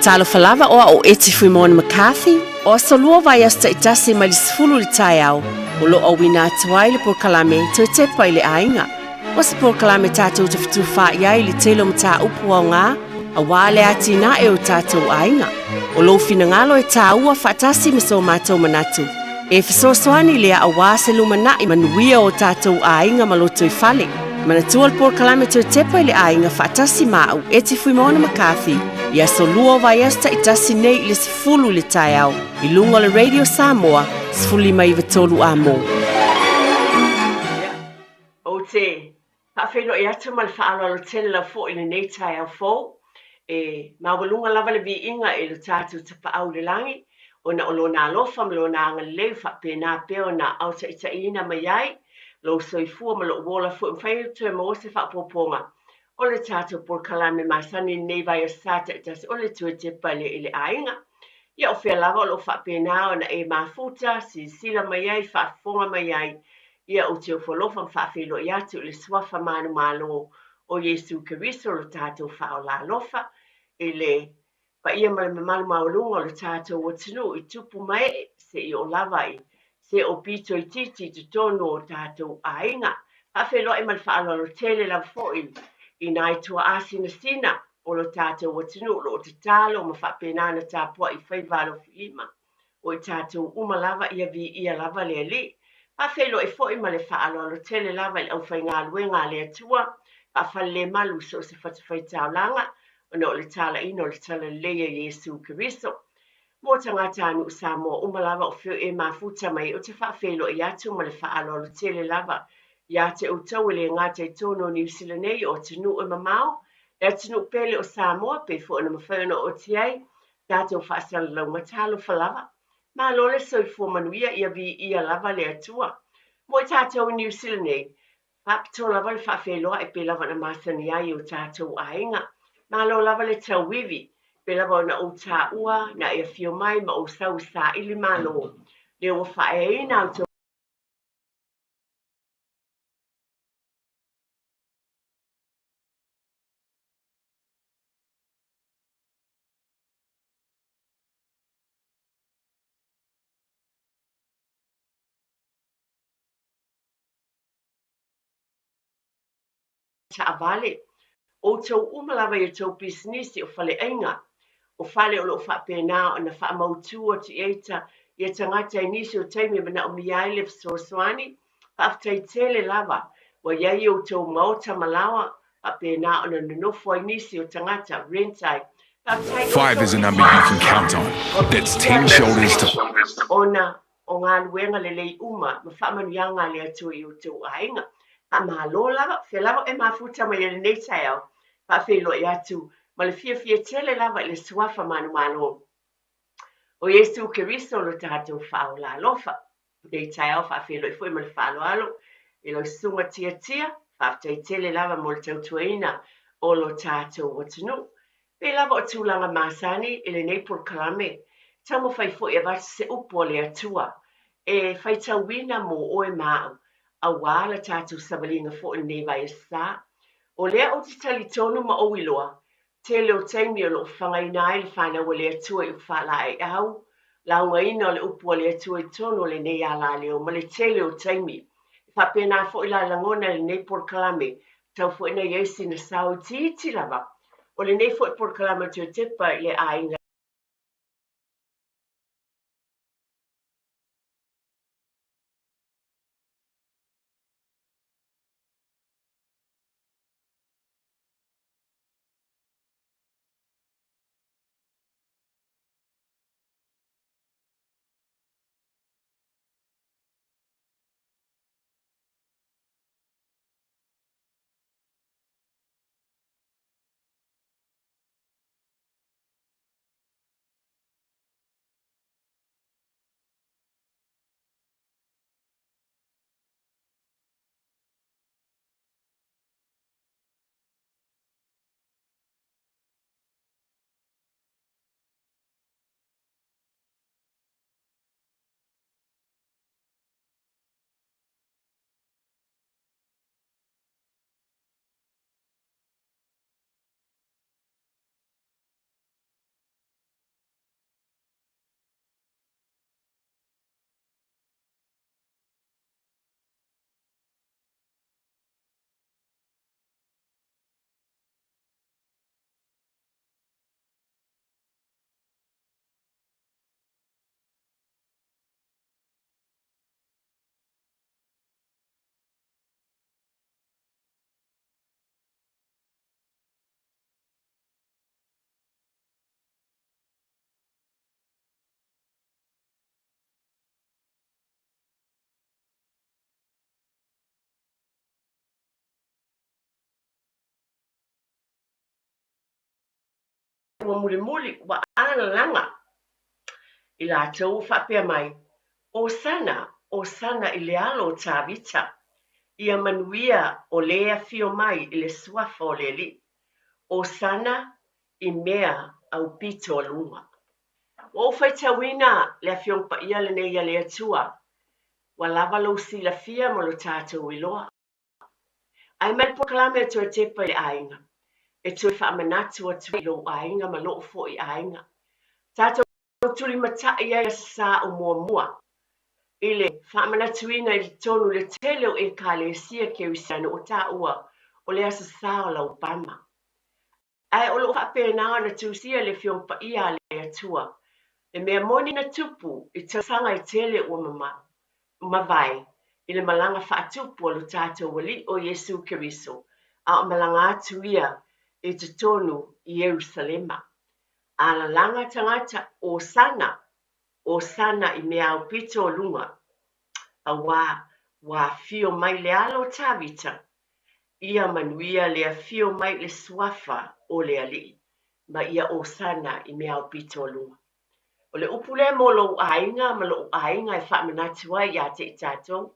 Talo falava o eti fui Mona McCarthy o solua vai asta itasi mai sfulu li tai au o lo o wina tuai le por kalame to te pai le ainga o se por kalame tatu te fitu fa ia i li telo mta upu o ngā a wale atina e o tātou ainga. O lo fina ngalo e tā ua whaatasi me so mātou manatu. E whasosoani lea a wā se lumana i manuia o tātou ainga maloto i whale. Manatua le por kalame to tepa le ainga whaatasi mau e te fuimona makathi. Ia so lua vai asta i tasi nei le sifulu le tai au. I lunga le Radio Samoa, sifuli mai vatolu a mo. O te, whawheno i atu ma le whaalo alo tele la fo i le nei tai au fo. Mawalunga lava le vi inga e le tātou tapa au le langi. O na olo na alofa ma lo na anga leu whapena peo na au ta ita ina mai ai. Lo soifua ma lo wola fu mwhai tue mo se whapoponga. O le tātou por kalame masani nei vai o sata i tasi o le tue te pale i le ainga. Ia o whea lava o lo whapena o na e mafuta si sila mai ai whafonga mai ai. Ia o te ufolofa mwhawhelo i atu le swafa manu malo o Yesu Keriso lo tātou whao la lofa. I le pa ia ma le mamalu maulunga o le tātou o tinu i tupu mai se i o lavai. Se o pito i titi te tono o tātou ainga. Hawhelo e mal whaalo lo tele la foi i nai tua asina sina o lo tātou o tinu lo o te talo ma whapenana tāpua i whaivalo filima. O i tātou umalava ia vi ia lava le li. Hawhelo e foi ma le whaalo lo tele lava i au whai ngā luenga le atua. Hawhale malu so se whatawhai tāulanga. Ono le tala ino le tala leia Yesu Keriso. Mo tangata anu Samoa umalava o whio e mafuta mai o te whawhelo i atu ma le whaalo lo tele lava. Ia te utau le ngata i tono New Zealand nei o tinu o mamao. E tinu pele o Samoa pe fo na mawhana o tiai. Tātou whaasala lau matalo whalava. Ma lole soifua manuia ia vi ia lava le atua. Mo tātou New Zealand nei. Whapito lava le whawhelo e pe lava na masani ai o tātou ainga. Malo lava le tau wiwi, pe lava na o tā ua, na e fio mai ma o sau sa ili malo. Le o whae na o tau. Ta avale. O tau umalawa i tau business o whale ainga. O whale o lo whapena o na whaamautua ti eita i a tangata inisi o taimi mana o miai le fsoswani. Whaftai tele lava wa iai o tau maota malawa whapena o na nunofo inisi o tangata rentai. 5 is a number you can count on. That's 10 shoulders to... Ona o ngā luenga le lei uma ma whaamanuanga le atu i o tau ainga. A malo lava, fe lava e mafuta mai le nei tau. Pa whelo i atu, ma le fia tele lava i le suafa manu malo. O Yesu Keriso lo tātou whao la lofa. Nei tau wha whelo i fui ma le whalo alo. I lo sunga tia, whaftai tele lava mo le tautuaina o lo tātou o tinu. Pe lava o tūlanga masani i le nei por kalame. Tamo whai fui e vata se upo le atua. E whai tauina mo oe maa. A wala tātou sabalinga fo i nei vai sa. O lea o te tali tonu ma o iloa. Te leo teimi o lo whangai nai le whana o lea tua i whala e au. Launga ina o le upu o lea tua i tonu le nei ala leo ma le te leo teimi. Whapena fo i la langona le nei por kalame. Tau fo ina iesi na sao titi lava. O le nei fo i por kalame tu tepa le ainga. ua muli wa ala langa i lātou whapea mai. O sana i le alo tāwita. Ia manuia o lea fio mai i le suafa o le li. O sana i mea au pito lunga. O whaitawina le fiongpa ia le nei le atua. Wa lava lo sila fia mo lo tātou i loa. Ai mai pokalame atu a tepa i ainga. E tui whaamanatu atu i lo ainga ma lo fo i ainga. Tātou tuli matai ia sa o mua. Ile whaamanatuina i tonu le teleo e ka le sia ke usiano o tā ua o le asa sao lau pama. Ai o lo whapena na tūsia le fiongpa ia le atua. E mea moni na tupu i tasanga i tele o mawai. I le malanga whaatupu o lo tātou wali o Yesu Keriso. A o malanga atu ia e te tonu i Jerusalema. A la langa tangata o sana i mea au pito o lunga. A wa fio mai le alo tāwita. Ia manuia le fio mai le suafa o le ali. Ma ia o sana i mea au pito o lunga. O le upule mo lo ainga ma lo ainga e whamanatu ai a te i tātou.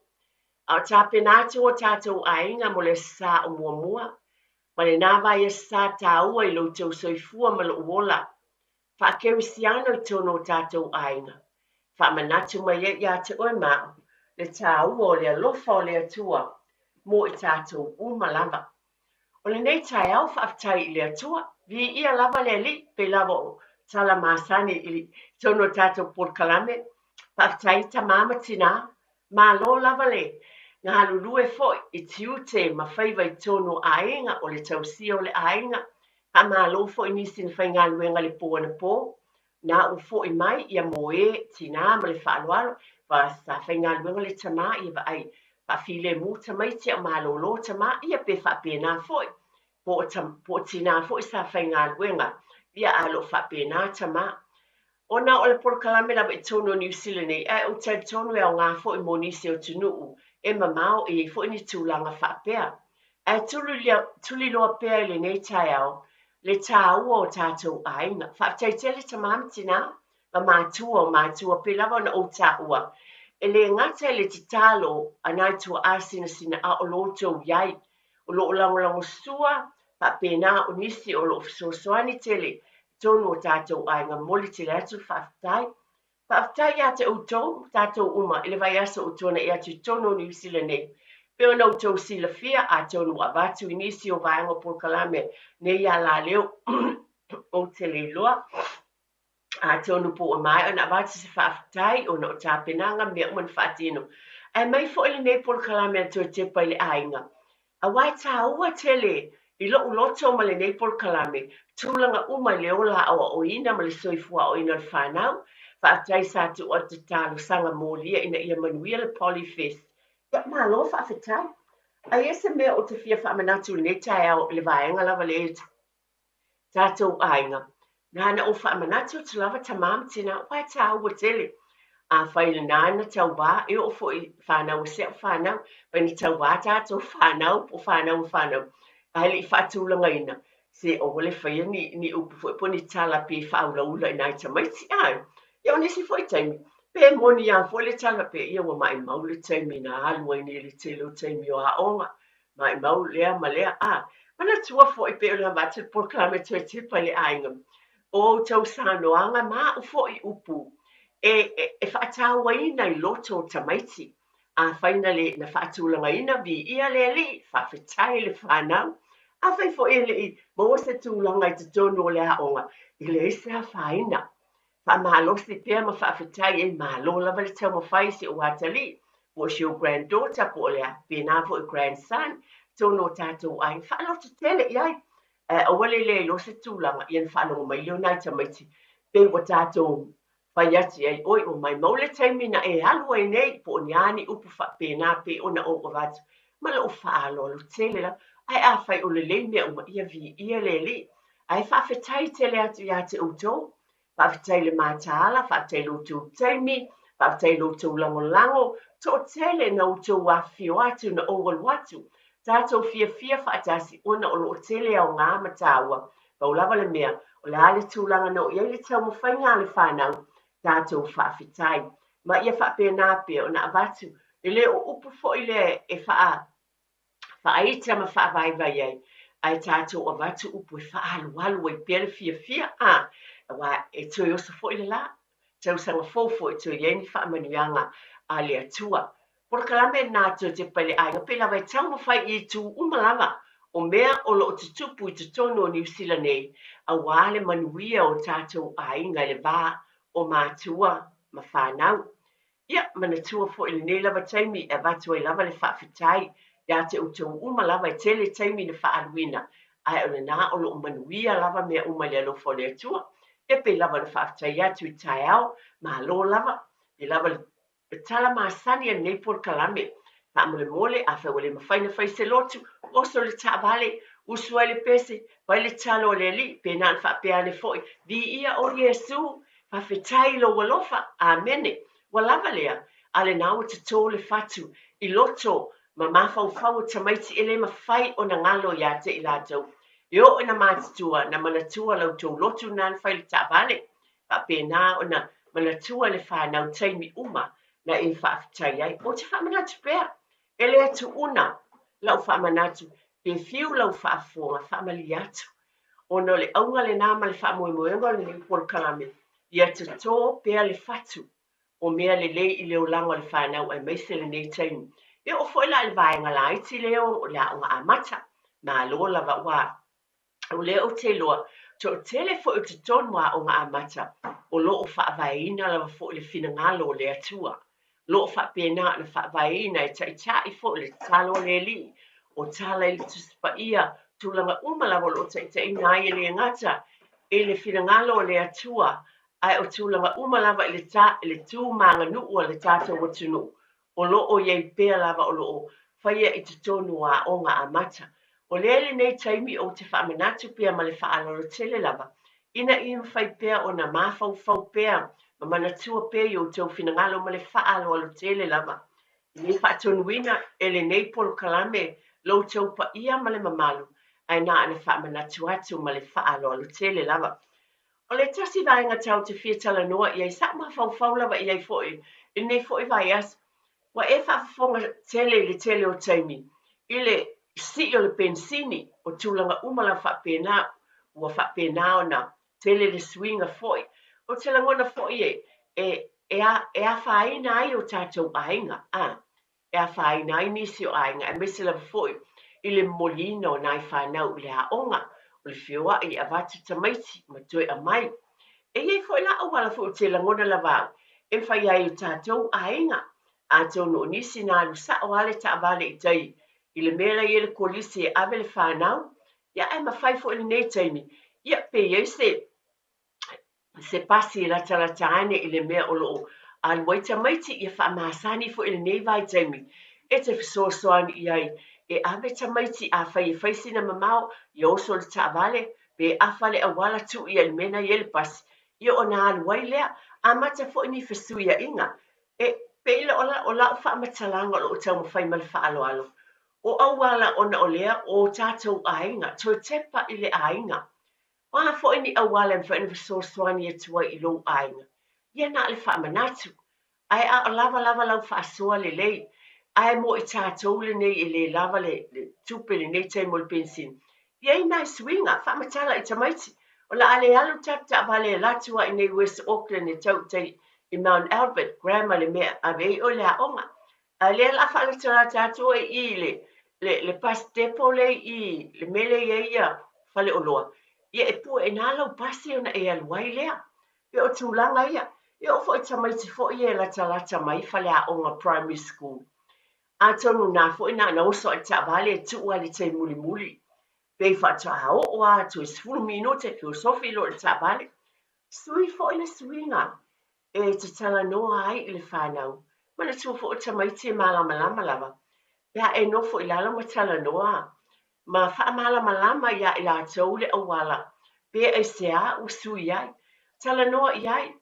A o tāpenatu o tātou ainga mo le sa o mua. Ma le nawa ia sa tāua i lo tau soifua ma lo uola. Whaakewisiano i tono o tātou ainga. Whamanatu mai ia te oe mao. Le tāua o le alofa o le atua. Mo i tātou umalava. O le nei tai au whaafitai i le atua. Vi ia lava le li pe lava o tala masani i tono tātou porkalame. Whaafitai ta mama tina. Ma lo lava le. Ngā lulue foi i tiute ma whaiva i tono ainga o le tausia o le ainga. Ha ma lo foi nisi na whainga luenga le pō na pō. Nā u foi mai ia moe tina ma le whaalualo. Wa sa whainga luenga le tama ia wa ai. Wa file mu tamai tia ma lo tama ia pe whapena foi. Po tina foi sa whainga luenga. Ia alo whapena tama. Ona o le porkalame lawa i tono New Zealand nei. O tai tono e o ngā foi monisi o tunuu. E mamao e foi ni tūlanga whapea. Tuli loa pea le nei tai au. Le tāua o tātou ainga. Whaatai tele tamamitina. Ma mātua pe lawa na o tāua. E le ngata le titalo anai tua asina a o loto iai. O lo lango sua. Whapena o nisi o lo fisosoani tele. Tono o tātou ainga moli te le atu whaatai. Whaatai ia te utou, tātou uma, ele vai asa o tona ia te tono New Zealand nei. Peo na utou sila fia a tono a vatu inisi o vaenga porkalame ne ia la leo o te le loa. A tono po o mai, o na vatu se whaatai o na o tāpenanga mea uman whaatino. Ai mai fo ele nei porkalame a tō te pai le ainga. A wai tā ua tele, i lo uloto ma le nei porkalame, tūlanga uma le ola awa o ina ma le soifua o ina le whanau. Whaatai sa tu o te tālu sanga mōlia ina ia manuia le polyfest. Ia malo whaafitai. Ai ese mea o te fia whaamanatu ne tai au le vaenga lava le tātou ainga. Nāna o whaamanatu te lava tamam tina wai tā ua tele. A whaile nāna tau wā e o fo i whanau se o whanau. Paini tau wā tātou whanau o whanau. Ai li whaatūlanga ina. Se o wale whaia ni upu fo i poni tala pe whaulaula ina i tamaiti ai. Ia nisi foi taimi. Pe moni a foi le tala pe ia wa mai mau le taimi na alua i le telo taimi o aonga. Mai mau lea ma lea a. Mana tua foi pe o la mate porklame tue te pa le ainga. O tau sanoanga ma u foi upu. E whaatawa ina i loto tamaiti. A whaina le na whaatulanga ina vi ia le li. Whawhetai le whanau. A whai foi ele i maua se tūlanga i te tono le aonga. I le ese a whaina. Malo si pia ma whawhetai e malo lava le tau mawhai si o atali. Po si o granddaughter po lea, pina po o grandson, tono tātou ai. Whaalo te tele iai. O wale le lo se tūlanga, ian whaalo mai leo nai tamaiti. Pe o tātou whaiati ai, oi o mai maule taimina e alua e nei, po o niani upu pina pe o na o watu. Malo o whaalo lo tele la. Ai a whai o le le mea o ma ia vi ia le li. Ai whawhetai tele atu ia te utou. Whaafitai le mātāla, whaafitai loto taimi, whaafitai loto lango, tō tele na uto wafio atu na owalu atu. Tātou fia whaatasi ona o lo tele au ngā mataua. Paulava le mea, O le ale tūlanga no ia le tau mo whainga le whanau tātou whaafitai. Ma ia whaapena pe o na avatu. E le o upu fo i le e whaaita ma whaavaiwai ai. Ai tātou avatu upu e whaalualu e pere fia a. Wa e tui osa fo i le la. Tau sanga fofo e tui ieni whaamanuanga a le atua. Por kalame nā tō te pale ai. Nga pela vai tau ma whai i tū umalanga. O mea o lo te tupu i te tono o New Zealand nei. A wale manuia o tātou a inga le vā o mātua ma whānau. Ia, manatua fo i le nei lava taimi e vatu ai lava le whaafitai. Ia te utou uma lava e tele taimi na whaaluina. Ai o le nā o lo manuia lava mea uma le alofo le atua. E pe lava le whaafitai atu i tai au, ma lo lava. I lava le tala maasani a nei por kalame. Pa mole mole a fa wale mawhaina whaise lotu. Oso le ta vale, usua le pese, vai le talo le li, pe nan whapea le foi. Vi ia o Yesu, pa whetai lo walofa, amene. Walava lea, ale nao te tō le fatu, i loto, ma mawhau whau tamaiti ele mawhai o na ngalo ia te i lātou. Io ina mātutua, na manatua lau tō lotu nan whai le ta vale. Pa pe nā o na manatua le whanau taimi uma, na e whaafitai ai. O te whamanatu pēr, ele atu una, lau whaamanatu, pe fiu lau whaafonga, whaamali atu. O no le aunga le nāma le whaamoemoenga le por kalame, ia te tō pēr le fatu. O mea le lei i leo lango le whanau ai meise le nei taimi. E o fwoi la le vaenga la iti leo o le aunga amata. Ma loa lava wā. O leo te loa. To tele fwoi te tonu a o ngā amata. O loo whaavaina lava fwoi le finangalo le atua. Loo whaapena na whaavaina e tai fwoi le talo le li. O tala i le tuspa ia. Tūlanga umalawa lo tai nai le ngata. E le finangalo le atua. Ai o tūlanga umalawa i le tū manga nuu le tātou watunu. O loo iei pēr lava o loo whaia i te tonu a o ngā amata. O lele nei taimi o te whaamanatu pēr ma le whaaloro tele lava. Ina i mwhai pēr o na mawhau pēr ma manatua pēr i o tau finangalo ma le whaaloro tele lava. Ni whaatonuina e le nei polo kalame lo tau pa ia ma le mamalu. Ai nā ane whaamanatu atu ma le whaaloro tele lava. O le tasi vaenga tau te fia tala noa iai sa ma fau lava iai foi. I nei foi vai as. Wa e whaafonga tele le tele o taimi. I le si o le pensini o tūlanga umala whaapena. Ua whaapena o na tele le swinga foi. O te langona foi e a whaina ai o tātou ainga. E a whaina ai nisi o ainga. E mese lava foi. I le molino nai whanau le haonga. O le whioa i avatu tamaiti ma toi a mai. E iei fo ila awala fo te langona lavau. E whai ai o tātou a inga. A tau no nisi nā lusa o ale ta avale i tai. I le mera i le kolisi e ave le whanau. Ia e ma whai fo ili nei taimi. Ia pe iei se pasi la talatane i le mea o loo. A luai tamaiti i wha maasani fo ili nei vai taimi. E te fisosoani i ai. E ave tamaiti a whai e whaisina mamau i oso le taavale, pe awhale a wala tu i al mena i el pas. I o nā aluai lea, a mata fo ni fesu ia inga. E pe ila o la wha matalanga o tau mwhai mal wha alo alo. O awala ona o lea o tātou a inga, to tepa i le a inga. O a fo ni awala mwha ina feso swani e tua i lo a inga. Ia na le wha manatu. Ai a o lava lau wha asoa le lei. Ai mo i tātou le nei i le lava le tupe le nei tai mo le pensin. Iei nai swinga, whamatala i tamaiti. O la ale alu tata vale latua i nei West Auckland e tau tai i Mount Albert, grandma le mea ave o le aonga. A le la whalatala tātou i le pas depo le i le mele i ia whale o loa. Ia e pua e nālau pasi ona e aluai lea. Ia o tūlanga ia. Ia o fo i tamaiti fo i e lata mai whale aonga primary school. A tonu nā fo ina na oso i ta vale tu ali te muli. Pei whata hao o a tu isfuru minute filosofi lo i ta vale. Sui fo ina suinga. E te tala noa ai i le whanau. Mana tu fo i tamaiti e malama lava. Ia e no fo i lala ma tala noa. Ma wha malama ia i la tau le awala. Pea e sea u sui ai. Tala noa iai.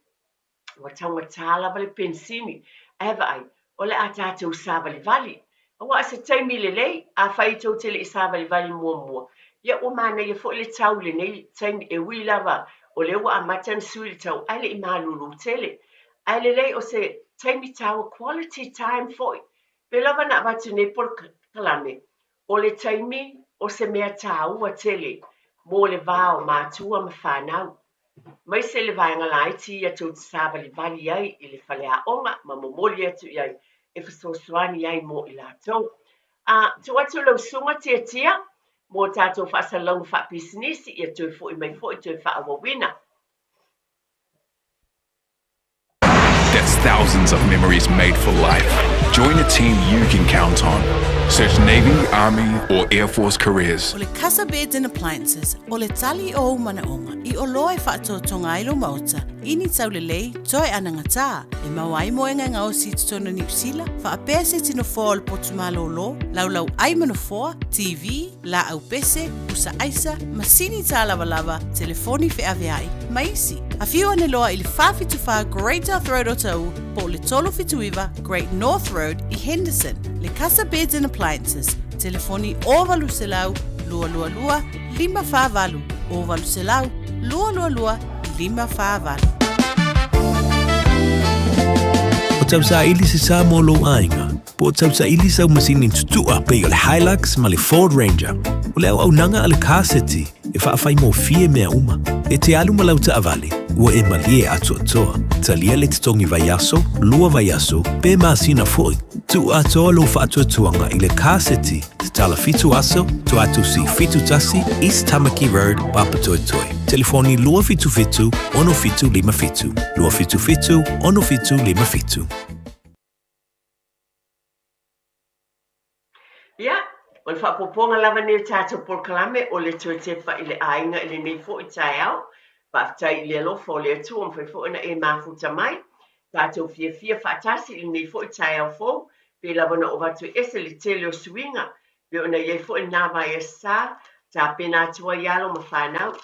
Wa taunga tala vale pensini. Eva ai. O le a tātou sāwali vali. Awa se taimi le lei, a whai tau tele i sāwali vali mua. ia ua mana ia foʻi le tau lenei taimi e ui lava o le ua amata sui le tau ai leʻi malulu tele ai lelei o se taimi taua quality time foʻi pe lava na avatu nei polokalame o le taimi o se mea tāua tele mo le vā o matua ma whanau. Mai se le vaenga laiti ia tau sa valivali ai i le faleaʻoga ma momoli atu iai e fesoasoani ai mo i latou. Tu atu lausuga tiatia mo tatou faasalauga faapisinisi ia toe foʻi mai foʻi toe faauauina. That's thousands of memories made for life. Join a team you can count on. Search Navy, Army, or Air Force careers. O le Casa Beds and Appliances, o le tali o manaonga, I o loa e whaatotonga ailo mauta, ini tau le lei, toi anangata, e mawai moenga ngā o si tutona New Zealand, wha a pese tino fōa o le potumalo lo, laulau ai manofoa, TV, la au pese, usa aisa, masini tā lava, telefoni fe aveai, maisi. A whiu ane loa I le whawhituwha Great North Road o tau, po le tolo fituiva Great North Road I Henderson, le Casa Beds and Appliances, telefoni o valu selau, lua, 5 o valu selau, lua, 5. O tau sa ili se sa mo lo ainga, po o tau sa ili sa masini tutua pe o le Hilux ma le Ford Ranger, o le au nanga ale car city, e whaafai mo fie mea uma, e te alu malau ta avale, ua e malie atu atoa, talia le titongi vaiaso, lua vaiaso, pe maasina foi, tu atoa lo whaatu atuanga I le car city, te tala fitu aso, tu atu si fitu tasi, East Tamaki Road, Papatoetoe. Telefoni lua fitu fitu, ono fitu 5. Lua fitu fitu, ono fitu 5. Ia, o le whaapoponga lava nei tātou polokalame o le tuatepa I le ainga I le nei foʻi tai au, whaafitai I le alofa o le atua ma whaifoʻi na e mafuta mai, tātou fia whaatasi I le nei foʻi tai au fōu, pe lava na o watu ese le tele o suinga, pe ona iei foʻi nā vai e sā, tā pena atua I alo ma whanau,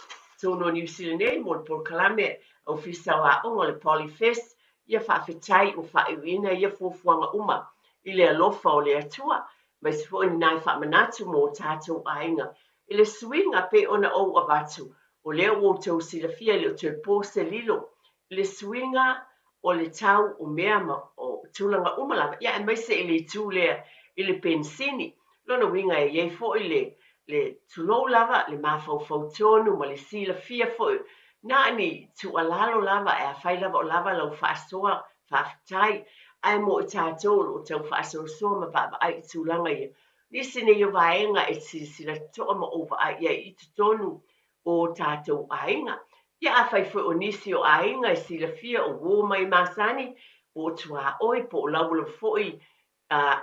tono New Zealand nei mo le polokalame au fisa wa o le Polyfest, ia whaafitai o whaiwina ia fuafuanga uma I le alofa o le atua, mai se foʻi nai whaamanatu mo tātou ainga. I le suinga pe ona o avatu, o leo o tau silafia le o te pōse lilo. I le suinga o le tau o mea ma o tūlanga umalava. Ia e mai se I le tū lea I le pensini. Lona winga e iei foʻi le tulou lava, le mawhauwhau tonu, ma le silafia foʻi. Nani tu alalo lava e a whai lava o lava lau whaasoa, whaafitai. Ai mo I tātou o tau whaasoa ma papa ai tūlanga ia. Nisi ne yo vaenga e sila toa ma ova ai ia I tutonu o tātou ainga. Ia a whai fwe o nisi o ainga e sila fia o wō mai masani o tua oi po o laula fwoi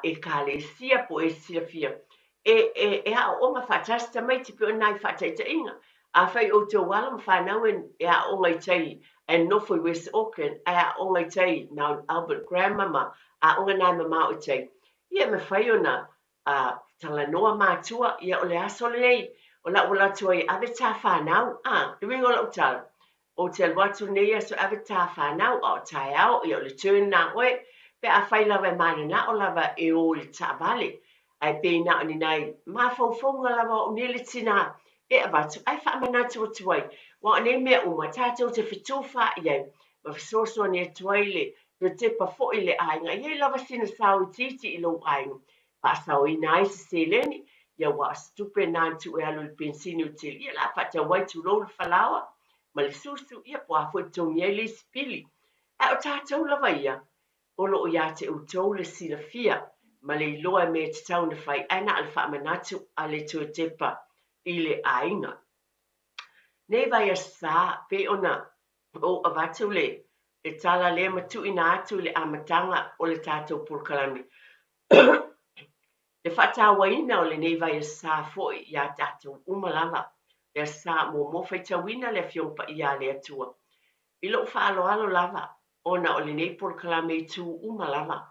e kālesia po e sila fia. E a o ma whatasta mai tipi o nai whataita inga. A whai o te wala ma whanauen e a o ngai tai and Norfolk West Auckland, a o ngai tai Mount Albert Grandmama, a o ngai mama o tai. Ia me whai o na talanoa mātua, ia o le aso nei, o la ula tua I ave tā whanau, le wingo la utala. O te alwatu nei aso ave tā whanau, o tai au, ia o le turn na oe, pe a whai lawa mana na o lava e o le tā vale. Ai pe na o ni nai, ma whauwhonga lava o nele tina, e avatu, ai whaamanatu o tuai. Wa ne mea uma tātou te whituwha iau, ma fisoso ne tuai le te pa fo'i le ainga. Iei lava sina sau titi I lo ainga. Pa sau I nai se seleni, ia wa stupe nantu e alu I pensini o tili. Ia la pata wai tu lo le whalawa, ma le susu, ia po a fwoi tongi e le spili. A o tātou lava ia, o lo o ia te utou le sila fia, ma le iloa me te tau na whai, aina al whaamanatu a le tua tepa I le ainga. Nei vai a sā, pe ona o avatu le, e tala le matu ina atu le amatanga o le tātou polokalame. Le whatawaina o le nei vai a sā foi ia tātou umalava, le sā mo mowhaitawina le fiongpa ia le atua. I lo whaaloalo lava, ona o le nei polokalame tu umalava,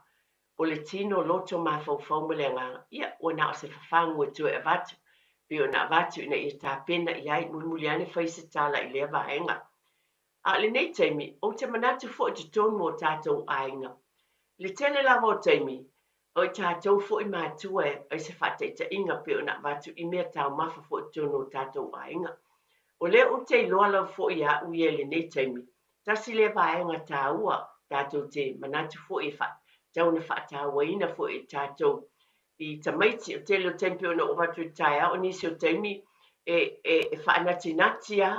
o le tino loto mawhauwhau malenga, ia ona o se whawhangu e tue avatu. Pio na vatu ina I tā pena I ai mulmuliane whaise tāla I lea vaenga. A le nei teimi, o te manatu fo te tonu o tātou ainga. Le tele lava o teimi, o tātou fo I mātua e se whate te inga pe o na watu I mea tau mafa fo tono tātou ainga. O le o te loala fo I a uye le nei taimi. Tasi le vaenga tāua tātou te manatu fo I wha. Tau na wha tāua ina fo I tātou. I tamaiti o te leo tempe o na o watu tai o nisi o taimi e whaanati natia.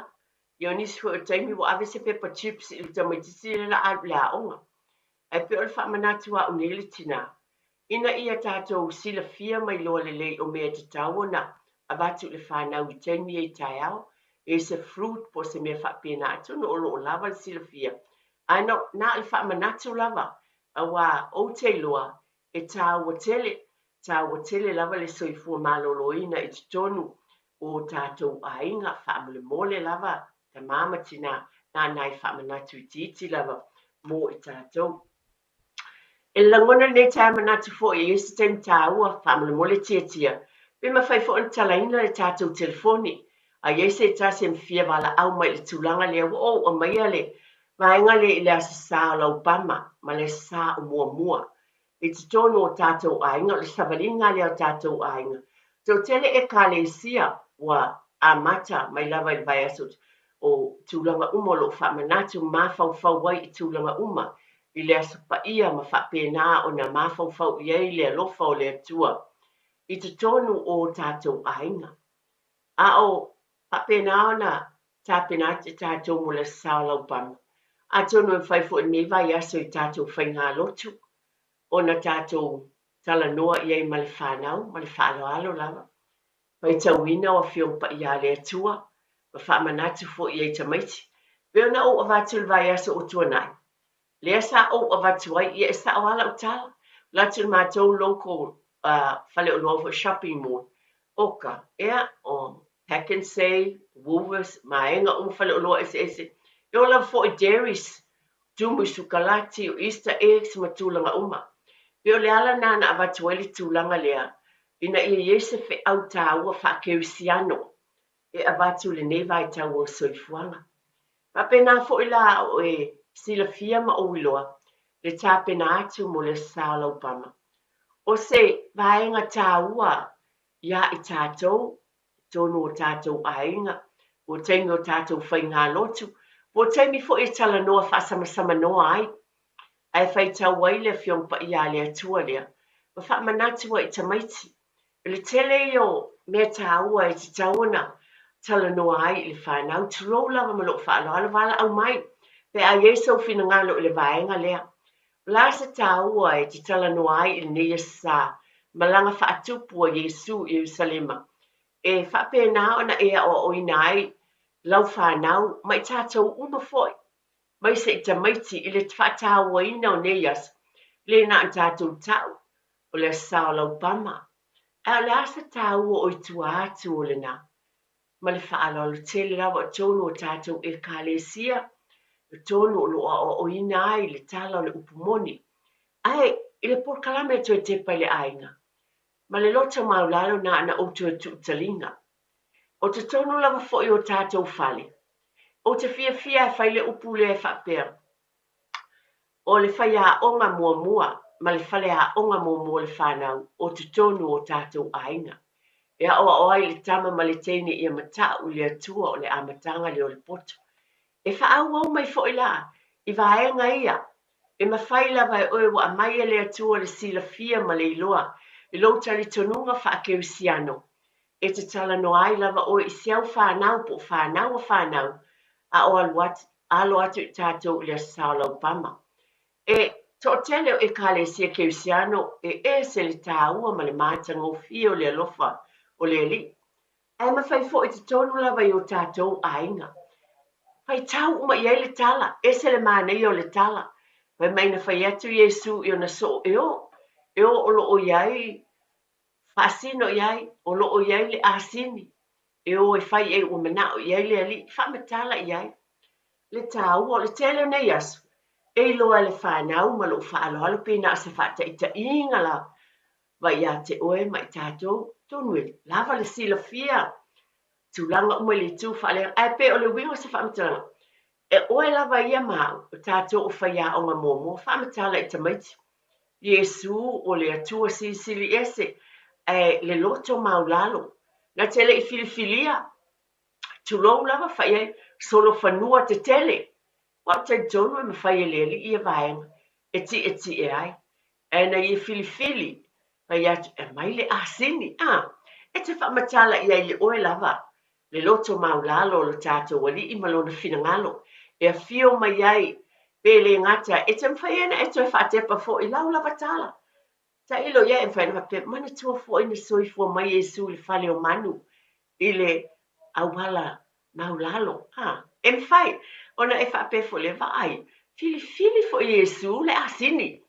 I o nisi fo o taimi wo ave se pepper chips I tamaiti si le la alu la onga. E pe o le wha manatu a unele tina. Ina ia tātou sila fia mai loa lelei o mea te tauona a watu le whanau I taimi e tai au e se fruit po se mea whapena atu no olo o lava le sila fia. Ano, na le whamanatu lava a wā o te loa e tāua tele lava le soifua maloloina I te tonu o tātou ainga whaamule mole lava ta mamatina na nai whamanatu I titi lava mo I tātou. E langona ne tae manatu fo I ese taim tāua whaamule mole tia. Pe mawhai fo an talaina le tātou telefoni. A ese tase mfia wala au mai le tūlanga lea o maia le vaenga le I le asasa lau pama ma le sa o mua. I te tono o tātou ainga le savalinga lea o tātou ainga. Tau tele e kālesia wa amata mai lava I vai asut o tūlanga uma lo whamanatu mawhau wai I tūlanga uma. I le asupa ia ma whapena o na mawhau iei le alofa o le atua. I te tonu o tātou ainga. A o whapena o na tāpena te tātou mo le sālau pama. A tonu e whaifo I nei vai aso I tātou whainga lotu. O na tātou tala noa iei ma le whanau, ma le whaaloalo lava. Pai tauina o whiompa ia le atua. Ma whamanatu fo iei tamaiti. Peo na o avatu le vai aso o tuanai. Lea sa o avatu ai ia e sa o ala utala. Latu mātou local whale o loa shopping mall. Oka, ea o Pack and Save, Woolworths, maenga o whale o loa ese. Eo la fo I dairies, tumu sukalati o Easter eggs ma tūlanga uma. Peo le ala nana avatu ai le tūlanga lea. Ina ia yese fe au tāua whakeusiano. E avatu le nevai tau o soifuanga. Papena fo ila o e sila fia ma o iloa, le tāpena atu mo le sālau pama. O se vaenga tāua, ia I tātou, tono o tātou ainga, o teimi o tātou whainga lotu, o teimi fo I tala noa whasama noa ai. Ai whai tau ai le whiompa ia le atua lea, ma whaamanatua I tamaiti. Le tele o mea tāua I te tauana, tala noa ai le whanau, turo lava ma lo whaaloalo wala au mai. Pe a yeso fina ngalo I le vaenga lea. La se tāua e te tala noa ai I nei sa malanga whaatupu a Yesu I Yerusalema. E whapena ona ea o oinai lau whanau mai tātou uma foi. Mai se I tamaiti I le whaataua ina o neias le na an tātou tau o le sao lau pama. A la se tāua o I tua atu o le na. Ma le whaalo tele rawa o tono o tātou e kālesia. Le tono o ina ai le tala o le upumoni. Ai, I le porkalame to e te pai le ainga. Ma le lota maulalo na ana o tu e tuutalinga. O te tono lava fo I o tātou fale. O te fia e whai le upu le e whapea. O le whai a onga mua, ma le whale a onga mua le whanau o te tono o tātou ainga. Ea o ai le tama ma le teine I mata u le atua o le amatanga le o le poto. E whaau au mai fo I la, I vaenga ia. E mawhai lava e oe wa mai le atua le sila fia ma le iloa. I lo tali tonunga whaakeusiano. E te tala no ai lava oe I siau whanau po whanau a whanau. A o alo atu I tātou le asālau pama. E to tele o e kale sia keusiano e se le tāua ma le mātanga o fia o le alofa o le li. E mawhai fo I te tonu lava I o tātou ainga. Pai tau uma iai le tala, ese le mānei o le tala. Pai mai na whai atu Yesu I o na so e o lo o iai, whaasino iai, o lo o iai le asini. E o e whai e o mana o iai le ali, whamatala iai. Le tau o le tele nei asu. E loa le whanau ma lo whaaloalo pina asa whata I ta inga la. Vai a te oe mai tātou, tonu lava le sila fia. Tūlanga umai le tū whale, ai pe o le wingo sa whamatala. E oe lava ia mau, o tātou o whaia o ngā mōmō, whamatala I tamaiti. Iesu o le atua sisili ese le loto maulalo na tele I filifilia tulou lava fai ai solo fanua te tele wa te jono me fai le li vaenga eti ai na I filifili fai atu mai le asini e te whamatala I le oe lava le loto maulalo lo tato wali I malona finangalo a fio mai ai pele ngata e te mwhaiena e te whatepa fo I lau lava tala ta ilo ia e whaina pe mana tua fo ina soi fo mai Yesu le fale o manu I le awala maulalo e mwhai ona e whape fo le vai fili fo Yesu le asini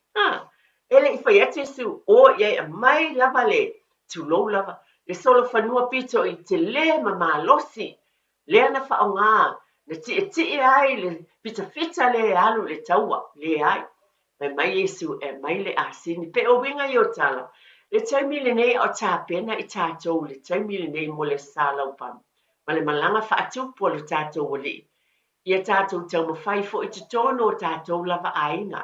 ele I whai atu Yesu o ia mai lava le tulou lava le solo whanua pito I te le mamalosi le ana whaonga le ti ai le fita le alu le taua le ai mai Yesu mai le asini pe o winga I o tala le taimi le nei o tāpena I tātou le taimi le nei mo le sala upam ma le malanga whaatupu o le tātou o li ia tātou tau mawhai fo I te tono o tātou lava ainga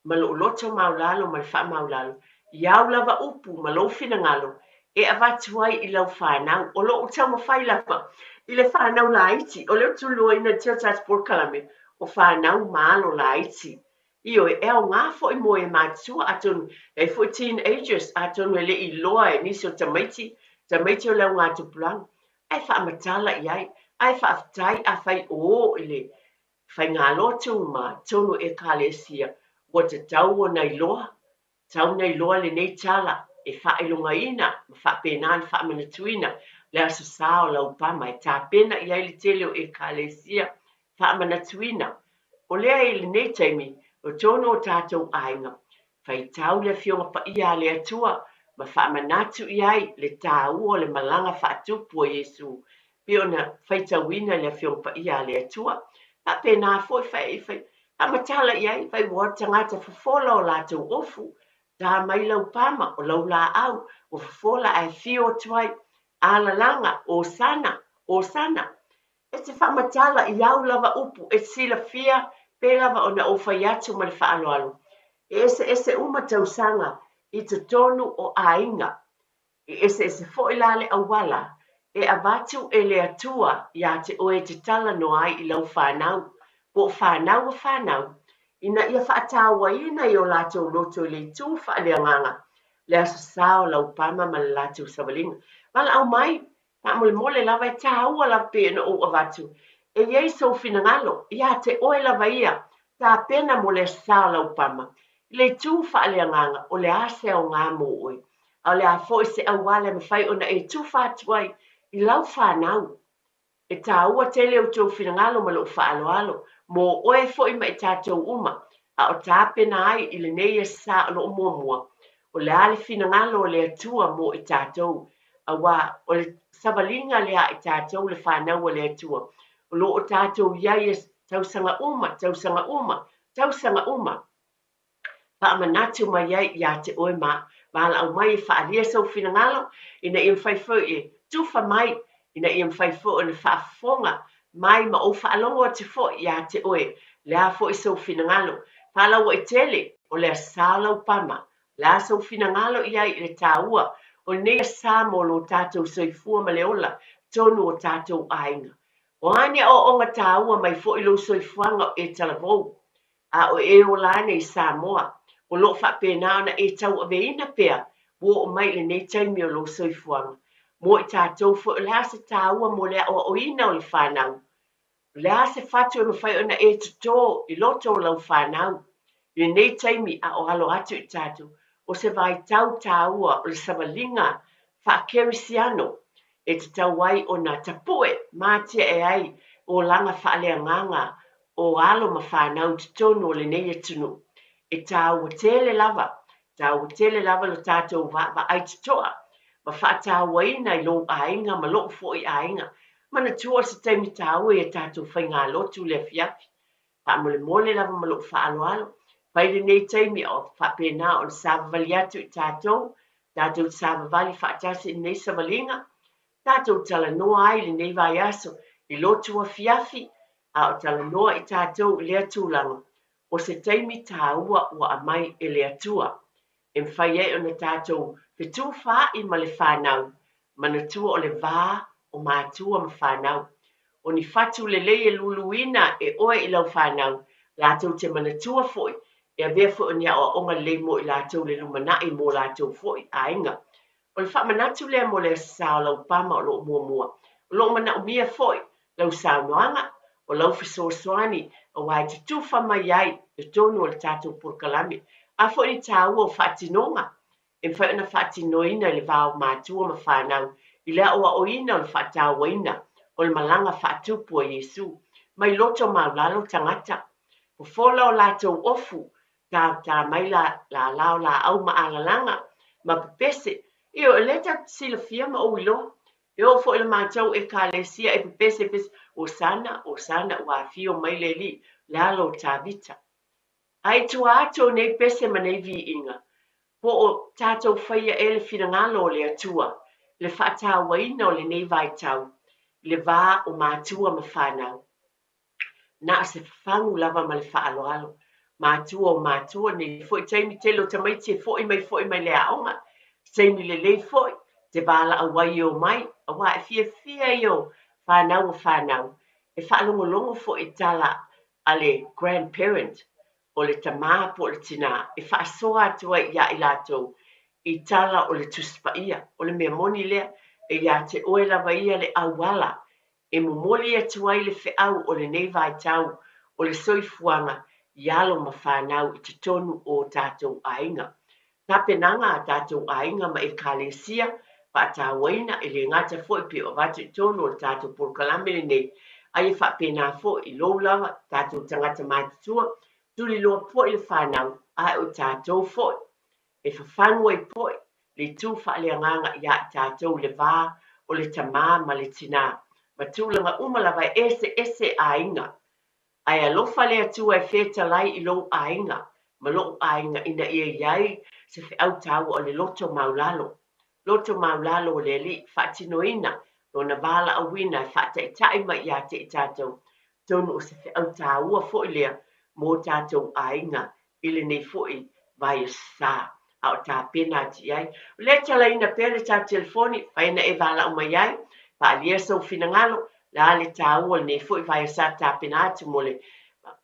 ma lo loto maulalo ma le wha maulalo iau lava upu ma lo fina ngalo e avatuai I lau whanau o lo tau mawhai lava I le whanau la iti o le tulua ina tia tātspor kalame o whanau malo la iti Io e o ngā fo I moe mātua atonu e fo teenagers atonu e le I loa e nisi o tamaiti o lau ngā tupulang ai wha amatala I ai wha aftai a whai o le whai ngā lotu ma tonu e kālesia o te tau o nei loa tau nei loa le nei tala e wha ilunga ina ma wha pena le wha manatuina le aso sao lau pama e tā pena I ai le tele o e kālesia wha manatuina o lea I le nei taimi o tono o tātou ainga, whai tau le fionga pa ia le atua, ma wha manatu I ai le tāua le malanga wha atupu o Yesu. Pio na whai tauina le fionga pa ia le atua, pa pēnā fwoi whai, a matala I ai, whai wā tangata whafola o lātou ofu, tā mai lau pama o lau la au, o whafola ai fio tuai, ala langa, o sana. E te whamatala I au lava upu, e sila fia, Pelawa ona o whai atu ma le whaaloalo. Ese uma tausanga I te tonu o ainga. Ese fo ilale awala. E abatu e le atua ia te oe te tala no ai I lau whanau. Po whanau. Ina ia whaatawa ina I o lato loto le tu whaaleanganga. Le aso sao lau pama ma le lato sawalinga. Mala au mai, pa mole lawa e tāua la pēna o avatu. E iei so finangalo, ia te oe lava ia, tā pena mo le sala upama. Le tū whaaleanganga o le ase o ngā mo oe. A le a fo se awale me whai ona e tū whātuai I lau whanau. E tā ua tele o tō finangalo ma lo whaaloalo, mo oe fo I ma e tātou uma, a o tā pena ai I le nei e sa o lo mua. O le ale finangalo o le atua mo I tātou, a wa o le sabalinga le a I tātou le whanau o le atua. O lo o tātou iai tausanga uma. Pa manatu mai iai ia te oe maala au mai whaalia sau finangalo, ina I mwhaifo e tufa mai, ina I mwhaifo o na whaafonga, mai ma o whaalongo te fo ia te oe, lea fo I sau finangalo. Palawa I tele, o lea sālau pama, lea sau finangalo iai I le tāua, o nea sā mo lo tātou soifua ma leola, tonu o tātou ainga. O ane o onga tāua mai fo I lo soifuanga e talavou. A o e o lane I Samoa. O lo whapena ana e tau ave ina pea. Wo o mai le nei taimi o lo soifuanga. Mo I tātou fo lea se tāua mo lea o ina o le whanau. Lea se whatu e mawhai ona e tuto I loto o lau whanau. Le nei taimi a o halo atu I tātou. O se vai tau tāua o le savalinga whakerisiano. E te tauai o na tapue mātia e ai o langa whaaleanganga o alo ma whanau te tonu o le nei e tunu. E tāua tele lava lo tātou wa ai te toa. Ma whaataua ina I lo ainga ma lo fo I ainga. Mana tua se taimi tāua e tātou whainga lotu le fiafi. Pa mole lava ma lo whaaloalo. Pai le nei taimi o whapena o le savavali atu I tātou. Tātou savavali whaatasi nei savalinga. Tātou tala noa ai le nei vai aso I lotu a fiafi a o tala noa I tātou le atulanga. O se taimi tāua ua amai e le atua. e whai e o na tātou whetū whai ma le whanau, mana tua o le vā o mātua ma whanau. O ni whatu le lei e luluina e oe I lau whanau, lātou te mana tua foi, e a vea foi o nia o onga le mo I lātou le lumanai mo lātou foi a inga. O le whamanatu lea mo le sao lau pama o lo mua mua. O lo mana o mia foi, lau sao noanga, o lau fisosoani, o wai te tuwha mai ai, e tonu o le tātou purkalami. A foi ni tāua o whatinonga, e whai ona whatinoina le vāo mātua ma whanau, I lea oa oina o le whatauaina, o le malanga whatupu o Yesu, mai loto maulalo tangata. O fola o lātou ofu, tā mai la lao la au ma alalanga, ma pepese, I o leta sila fia ma o ilo. E o fo le mātou e ka lesia e pepese o sana ua fio mai le li, lalo tā vita. Ai tua ato nei pese ma nei vi inga. Po o tātou whaia e le whirangalo le atua, le whaatawaina o le nei vai tau, le vā o mātua ma whanau. Na se whangu lava ma le whaaloalo, mātua o mātua nei fo I taimi telo tamaiti e fo I mai le aonga, taimi le lei fo I, te wala a wai o mai, a wa e fia I o whanau o whanau, e whaalongolongo fo I tala a le grandparent, o le tamā po le tina, e whaasoa atua ia I lātou, I tala o le tuspaia, o le mea moni lea, e ia te oe lava ia le awala, e momoli atua I le whiau o le nei vai tau, o le soifuanga, ialo ma whanau I te tonu o tātou ainga. Tā penanga a tātou ainga ma e kālesia, whaatawaina e le ngata fo I pe o vatu I tonu o le tātou purkalamene nei, ai e whapena fo I lou lava, tātou tangata mātutua, tuli loa po I le whanau, ai o tātou fo e whawhanua I po le tū whaaleanganga ia I tātou le vā o le tamā ma le tina, ma tūlanga umalava ese ainga. Ai alofa le atua e wheta lai I lou ainga, ma lou ainga ina ia iai se whiau tau o le loto maulalo. Loto maulalo o le li whaatinoina, no na vala a wina e whaataitai ma ia te I tātou, tonu o se whiau taua fo I lea, mō tātou ainga, ile nei fo I vai sā, au tā pena ti ai. O le talaina pere tā telefoni, whaina e vala o mai ai, pa alia sau finangalo, la le tāua nei fo I vai sā tā pena ati mo le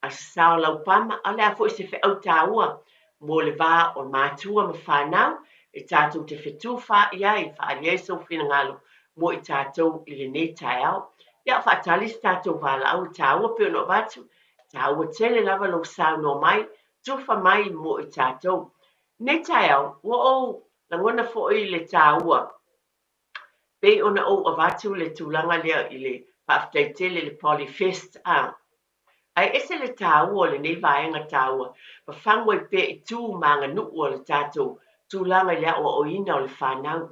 a sao lau pama, a lea fo I se whiau tāua, mo le vā o mātua ma whanau, e tātou te whetū wha iai, wha alia sau finangalo, mo I tātou I le nei tai au. Ia whaatalis tātou vala au tāua pe ono vatu, tāua tele lava lo sao no mai, tuwha mai mo I tātou. Nei tai au, wa o langona fo I le tāua, pe ona o avatu le tūlanga lea I le whaaftaitele le polyfest a. Ai ese le tāua le nei vaenga tāua, pa whangwa I pe I tū manga nuu o le tātou, tūlanga lea o ina o le whanau,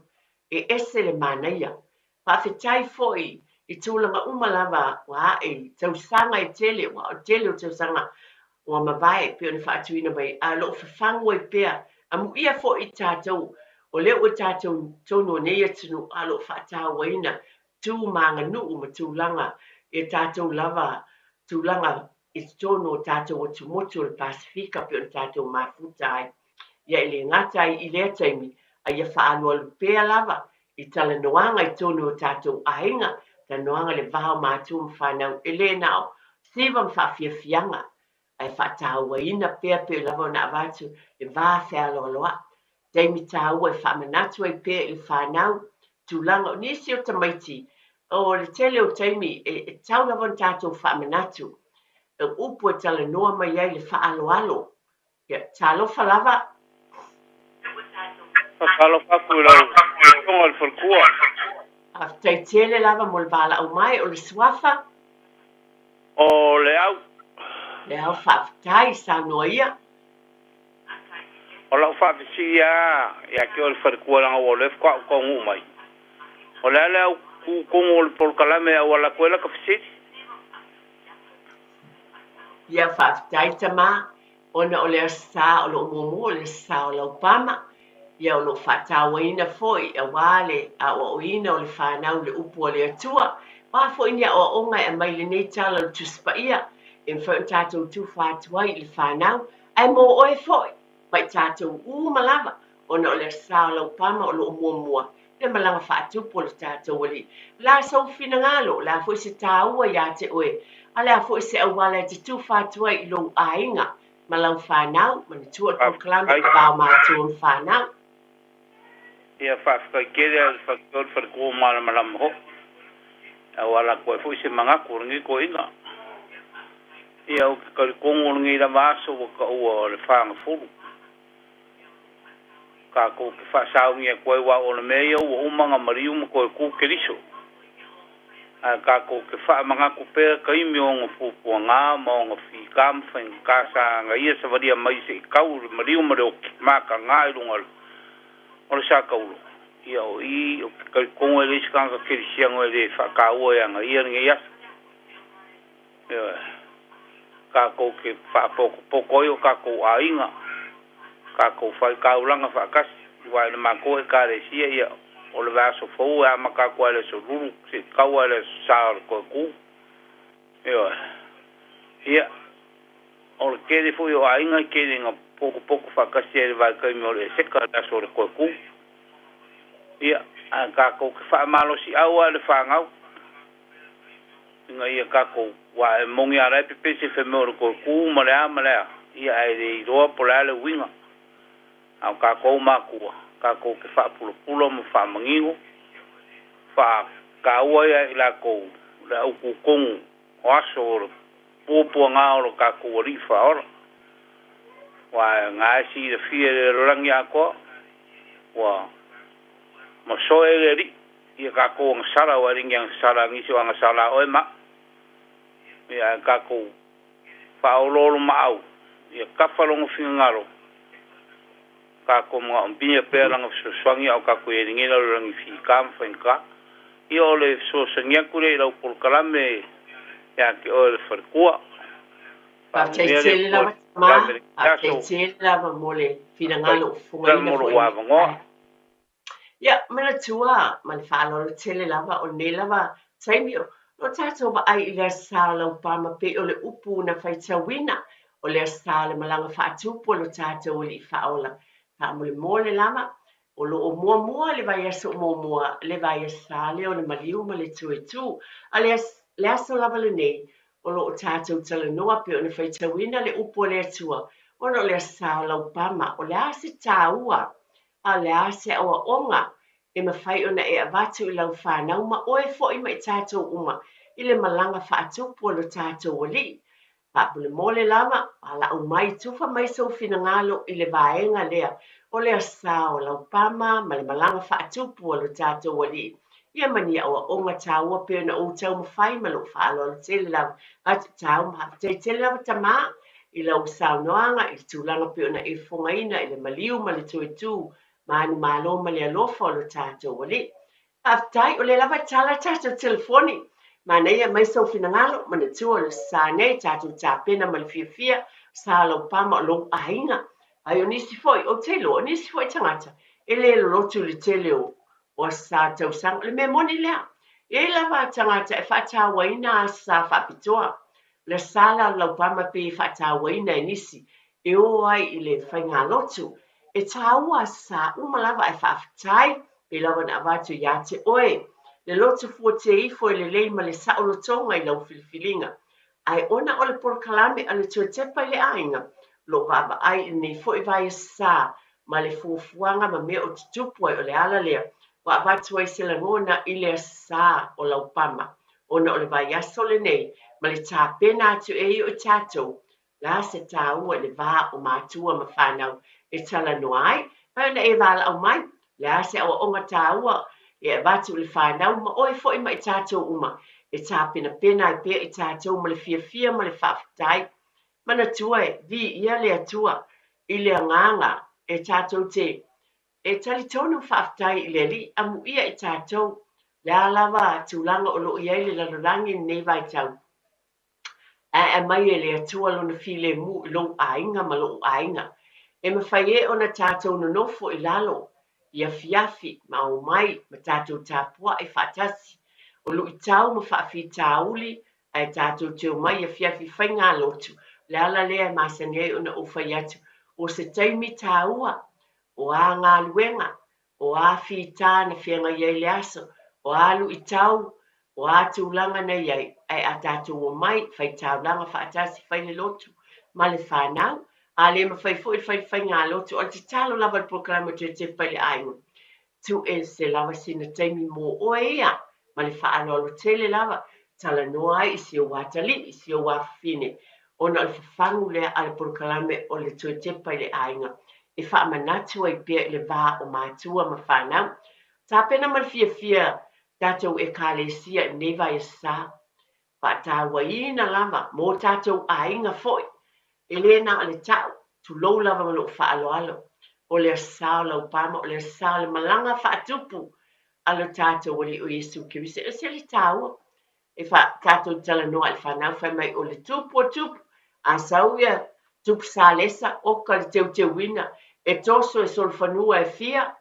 e ese le manaia, pa whetai fo I tūlanga umalava wa e tausanga I tele, wa o tele o tausanga, wa mawai pe ona whaatuina mai, a lo whangwa I pea, a muia fo I tātou, o leo o tātou tono nei atunu, a lo whaatawaina, tū manga nuu ma tūlanga, e tātou lava, tūlanga I tono tātou o tumotu o le Pasifika pe ona tātou mafutai, ia I le ngatai I lea taimi, a ia whaanua lupea lava, I tala noanga I tono o tātou ainga, ta noanga le vāo mātua mwhanau, e le nao, siva mwhawhiawhianga, ai whaatawaina pea pe lava o na avatu, e vā whealoaloa, taimi tāua e whamanatu ai pea I le whanau, tūlanga o nisi o tamaiti, o le tele o taimi, e tau lava o tātou whamanatu, e upu e tala noa mai ai le whaaloalo, ia tālofa lava, Whakalofa kulau, tonga le whalkua. Aftai tele lava mo le vala au mai o le suafa. O le au. Le au whaftai sa noa ia. O lau whawhisi ia ki o le whalkua langa o le whakua kongu mai. O le ale au kukongo o le polkalame au ala kuela ka whisiti. Ia whaftai tama, ona o le sa o le umumu o le sa o lau pama. Ia o lo whatawaina foi a wale a o ina o le whanau le upu o le atua. Wa foi nia o onga e mai le nei tala le tuspaia. E mwhau tātou tu whatuai le whanau. Ai mo oe foi. Mai tātou malava. ona o le sa lau pama o lo mua le malanga whaatupu o le tātou wali. La sau fina ngalo, la fo se tāua ia te oe, a la fo se awala te tu whātua i lo ainga, malau whanau, mana tua tu kalama i bao mātua whanau. Ia whakakere a whakakore whakakore mara malama ho. A wala koe fo se mangaku ringi ko inga. Ia o ka kongo ringi la vaso o ka ua le whanga furu. Ka ko ke whaasaungi a koe wa o le mea o umanga mariu ma koe ku keriso. Ka ko ke whaamanga pēra ka imi o ngā pūpua ngā ma o ngā whikam whain kāsa ngā ia sa waria mai se i kau mariu ma reo ki maka ngā i runga o le sa kauro. Ia o i o ke kongo e leisi kanga kerisiango e le whakaua e anga ia ringa iasa. Ka ko ke whaapoko pokoi o ka ko a inga. Ka ko whai kaulanga whaakasi, wai le mako e ka re sia ia, o le vaso fau e ama ka koe le so ruru, se kaua le saar koe ku. Ia, o le kere fui o a inga kere nga poko whaakasi e le vai kaimi o le seka le aso le koe ku. Ia, ka ko ke whaamalo si aua le whaangau. Inga ia ka ko wa e mongi a raipe pese wheme o le koe ku, malea. Ia e le iroa po le winga. Au ka kou makua, ka kou ke whaapulapula mo whaamangingo, whaakaua ia i la kou, la uku kongu, o aso o le pōpua ngā oro ka kou rifa ora. Wa ngā esi le fia le rangi a koa, wa masoe le ri, ia ka kou ngasara wa ringi ngasara ngisi wa ngasara oe ma. Ia ka kou whaololo ma au, ia kawhalongo whingangaro. Ka ko mga umpinha pera nga suswangi au ka ko e ringina rangi whikam whainka. I o le so sangia kure i lau polkalame ia ke o le wharkua. Pa teitele lava tama, pa teitele lava mole whinangalo funga ina fwoi. Ia, mana tua, man whaalo tele lava o ne lava taimio. No tātou wa ai i lea sā lau pama pe o le upu na whaitawina o lea sā le malanga whaatupu o lo tātou li whaola. Ta mole lama o lo o mua le vai aso mua le vai asale o le maliu ma le tu a le aso lava le nei o lo o tātou tala noa pe o le whaitawina le upo le atua o no le asa lau pama o le ase tāua a le ase awa onga e mawhai ona e avatu i lau whanau ma oe fo i mai tātou uma i le malanga whaatupu o lo tātou o li. Papule mole lama, ala umai tufa mai so fina ngalo i le vaenga lea, o le asa o lau pama, ma le malanga whaatupu o lo tātou wali. Ia mani awa onga tāua peo na o tau mawhai ma lo whaalo ala tele lau, atu tau mahapatei tele lau tamā, i lau sao noanga, i tūlanga peo na e whongaina, i le maliu ma le tuetu, manu malo ma le alofa o lo tātou wali. Haftai o le lava tala tātou telefoni, mana ia mai sau finangalo, mana tua le sa nei tātou tāpena ma le fia sa lau pama o lo ainga. Ai o nisi foi, o telo, o nisi foi tangata. E le lotu le tele o sa tau sang, le me moni lea. E lava tangata e whatawaina sa whapitoa. Le sala lau pama pe whatawaina e nisi. E o ai i le whainga lotu. E tāua sa umalava e whaftai, pe lava na avatu ia te oe. Le lotu fua te ifo le lei ma le saolo tonga i lau filifilinga. Ai ona o le porkalame a le tuatepa i le ainga. Lo vava ai nei fo i vai sa ma le fuafuanga ma mea o tutupu ai o le ala lea. Wa avatu ai se langona i le sa o lau pama. Ona o le vai aso le nei ma le tāpena atu e i o tātou. La se tāua le vā o mātua ma whanau e tala noai. Pai ona e vala au mai. La se awa onga tāua. E vatu le whanau ma oe fo i mai tātou uma. E tāpena pena i pia i tātou ma le fia ma le whawhtai. Mana tua e, vi ia le atua, i le nganga e tātou te. E tali tonu whawhtai i le li, amu ia i tātou. Le alawa tūlanga o lo ia i le lalorangi nei vai tau. E mai e le atua lo na file mu i lo ainga ma lo ainga. E mawhai e ona tātou no nofo i lalo. Ia fiafi ma o mai ma tātou tāpua e whatasi. O lu i tau ma whaafi tāuli e tātou teo mai ia fiafi whainga lotu. Le ala lea masane o na uwhai atu. O se taimi tāua o a ngā luenga, o a whita na whianga iei le aso, o a lu I tau, o a tūlanga nei ai, ai a tātou o mai, whai taulanga whaatasi whai le lotu, ma le whanau, a le ma whai fui whai ngā lotu, o te talo lava le proklama te whai le ainga. Tu e se lava sina taimi mō oe ia, ma le whaaloalo tele lava, tala noa ai si o watali, si o wafine, ona le whafangu lea ale proklame o le tue te whai le ainga. E whaamanatu ai pia le vā o mātua ma whanau. Tā pena ma fia tātou e kālesia nei vai sā. Whaatawa ina lava, mō tātou ainga foi. E lena ale tau, tu lou lava ma lo whaaloalo. O le sā lau pama, o le sā le malanga whaatupu. Alo tātou wali o Yesu Kirisi. E se le tāua. E wha tātou tala noa le whanau whai mai o le tupu o tupu. A sauia tupu sā lesa, oka le teu wina. E toso e solfanua e fia.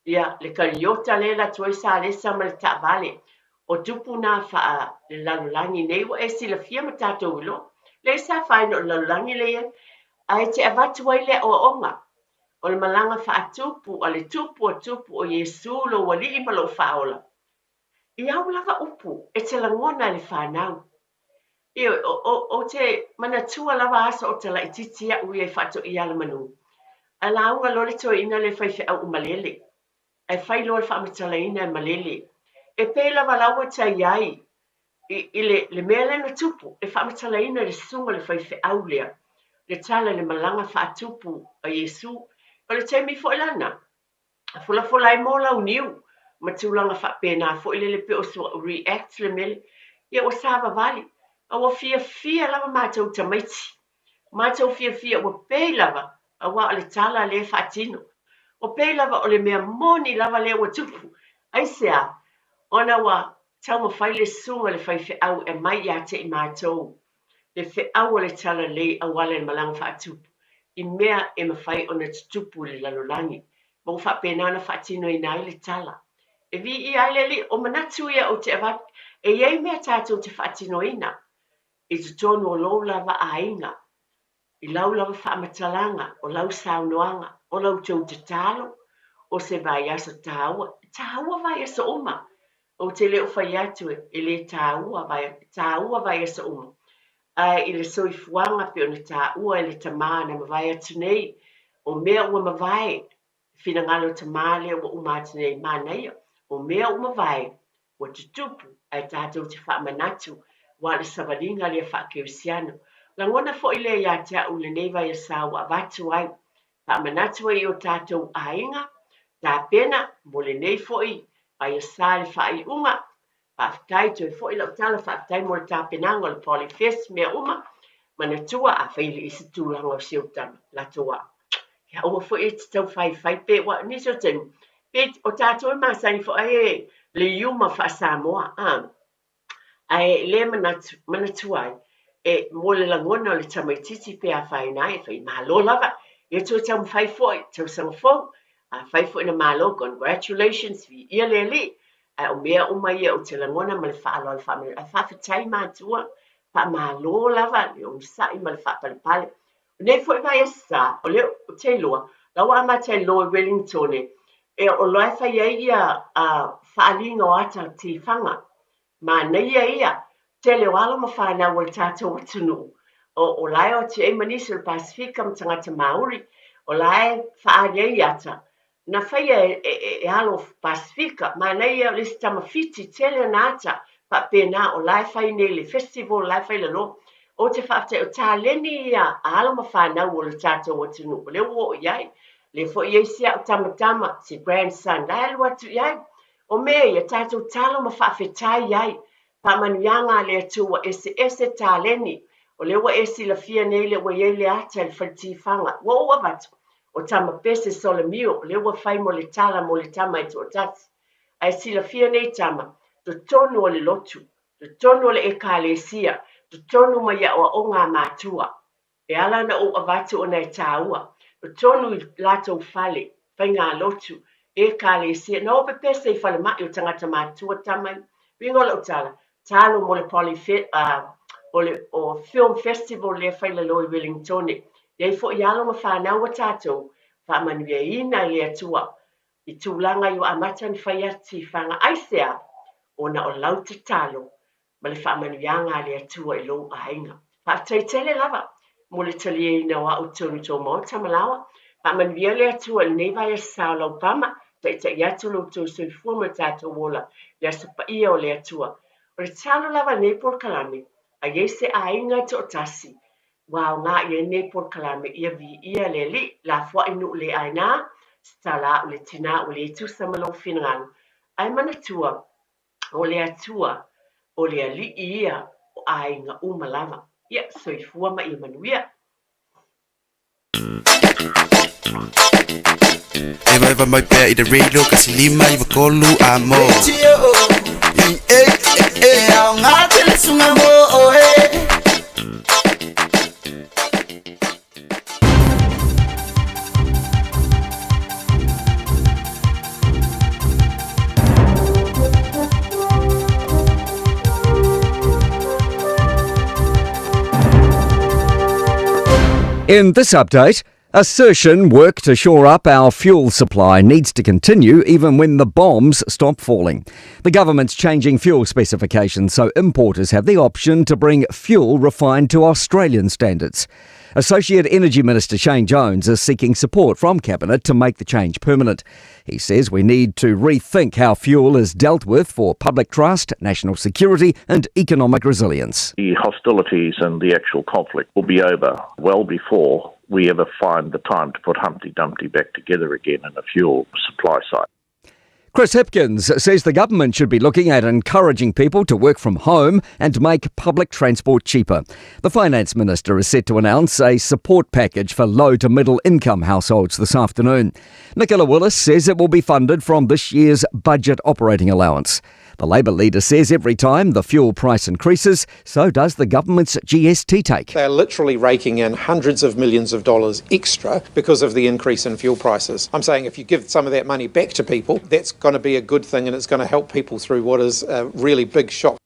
Ia, le kariota lela tuai sā lesa ma le tāwale. O tupu nā wha le lalulangi nei wa e sila fia ma tātou ilo. Le sā whaino o lalulangi leia. Ai te avatu ai le o onga. O le malanga whaatupu, o le tupu o tupu o Yesu lo wali I malo whaola. I au lava upu, e te langona le whanau. I o te manatua lava asa o te la ititia ui e whaato I ala manu. A launga lore to ina le whaiwhi au umalele. E whai loa le whaamatala ina e malele. E pe lava laua ta iai. I le mea lena tupu, e whaamatala ina le sunga le whaiwhi au lea. Le tala le malanga whaatupu a Yesu. O le teimi fo ilana. Fula I mola uniu. Matulanga fa pena fo ile le pe o so react le mele. Ia o sava vali. A wa fia lava mātou tamaiti. Mātou fia wa pei lava. A wa o le tala le fatino. O pei lava o le mea moni lava le wa tupu. Aisea. Ona wa tau ma fai le sunga le fai fe au e mai ia te I mātou. Le fe au o le tala le a wale le malanga fa tupu. I mea e mawhai o na tutupu le lalolangi. Mo wha penana whaatino I nai le tala. E vi I aile li o manatu ia o te avat. E iei mea tātou te whaatino ina. E tu tonu o lau lava a inga. I lau lava whaamatalanga. O lau saunoanga. O lau tau te talo. O se vai asa tāua. Tāua vai asa uma. O te leo whai atu e le tāua vai asa uma. I le soifuanga pe ona tāua e le tamana ma vai atu nei. O mea ua ma vai. Fina ngalo tamale ua umatu nei mānaia. O mea ua vai. Ua tutupu ai tātou te whaamanatu. Wa le savalinga le whaakeusiano. Langona fo ile ia te au le nei vai asawa avatu ai. Whaamanatu ai o tātou ainga. Tā pena mo le nei fo I. Ai asa le whai unga. Whaafitai to e fo ila utala whaafitai mo le tāpenanga le polyfest mea uma. Mana tua a whaile isi tūlanga o siutama. La tua. Ia ua fo I te tau whai pe wa niso tenu. Pe o tātou e masani fo ai le iuma wha Samoa. Ai le manatu ai. E mo le langona o le tamaititi pe a whai nai. Whai malo lava. E tō tau mwhai fo I. Tau sanga fo. A whai fo ina malo. Congratulations. Vi ia le li. Ai o mea uma ia o te langona ma le whaalo al whamele. Ai whawhitai mātua. Wha malo lava. Le o msai ma le whapalipale. Nei fo I vai asa. O le o te loa. Lawa ama te loa Wellington e. E o loa whai ia whaalinga o ata ti whanga. Ma nei ia. Te leo alo ma whanau o le tātou atunu. O lai o te emanisi o Pasifika ma tangata Maori. O lai whaalia I ata. Na whaia e alo Pasifika. Ma nei o lisi tamawhiti tele nata. Pa pena o lai whai nei le festival lai whai le lo. O te whaafte o tā leni ia a alo ma whanau o le tātou atunu. O le o iai. Le fo iei sia o tamatama si grandson. Lai alu atu iai. O mea ia tātou talo ma whaafetai iai. Pa manuianga le atua ese tā leni. O le wa esi la fia nei le wa iei le ata le whalitifanga. Wa ua watu. O tama pese sole mio. O le wa whai mo le tala mo le tama i o tati. Ai si la fia nei tama. To tonu o le lotu. To tonu o le ekalesia. To tonu ma ia o ngā mātua. E ala na o avatu o nei tāua. To tonu I lato fale. Whai ngā lotu. Ekalesia. Na o pepese I fale mai o tangata mātua tamai. Ringola o tala. Talo mo le polyfest. O film festival le whai le loi Wellington. Iei fo I alo ma whanau o tātou. whaamanuia le atua I tūlanga i o amata ni whai ati whanga aisea o na o lau te talo ma le whaamanuianga le atua I lo ainga. Whaataitele lava mo le tali e ina wa o tonu tō mo tamalawa whaamanuia le atua le neiva e sao lau pama taita I atu lo tō soifua ma tātou wola le asapa ia o le atua. O le talo lava nei por kalame a yese a inga te o tasi wao ngā ia nei por kalame ia vi ia le li la fwa inu le aina stala o le tina o le tu samalo finang ai manatua o le atua o le ali ia o ainga umalava ia soifua ma Emmanuel. Eva mai pea I the radio kasi lima I vakolu amo au ngā tele sunga mo In this update, assertion work to shore up our fuel supply needs to continue even when the bombs stop falling. The government's changing fuel specifications so importers have the option to bring fuel refined to Australian standards. Associate Energy Minister Shane Jones is seeking support from Cabinet to make the change permanent. He says we need to rethink how fuel is dealt with for public trust, national security and economic resilience. The hostilities and the actual conflict will be over well before we ever find the time to put Humpty Dumpty back together again in a fuel supply site. Chris Hipkins says the government should be looking at encouraging people to work from home and make public transport cheaper. The Finance Minister is set to announce a support package for low to middle income households this afternoon. Nicola Willis says it will be funded from this year's budget operating allowance. The Labour leader says every time the fuel price increases, so does the government's GST take. They're literally raking in hundreds of millions of dollars extra because of the increase in fuel prices. I'm saying if you give some of that money back to people, that's going to be a good thing and it's going to help people through what is a really big shock.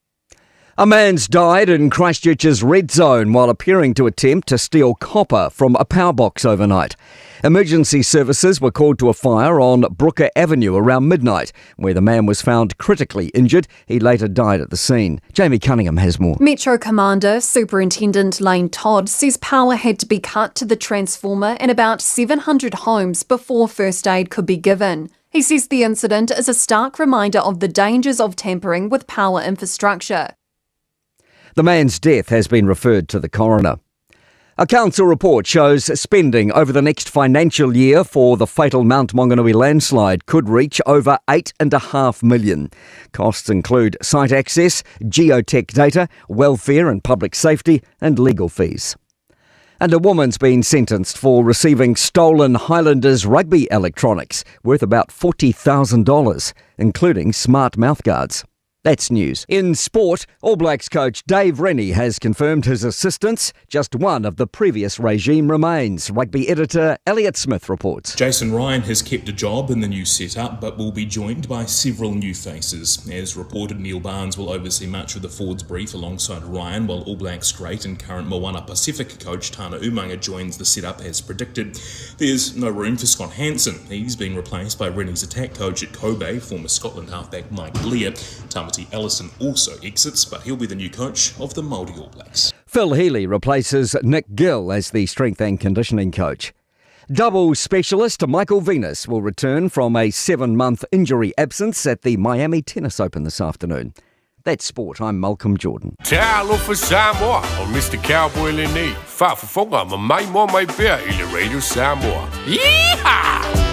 A man's died in Christchurch's red zone while appearing to attempt to steal copper from a power box overnight. Emergency services were called to a fire on Brooker Avenue around midnight, where the man was found critically injured. He later died at the scene. Jamie Cunningham has more. Metro Commander Superintendent Lane Todd says power had to be cut to the transformer in about 700 homes before first aid could be given. He says the incident is a stark reminder of the dangers of tampering with power infrastructure. The man's death has been referred to the coroner. A council report shows spending over the next financial year for the fatal Mount Maunganui landslide could reach over $8.5 million. Costs include site access, geotech data, welfare and public safety, and legal fees. And a woman's been sentenced for receiving stolen Highlanders rugby electronics worth about $40,000, including smart mouthguards. That's news. In sport, All Blacks coach Dave Rennie has confirmed his assistance. Just one of the previous regime remains. Rugby editor Elliot Smith reports. Jason Ryan has kept a job in the new setup, but will be joined by several new faces. As reported, Neil Barnes will oversee much of the forwards brief alongside Ryan, while All Blacks great and current Moana Pacific coach Tana Umanga joins the setup as predicted. There's no room for Scott Hansen. He's been replaced by Rennie's attack coach at Kobe, former Scotland halfback Mike Blair. Tamati Ellison also exits, but he'll be the new coach of the Māori All Blacks. Phil Healy replaces Nick Gill as the strength and conditioning coach. Double specialist Michael Venus will return from a 7-month injury absence at the Miami Tennis Open this afternoon. That's sport. I'm Malcolm Jordan. Te alofa Samoa o Mr. Cowboy Lenny. Whaafafonga ma mai mo mai pea I le Radio Samoa. Yeehaw!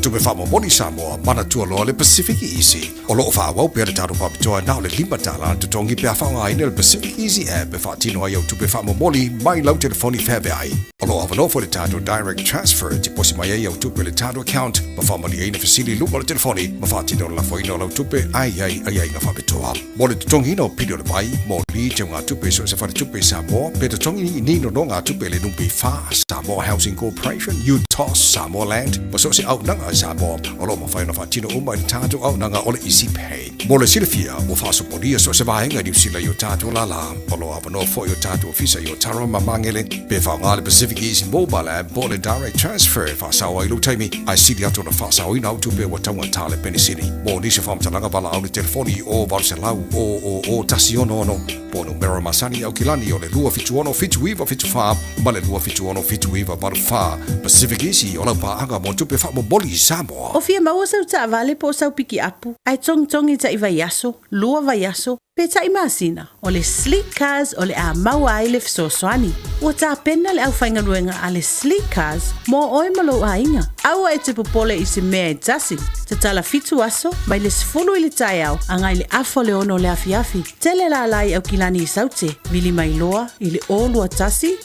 tupe wha moni Samoa mana tua loa le Pacific Easy. O loo wha wau pia le tātou pāpitoa nao le lima tāla tu tongi pia whaunga ina le Pacific Easy app e wha tino ai au tupe wha moni mai lau telefoni whebe ai. O loo awanofo le tātou direct transfer ti posi mai ai au tupe le tātou account ma wha mani eina fasili luma le telefoni ma wha tino la whaina lau tupe ai ngā whapitoa. Mo le tutongi ino pidio le mai mo li te ngā tupe so se whare tupe Samoa pe tutongi nino no ngā tupe le numpi wha Samoa Housing Corporation, UTOS, Samoa Land, ma so se au nanga Samoa, o lo ma whaina whatino umai le tātou au nanga o le Easy Pay. Mo le silifia, mo whasoponia so se wahenga New Zealand yo tātou lala, o lo awano fo yo tātou ofisa yo tara mamangele, pe whaunga le Pacific Easy Mobile App, mo le direct transfer, whasawa ilu taimi, ai sili ato na whasawa ina au tupe wa taunga tāle penisini. Mo nisi whamtalanga wala au le telefoni o valselau o tasi ono, po numero masani au kilani o le lua fitu ono, fitu iwa, fitu wha, ma le lua fitu ono, fitu iwa, baru wha, Pacific Easy, o lau paanga mo tupe wha mo boli Samoa. O fia maua sau ta avale po sau piki apu. Ai tongi ta iwa yaso, lua va yaso, pe ta imasina. O le sleek cars o le a maua ai le fisosoani. Ua ta pena le au whainga nuenga a le sleek cars mo oe malo a inga. Aua e te popole i se mea e tasi. Te tala fitu aso, mai le sifulu i le tai au, angai le afo le ono le afi. Tele la lai au kilani i saute, vili mai loa i le o lua tasi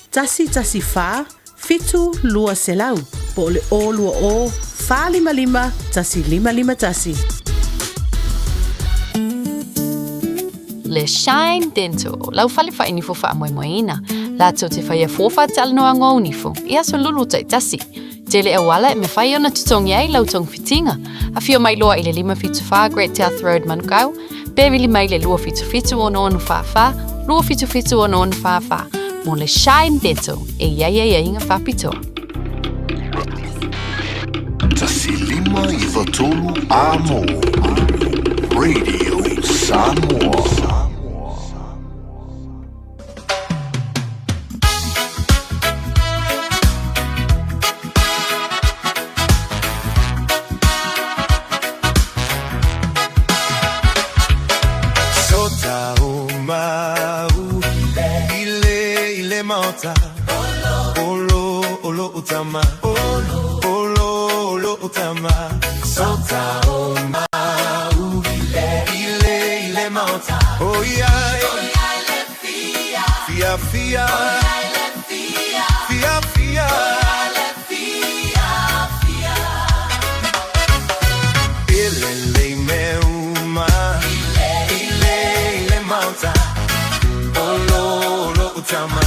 wha, fitu lua selau, po le o lua o, wha lima tasi lima tasi. Le Shine Dental, lau fale fa inifo fa moina. La tau te whaia fōwha te alano a ngō unifo, ia so lulu tai tasi. Tele e wala e me whaia na tutongi ai lau tong fitinga. A fio mai loa i le 5 Great South Road Manukau, Bevili mai le lua fitu ono onu wha, lua fitu ono onu wha. Mo le Shine Dental, e ia inga whapitoa. Tasi 5 amo. Radio Samoa. Olo utama, olo utama. Sota o mau, ile mauta. Oh yeah, le fia, fia. Ile meuma, ile mauta. Olo utama.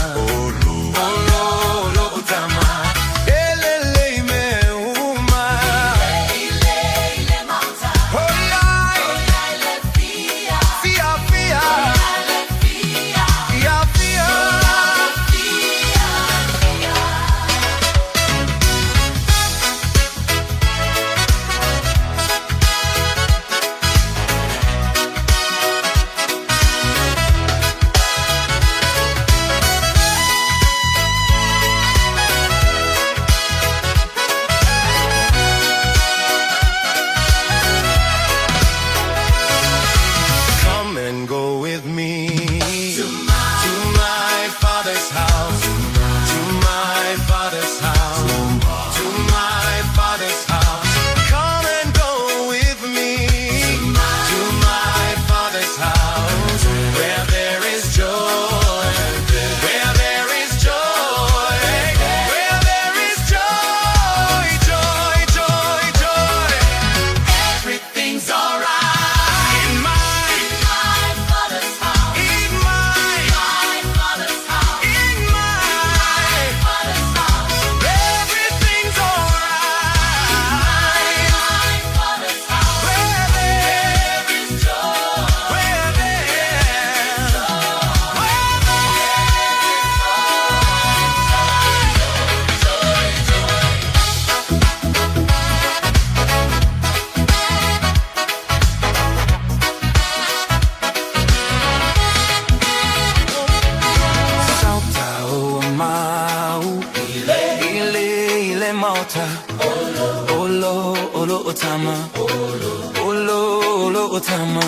Otama,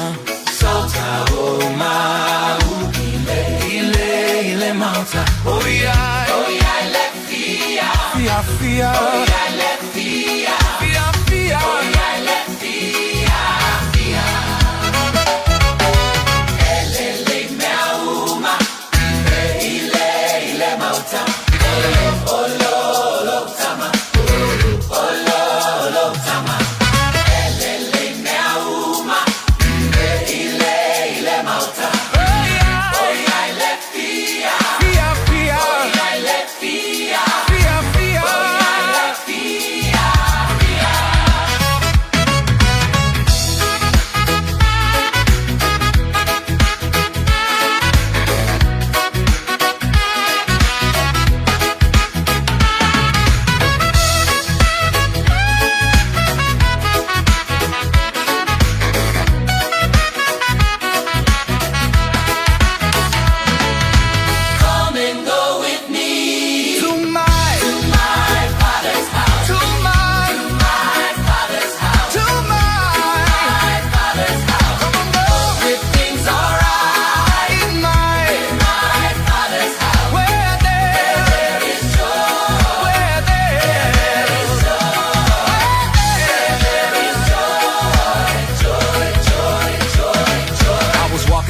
Sota o mau, ile mauta. Oh yeah, let fia, oh yeah, let fia, fia.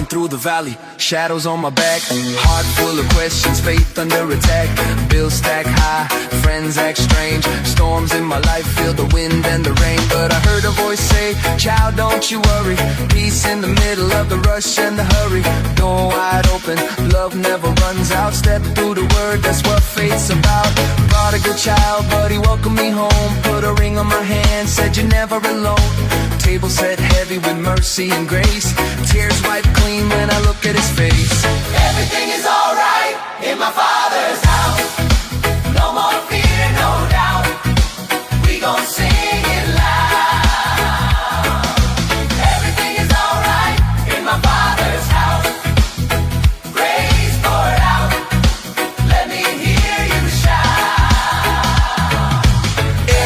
through the valley, shadows on my back, heart full of questions, faith under attack. Bills stack high, friends act strange, storms in my life feel the wind and the rain. But I heard a voice say, child, don't you worry, peace in the middle of the rush and the hurry. Door wide open, love never runs out. Step through the word, that's what faith's about. Prodigal child, but he welcomed me home. Put a ring on my hand, said you're never alone. Table set heavy with mercy and grace. Tears wiped clean when I look at his face. Everything is alright in my Father's house. No more fear, no doubt. We gon' sing it loud. Everything is alright in my Father's house. Praise poured out. Let me hear you shout.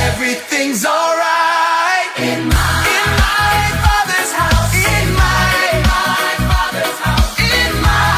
Everything's alright in my Father's house. In my Father's house. In my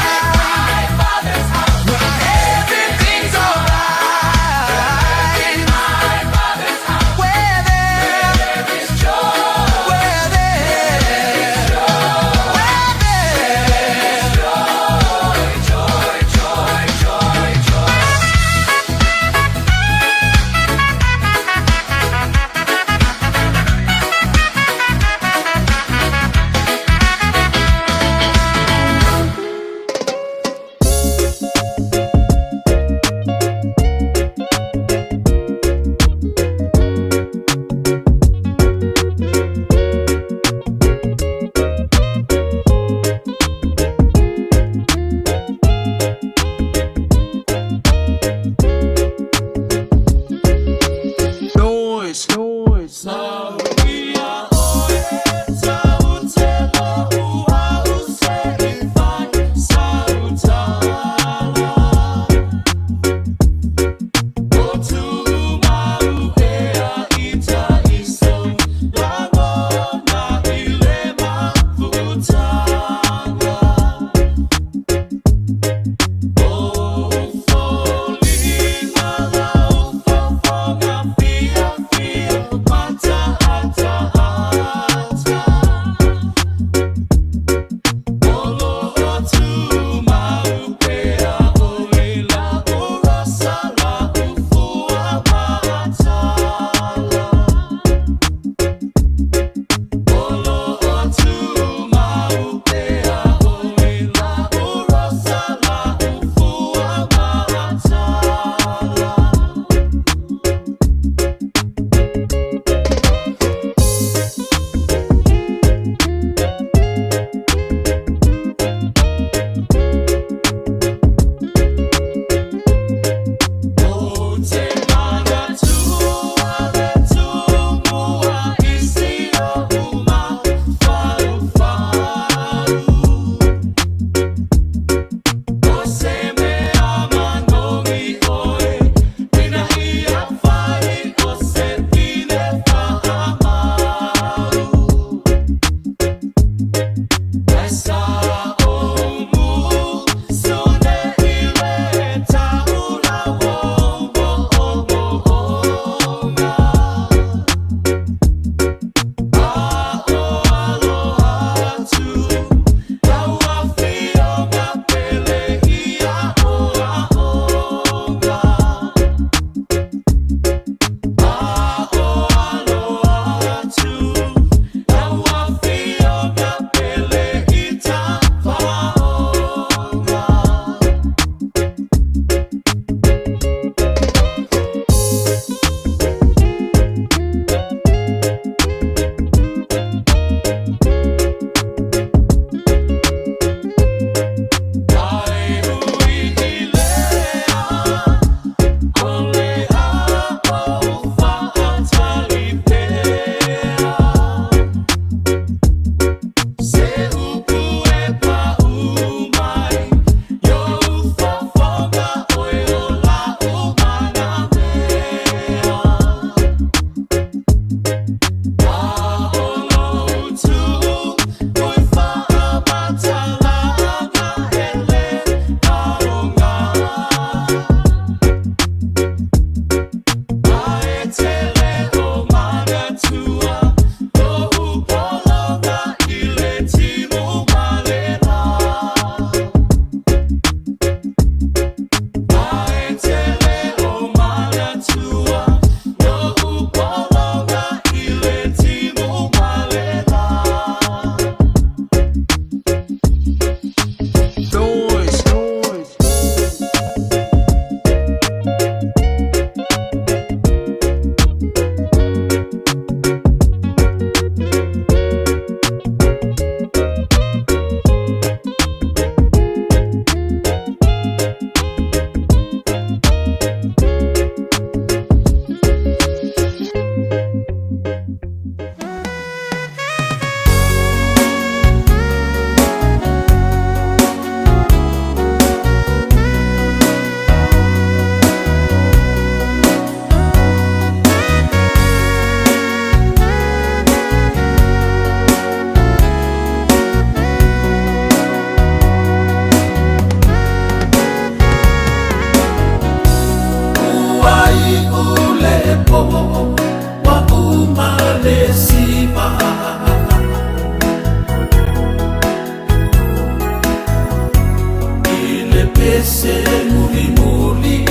se muli muli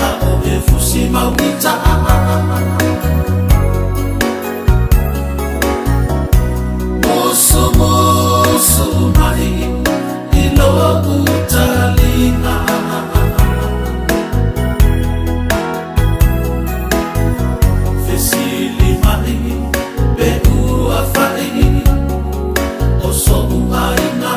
a o e fusi mauita moso moso mai i lo utalina fesili mai pe ua fai o so uaina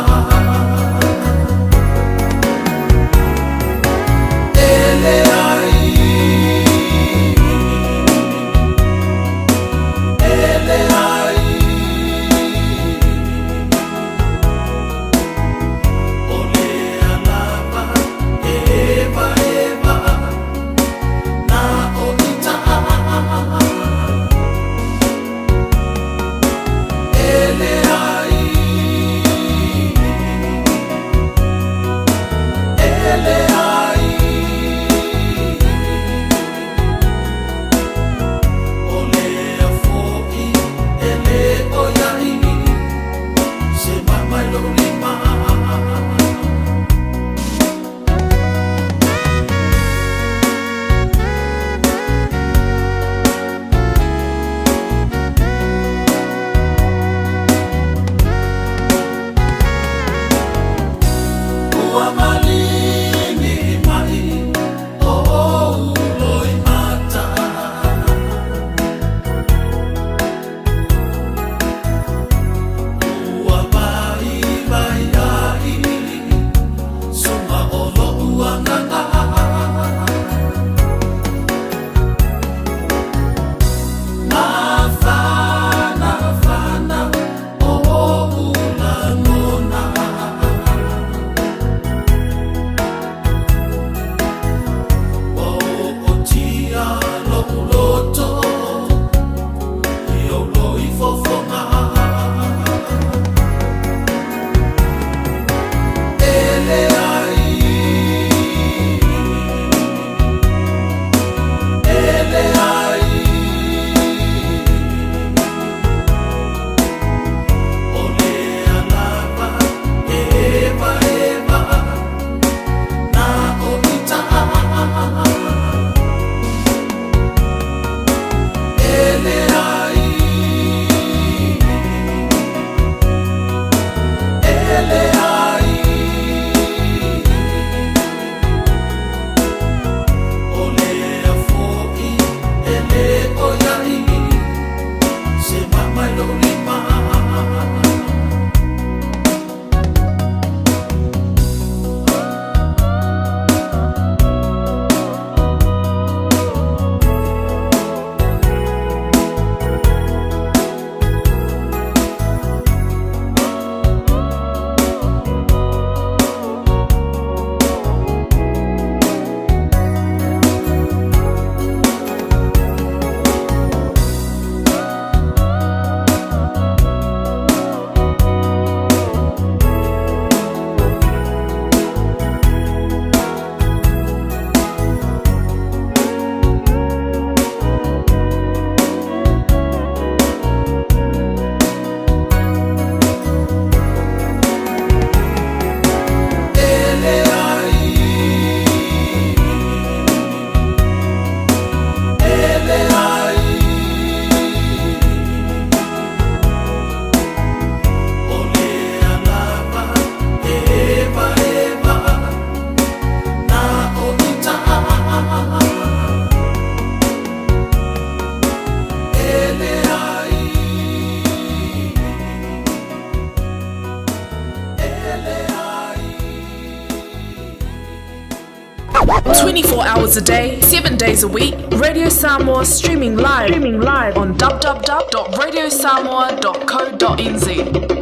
hours a day, 7 days a week. Radio Samoa streaming live on www.radiosamoa.co.nz.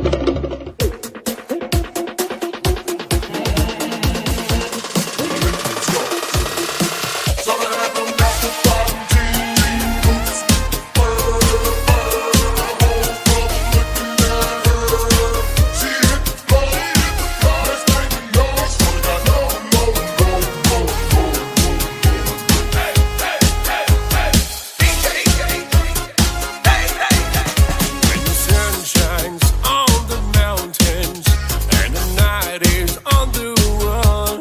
On the mountains and the night is on the run.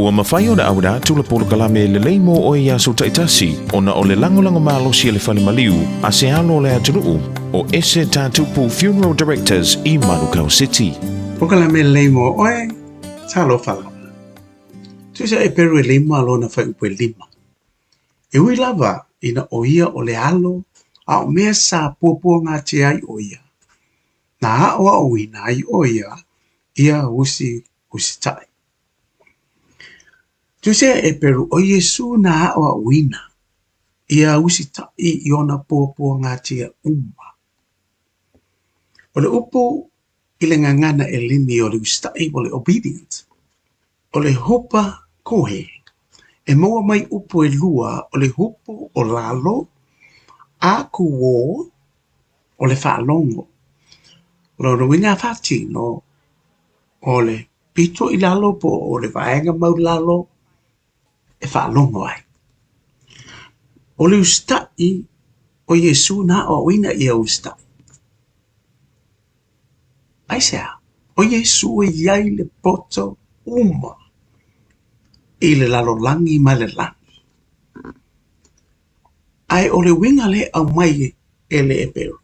ua mawhai o na awada tula polo kalame le leimo o ia so taitasi o na o le lango malosi le fale maliu a se alo le atunuu o ese tatupu Funeral Directors i Manukau City. O kalame le leimo oe, talo fala. Tuisa e peru e lima alo na fai upe lima. E ui lava ina o ia o le alo a o mea sa pupua ngā te ai o ia. Na haoa o ina ai o ia usi tai. Tuisa e peru o Yesu na haoa o ina ia usi tai i ona pupua ngā te umma. O le upu i le ngangana e limi o le usi tai o le obedient. O le hopa kohe, e moa mai upu e lua o le hupu o lalo, a kuo o le whaalongo. Loro winga whatino o le pito i lalo po o le vaenga mau lalo e whaalongo ai. O le ustai o Yesu na o wina i a ustai. Ai sea, o Yesu e iai le poto uma i le lalo langi ma le langi. Ai o le winga le au mai e le e peru.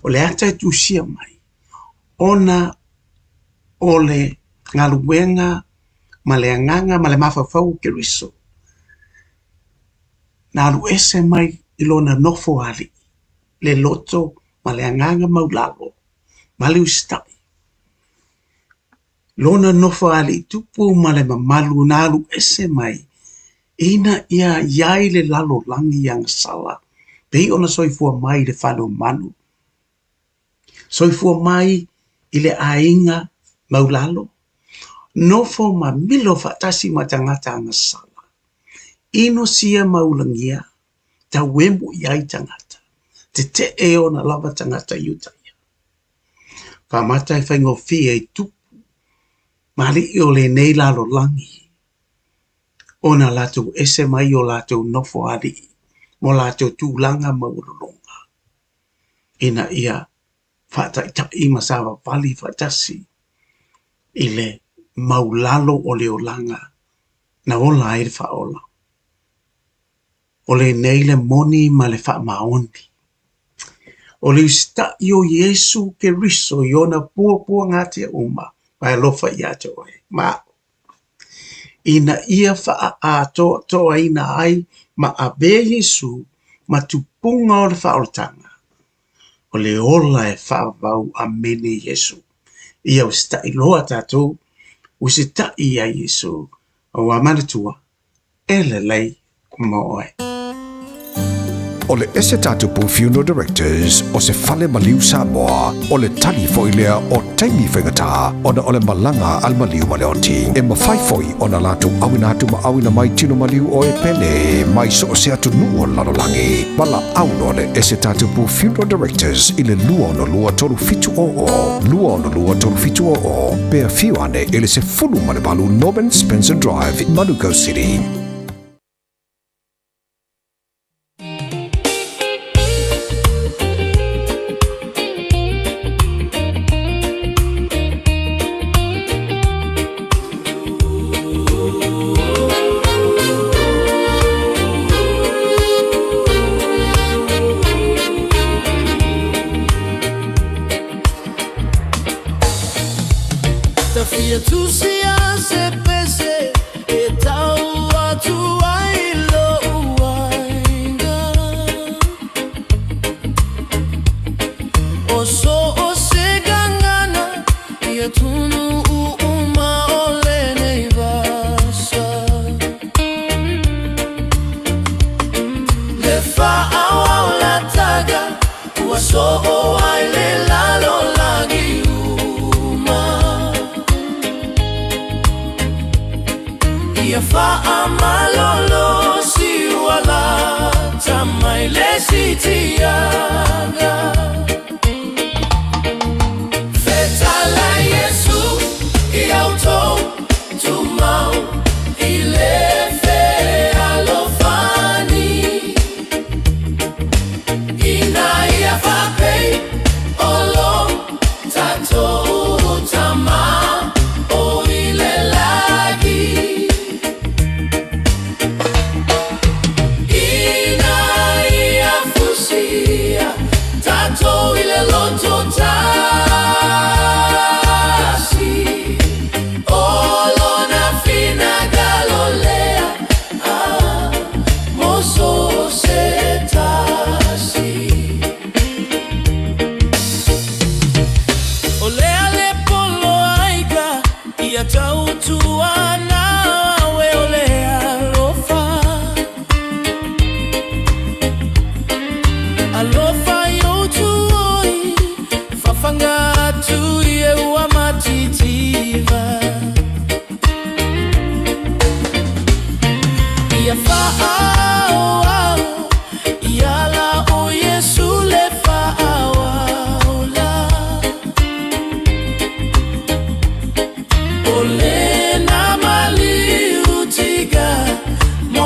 O le ata e tusia mai. Ona o le ngaluenga ma le anganga ma le mawhawhau ke riso. Na alu ese mai i lona nofo ali. Le loto ma le anganga maulalo. Ma le ustai. Lona nofo ali tupu ma le mamalu na alu ese mai. Ina ia iai le lalo langi yang sala. Pei ona soifua mai le whanu manu. Soifua mai i le ainga maulalo. Nofo ma milo fatasi ma tangata anga sala. Ino sia maulangia. Ta wemu iai tangata. Te e ona lava tangata yutaya. Whamata e whaingo fia i tupu. Mali i o le nei lalo langi. Ona latou ese mai o latou nofo ali. Mo latou tūlanga maurulonga. Ina ia whataitai masawa vali whatasi. I le maulalo o le olanga. Na ola e le whaola. O le nei le moni ma le whaamaoni. O le usta i o Yesu ke riso i ona pua ngātia uma. Pai alofa i ate oe. Ma ina ia wha a toa ina ai ma a be Yesu ma tupunga o le whaoltanga. O le ola e whaavau a mene Yesu. Ia usta i loa tātou. Usi tai a Yesu. O a manatua. Ele lei moe. O le ese tatupu Funeral Directors o se fale maliu Samoa o le tali foilea o taimi whaingata o na o le malanga al maliu ma le oti. E mawhaifoi o na lato awina atu ma awina mai tino maliu o e pele mai so o se atu nuo lalolangi. Wala auno le ese tatupu Funeral Directors i le lua no lua tolu fitu o. Lua no lua tolu fitu o. Pea fiu ane ele se fulu ma le balu Norman Spencer Drive in Manukau City.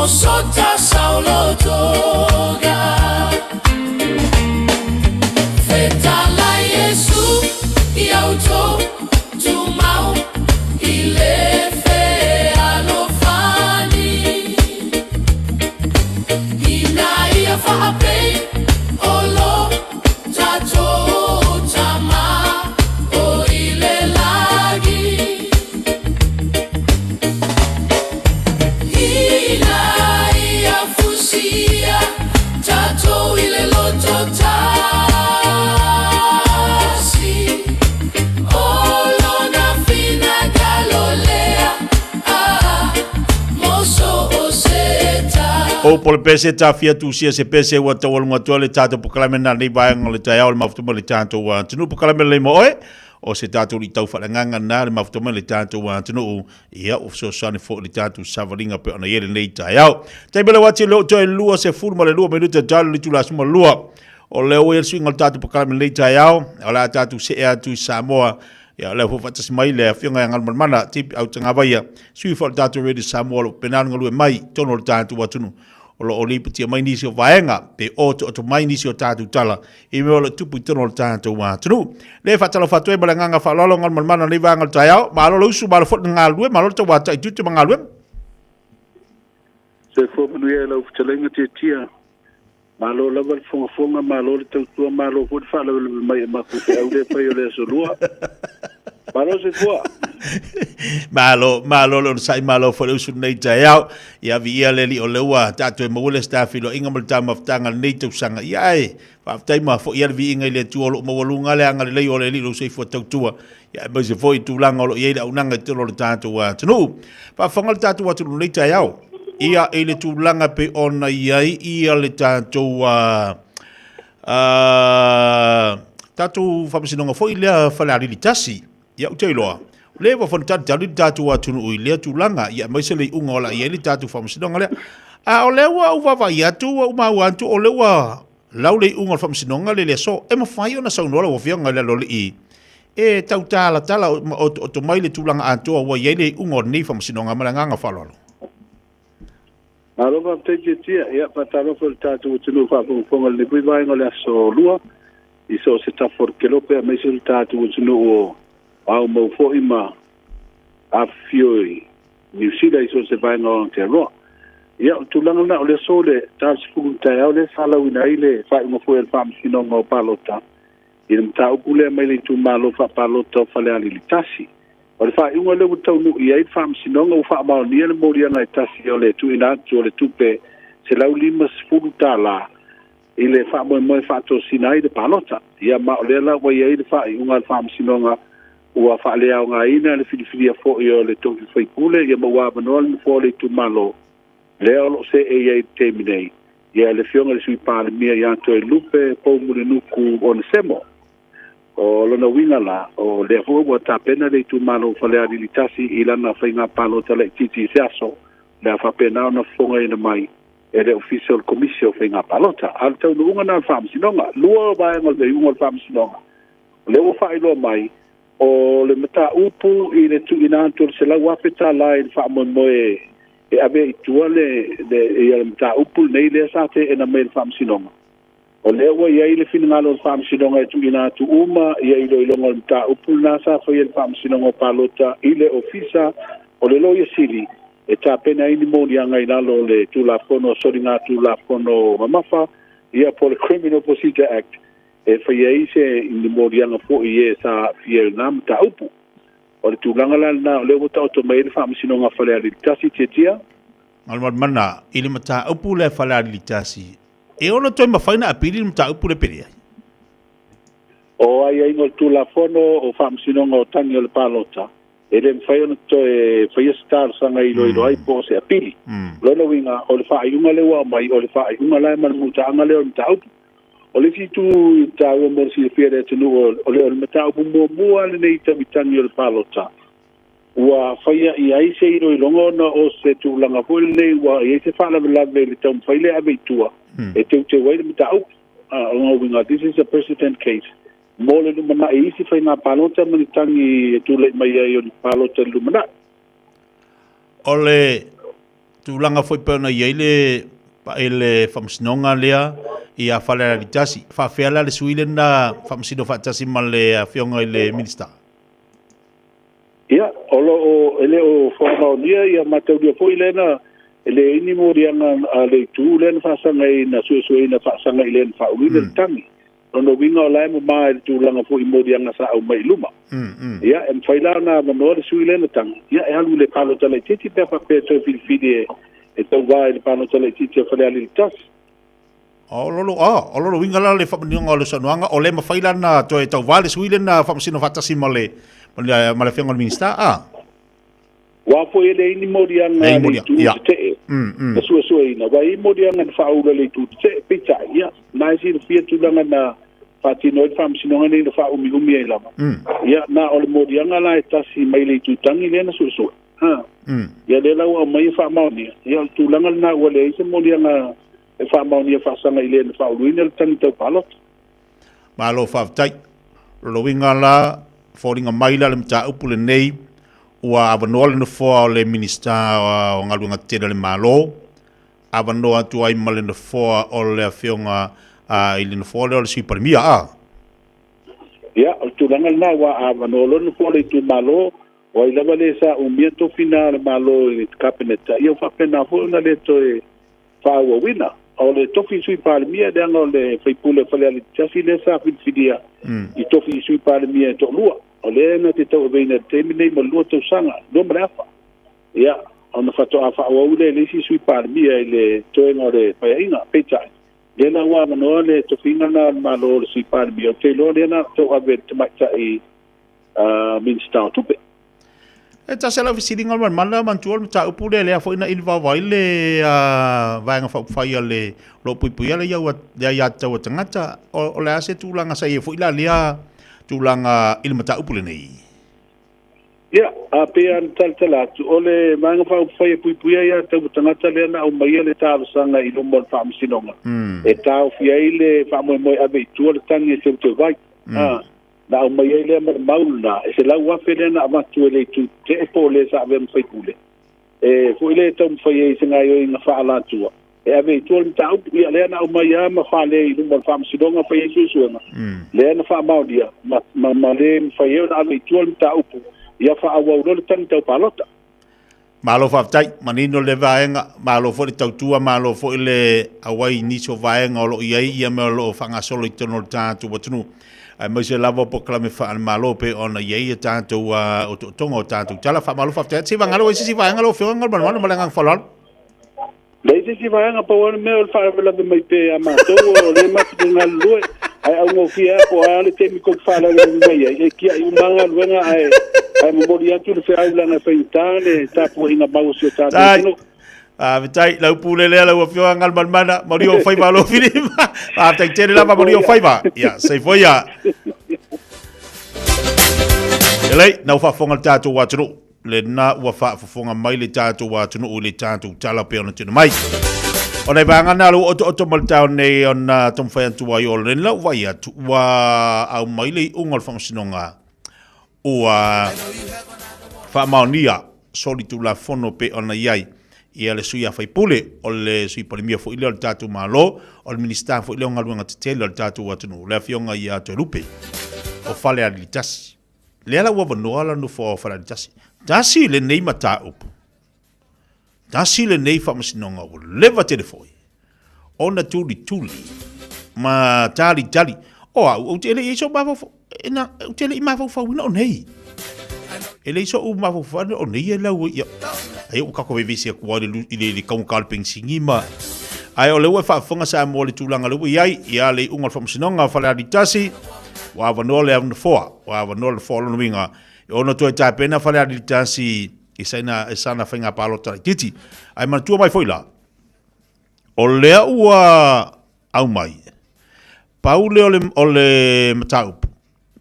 sota saulo toga Fetala Yesu Iauto Tumau Ilefe Alofani Ina ia whaape Olo Tato Tama O ile lagi Ina ia fusia Tato ile loto tasi Olo na fina galolea Moso oseta O pole pese ta fia tu sia se pese wa ta walunga tu le tata pokalame na nei vai ngole ta yaol mafutuma le tata wa tunu pokalame le mo oe o se tata li tau whalanganga na le mafutuma le tata wa tunu ia of so sane fo le tata savalinga pe ona yele nei ta yao tai bele wati lo to e lua se fulma le lua minuta dalu li tu la suma lua o le o el swinga le tata pokalame le ta yao o la tata se ea tu Samoa ya le ho fata mai le fianga ngal mana tip au tanga vaia sui fo tata ready Samoa lo penal ngalu mai tono le tata wa tunu o lo olipatia mai nisi o vaenga pe o to mai nisi o tātou tala i me o le tupu i tono o tātou wā tunu. Le whatalo whatue ma le nganga whalolo ngal mana nei vanga o taiao, ma alo usu ma le whot ngā lue, ma alo ta wata i tute ma ngā lue. Se whomanu e lau whatalenga te tia, ma lo lava le whonga, ma lo le tautua, ma lo whot whala le mai e maku te au le pai o le aso lua. Ma lo se kua. Malo lo sai malo fo usu nei taiao, ia via le li o leua, tātou e mawule stafilo, inga mal tama ftanga nei tau sanga, ia e, whaftai ma fo ia le vi inga i le tuolo, mawalunga le anga le lei o le li lo sei fo tautua, ia e maise fo i tūlanga o lo iei la unanga i tino le tātou wa tanu. Whafonga le tātou wa tunu nei taiao, ia e le tūlanga pe ona iai, ia le tātou tātou whamasinonga fo i lea whaleari li tasi, ia utei loa. Le wa fon tat tali tatu wa tunu i le tulanga ia mai se le unga ola ia le tatu famsinonga le a o le wa u va ia tu o ma wa tu o le wa lau le unga famsinonga le so e ma fai ona sa no wa fianga le lo i e tau tala o to mai le tulanga anto wa ia le unga ni famsinonga ma nga falolo alo va te tia ia patalo fo tatu tunu fa fonga le pui vai ngole so lua i so se ta for kelo pe mai se tatu tunu o au mo fo ima a fioi New Zealand so se vai no te ro ia tu langa na le sole ta sfu ta le sala wina ile fa mo fo el fam sino mo palota il ta ukule mai le tu malo fa palota fa le ali tasi o le fa ingo le tu no ia fam sino ngo fa ma ni le mo ria na tasi o le tu ina tu le tu pe se la ulima sfu ta la ile fa mo fa to sinai de palota ia ma le la wa ia ile fa ingo fam sino nga ua whaalea o ngā ina le whiriwhiria fo i o le toki whaikule ia maua manoa le fo le tumalo lea o lo se e iei te minei ia le fionga le sui pāle mia i anto e lupe pou mune nuku o ne semo o lona winga la o lea fo ua tāpena le tumalo whalea rilitasi i lana whainga pālo tala i titi se aso lea whapena o na fonga ina mai e le official commission whainga pālota al tau no unga na whaamsinonga lua o vaenga le unga whaamsinonga lea ua whaeloa mai o le mata upu i le tu inanto se la wapeta la i fa mo moe e ave i tuale de i mata upu nei le sa te ena me fa msinonga o le wa ia i le finga lo fa msinonga tu inanto uma ia i lo longa mata upu na sa fa i fa msinonga palota i le ofisa o le lo sili e ta pena i mo dia ngai na lo le tu la fono soringa tu la fono mamafa ia por criminal procedure act e whai se i ni morianga fo i e sa fia nam ta upu. O le tūlanga la na o leo ta o mai le whaamisino ngā whalea li tasi te tia. Almar mana, i le mata upu le whalea li tasi. E ono toi mawhaina apiri le mata upu le perea? O ai ai ngol tūla fono o whaamisino ngā o tangi o le palota. E le mwhai ono toi whai star sanga i loilo ai po se apiri. Lona winga o le whaaiunga lewa mai o le whaaiunga lai man muta anga leo le mata upu. O le fitu tāua mo si le whiare tunu o le matau mua le nei tamitangi o le palota. Ua whaia i aise i roi longona o se tūlanga hoi nei ua i aise whanawelawe le tau mwhaile ave i tua. E teu te wai le matau. This is a precedent case. Mo le lumana e isi whai ngā palota manitangi e tūlei mai ai o le palota lumana. O le tūlanga foi pēna i eile pa ele whamsinonga lea i a whalera li tasi. Whawhiala le suile na whamsino whatasi ma le whionga i le minister. Ia, ele o whamaunia ia matauria fo i lena ele ini mo rianga a le tū lena whasanga i na suesue na whasanga i lena whauina tangi. Ono winga o lai mo maa e tūlanga fo i mo rianga sa au mai luma. Ia, e mwhaila na manoa le sui lena tangi. Ia, e halu le palo tala titi pe whapea tau filifidi e tau wā e le palo tala titi a whalea li tasi. O lolo winga la le whamanionga o le sanuanga o le mawhaila na to e tau wā le sui lena whamasino whatasi ma le whionga le minister, Wa fo ele ini morianga le tu te. Na sua ina wa i morianga na faula le tu te pita ia. Na si le fia tulanga na fatino e fam sinonga ni na fa umi ai lama. Ia na o le morianga la e tasi mai le tu tangi le na sua. Ha. Ia le lau mai fa mauni. Ia tulanga na wa le se morianga e fa mauni fa sanga ile na fa uluina le tangi tau palot. Malo fa tai. Lo winga la foringa maila le mta upule nei. Ua avanoa le nofoa o le minista o ngaluenga tera le malo. Avanoa tu ai ma le nofoa o le whionga i le nofoa le o le sui parimia, Ia, o tūranga na wa avanoa lo nofoa le tu malo. O i lava le sa umia tofina le malo i le kapineta. Ia whapena fo na le to e whaua wina. O le tofi sui parimia le anga o le whaipule whalea le tasi le sa whifidia. I tofi sui parimia to lua. O le na te tau veina te minei ma lua tau sanga, lua mreafa. Ia, ona whatoa whaua ule le si sui parimia i le toenga o le paiainga, peitai. Le na ua manoa le tofinga na malo le sui parimia, o te loa le na tau ave te maita i minister o tupe. E tasa la visiringa man mana mantua ta upule le afo ina ilva vai le vaenga whai le lo puipuia le ia ia tau tangata o le ase tūlanga sa e fo ila lea tūlanga ilmata upule nei. Ia, a pea talatu o le vaenga whai puipuia ia tau tangata le na o mai le tāwasanga i lomo le whaamisinonga. E tāo fia i le whaamoe ave i tua le tangi e te vai. Na o mai ele ma maula e se lau afe le na amatu ele tu te e po le sa ave mwhai pule. E fu ele tau mwhai e se ngai o inga whaala tua. E ave i tua le tau ia le na o mai a ma whaale i lumon whaamsidonga whai e susuanga. Le na wha maudia ma le mwhai e na ave i tua le tau pu ia wha awa uro le tangi tau palota. Malo whaftai, manino le vaenga, malo fo le tautua, malo fo le awai niso vaenga o lo iai ia me o lo whangasolo i tono le tātu watunu. Mai se lava po klame fa al malo pe ona ye tanto o tongo tanto tala fa malo fa te si vangalo si vangalo fe ngal man man malang falal le si vanga po on me fa la de mai pe ama to le ma ngal lu ai au fia po ale te mi ko fa la de mai e ki ai manga luenga ai mo moria tu le fa ai la na fe tale ta po ina ba o se tanto vitai lau pule lea lau afioa ngal manmana mario faiva lo filima tai tere lava mario faiva ia sei foi ia elei nau whafonga le tātou watunu le na ua whafonga mai le tātou watunu o le tātou tala pe ona tino mai o nei vanga na lu oto mal tau nei ona tom whai antu wai o le lau vai atu wa au mai le ungal whamsinonga ua whamaunia soli tu la fono pe ona iai ia le sui a fai pule o le sui palimia fo ile o le tatu malo o le minister fo ile o ngaluenga te tele o le tatu watunu le afionga ia te lupe o fale a li tasi le ala ua vanoa la no fo fale a li tasi tasi le nei mata upu tasi le nei whamasinonga o leva telefoi o na tuli ma tali o au tele iso mafo ina tele i mafo fawina o nei ele iso u mafo fawina o nei e lau ia ai o kako vevisi ko le kaung kalping singima ai o le wa fa fonga sa mo le tulanga le ia ia le unga famsinonga fala di tasi wa va le am foa wa va le follow winga o no to ta pena fala di tasi isana finga palo titi ai man tu mai foila o le ua au mai paule o le matau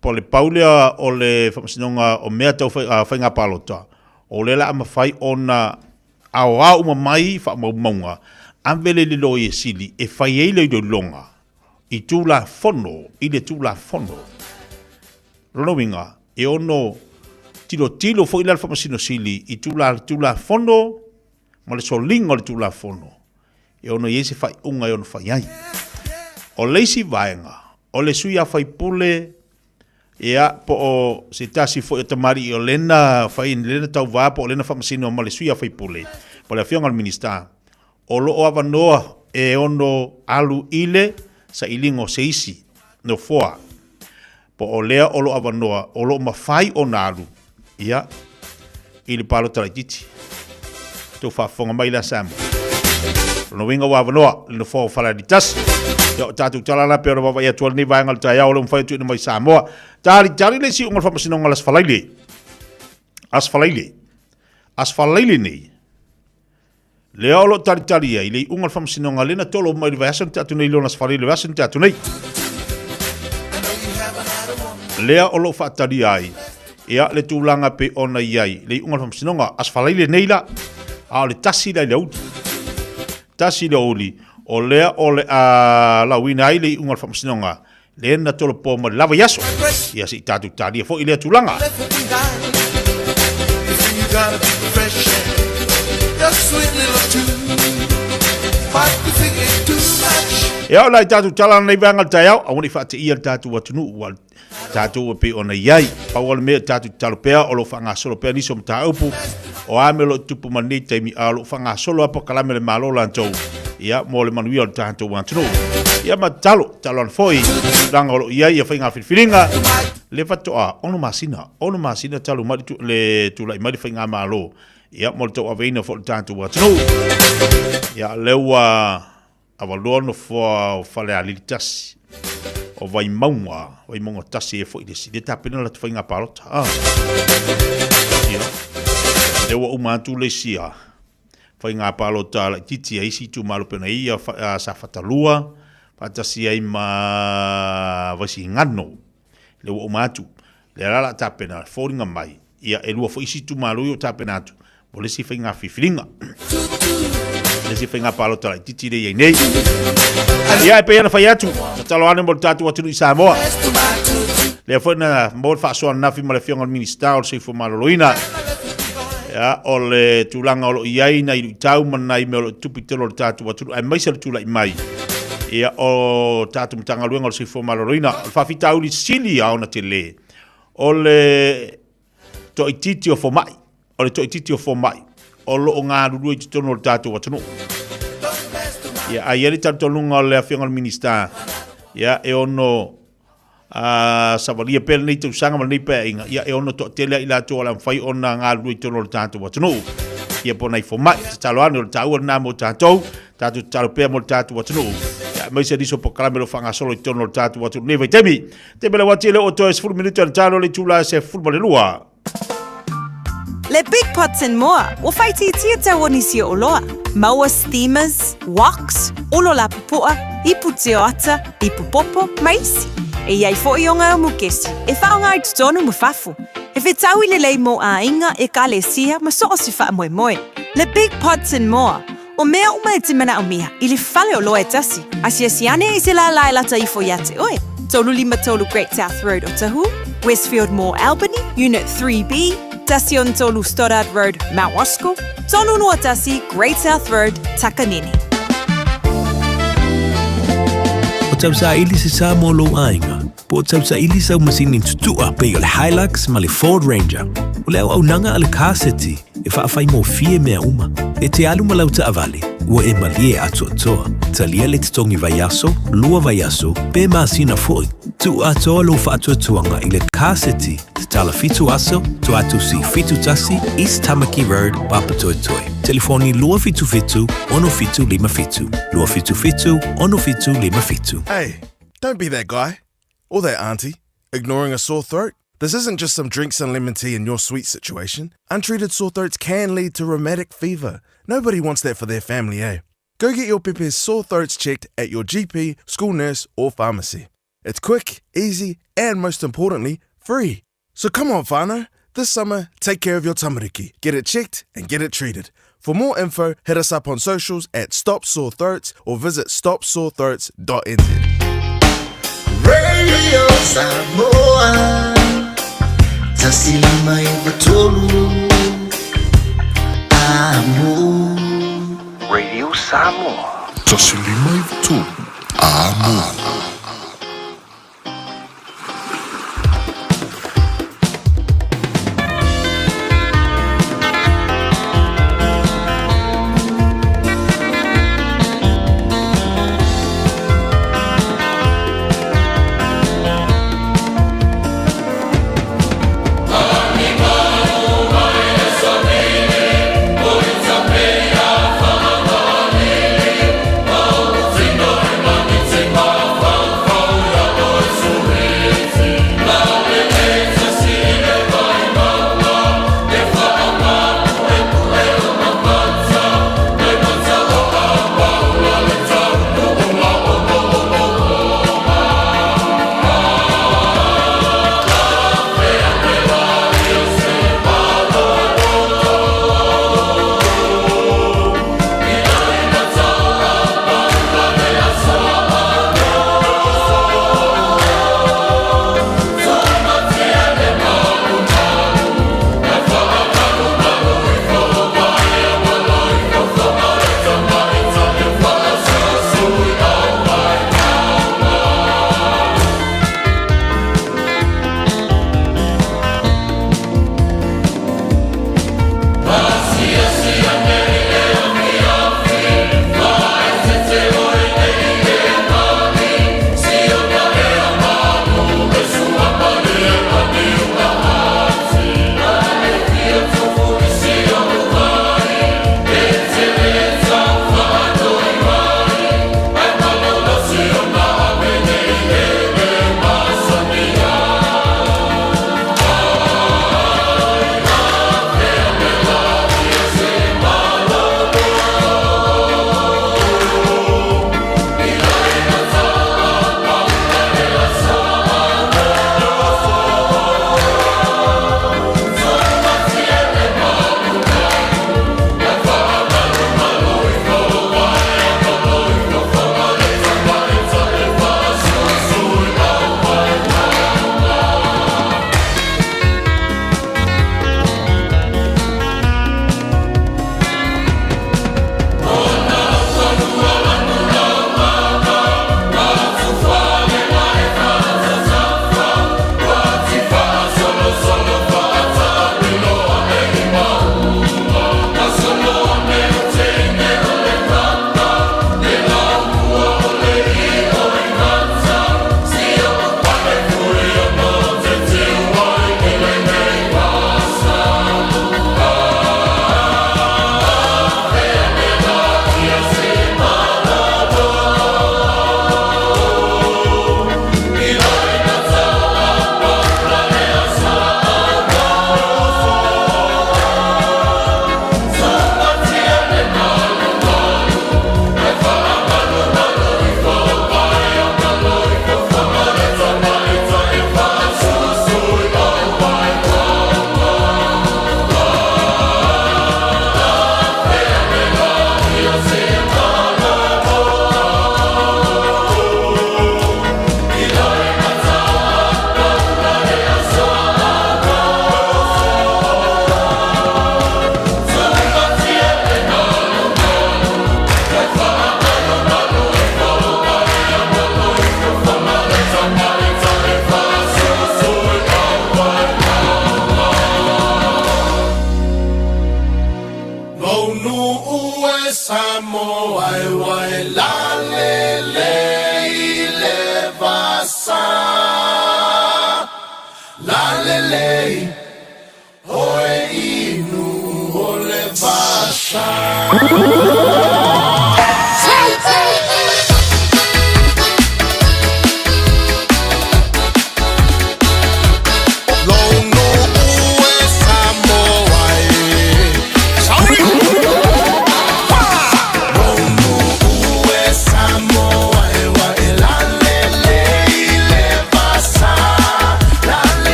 pole paule o le famsinonga o mea to finga palo ta o le la mafai ona au mai fa maunga anvele le lo e sili e fai e le do longa i tu la fono i le tu la fono ronoinga e ono tilo fo ila fa masino sili i tu la fono ma le solinga le tulafono e ono iese fai unga e ono fai ai o leisi vaenga o le sui a fai pule ia po o se tasi fo e tamari o lena fai lena tau va po lena famasino o le sui a fai pule po le afionga al minister o lo o avanoa e ono alu ile sa ilingo seisi no foa po o lea o lo avanoa o lo mafai o nalu ia ili palo taratiti tu fa fonga mai la sam no winga wa avanoa no foa fala di tas yo tatu tala la pero baba ya tual ni vai ngal ta ya o lo mfai tu mai Samoa tari le si ungal famasino ngalas falaile asfalaile ni le olo tari ai le ungal famasino ngalena tolo mai vasan tatu nei lonas falaile vasan tatu nei le olo fatari ai ia le tūlanga pe ona iai le ungal famasino asfalaile nei la a le tasi la le uli o lea o le la wina ai le ungal famasino le na tolo po ma lava yaso ia si tatu tari fo ile tūlanga ia o lai tatu tala nei vanga taiao a wani whaate ia tatu watunu wal tatu pe ona iai pa wale mea tatu talopea o lo whanga solo pea niso mta upu o amelo tupu mani teimi a lo whanga solo apo kalame le malo lantou ia mo le manuia o tatu watunu ia ma talo an foi langa o lo iai a whainga whiwhiringa le whatoa ono masina talo mari le tulai mari whainga malo ia mo le tau aveina fo le tatu watunu ia leua avalono fo fale alilitas o vai maunga tasi e fo ile si de tapena la tfainga palota ia e wa umatu le sia fainga palota la titi ai si tu malo pena ia sa fatalua patasi ai ma vasi ngano le wa umatu le la tapena foringa mai ia e lua fo isi tu malo yo tapena tu o le si fainga fifiringa le si fainga palota la titi de nei ia e pe ana fai atu talo ane mo tatu atu i Samoa le foi na mo fa so na fi male fiong al minister se fo maloloina ya o le tulanga o iai na i tau mana i me o tupitelo tatu atu ai mai se tula i mai ia o tatu mtanga luenga se fo maloloina fa fita uli sili a ona tele o le to ititi o fo mai o lo nga lu i tono tatu atu ia ai ele tanto lunga le afionga al minister ia e ono savalia pel nei tu sanga nei pe inga ia e ono to tele ila to la fai ona nga lu tono tanto watunu ia po nei fo mai talo ano tau na mo tanto tatu talo pe mo tatu watunu ia mai se diso po kala fanga solo tono tatu watunu nei vai temi te bela watile o to es full minute talo le tula se football le lua le Big Pots and More o fai tia tawoni si o loa maua steamers, woks, olola pupua, ipu teoata, ipu popo, maisi. E iai fo i onga o mukesi, e whaonga i tutonu mufafu. E whetau i le lei mo a inga e ka le sia ma so o si wha moe moe. Le Big Pots and More, o mea uma e timana o miha, i le whale o loa e tasi. Asia siane i se la lai lata i fo iate oe. Tolu lima tolu Great South Road o Tahu, Westfield Mall Albany, Unit 3B, Dasion Tolu Stoddard Road, Mount Wasco, Tolu Nuatasi, Great South Road, Takanini. O tau sa ili se sa molo ainga, po o tau sa ili sa umasini tutua pe o le Hilux ma le Ford Ranger. O leo au nanga ale kaseti, e whaafai mo fie mea uma. E te alu malau ta avale, ua e malie atu atoa. Talia le te tongi vaiaso, lua vaiaso, pe maasina foi. Tu atoa lo whaatu atuanga i le kaseti, te tala fitu aso, tu atu si fitu tasi, East Tamaki Road, Papatoetoe. Telefoni lua fitu fitu, ono fitu lima fitu. Lua fitu fitu, ono fitu lima fitu. Hey, don't be that guy, or that auntie, ignoring a sore throat. This isn't just some drinks and lemon tea in your sweet situation. Untreated sore throats can lead to rheumatic fever. Nobody wants that for their family, eh? Go get your Pepe's sore throats checked at your GP, school nurse, or pharmacy. It's quick, easy, and most importantly, free. So come on, whānau. This summer, take care of your tamariki. Get it checked and get it treated. For more info, hit us up on socials at Stop Sore Throats or visit stopsorethroats.nz. Radio Samoa, tasilima ivatolu, amor. Radio Samoa. Tasilima i tu. Amo.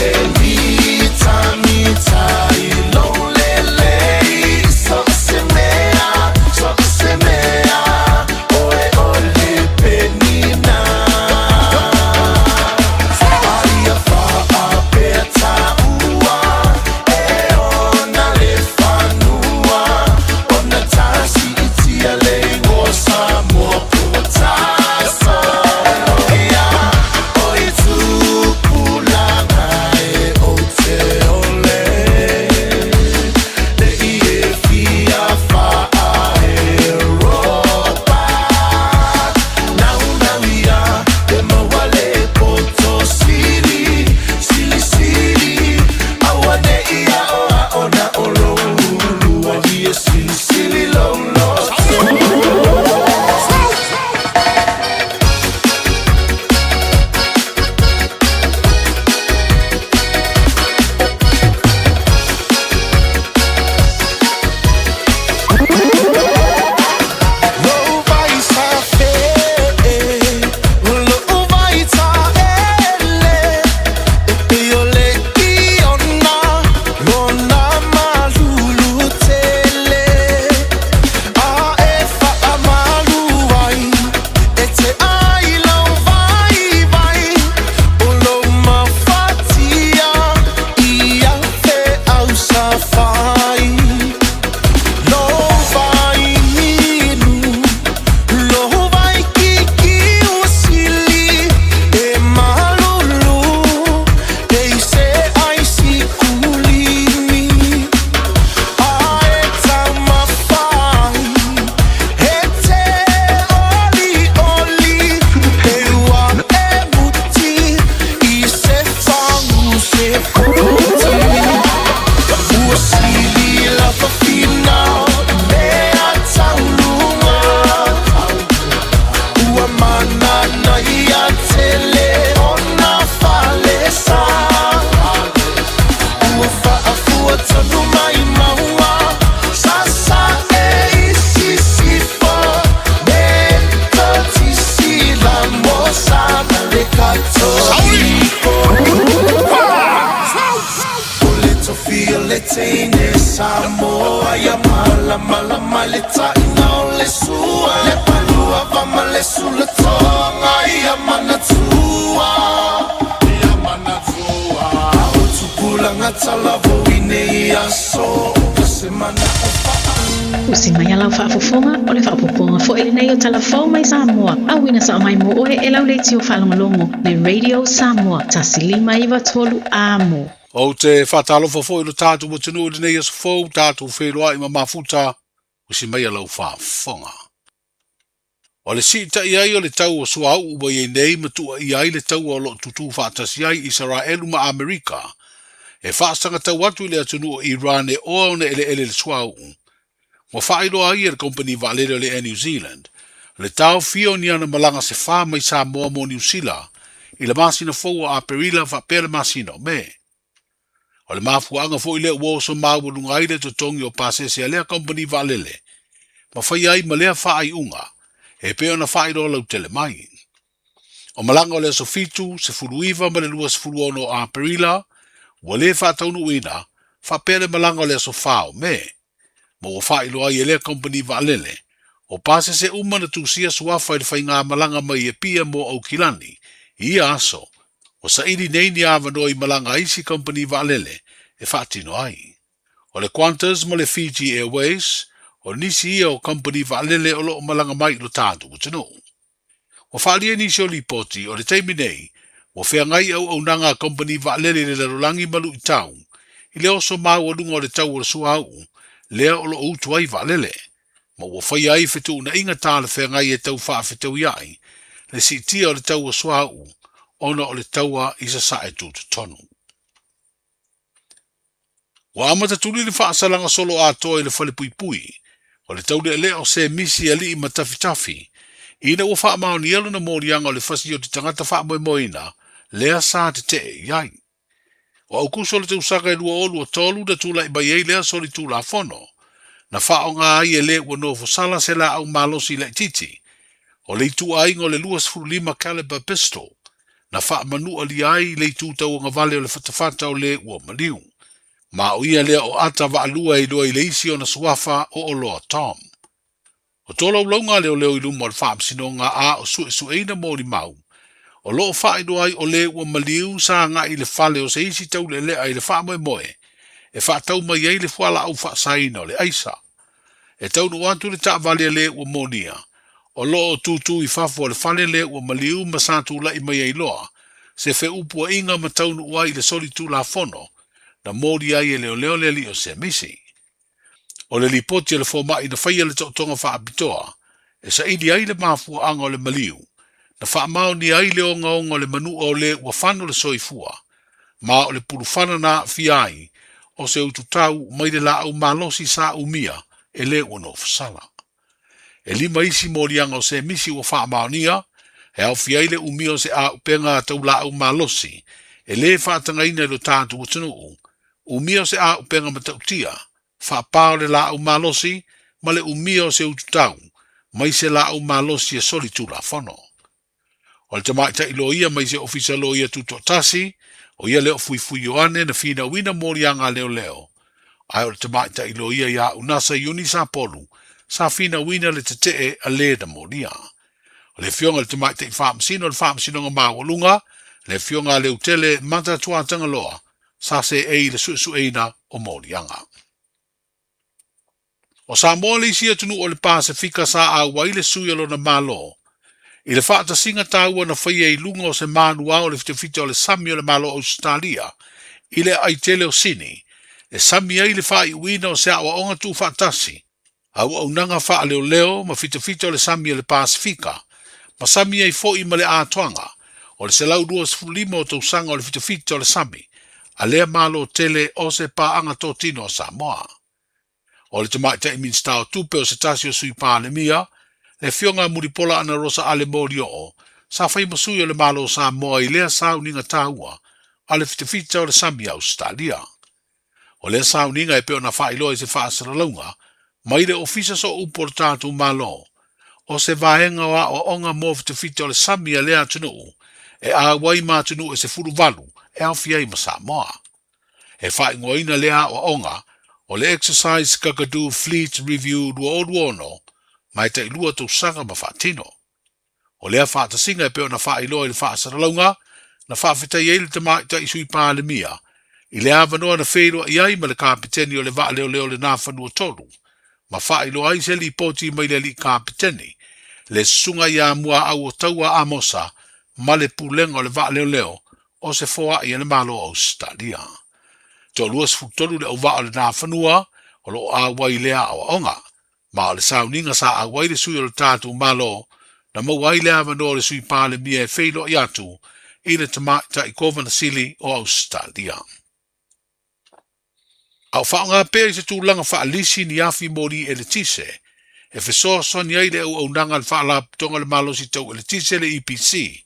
Tell me sa ina le sua le palua vama le sulla tonga ia manatua o tupula ngatala vo ine aso semana o se mai ala whaafofonga o le whaapoponga fo ele nei o talafou mai Samoa awina sa mai mo oe e lau le tio whalongolongo le Radio Samoa tasilima iwa tolu amo O te whatalo fo i lo tātu mo tenu le nei aso fau tātu wheroa i ma mafuta o si mai alau whaafonga. O le sita i ai o le tau o sua au ua i nei matua i ai le tau o lo tutu whaatasi ai Israelu ma Amerika e whaastanga tau atu i le atunu o Iran e o ne ele le sua au. Mo whaelo ai e le company valero le e New Zealand le tau fio ni ana malanga se wha mai Samoa mo New Zealand i le masina fau a perila wha pere masina o me. O le mafuanga fo ile wo so mawu lungai le totongi o pasese le company valele. Ma fai ai ma lea fai unga. E pe ona fai do lau tele mai. O malanga o le sofitu se fuluiva ma le lua se fuluono a perila. Wa le fa taunu uina. Fa pere malanga o le sofao me. Ma o fai lo ai le company valele. O pasese umana tu sia suafa i fai ngā malanga mai e pia mo au kilani. Ia aso. O sa ili nei ni avano i malanga isi company valele e whaatino ai. O le Qantas mo le Fiji Airways, o nisi ia o company valele o lo malanga mai lo tātu o tino. O whaalia nisi o lipoti o le teimi nei, o whea ngai au nanga company valele le larolangi malu i tau, i le oso mau o lunga o le tau o le sua au, lea o lo utu ai valele. Ma o whai ai whetu na inga tāle whea ngai e tau wha whetau iai, le si tia o le tau o sua au, ona o le taua i sa sae tūtu tonu. Wa amata tuli le whaasalanga solo a toa i le whale pui pui, o le tau le o se misi ali i matafi tafi, ina ua wha mao ni elu na morianga o le whasi o te tangata wha moe moina, lea sa te te iai. O au kuso le te usaka e lua olu o tolu da tula i bai ei lea soli tula fono, na wha o ngā ai e le ua nofo sala se la au malosi le titi, o le itu aingo le luas furulima caliber pistol, na wha manua li ai le tūtau o ngā vale o le whatawhata o le ua maliu. Ma o ia lea o ata wa alua i loa i le isi o na suafa o loa Tom. O tola u launga leo leo i lumo al whaamsino ngā a o su eina mōri mau. O loo whaedo ai o le ua maliu sa ngā i le whale o se isi tau le lea i le whaamoe moe. E whaatau mai ei le whala au whaasaina o le aisa. E tau nu atu le ta vale le ua monia. O loo tutu i whafo le whale le ua maliu masatu la i mai ei loa. Se fe upua inga matau nu ua i le soli tu la fono. Na mōri ai e leo leo le li o se misi. O le lipoti le fōma i na whaia le tautonga wha apitoa. E sa idi ai le mafua anga o le maliu. Na wha mao ni ai le onga onga le manu o le ua whano le soifua. Ma o le puru whana na fiai. O se ututau mai le la au malosi sa umia e le ua no fsala. E lima isi morianga o se misi o wha maonia, e au fiai le umia o se a upenga tau la au malosi, e le whaatanga ina lo tātu o tanu umia o se a upenga matautia, wha pāo le la au malosi, ma le umia o se ututau, mai se la au malosi e soli tu la whano. O le tamaita i loia mai se ofisa loia tuto tasi, o ia leo fui o ane na fina wina morianga leo leo. Ai o le tamaita i loia ia unasa yuni sa polu, sa fina wina le te a le na moria. O le fionga le tamaita i whaamsino, le whaamsino ngā mawalunga, le fionga le utele mata tuatanga loa, sa se ei le su eina o morianga. O sa moa le isi atunu o le Pasifika sa a waile suyalo na malo, i le whaata singa tāua na whaia i lunga o se manua o le fitafita o le sami o le malo Australia, i le aitele o sini, le sami ai le wha i uina o se awa onga tu whaatasi, au au nanga wha leo leo ma fitafita o le sami o le Pasifika, ma sami ai fo i ma le atoanga, o le se lau 2.5 o tausanga o le fitafita o le sami, a lea malo tele o se paanga tōtino o Samoa. O le tamaita i minsta o tupe o se tasi o sui pālemia, le fionga muripola ana rosa ale mori o, sa whai masui o le malo Samoa i lea sauninga tāua, a le fitafita o le sami Australia. O lea sauninga e peo na whailo e se whaasara launga, mai le ofisa so upo le tātou malo, o se vaenga wa o onga mo fitafita o le sami a lea tunu, e a wai mā tunu e se furu valu, e au fiai ma Samoa. E whai ngoina lea o onga, O le exercise kakadu fleet review dua o duono, mai te ilua tau sanga ma whaatino. O lea whaatasinga e peo na whaailoa i le whaasaralaunga, na whaafitai eile te mai ta isui pāle mia, i le awanoa na whēroa i ai ma le kapiteni o le wha leo leo le nā whanua tolu, ma whaailoa ai se li poti mai le li kapiteni, le sunga ia mua au o taua amosa, ma le pulenga o le wha leo leo, o se foa i ane malo o Australia. Tō luas futolu le au wha o le nā whanua, o lo a wai lea o onga, ma o le sauninga sa a wai le sui o le tātu malo, na mawai le awanoa le sui pāle mia e whēroa i atu, i le tamata i kova na sili o Australia. Au whaonga pēr i te tūlanga whaalisi ni afi mori e le tise, e whesoa soni ai le au nanga le whaalap tonga le malosi tau e le tise le EPC,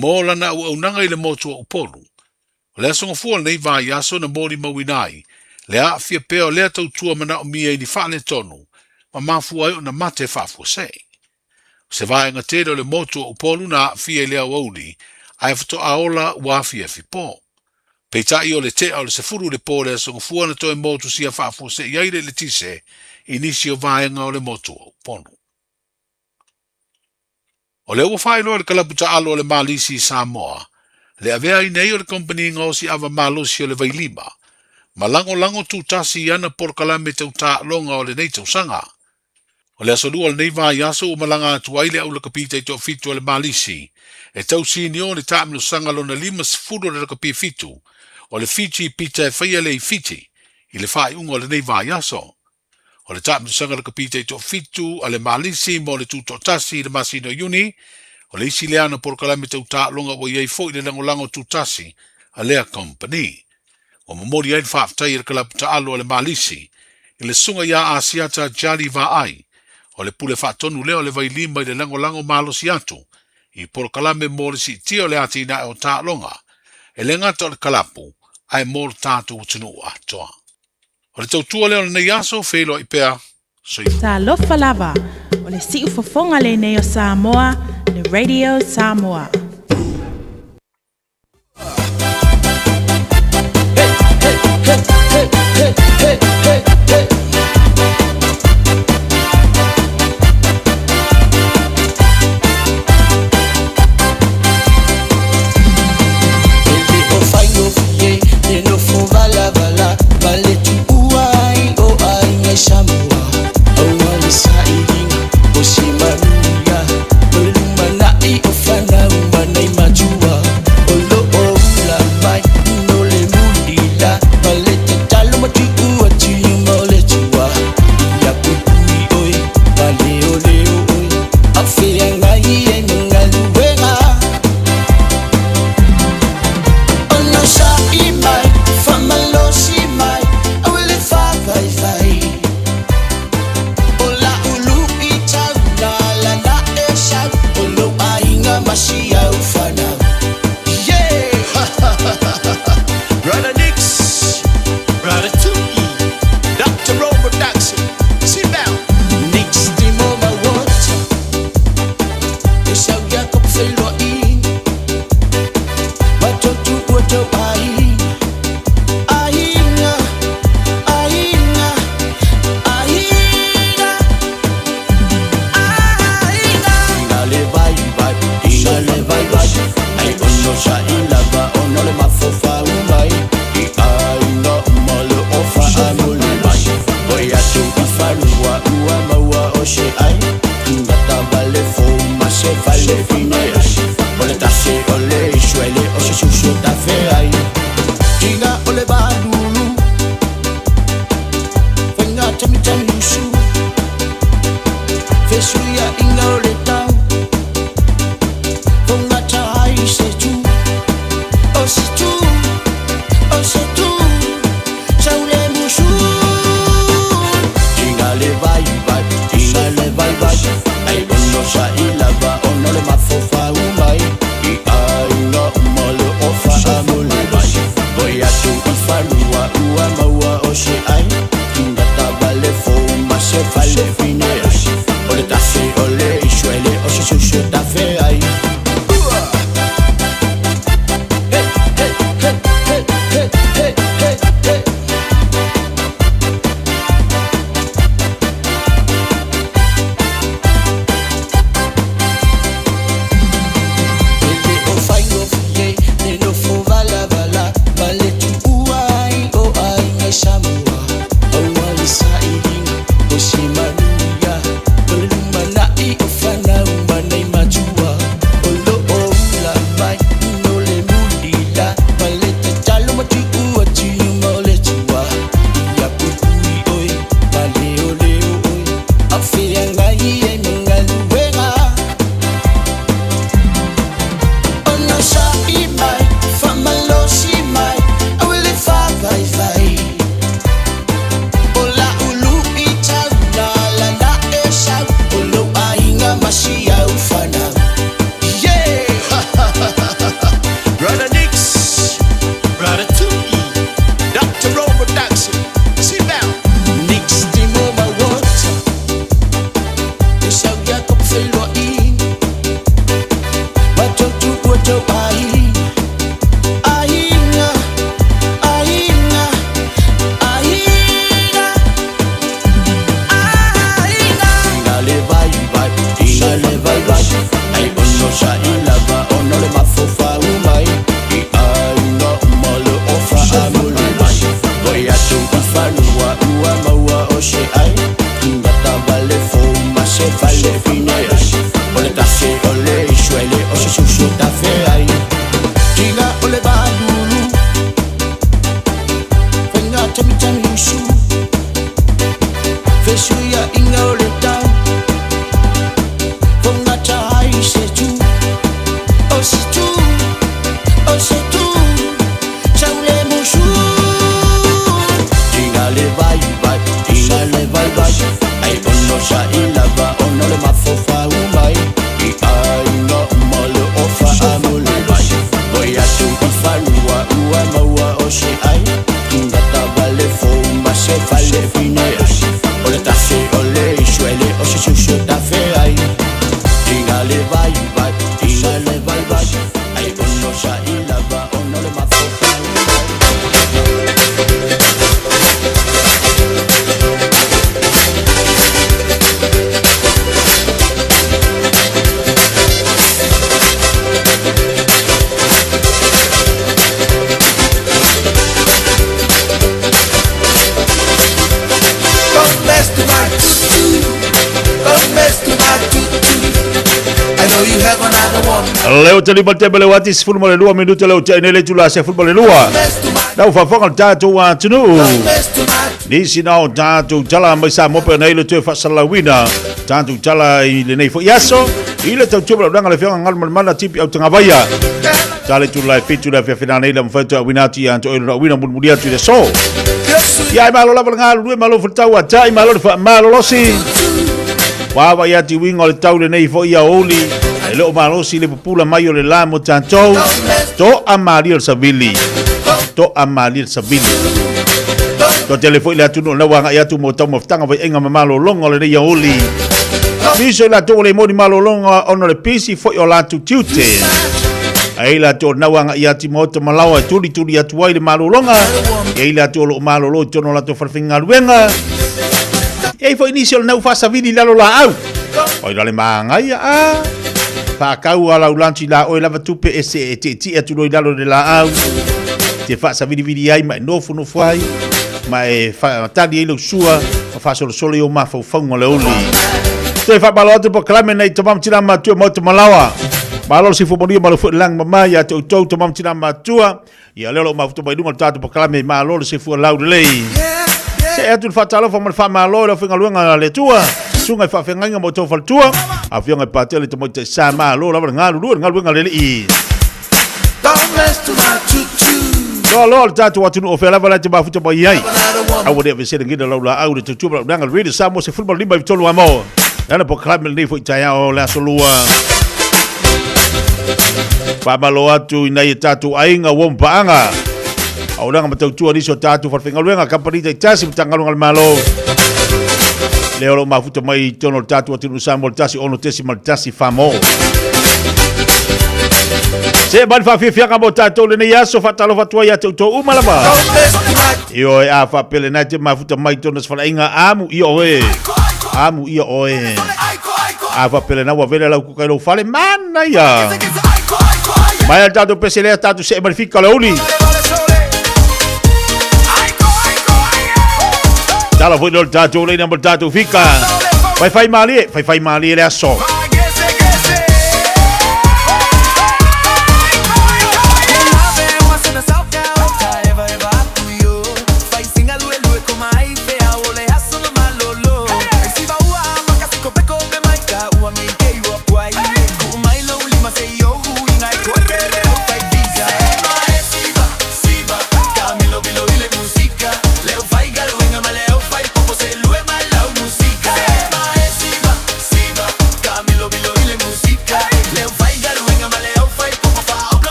mō lana au nanga i le motua upolu. O le asonga fua nei vai aso na mori mawinai, le a fia pēo lea tau tua mana o mia i ni whaale tonu, ma mafua ai o na mate whaafua sei. Se vai nga te le motua upolu na fia lea wauni, ai whato aola ua fia fipo. Peitai o le te o le sefuru le pōle asonga fua na toi motu sia whaafua sei iaire le tise, inisi o vaenga o le motua upolu. O le ua whaeloa le kalaputa alo o le malisi Samoa, le avea i nei o le company ngosi ava malosi o le vailima, ma lango tūtasi i ana porkalame tau tā longa o le nei tausanga. O le asolua le nei vai aso o malanga atu ai le au le kapita i tō fitu o le malisi, e tau sini o le tāmino sanga lo na 5 le kapi fitu, o le fiti pita e whaia le i fiti, i le whai unga o le nei vai aso. O le tāmino sanga le kapita i tō fitu, a le malisi mo le tūtō tasi i le masino yuni, o le isi leana porkalame tau tā longa o iei fo i le lango tūtasi, a lea company. O mamori ai whaafitai i le kalaputa alo o le malisi, i le sunga ia asiata jali va ai, o le pule whaatonu leo le vai lima i le lango malosi atu, i porkalame mo le si tio le ati na o tā longa, e le ngata o le kalapu, ai mo le tātu utinu atoa. O le tautua leo le nei aso, whelo i pēa, Ta lofa lava, o le si ufofonga le nei o Samoa, le Radio Samoa. Leo tali matebe le wati sifuru mo le lua minuto leo tene le tula se furu mo le lua. Nau fafonga tatu wa tunu. Nisi nao tatu tala mai sa mo pe nei le tu fa salawina. Tatu tala i le nei fo yaso. Ile tau tuba danga le fianga ngal mana tipi au tanga vaya. Tale tula fitu la fina nei le mfeto winati anto ilo wina mulmudia tu le so. Ya malo la ngal lu malo furtau wa tai malo fa malo losi. Wawa ya ti winga le tau le nei fo ia oli. Leo malosi le pupula mai o le la mo tantou to amali o sabili to telefoni la tunu na wanga ya tu mo tamo tanga vai enga malo longo le ya oli miso la to le modi malo longo ono le pisi fo o la tu tute ai la to na wanga ya ti mo to malawa tuli ya tu wai le malo longa ai la to lo malo lo tono la to farfinga luenga ai fo initial na fa savili la lo la au oi le manga ya fa kau ala ulanchi la o lava tupe ese ti atu lo dalo de la au te fa sa vidi ai mai no fu ai mai fa tali lo sua fa solo yo ma fa le oli te fa balote po klame nei tomam tina matu mo to malawa balo si fu boni malo fu lang mama ya to tomam tina matu ya lelo ma fu bai dunga tatu po klame ma lo si fu la le se atu fa talo fa ma lo fa ngaluanga le tua sunga fa fenganga mo to fa tua afia ngai patele te mo te sama lo la ngalu ngale i lo tatu watu no ofela vala te bafuta bo yai I would ever say ngida lo la au te tuba ngal read samo se football limba vitolo amo nana po club ni fo taya o la solua pa malo atu ina tatu ainga wompaanga au langa matau tua ni so tatu fa fengaluenga kapani te tasi mtangalu ngal malo leo lo mafuta mai tono tatu atu samo tasi ono tesi mal tasi famo se ban fa fia ka botato le ya so fatalo fatua ya to umalaba yo a fa pele na te mafuta mai tono fa inga amu io e a fa pele na wa vele la ku ka lo fale mana ya mai tato pesele tato se verifica la uli dalla voi del tato le na botato fica fai mali le asso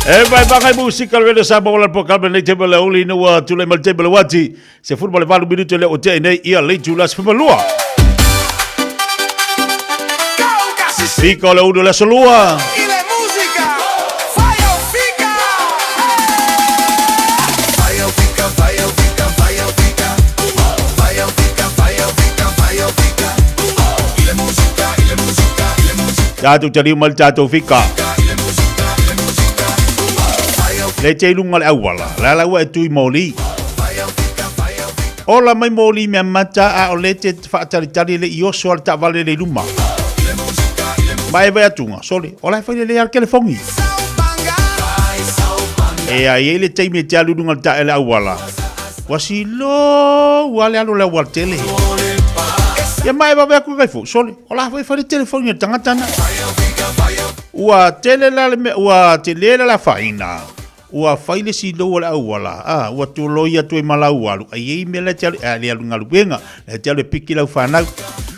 vai pakai musik kalau ada sama orang pokal menai table oli no tulai mal table wati. Se football valu minuto le ote nei ia le julas pemelua. Fica le uno la solua. Jatuh jadi mal jatuh fika. Le te lunga le awala. La la wa tu moli. Ola mai moli me mata a o le te whaatari le i oso al ta vale le luma. Mai vai atunga, sole. Ola fai le al telefongi. E a ele te me te alu lunga ta ele awala. Wasilo wale alu le wal tele. Ya mai va ku kai fu, sole. Ola fai le telefongi tangatana. Ua tele la me ua tele la faina. Ua fai le silo la awala. Ua tu loia tu malau alu. Ai me le tele ali alu ngalu benga. Le tele piki la fana.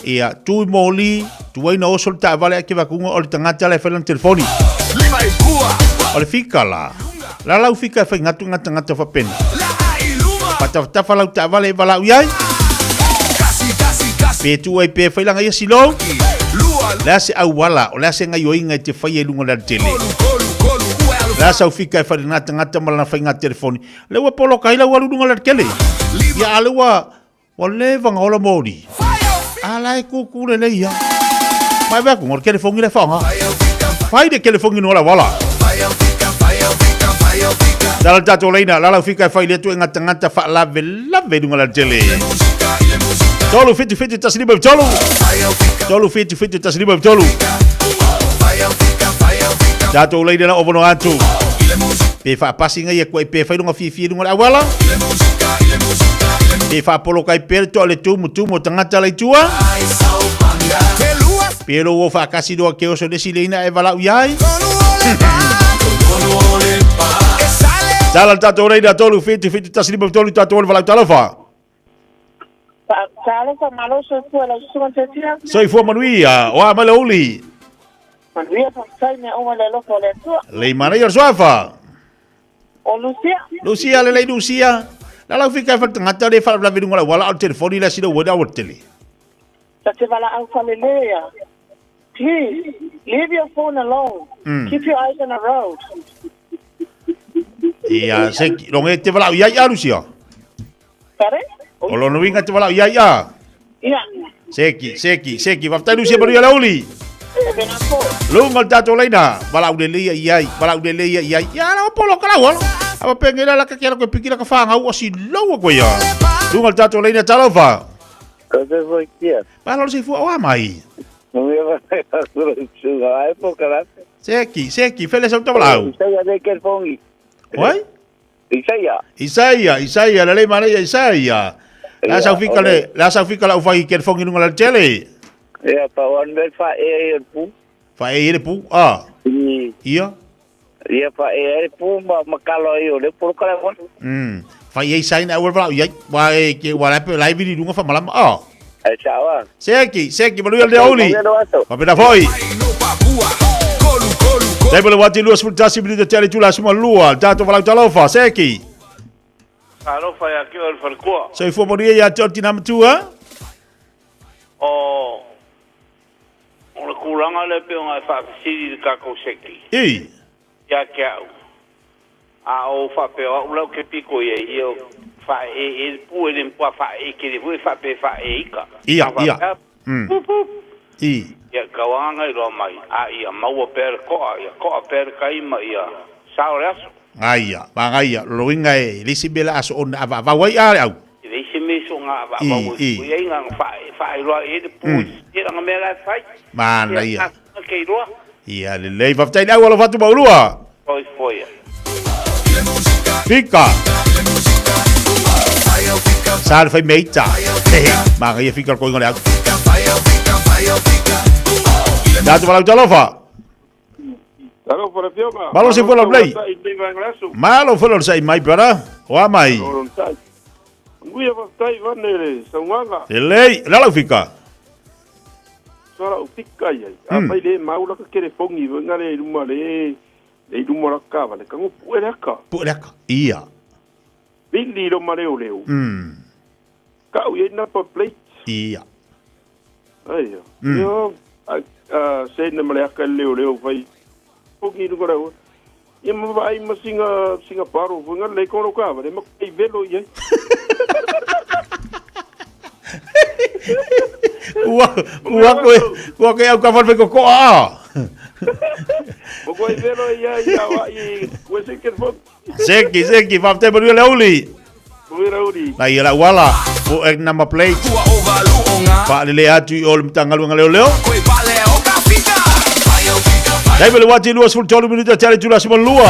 E a tu moli tu ai na osol ta vale ke va kunga o le tangata le fai telefoni. O le fika la. La lau fika fai ngata fa pena. Pata fa lau ta vale vala uai. Pe tu ai pe fai langa ia silo. La se awala o la se ngai oinga te fai e lunga la tele. La sa fika fai ngata mala fai ngata telefoni. Le wa polo kai la walu lunga la tele. Ya alewa o le vanga ola modi. Ala e kukule le ia. Mai ba ku ngor telefoni le fanga. Fai de telefoni no la wala. Dal tato leina la fika fai le tu ngata fa lave lunga la tele. Tolu fiti tasliba tolu. Tolu fiti tasliba tolu. Tato leina la obono atu. Pe fa passing ia ko pe fai lunga fi lunga la wala. Pe fa polo kai per to le tu mo tangata le tua. Pero wo fa kasi do ke oso de silena e vala uyai. Dal tato leina tolu fiti tasliba tolu tato vala talofa. Soy fo manuia o a malauli. Manuia sai me o le lofo le tua. Le mana yo sofa. O Lucia le Lucia. La fica fa tangata le fa la vidunga wala al telefoni la sino wada woteli. Ta te vala au falelea. Please leave your phone alone. Keep your eyes on the road. Ia se longe te vala ya Lucia. Pare? O lo winga te vala ya. Ia. Seki, va tanu se manuia lauli. Lunga tato leina, vala udelia iai. Ya la polo kala wala. Apa pengela la kakira ko pikira ka fanga o si lowa ko ya. Lunga tato leina talofa. Ko se foi kia. Palo se fu o mai. No me va a suga ai po karate. Seki, fele sa tablau. Saya de que fongi. Oi? Isaia, la lei mana Isaia. La sa fika la ufai que fongi nunga la tele. Ya pa wan me fa e pu. Fa e pu. Ah. Ia. Ia fa e pu ma kalo yo le por kala kon. Fa e sai na wala ya wa ke wala pe live ni dunga fa malam. Ah. Chawa. Seki, manuel de oli. Pa pena foi. Dai bole wati luas fultasi bili de tele tula suma lua. Tato vala talofa, Seki. Talofa ya ke al farqua. Sai fo moria ya torti nam tua. O kuranga le pe nga fa siri ka ko Seki. Ya ke au fa pe o lo ke piko ye yo fa e pu ele po fa e ke le fa pe fa e ka. Ia. Ya kawanga ro mai a ia mau per ko per kai mai ia sauras. Aia, lo inga e lisi bela aso on ava wai au. Lisi me so nga ava wai. Ia nga fa ro e pu ia nga me la fai. Man ia. Ke ro. Ia le lei va tai au lo fatu baulua. Foi. Fica. Sal fai meita. Ma ia fica ko ngole au. Dato vala talofa. Hello for the fioma. Malo se foi la play. Malo foi sai mai para. O mai. Ngui va tai vanere, sanganga. Elei, la fica. Sora o fica ai. A pai le maula que quere fongi, venga le uma le e du mora ka vale ka pueraka ia vili lo mareo leo ka u ye na pa plate ia ai yo se na maleka leo vai poki du kora ia ma vai ma singa paro funga le kono ka vale ma kai velo ye Ua ke au ka whalwe ko a. O koe vero ia wa i koe seke fot. Seki, whamte maru le uli. Na ia la wala, o ek number plate. Pa le atu i ole mtangalu nga leo. Dai bele wati lua sul tolu minuta tale tula sima lua.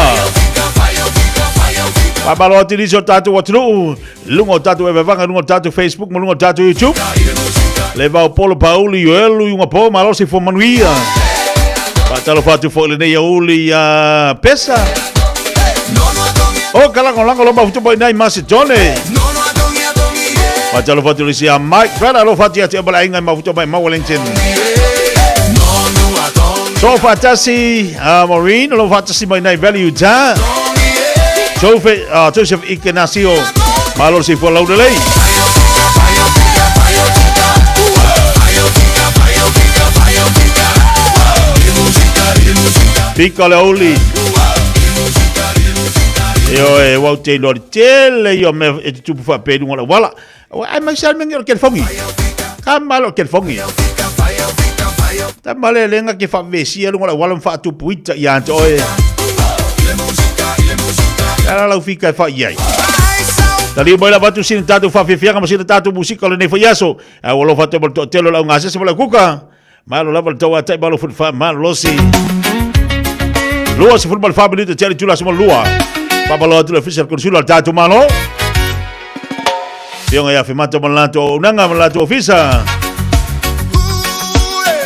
Pa balo ati liso tatu watinu. Lungo tatu evevanga, lungo tatu Facebook, lungo tatu YouTube. Leva o polo pauli yo elu yung apo malosi fo manuia. Patalo fatu fo le nei uli ya pesa. O kala con lango lomba futu boy nai Macedone. Patalo fatu lisi ya Mike, fala lo fatu ya tebala inga ma futu boy ma Wellington. So fatasi Maureen lo fatasi boy nai value ja. Joseph Ignacio malosi fo laudelei. Pika le oli. Yo wau te lori tele yo me e tupu fa pe du wala. Ai mai sal mengi ke fongi. Ka malo ke fongi. Ta male lenga ke fa vesi lu wala fa tu puita ya to e. Ala la fika fa yai. Dali bola batu sin tatu fa fianga mo sin tatu musika le ne fa yaso. Wala fa te bol telo la ngase se bola kuka. Malo la bol tawa tai balo fa malo losi. Lua se football family de Cherry Chula semua lua. Papalo tu official consul tatu malo. Piong ya fimato malato unanga malato ofisa.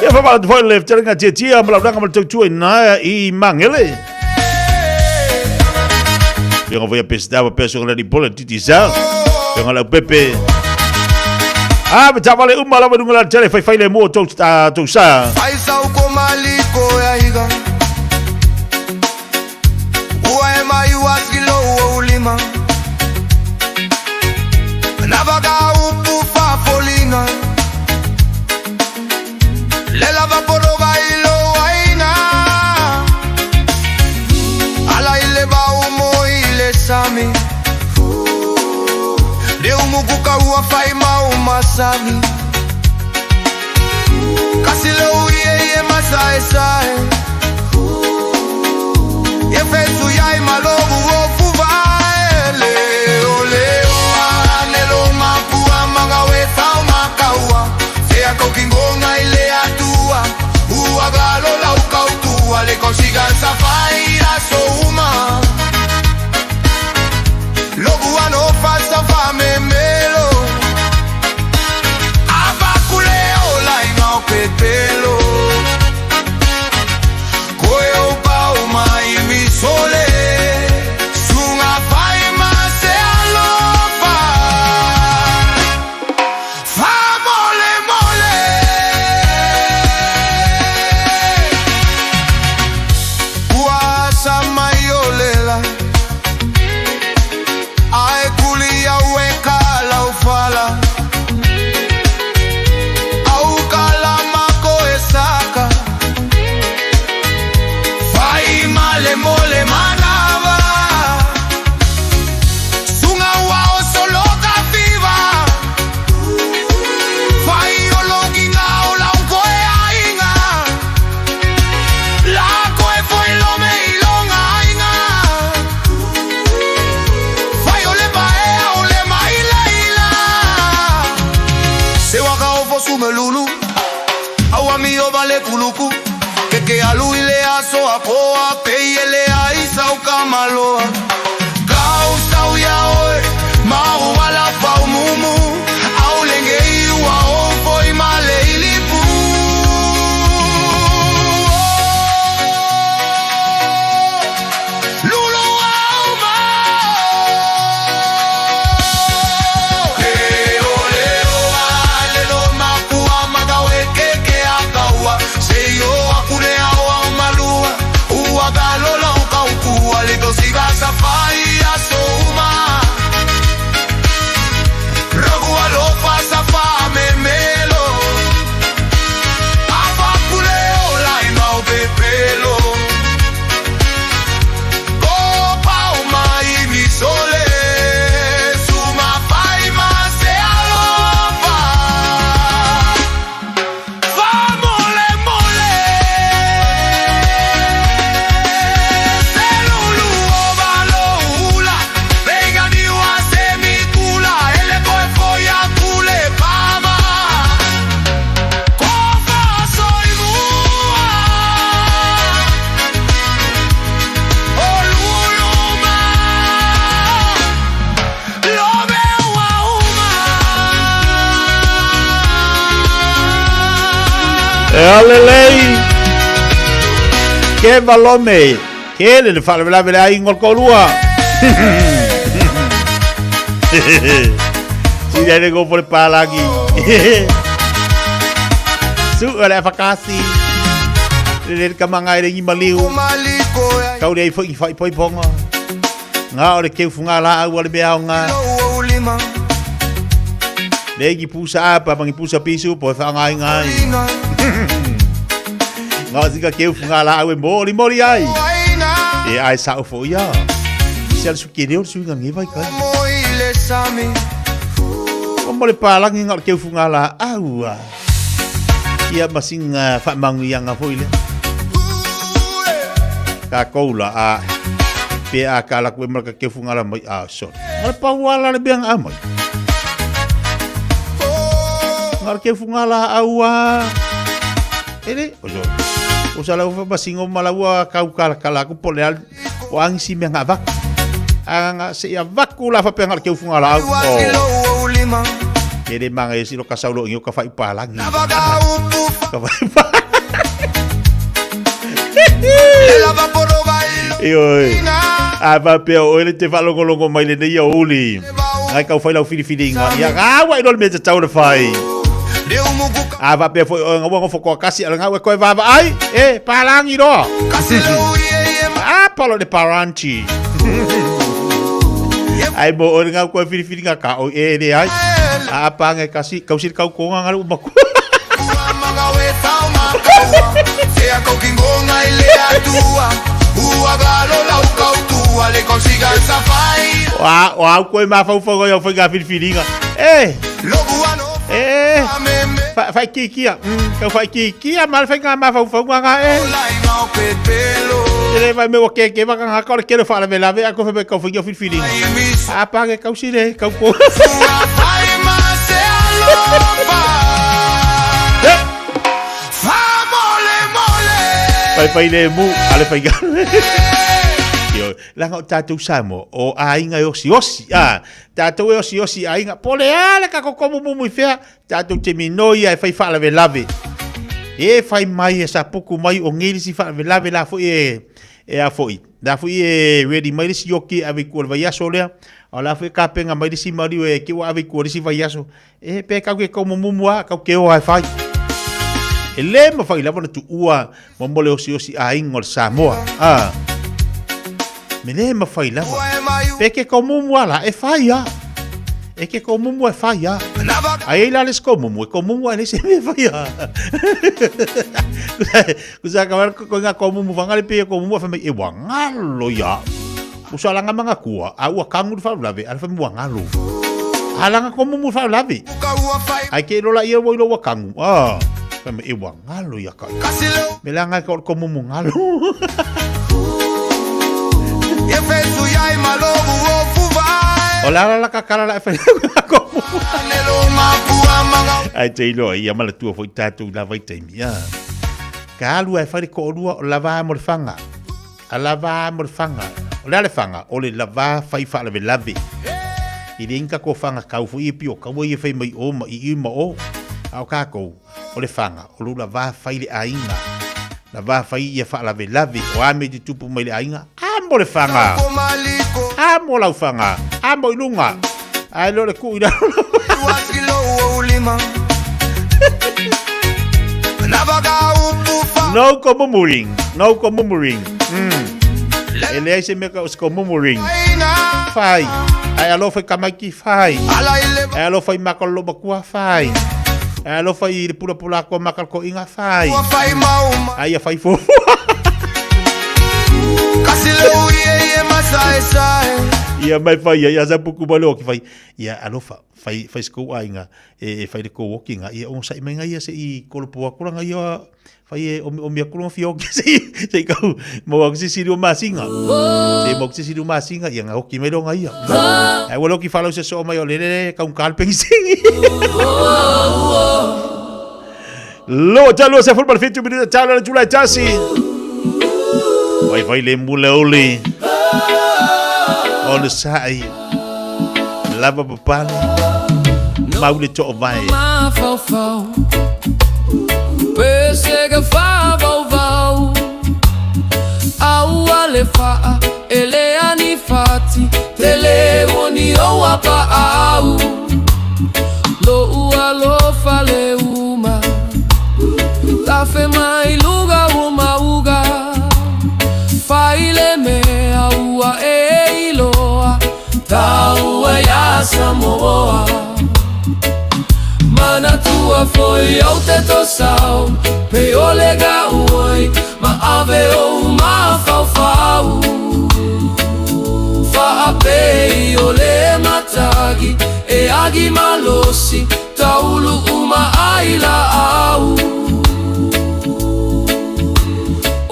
Ya fa balo foi left teringa tia malanga malato tu na I mangele. Piong foi pestava peso ngala di bola titiza. Piong la pepe. Betavale umala badungala Cherry fai le mo to sa. Ai sau ko maliko ya higa. Ulima Navaga upu fa folina Lela vaporo bailo aina Ala ile ba umo ile sami De umuguka ua faima umasami Kasile uye masae sae Yefesu yai malobu ofu vaele Oleo anelo mapua magawe sao makaua Sea kokingonga ile atua Uagalo la ukautua Le consiga safaira souma Lobu ano fasa fame melo Abakuleo la inga pepelo Sole sunga faima se alofa fa mole mole Uasa mayolela Ai kulia weka la ufala Au kala mako esaka Faima le mole manava Sunga wao solo viva Faio loginga ola unkoe ainga La koe foi lome ilonga ainga Faio le bae ole maileila Se waka ofo sumelulu Awa mio vale kuluku Que alu ile aso apoa peyele aisa ukamaloa Kausa uyaoe mahu wala paumumu Au lengei wa ofo imale ilipu Lulu auma Leo leo alelo mapua magawe keke akaua Seyo akune awa malua Uagalo la uka Alelei. Ke valome. Ke le fa la vela ai ngol kolua. Si dere go por palagi. Su ora fakasi. Le kamanga ringi maliu. Kau dei foi ponga. Nga ore ke funga la au le bea nga. Legi pusa apa mangi pusa pisu po fa ngai. Nga sika ke funga la au mori ai. E ai sa fo ya. Sel su ke deu su ngi vai kai. Como le pala ngi ngal ke funga la au. Ia masing fa mangi yang fo ile. Ka koula a pe a kala ku mereka ke funga la mai a so. Ngal pa wala le biang amai. Ngal ke funga la aua. Ele ojo. Usala ufa basingo malawa kau kala ku poleal wang si me ngavak. Anga se ya vaku la fa pe ngal ke funga la au. Ele manga esi lo kasaulo ngi ka fa ipalang. Ka fa ipalang. Oi. Ava pe o ele te falo longo mai le ia uli. Ai ka foi la filifilinga. Ia gawa idol me te tau le fai. Ava pe foi ngo fo ko kasi ala ngawe ko va ai. Palangi do. Palo de paranchi. Ai bo o nga ko filifilinga ka o de ai. Apa nge kasi kau sir kau ko ngalu maku. Sea coquingonga y le atua. Uagalo la ucautua le consiga el safai. Wow, koi ma fa fogo yo foi ga filfilinga. Fa kikia. Ka fa kikia mal fa ga ma fa fogo ga ele vai me o que vai ga ka quero fala vela ve a ko fa ka foi filfilinga. Apa ga kausire ka ko. Pai le mu ale pai ga. Yo, la ngo tatu samo o ainga osi tatu osi ainga pole ala ka ko mu mu fea tatu te minoia e fai fa la lave. E fai mai esa puku mai o ngiri si fa lave la fo e a foi. Da fui e ready mai si yoki ave ko vai asolea. Ala foi ka penga mai si mari e ki wa ave ko si vai aso. E pe ka ko mu mua ka ke o fai. Ele ma fai lava tu ua momole osi aingol Samoa. Mele ma fai lava. Peke como muala e fai ya. E ke como mu e fai ya. Ai la les como mu ele se me fai ya. Kusa ka ko nga como mu fanga le pe como mu fa me e wangalo ya. Usa langa manga kua a ua kangu fa lave al fa mu wangalo. Alanga como mu fa lave. Ai ke lo la ia wo lo wakangu. Me iwa ngalo ya ka. Melanga ko como mungalo. Ye fesu ya malobu ofuva. Ola la kakala la fe. Ai te lo ia mala tu foi tatu la vai te mia. Kalu ai fari ko lua la va morfanga. Ala va morfanga. Ola le fanga, ole la va fai fa la lave. Ile inka ko fanga ka fu i pio ka wo ye fai mai o ma i ma o. Au kako o le fanga o lula va fai le ainga la va fai ia fa la lave o ame di tupu mai le ainga ambo le fanga ambo la fanga ambo ilunga ai lo le ku ida no como muring ele se me ka como muring fai ai alo foi kamaki fai ai alo foi makolo bakua fai alo fai pula ko makal ko inga fai ai fai fo kasi lo ye masai ia mai fai ia za puku balo ki fai ia alo fai sko ainga e fai de ko walking ia on sai menga ia se i kolpo kuranga ia fai o mi akulo fio ki se ka mo si siru masinga se mo si siru masinga ia nga ki me longa ia ai wolo ki falo se so mai o le ka un kalpeng singi Lo jalo se football fit minute tala July Tasi. Vai le mule oli. On the side. Lava papale. Maule to vai. Pesega fa vau Aua le faa ele ani fati telefoni o apa au lo ua lo fale uma la fe mai luga uma uga faile me aua e iloa taua ya Samoa mana tua foi au te tosau pe o lega oi ma ave o ma fau fau fa ape o le matagi e agi malosi taulu uma aila au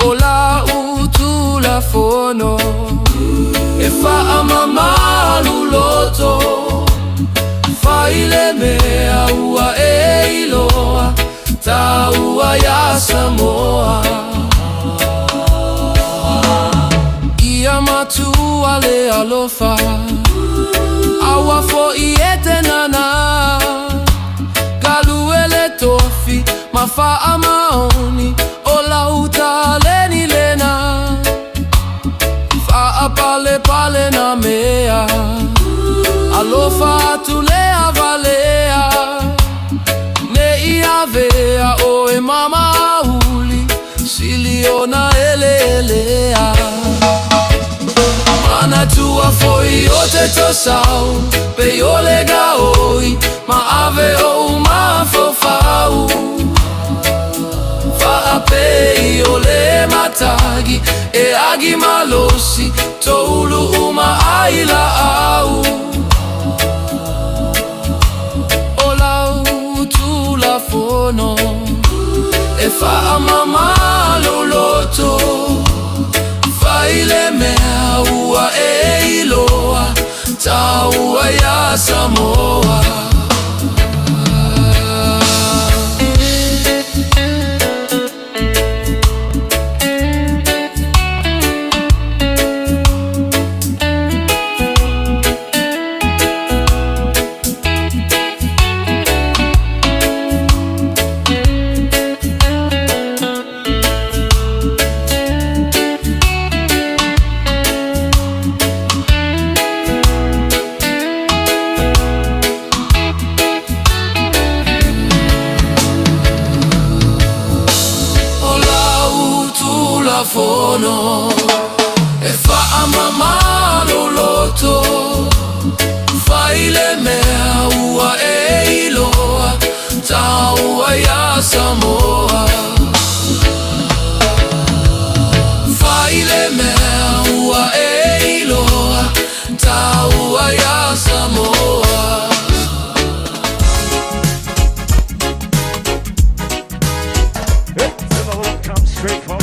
o la utu la fono e fa amamalu loto fa ile me aua e iloa taua ya Samoa ia matua le alofa aua fo iete nana galu ele tofi ma fa amaoni o lauta leni lena fa apale pale na mea alofa tu le avalea ne ia vea o e mama uli siliona elelea mana tua foi o te tosau pe o lega oi ma ave o ma fofau fa ape o le matagi e agi malosi toulu uma aila au fono e fa mama loloto fa ile mea ua e iloa taua ya Samoa fono e fa amama loloto fa ile mea ua e iloa taua ya Samoa fa ile mea ua e iloa taua ya Samoa Straight from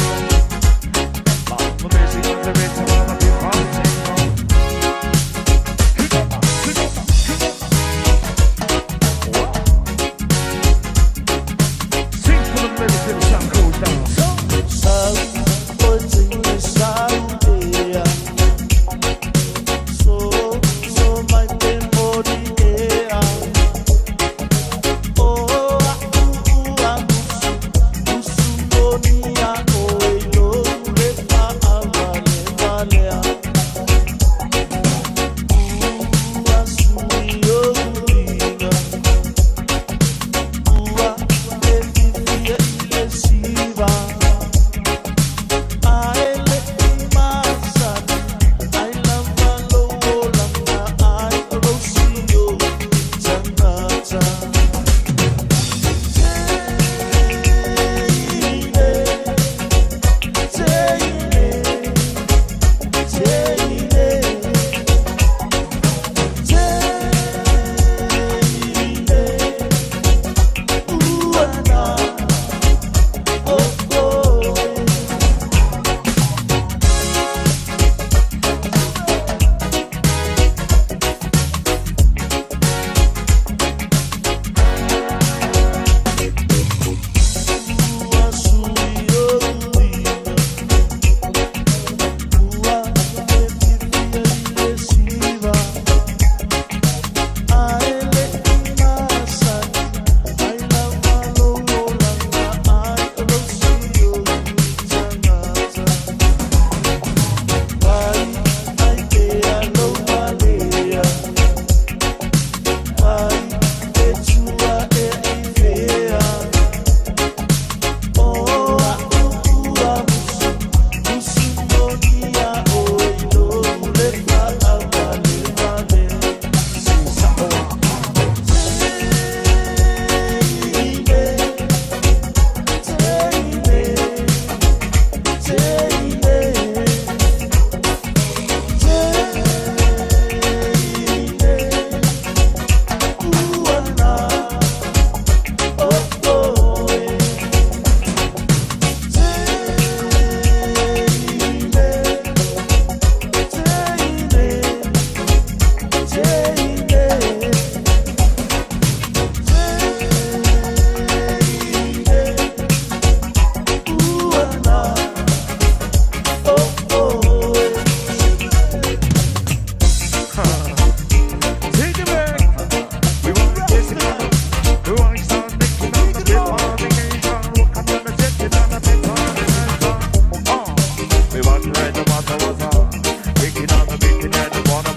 waza waza. Breaking on the beating and the wanna.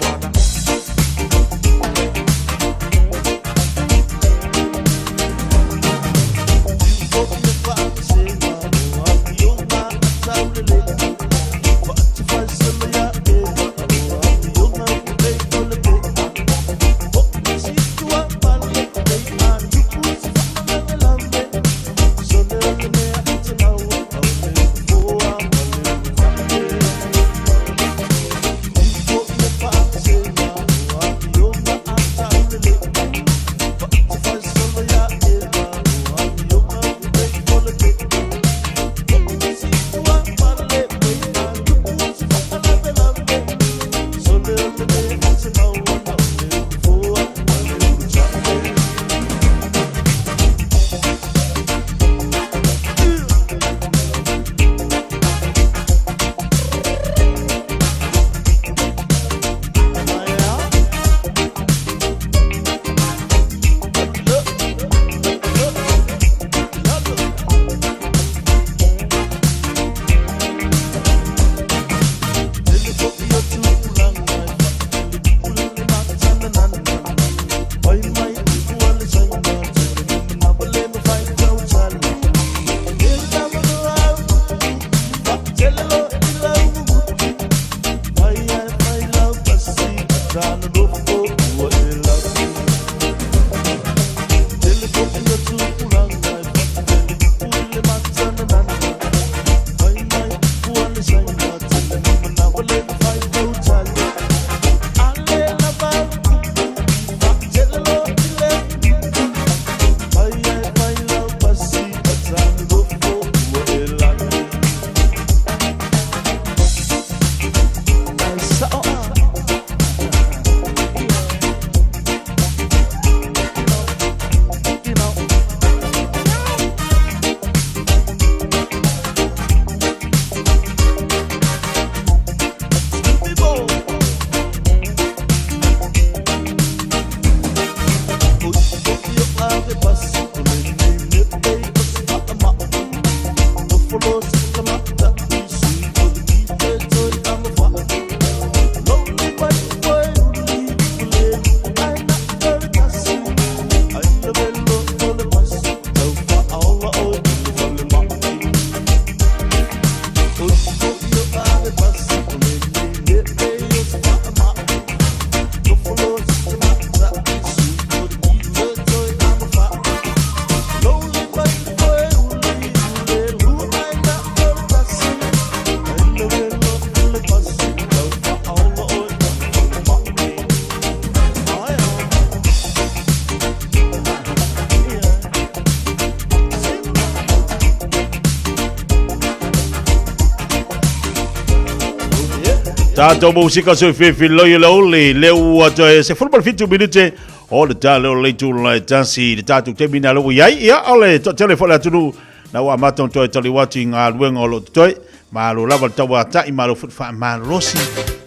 Tātou musika so fefi loyo lauli leu ato se football fitu minute o le tā leo leitu lai tansi le tātou te mina lau iai ia ole to telefone atunu na wa maton toi tali wati ngā luenga o lo toi ma lo lava tawa tai ma lo futfa ma rosi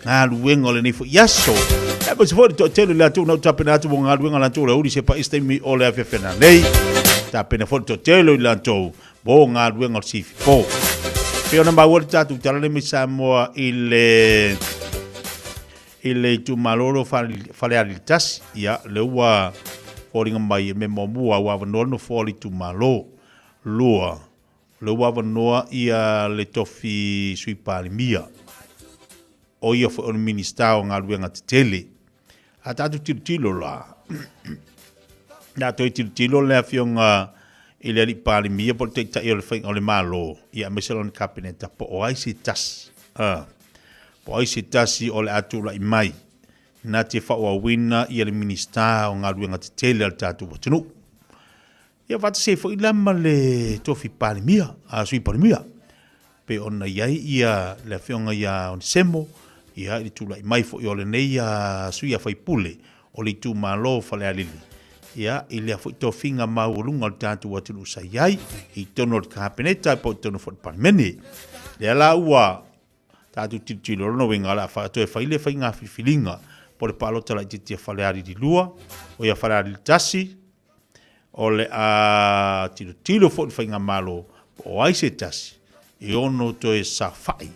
ngā luenga o le nifu yaso e po se fo to tele le atu na tapena atu ngā luenga la tu le uri se pa istemi o le afefena nei tapena fo to tele le atu bo ngā luenga o sifi po Peo na maua tatu tala le misa moa ile tu maloro fale alitas ya le ua fori ngamai me momua wa vanoa no fori tu malo lua le ua vanoa ia le tofi sui palimia o ia fo on ministao ngā luenga te tele a tatu tilo la na toi tilo le afionga ile ali pali mia por te ta ile fai ole malo ia meselon cabinet po oisi tas po oisi tas ole atula mai na te fa wa wina ia le minista o nga luenga te tele al tatu tunu ia va se fo ila male to fi pali mia a sui pali mia pe ona ia le fionga ia on semo ia i tula mai fo ole nei ia sui fai pule ole tu malo fa le alili ia ile fo to finga maulunga al tatu watu sayai I tono le kabineta po tono fo parmeni le la ua tatu titilo no winga la fa to fa ile fa nga filinga po le palo tala titi fa le ari di lua o ia fa le tasi o le a tilo fo fa nga malo o ai se tasi e ono to e safai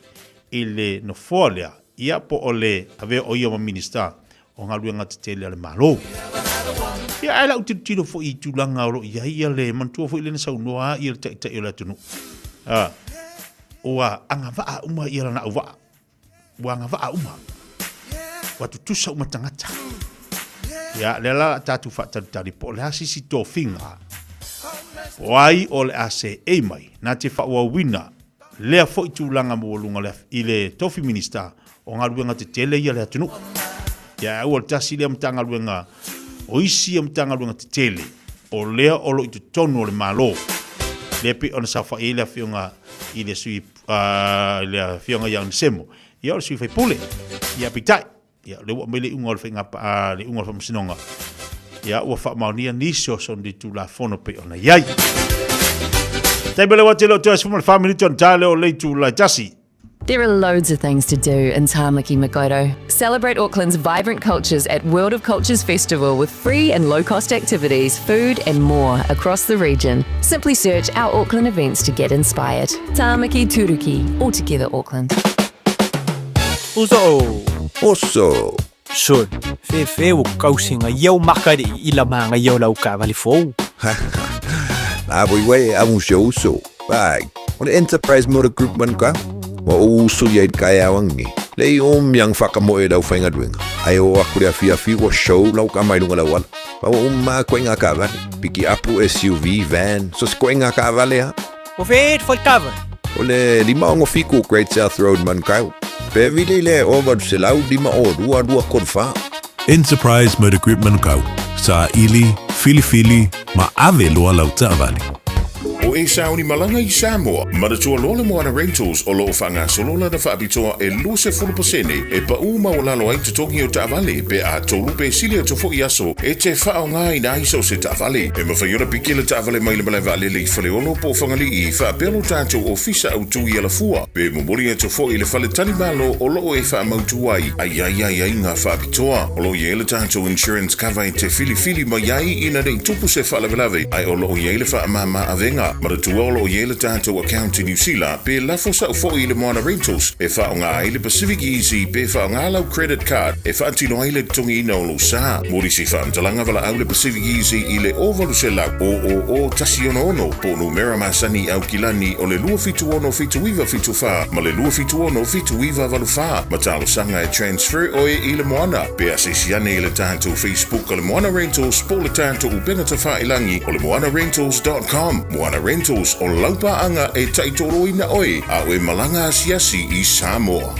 ile no folia ia po ole ave o ia ma minister o nga luenga te tele ale malo ia ala utitilo fo I tulanga ro ia le mantua fo ile na sau noa ia te ia la tunu oa anga va uma ia na uva wanga va uma watu tusa uma tangata ia lela tatu fa tari po le asisi to finga wai ole ase e mai na te fa wa wina le fo tulanga mo lunga le ile tofi minister o nga luenga te tele ia le tunu ia o tasi le mtanga luenga o isi mtanga luenga te tele o lea o lo I tonu le malo le pe ona safa ile fionga ile sui le fionga yang semo ia o sui fai pule ia pitai ia le wa mele unga finga le unga fam sinonga ia o fa maunia niso son di tu la fono pe ona yai tabele wa telo tos from family ton tale o le tu la jasi. There are loads of things to do in Tāmaki Makaurau. Celebrate Auckland's vibrant cultures at World of Cultures Festival with free and low-cost activities, food and more across the region. Simply search our Auckland events to get inspired. Tāmaki Turuki, all together Auckland. Oso. Son, fe o kausinga iau makari I la manga iau lau ka vali fou. Na voi amu so. Bye. On Enterprise Motor Group man ka. Mo uso yai kaya wangi. Lei yang whakamoe lau whainga duenga. Ai o akure a fia o show lau ka mai lunga lau wala. Pa o koinga ka vale. Piki apu SUV, van. So koinga ka vale ha. O feet for cover. O le lima ongo fiku Great South Road man kau. Pe vile le over se lau lima o rua kodfa. Enterprise Motor Group Manukau. Sa ili, fili, ma ave loa lau vale. O e sauni malanga I Samoa, maratua loa le moana rentals o loo whanga solola na whaapitoa e luse 40% e pa uma o lalo ai tutongi o Ta'avale pe a tolu pe sili o tofo I aso e te whao ngā I nai so se Ta'avale e mawhaiora piki le Ta'avale mai le malaiva le le whale ono po whangali I whaapelo tātou o fisa au tui ala fua pe mumuri e tofo I le whale tani malo o loo e whaamautu ai ai ngā whaapitoa o loo ye le tātou insurance cover e te fili mai ai ina rei tupu se whalavelave ai o loo ye le whaamama avenga Maratua o yele tātou account in New Zealand pe lafo sa ufo I le moana rentals e whao ngā I le Pacific Easy pe whao ngā lau credit card e whaantino ai le tongi ina o lo sa mori si whaamtalanga wala au le Pacific Easy I le ovalu se lau o tasi ono po no mera masani au kilani o le lua fitu ono fitu iwa fitu wha ma le lua fitu ono fitu iwa walu wha ma talo sanga e transfer o e I le moana pe asisiane I le tātou Facebook o le moana rentals po le tātou ubenata whailangi o le moanarentals.com Moana Rentals o laupaanga e taitoro ina oi a oe malanga asiasi I Samoa.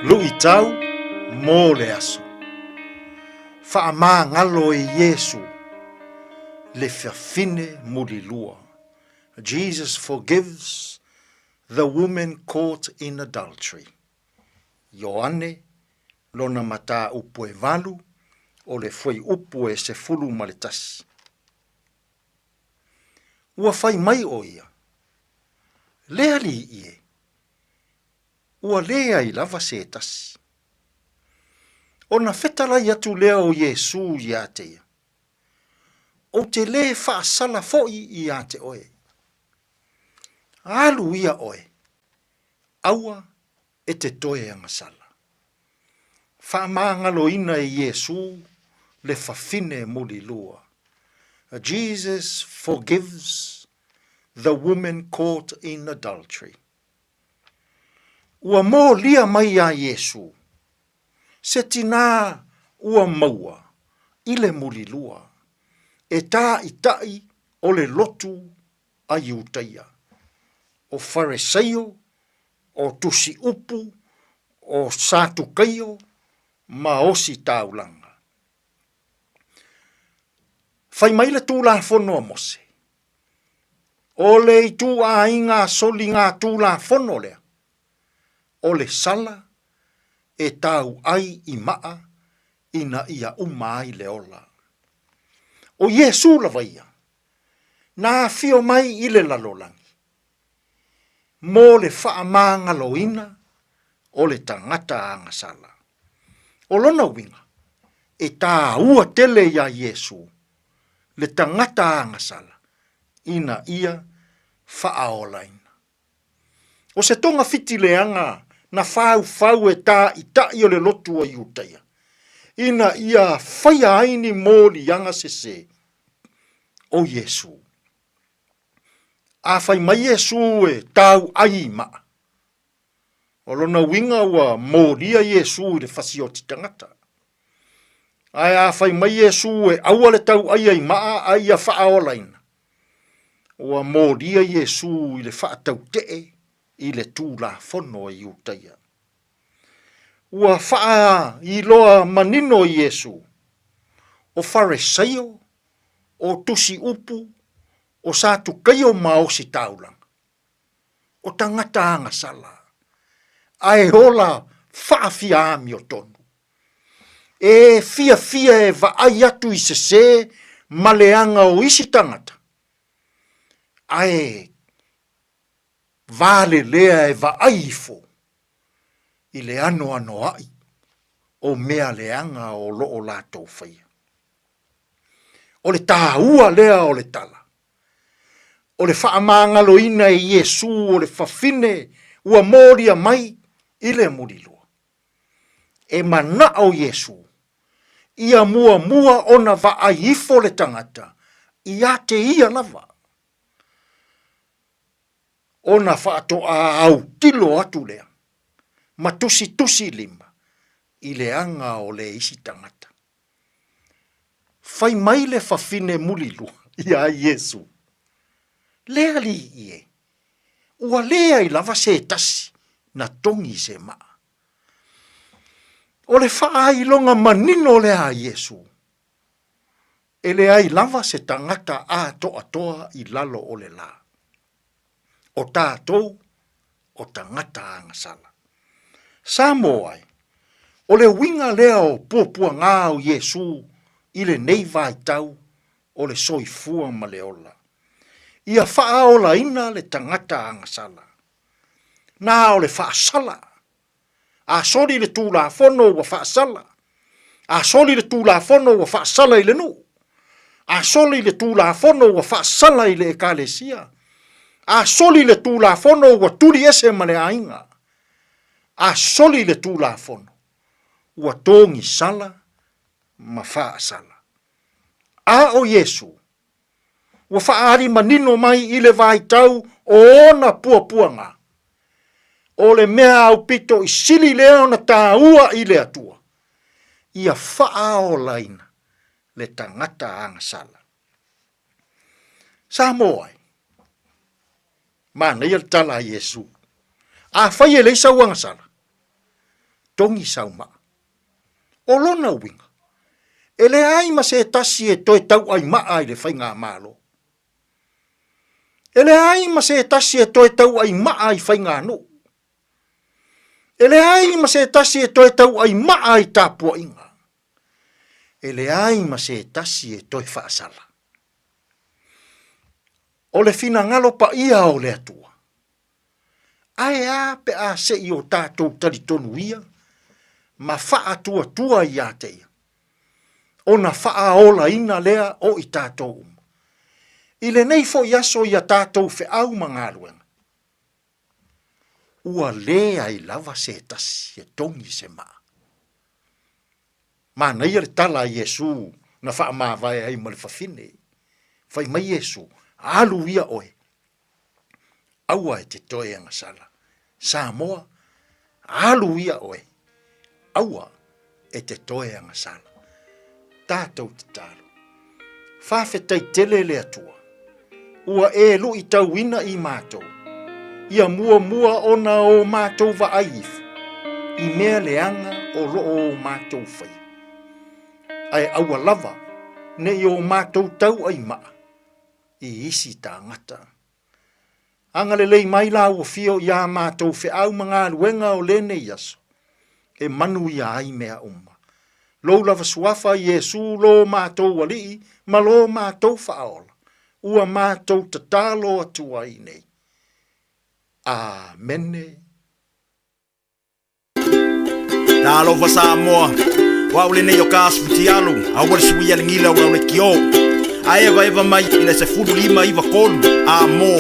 Lui tau mo le aso. Whaamā ngalo e Yesu le whiawhine muri lua. Jesus forgives the woman caught in adultery. Ioane, lona mata upu e valu, o le foi upu e se fulu maletasi. Ua fai mai o ia. Lea li ie. Ua lea I lava se tasi. O na whetara I atu lea o Yesu I atea. O te le whaasala foi I ate oe. Alu ia oe. Aua e te toe angasala. Whaamangalo ina e Yesu le whawhine muli lua. Jesus forgives the woman caught in adultery. Ua mō lia mai a Yesu. Se tina ua maua ile muli lua. E tā I tai o le lotu a iutaia. O Farisaio, o tusi upu, o satukaio, ma osi taulanga. Fai mai le tūla whono a mose. O le I tū a inga soli ngā tūla whono lea. O le sala e tau ai I maa ina ia umai le ola. O Yesu la vaia. Nā fio mai I le lalolangi. Mō le whaamanga loina o le tangata angasala. O lona winga, e tā ua tele ia Yesu, le tangata angasala, ina ia whaaolaina. O se tonga fiti leanga na whau e tā I tai o le lotu a iutaia. Ina ia whaia aini mō li anga se o Yesu. A whai mai Yesu e tau ai maa. O lona winga ua mōria Yesu I le whasi o ti tangata. Ai a whai mai Yesu e aua le tau ai ai maa ai a whaaolaina. Ua mōria Yesu I le whaatau tee I le tūla whono I utaia. Ua whaa I loa manino Yesu. O Farisaio, o tusi upu, o satu kaio maosi taulanga. O tangata angasala. Ai hola whaafia ami o tonu. E fia e vaai atu I se maleanga o isi tangata. Ai vale lea e vaai ifo. I le ano ai. O mea leanga o loo lato whaia. O le tāua lea o le tala. O le whaamangalo ina e Yesu o le whawhine ua mōria mai I le murilua. E mana o Yesu, ia mua ona vaai le tangata, ia te ia lava. Ona whaatoa au tilo atu lea, ma tusi lima, I le anga o le isi tangata. Fai mai le whawhine murilua, ia Yesu. Lea li ie. Ua lea I lava se tasi na tongi se maa. O le wha ilonga manino lea Yesu. E le ai lava se tangata a toa I lalo o le la. O tātou o tangata angasala. Samo ai. O le winga lea o pupua ngā o Yesu I le nei vai tau o le soifua ma le ola. Ia whaaola ina le tangata angasala. Nā o le whaasala. A sori le tūla whono wa whaasala. A sori le tūla whono wa whaasala I le nu. A sori le tūla whono wa whaasala I le ekalesia. A sori le tūla whono wa turi ese ma le ainga. A sori le tūla whono wa tongi sala ma whaasala. A o Yesu. Wa whaari manino mai I le vai tau o ona puanga. O le mea au pito I sili leo na tāua I le atua. Ia whaao laina le tangata angasala. Sa moai. Mana ia tala Yesu. A whai e leisa angasala. tongi sauma. O lona winga. E le ai ma se tasi e toi tau ai maa i le whainga malo. E le ai ma se tasi e toi tau ai maa i whainga no. E le ai ma se tasi e toi tau ai maa i tāpua inga. E le ai ma se tasi e toi whaasala. O le fina ngalo pa ia o le atua. Ai a pe a se i o tātou tari tonu ia, ma wha tua tua i a teia. O na wha ola ina lea o i tātou uma. I le nei fo iaso i a tātou fe au mangaruenga. Ua lea i lava se tasi e tongi se maa. Ma na ia le tala Yesu na wha maa vai ai ma le whawhine. Whai mai Yesu, alu ia oe. Aua e te toe anga sala. Samoa, alu ia oe. Aua e te toe anga sala. Tātou te tālo. Whawhetai tele le atua. Ua e lu i tau ina i mātou. Ia mua ona o mātou wa aif. I mea leanga o loo o mātou whai. Ai aua lava, ne i o mātou tau ai maa. I isi tā ngata. Anga le lei mai la ua fio ia mātou fe au mga luenga o lene iaso. E manu ia ai mea umma. Lou lava suafa Yesu lo mātou wali, ma lo mātou whaola. Ua mātou tatalo atua i nei. Amene. Talo fa Samoa. Wa ule nei o kasputi alu. Awal suia lingila ula ule kio. Aeva eva mai ina se fudu lima iva kolu. Amo.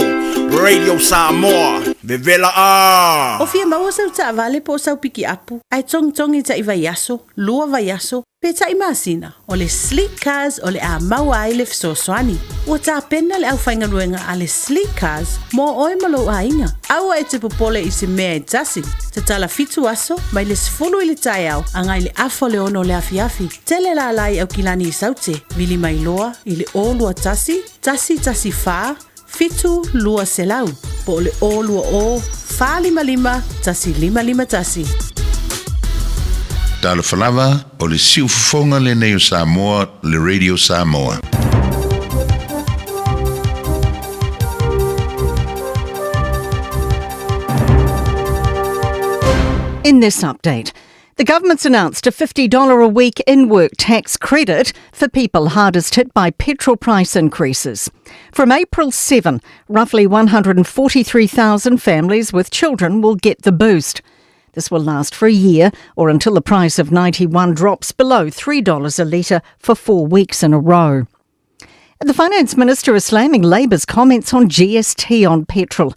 Radio Samoa. Bevela a. O fia maua sau ta vale po sau piki apu. Ai tong i ta iwa yaso. Lua va yaso. Pe ta imasina. O le sleek cars o le a maua ai le fsoswani. Ua ta pena le au whainga ruenga a le sleek cars. Mo oi malo a inga. Aua e te popole i se mea e tasi. Te tala fitu aso. Mai le sfulu i le tai au. Angai le afo le ono le afiafi. Tele la lai au kilani i saute. Vili mai loa i le o lua tasi. Tasi faa. Fitu lua selau. Po le o lua o. Faa lima. Tasi lima tasi. Talo falava o le siufofonga le nei o Samoa, le Radio Samoa. In this update, the government's announced a $50 a week in-work tax credit for people hardest hit by petrol price increases. From April 7, roughly 143,000 families with children will get the boost. This will last for a year or until the price of 91 drops below $3 a litre for 4 weeks in a row. The Finance Minister is slamming Labour's comments on GST on petrol.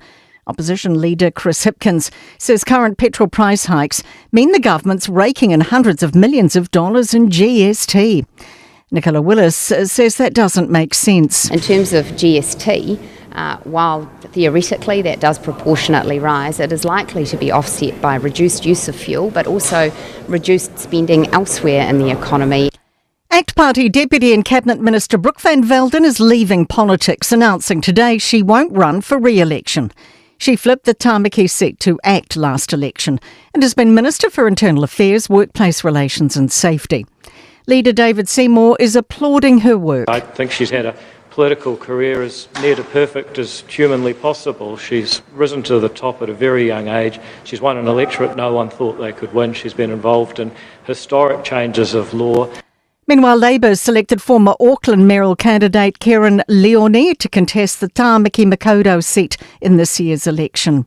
Opposition leader Chris Hipkins says current petrol price hikes mean the government's raking in hundreds of millions of dollars in GST. Nicola Willis says that doesn't make sense. In terms of GST, while theoretically that does proportionately rise, it is likely to be offset by reduced use of fuel, but also reduced spending elsewhere in the economy. ACT Party Deputy and Cabinet Minister Brooke Van Velden is leaving politics, announcing today she won't run for re-election. She flipped the Tāmaki seat to ACT last election and has been Minister for Internal Affairs, Workplace Relations and Safety. Leader David Seymour is applauding her work. I think she's had a political career as near to perfect as humanly possible. She's risen to the top at a very young age. She's won an electorate no one thought they could win. She's been involved in historic changes of law. Meanwhile, Labour selected former Auckland mayoral candidate Karen Leone to contest the Tāmaki Makaurau seat in this year's election.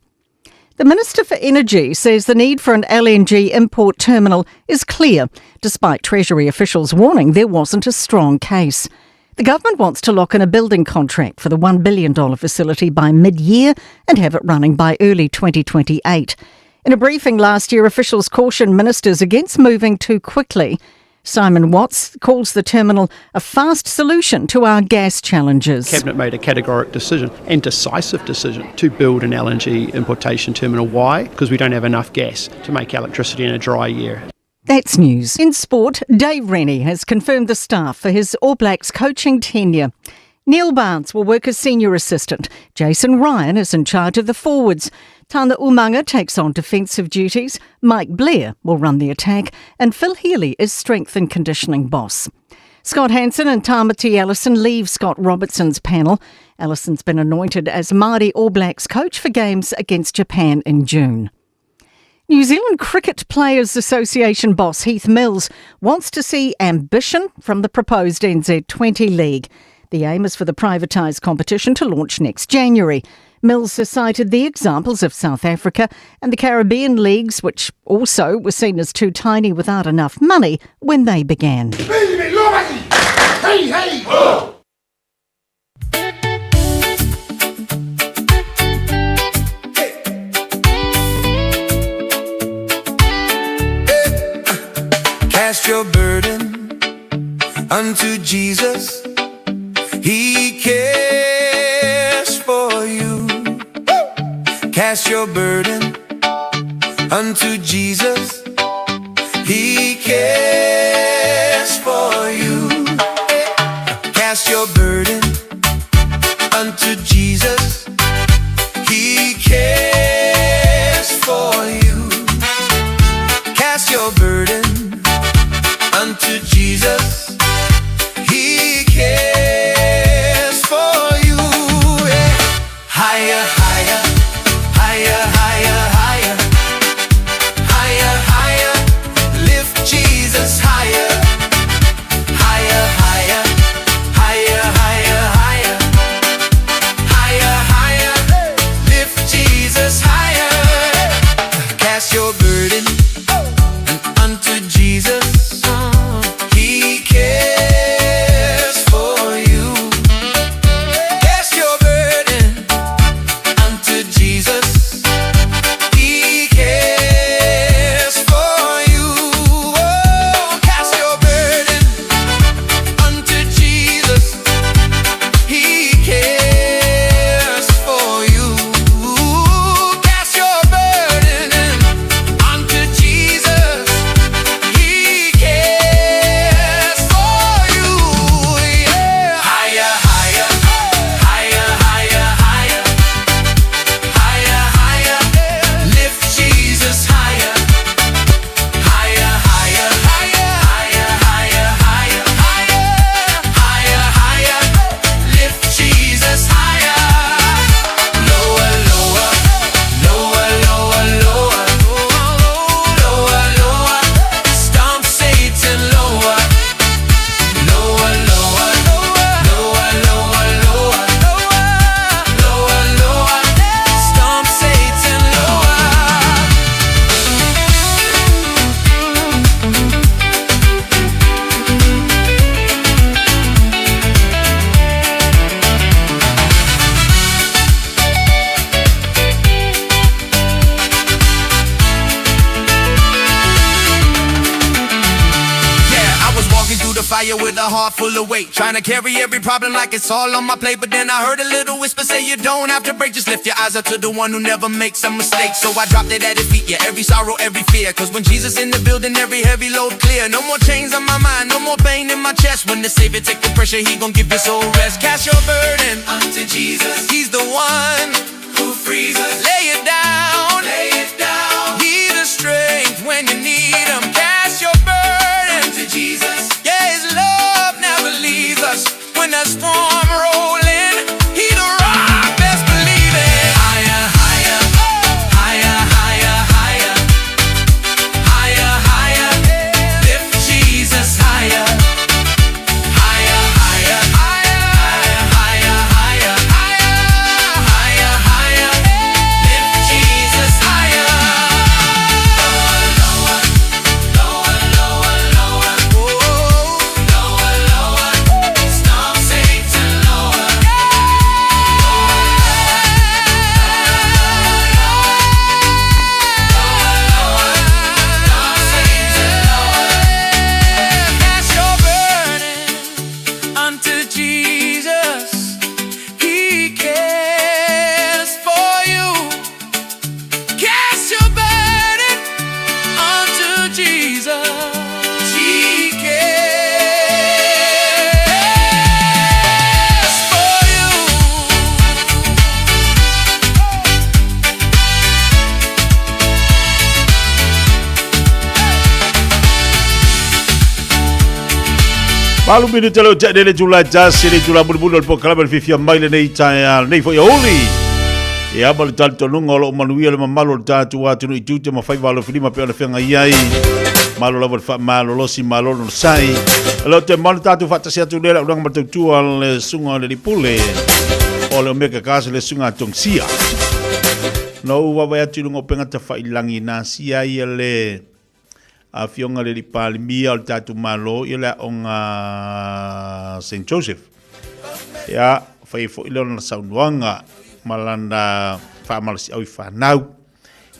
The Minister for Energy says the need for an LNG import terminal is clear, despite Treasury officials warning there wasn't a strong case. The government wants to lock in a building contract for the $1 billion facility by mid-year and have it running by early 2028. In a briefing last year, officials cautioned ministers against moving too quickly. Simon Watts calls the terminal a fast solution to our gas challenges. Cabinet made a categoric decision and decisive decision to build an LNG importation terminal. Why? Because we don't have enough gas to make electricity in a dry year. That's news. In sport, Dave Rennie has confirmed the staff for his All Blacks coaching tenure. Neil Barnes will work as senior assistant. Jason Ryan is in charge of the forwards. Tana Umanga takes on defensive duties. Mike Blair will run the attack. And Phil Healy is strength and conditioning boss. Scott Hansen and Tamati Ellison leave Scott Robertson's panel. Ellison's been anointed as Māori All Blacks coach for games against Japan in June. New Zealand Cricket Players Association boss Heath Mills wants to see ambition from the proposed NZ20 League. The aim is for the privatised competition to launch next January. Mills has cited the examples of South Africa and the Caribbean leagues, which also were seen as too tiny without enough money when they began. Hey, hey! Oh! Cast your burden unto Jesus. He cares for you. Cast your burden unto Jesus. He cares for you. Cast your burden unto Jesus. He cares for you. Cast your burden unto Jesus. He cares for you. Yeah. Higher, higher, higher, higher, higher, higher, higher. Lift Jesus higher, higher, higher, higher, higher, higher, higher, higher. Lift Jesus higher. Cast your burden unto Jesus. He cares for you. Cast your burden unto Jesus. He cares for you. Oh, cast your burden unto Jesus. He cares for you. Cast your burden unto Jesus. He cares for you. Yeah. Higher, higher, higher, higher, higher, higher, higher. Lift Jesus higher, higher, higher, higher, higher, higher, higher, higher, higher. Lift Jesus higher. Lower, lower, lower, lower, lower, lower, lower. Stomp Satan lower. Lower, lower, lower, lower, lower, lower, lower. Stomp Satan lower. Yeah, I was walking through the fire with a heart full of weight, trying to carry every problem like it's all on my plate. But then I heard a little whisper say, you don't have to break, just lift your eyes up to the one who never makes a mistake. So I dropped it at his feet, yeah, every sorrow, every fear. Cause when Jesus in the building, every heavy load clear. No more chains on my mind, no more pain in my chest. When the Savior take the pressure, he gon' give your soul rest. Cast your burden unto Jesus. He's the one who frees us. Lay it down, lay it down. He's the strength when you need him. Cast your burden unto Jesus. Yeah, his love never leaves us. When the storm rolling, he the rock, best believe it. Higher, higher, higher, higher, higher, higher, higher. Lift Jesus higher, higher, higher, higher, higher, higher, higher, higher, higher. Lift Jesus higher. Malu minu telo te le tula jasi le tula bulu po kala bel fifia mai le nei tai nei fo oli. E abal tanto nunga lo manuia le mamalo tatu atu no itute ma fai valo filima pe ona fenga iai. Malo la fa malo lo si malo no sai. Lo te mal tatu fa tasia tu le urang matu al sunga le pule. O le meka casa le sunga tongsia. No wa wa atu ngo penga ta fa ilangi na sia le a fionga le palimia al tatu malo ia la onga St. Joseph. Ya fai fo ilona saunuanga malanda fa malsi au fa nau.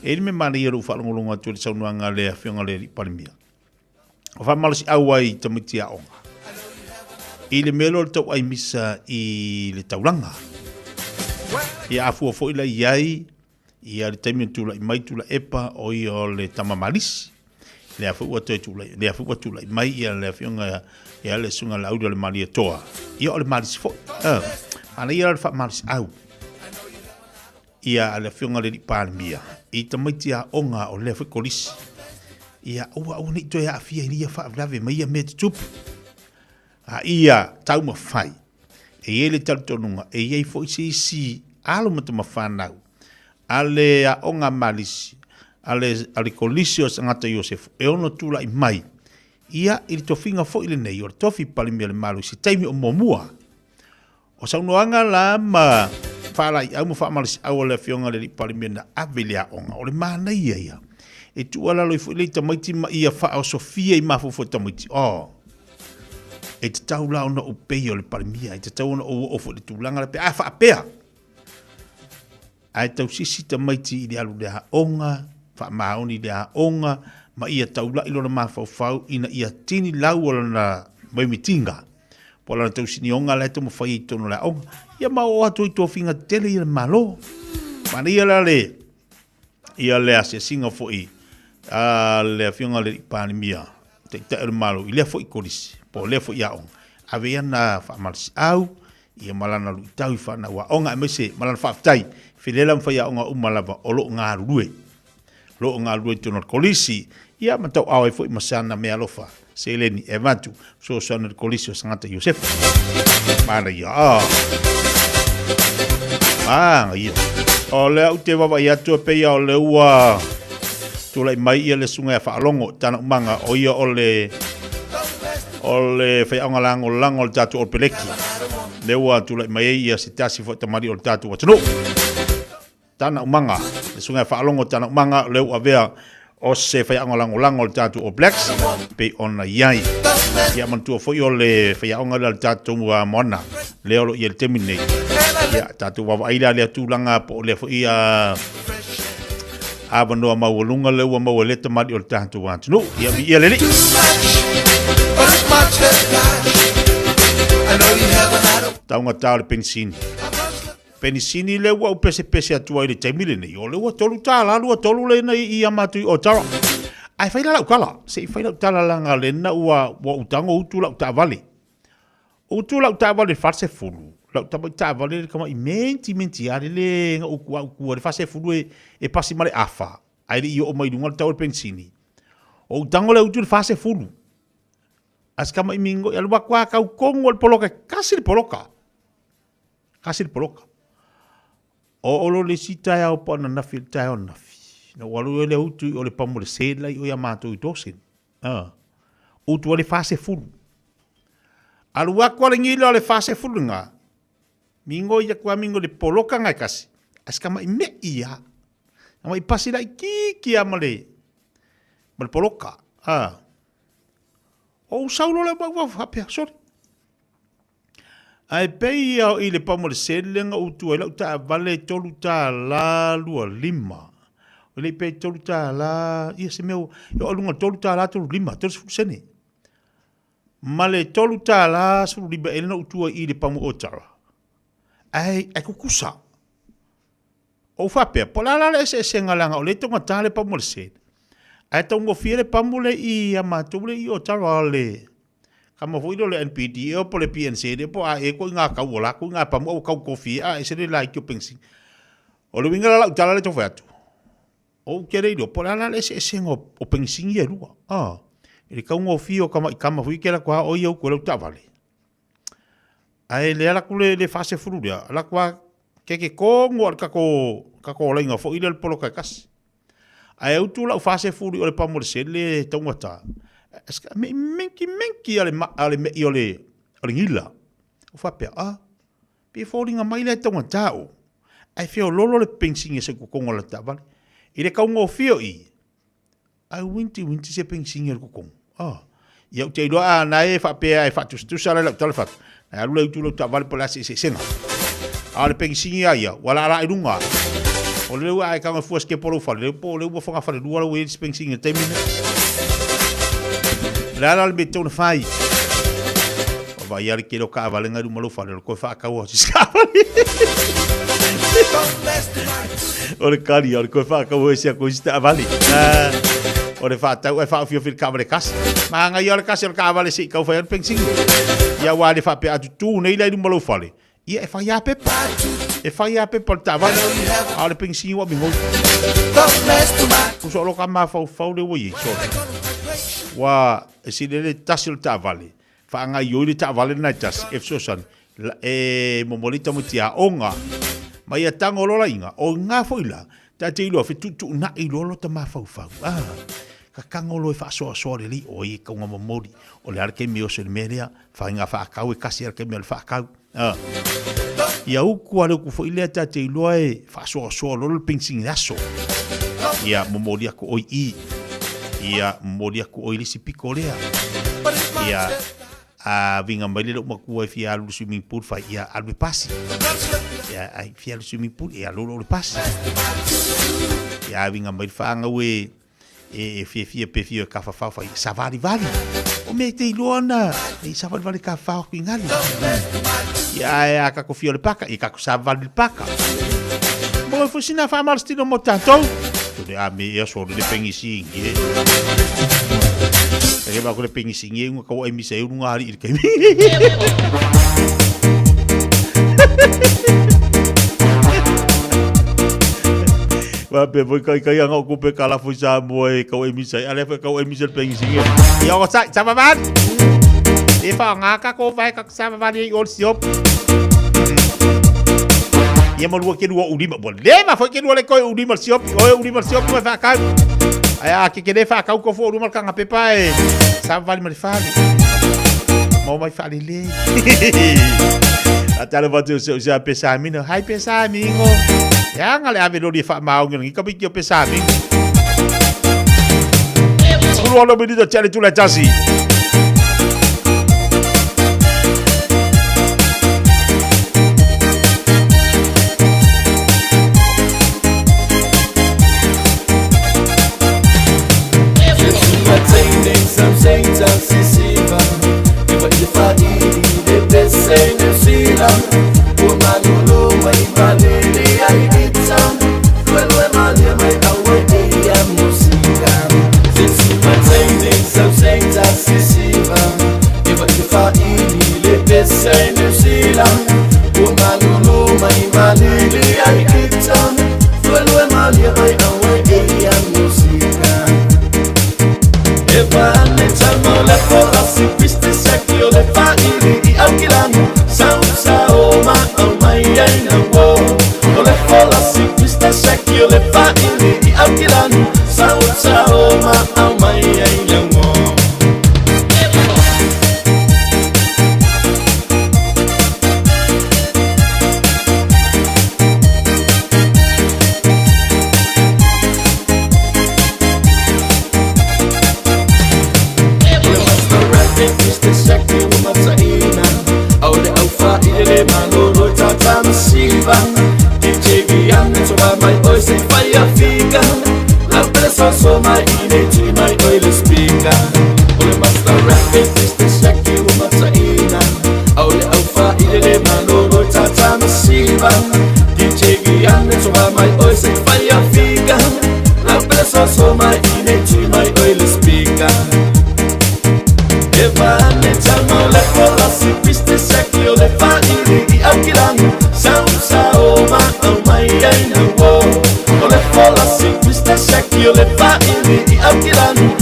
E me mani ru fa ngolonga tu saunuanga le fionga le palimia. Fa malsi au ai tamitia onga. Ile melo to ai misa I le taulanga. Ya afu fo ila iai ia le taimi tu la mai tu la epa o io le tamamalisi. Le afu watu lai mai ia le fionga ia le sunga la audio le malia toa ia le malis fo ana ia le fa malis au ia le fionga le palmia I tamaiti a onga o le fa kolis ia o ni to ia afia ia fa lave mai ia met tup a ia tau ma fai e ele tal tonunga e ia fo si alo mata ma fanau ale a onga malis ale kolisio ngata Joseph e ono tula I mai ia I tofinga fo ile nei o tofi palimia le malu si taimi o momua o saunoanga la ma fala I au fa malis au le fionga le palimia na avelia onga o le mana ia e tu ala lo fo ile tamaiti ma ia fa o Sofia I mafo fo tamaiti e te tau la ona o pei o le palimia e te tau ona o fo le tulanga le pe a fa pea ai tau sisi tamaiti I le alu le onga fa maoni le onga ma ia taula I lona mafau ina ia tini lau na mai mitinga pola tau sini onga le to mafai tono la onga ia ma o atu to finga tele ia malo ma ia le asia singa foi le finga le panemia te te malo ile foi kolis po le foi ia onga ave na fa malsi au ia malana lu tau fa na wa onga mese malana fa tai filela mfa ia onga umalava o lo ngarue lo nga lu to kolisi ia matau au foi masana me alofa seleni evantu so son kolisi sangata Joseph mana ia ia ole au te baba ia to pe ia ole ua to lai mai ia le sunga fa longo tana manga o ia ole fa anga lango tatu o peleki le ua to lai mai ia sitasi fo tamari o tatu wa tno tana manga sunga fa longo tana manga leu avea o se fa lango tatu o blacks pe ona yai ia mantu fo yo le fa onga tatu wa mona leo lo ia terminate ia tatu wa ila le tulanga po le fo ia abano ma wolunga le wa ma le tamadi o tatu wa no ia le taunga tau pensin Penisini le wa pese atu ai le taimile nei o le wa tolu tala lu tolu le nei ia matu o tara ai faila la kala se faila tala langa le na wa utango utu la ta vale farse fulu la ta vale kama menti ari le ku le farse fulu e pasi male afa ai le o mai dunga tau pensini o utango le utu farse fulu as kama mingo ya lua kwa ka kongo le poloka kasi le poloka o lo le sita ya o pana na filta o na fi no walu le utu o le pamo le sela o ya mato I tosin utu le fase full alu wa ko le ngilo le fase full nga mingo ya kwa mingo le poloka nga kasi askama me ia ama ipasi la ki amale mal poloka o saulo le ba fa sorry ai pei au I le pamo le selenga utu e lau ta vale tolu ta la lua lima. O le pei tolu ta la, ia se meu, o alunga tolu ta la tolu lima, tolu sfu sene. Ma le tolu ta la sfu lima elena utua I le pamo o tara. Ai kukusa. O whapea, po la le se ngalanga o le tonga ta le pamo le sene. Ai tongo fie le pamo le I amatu le I o tara le. Kama foi le NPD o po le PNC de po a e ko nga ka wola ko nga pa mo ka kofi a se le like yo pensi o le winga la tala le to fatu o kere do po la le se ngo o pensi ye lu Ele kaunga fio kama ikama hui kela kwa o iau kua lau tavale. Ai le ala kule le fase furu lea. Ala kwa keke kongo al kako lainga fo ile polo kai kasi. Ai au tu lau fase furu o le pamore se le taungata. Eska menki ale me i ole ngila. O whapea pe fōringa mai le taungata o. Ai feo lolo le pensinga se kukongo la tavale. I le kaunga o fio i. Ai winti se pensinga le kukongo. Iau te iloa na e whapea e whatustusa le lau talefatu. Ai alula i tūlau tavale pala se senga. A le pensinga ia, wala ala i runga. O le ua ai kanga fuaske polo whale, le po le ua whanga whale lua lau e se pensinga teimina. Le ala le me tōna whai. O vai ari ke lo ka avalenga du malo whale, lo koe whakau o si skawali. O le kari, o le koe whakau o si a koe si ta avali. O le whātau e whaafio whiri kāwale kasi. Maanga i o le kasi o le kāwale si i kau whai anu pensinga. Ia wā le whapea atu tū nei lai du malo whale. Ia e whai a pepa. E whai a pepa le tāwale. A le pensinga wa mingo. Kuso alo ka maa whau le wai. Wā e si le tasi le tāwale. Whaanga i oi le tāwale nai tasi. E fsosan. E momolita mo tia onga. Mai a tango lola inga. O ngā whaila. Ta te ilo tu na ilo ta ma fau. Ka kangolo e whaasoa le li o i kaunga mamori. O le arke mi o se le merea. Whainga whaakau e kasi arke mi o le whaakau. Ia uku ale ku whailea ta te ilo e whaasoa lolo le pensingi aso. Ia mamori ako oi i. Ia mamori ako oi lisi piko lea. Ia a vinga mai le makua e fia alu swimming pool whai ia alwe pasi. Ia ai fia alu swimming pool ia lolo le pasi. Ia vinga mai whaanga ue e fia pe fia ka whawhau whai savari vali. O me te iloana e savari vali ka whau ki ngali. Ia e a kako fia le paka i kako savari le paka. Mo e fusina wha marstino mo tātou. Tune a me ea soro le pengisi ingi e ba ko le pengisi ingi unga kau e misa e unga hari i kemi. Wa pe voi kai anga ko pe kala foi sa mo e kau e misa ale fa kau e misa le pengisi ingi. Ia o sa man. E fa nga ka ko vai ka sa man i ol siop. Ia mo lua ke lua ulima bo le ma foi ke lua le ko ulima siop o ulima siop ma fa ka. Ai que querer fa kau ko fo uma kanga pepa e sa vale mal fale mo mai fale le ata le vatu se já pesa mina hai pesa amigo ya ngale ave do di fa mau ngi ka bi ke pesa amigo solo lo bi do chale tu la tasi Io le fa in di alquilano,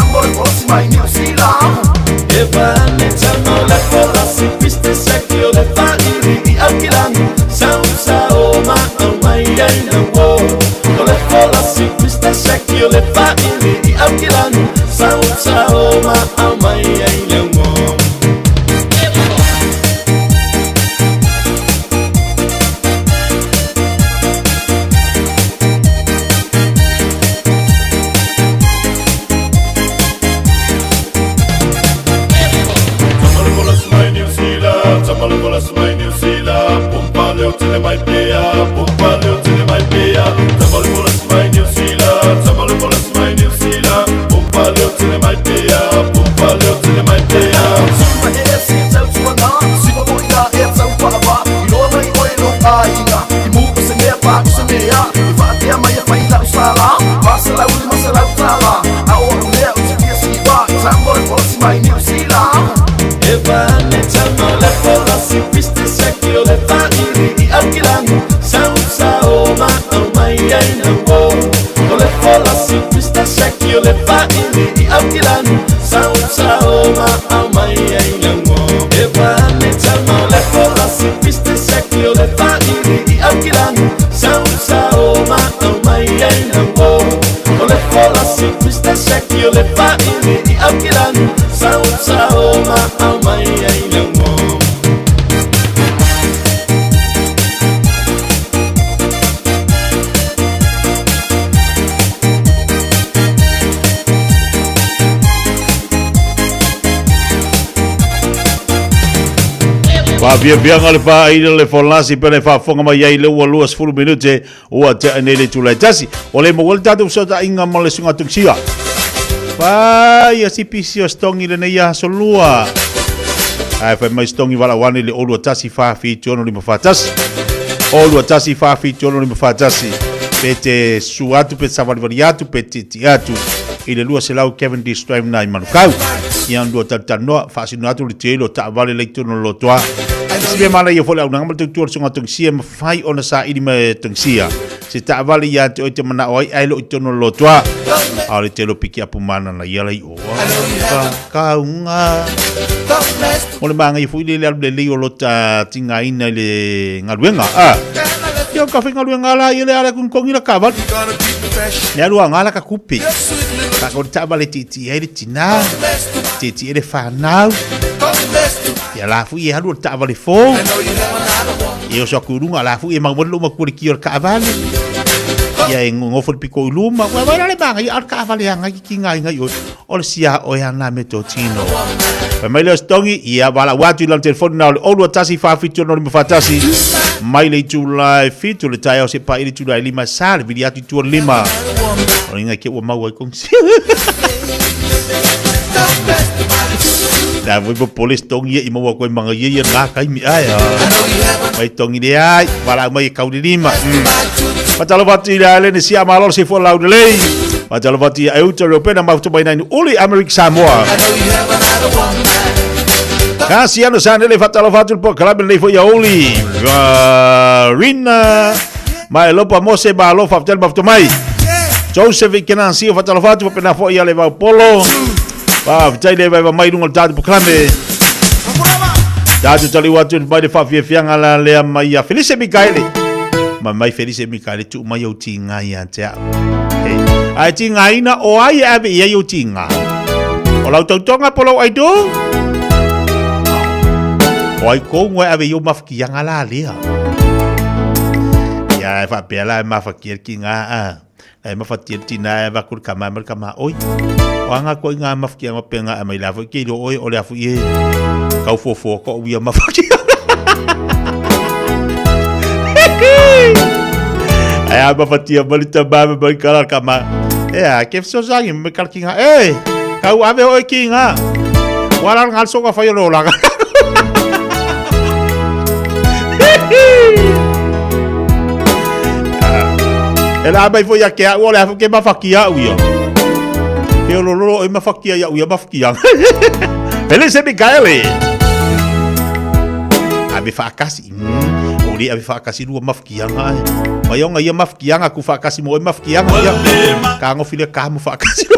Sambo le boss mai New Zealand Eva ne tamo le fola si piste secchio le fagli di Alquilango Sausa o ma mai ai na wo le fola si piste secchio le fagli di Alquilango Sausa o ma mai ai na wo Tele mai pia, pumpa leo tele mai pia. Tamal bolas mai New Zealand, tamal bolas mai New Zealand. Pumpa leo tele mai pia, pumpa leo tele mai pia. Suma esi tau tuana, sipa boina e tau pava. Ilo mai oi no ainga, imu se me pa se me ya. Fatia mai fai la sala, masala uli masala tala. Ao leo te siba, tamal bolas mai New Zealand. Eva ne tamal bolas si piste secchio le fagli Alquilango, Sausa o ma mai ai na wo le fola si pista secchio le fagli di Alquilango, Sausa o ma mai ai na wo e pane tamo le fola si pista secchio le fagli di Alquilango, Sausa o ma mai ai na wo le fola si pista secchio le fagli di Alquilango, Sausa o ma mai ai na wo Via ngale fa ina le folasi pele fa fonga mai ai le ua 10 minute ua te anele tula tasi o le mo tatu so ta inga male sunga tuksia fa ia sipisi o stongi le nei a solua ai fa mai stongi wala wani le olu tasi fa fi tono ni mafatasi olu tasi fa fi tono ni mafatasi pete suatu pe savaliatu pete tiatu ile lua se lau Kevin D. Stream na manukau yang dua tatanoa fa sinatu le telo ta vale le tono lo toa Sibe mana ia fola unang mal tutur sunga tungsia mafai ona sa ini me tungsia se ta vale ya te oite mana oi ai lo tono lo toa ale te lo piki apu mana na ia lai o kaunga ole manga i fuile le le lo ta tinga ina le ngaluenga yo ka finga luenga la ile ala kun kongira kaval le alu ngala ka kupi ka ko ta vale titi ai tina titi ele fanau ya la fu ye halu ta vale fo yo so kurunga la fu ye mangolo ma kuri kior ka vale ya ngofol piko luma wa wa le banga ya ka vale nga kinga nga yo ol sia o ya na metotino pa mai le stongi ya bala watu la telefon na o lo tasi fa fitu no me fatasi mai le tu live fitu le tayo se pa ile tu la lima sal vidiatu tu lima o nga ke o mau kong da voi po polis tongi i mo ko manga ye nga kai mi ai mai tongi dia wala mai kau di lima patalo vati le ni sia malo se fo laude le patalo vati ai uto europea ma to baina ni uli America Samoa kasiano sana le fatalo vati po club le fo ya uli rina mai lo pa mo se ba lo fatel ba to mai Joseph Kenansi fatalo vati po pena fo ya le va polo Ba, vitai le vai mai runga tatu proclame. Tatu tali watu mai de fafia fianga la le mai a Felice Mikaele. Ma mai Felice Mikaele tu mai o tinga ia te. Ai tinga ina o ai ave ia o tinga. O lau tautonga polo ai do. O ai ko ngoi ave yo mafkianga la lea. Ya fa pela mafkia kinga a. Ai mafatia tina va kur kama oi. Wanga ko nga mafkia ngapenga mai la ke do oi ole afu ye kau fofo ko wi mafkia ai aba fatia balita ba kala kama ke so zangi me kalkinga kau ave oi kinga wala ngal so ka fa yo la ela bai foi ke ole afu ke mafkia wi eu lolo e mafakia ya mafakia Felice Mikaele abi fakasi ori abi fakasi lu mafakia ngai mayonga ia mafakia aku fakasi mo mafakia ya ka ngofile ka mo fakasi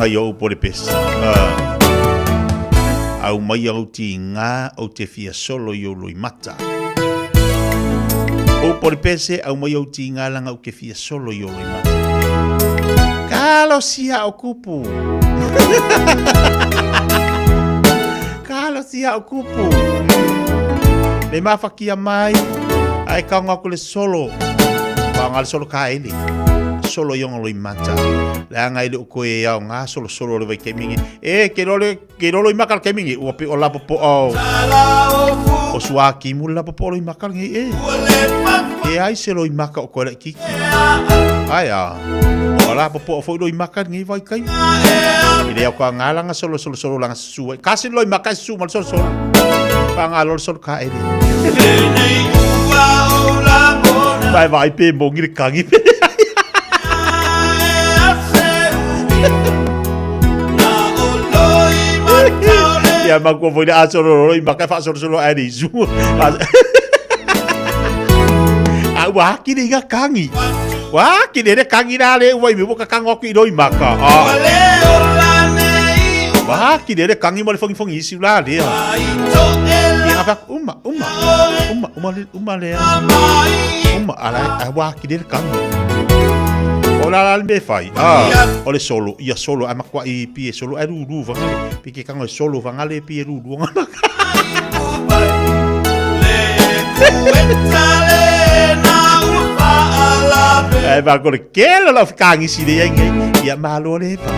ngai o pole pesi. Au mai au ti ngā o te fia solo i o loi mata. O pole pesi au mai au ti ngā langa o ke fia solo i o loi mata. Kalo sia o kupu. Kalo sia o kupu. Le mafakia mai ai kaunga ko le solo. Kaunga le solo ka ele. Solo yong loi mata. Le anga ile ko e au nga solo le vai kemingi. E ke rolo i makal kemingi. O pe o lapo po o. O sua ki mula popolo I maka ngi e ai se lo I maka o koe kiki. Ai a. O la popo fo lo I maka ngi vai kai. I leo ka ngalanga solo langa su. Kasi lo I maka su mal solo. Pa ngalo solo ka ere. Vai pe mongi kangi pe. Ya mako foi a solo I maka fa solo ai zu. A wa ki ni ga kangi. Wa ki ni kangi na le wai mi boka kango ki do I maka. Wa ki ni kangi mo le fongi isi la le. Ya fa uma le. Uma ala wa ki ni kangi. Ola me fai. Ole solo, ia solo ama kwa I pie solo ai ru vanga. Pike kango solo vanga le pie ru vanga. Ai va ko kelo la kangi si de ngai. Ia malo le pa.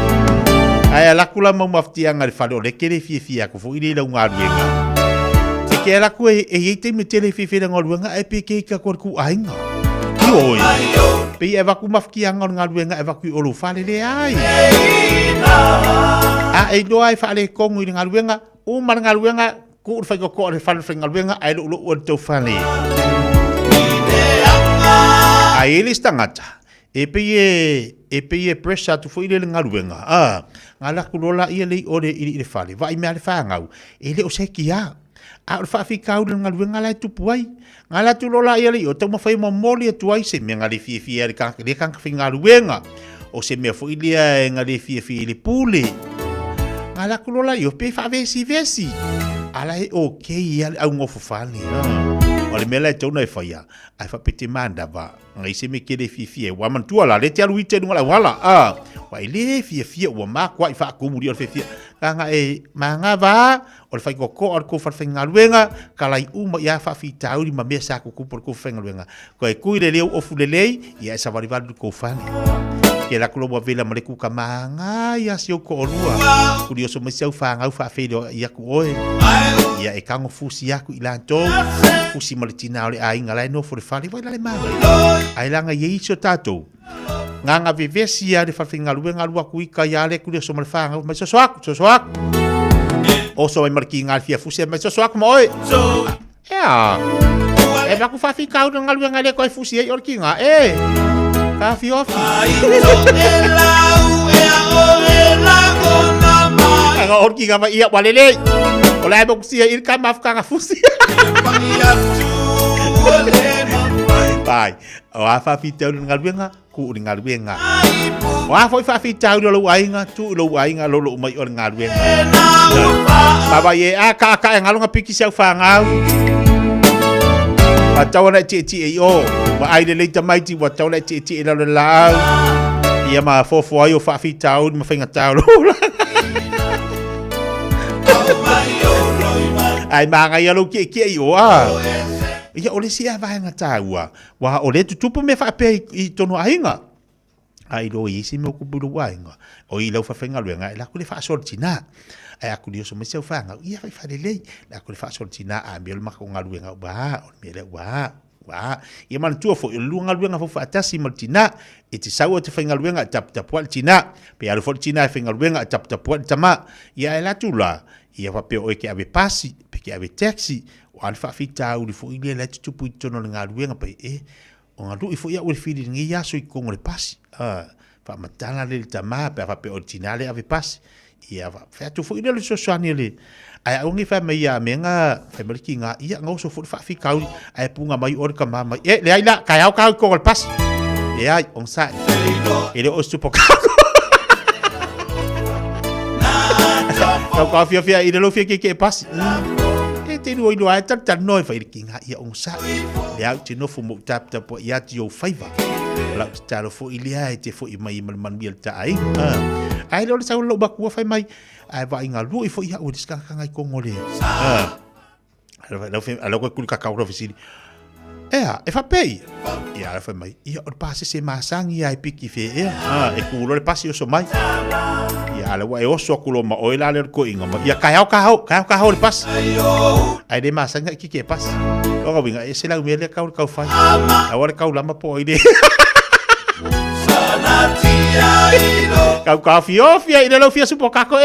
Ai ala kula mo maftia ngai fa le kele fie ko fo ile la unga ruenga. Ke ala ko e te me tele fie ngol ruenga ai pike ka ko ku ainga. Oi. Pe eva ku mafki anga nga ruenga eva ku olu fale le ai. E do ai fale kongu nga ruenga o mar nga ruenga ku fa ko le fale nga ruenga ai lo o to fale. Ai ele stangata. E pe pressure tu foi le nga ruenga. Ngala ku lola ia le ore ile fale. Vai me ale fa ngau. Ele o se kia. A fa fi kau nga ruenga la tu puai. Ngala tu lola ia li o tau mawhai mo moli atu ai se mea ngari fie ari ka whinga ruenga o se mea fo ilia e ngari fie li pule. Ngala ku lola i o pe wha vesi. Ala e o kei au ngofu whane. O le mela e tauna e whaia. Ai wha pete manda ba. Ngai se me kere fie. Wa mantua la le te alu i te nungala wala. Wa i le fie ua makwa i wha akumuri o le fie. Kanga e manga va. O le whai koko o le kou whinga ruenga. Kalai uma ia wha fi tauri ma mea sa kukupo le kou whinga ruenga. Ko e kui le leo ofu le lei. Ia e sa wariwaru kou whane. Ke la kulo wa vela male ku ka manga ia si o ko olua. Kuri o so me sau whangau whawhero ia ku oe. Ia e kango fusi aku i lanto. Fusi male tina ole a inga lai no for fali vai le manga. Ai langa ye iso tato. Nganga vivesi ia de whawhinga ruenga lua kui ka ia le kuri o so male whangau. Mai so soak. O so mai marki ngal fia fusi mai so soak mo oe. Ia. E baku whawhikau na ngaluenga le koe fusi e orki nga. Kafi ofi. Aga orki nga ma ia walele. Ola ebo kusia irka mafka nga fusi. Pai. O afa fitau nga luenga ku nga luenga. O afa fa fitau lo wainga tu lo wainga lo mai or nga luenga. Baba ye aka nga lunga piki sau fa nga. Watau na ti e o ma ai le ta mai ti watau na ti e la la ia ma fo ai o fa fi tau ma finga tau ai ma ga ia lo ki o ia o le sia va nga tau wa o le tu po me fa pe I tono ainga ai do I si me ku bulu wainga o I lo fa finga luenga la ku le fa sortina ai aku dia so me se fanga ia vai fare lei la ko le fa sortina a me ma ko ngaluenga ba o me le wa ia man tu fo lu ngaluenga fo fa tasi martina e te saua te finga luenga tap pual tina pe al fortina finga luenga tap pual tama ia la tula ia va pe o ke ave pasi pe ke ave taxi o al fa fita u fo ile la tu pu tono ngaluenga pe o ngalu I fo ia o le fili ngi ya so I ko le pasi fa matala le tama pe va pe o tina le ave pasi ia va fa tu fo ile le so sani le ai ongi fa me ia menga fa merki nga ia ngo so fo fa fi kau ai punga mai or ka mama le ai la ka ko le pas e ai on sa ele o stu poka ka fia ile lo fia ke pas e te no i do ai tan no fa irki nga ia on sa le au te no fu mo tap po ia ti o faiva la talo fo ilia e te fo I mai man miel ta ai ai lo sa lo ba ku fa mai ai va inga lu I fo ia o diska ka ngai kongole alo ko kul ka ka ro fisili e fa pei ia fa mai ia o pase se masangi ai piki fe e ku lo le pase o so mai ia ala wa e oso kulo ma o ila le ko inga ma ia ka hau le pas ai de masa nga ki pas o ga winga e se la me le ka fai a ka lama po ide ka fia ide lo fia supo kako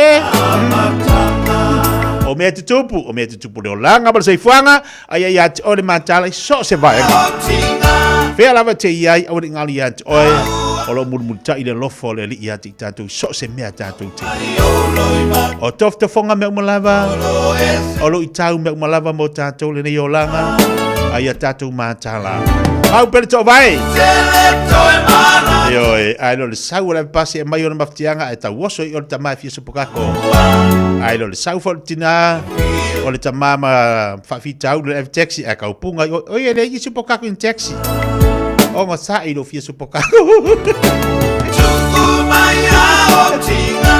o me te tupu le langa bal sei fuanga ai o le matala so se vai fe lava te ai o ngali at o lo mulmuta i le lofo le li ia ti tatu so se mea tatu te o tofta fonga me umalava o lo itau me umalava mo tatu le nei o langa ai a tatu matala au pele to vai yo ai lo le sau le pasi e mai o na maftianga e tau oso i o le tamai fia supokako ai lo le sau foltina o le tamama fafitau le taxi a kaupunga o e le i supokako in taxi o nga sa i lo fia supokako tukumaya o tinga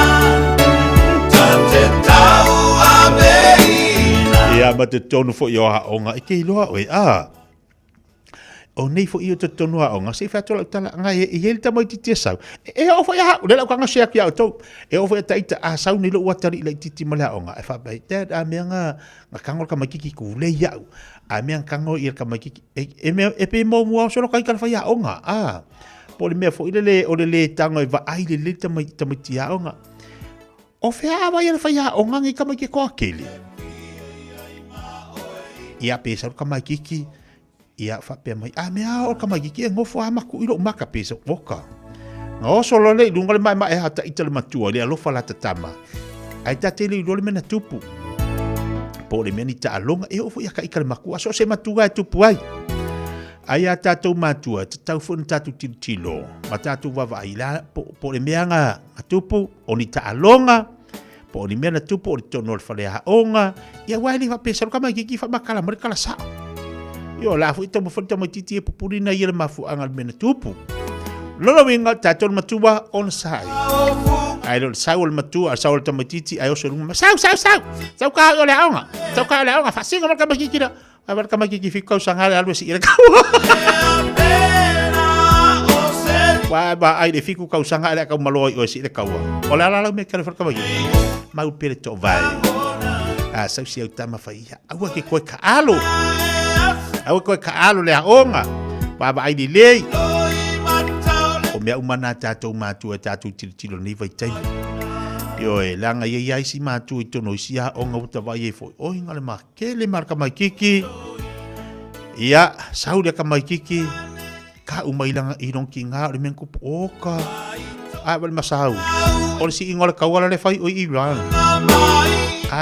tate tau a beina ia ma te tonu fo yo ha onga i ke iloa oe o nei fo i o te tonu ha onga se fatola tala nga i heli tamai titi sau e o fo ya le la kanga se aki au tau e o fo ya taita a sau ni lo watari le titi mala onga e fa bai dad a me nga kangol ka makiki ku le ya a me kango i ka makiki e pe mo mo so lo kai ka fa ya onga po le me fo i le o le tango i va ai le tamai ti ya onga o fe a vai fa ya onga ngi ka makiki ko akeli ia pesa ka makiki ia fa pe mai mea o ka makiki ngofo a maku ilo maka pesa voka no solo le lunga le mai e hata itale matua le alofa la tatama ai tatele lo le mena tupu po le meni ta alonga e ofo ia ka ikale maku aso se matua e tupu ai a tatou matua tatau fo tatu tilo matatu vava ila po le meanga tupu oni ta alonga po ni mena tupu o le tono le fale ha onga ia wali fa pesa ka makiki fa makala mo kala sa yo la fu tomo fo tomo titi e pupurina ia le mafu anga le mena tupu lolo winga tatou matua on sai ai lo sau le matua sau le tomo titi ai o so lunga sau ka o le onga fa singa ka makiki da ai ka makiki fi ko sanga alwe si ira ka ba ai de fiku kau sanga ala kau maloi o si de kau o la me kale fa kama mau pele to vai sa si tama fai au ke ko ka alo le onga ba ai di le o me umana tatu matu tilo ni vai tai yo langa ye ai si matu i tono si a onga uta vai foi o ngale ma kele marka mai kiki ia saudia ka mai kiki ka umailanga irong kinga le men ku oka bal masau o si ingol ka wala le fai o iran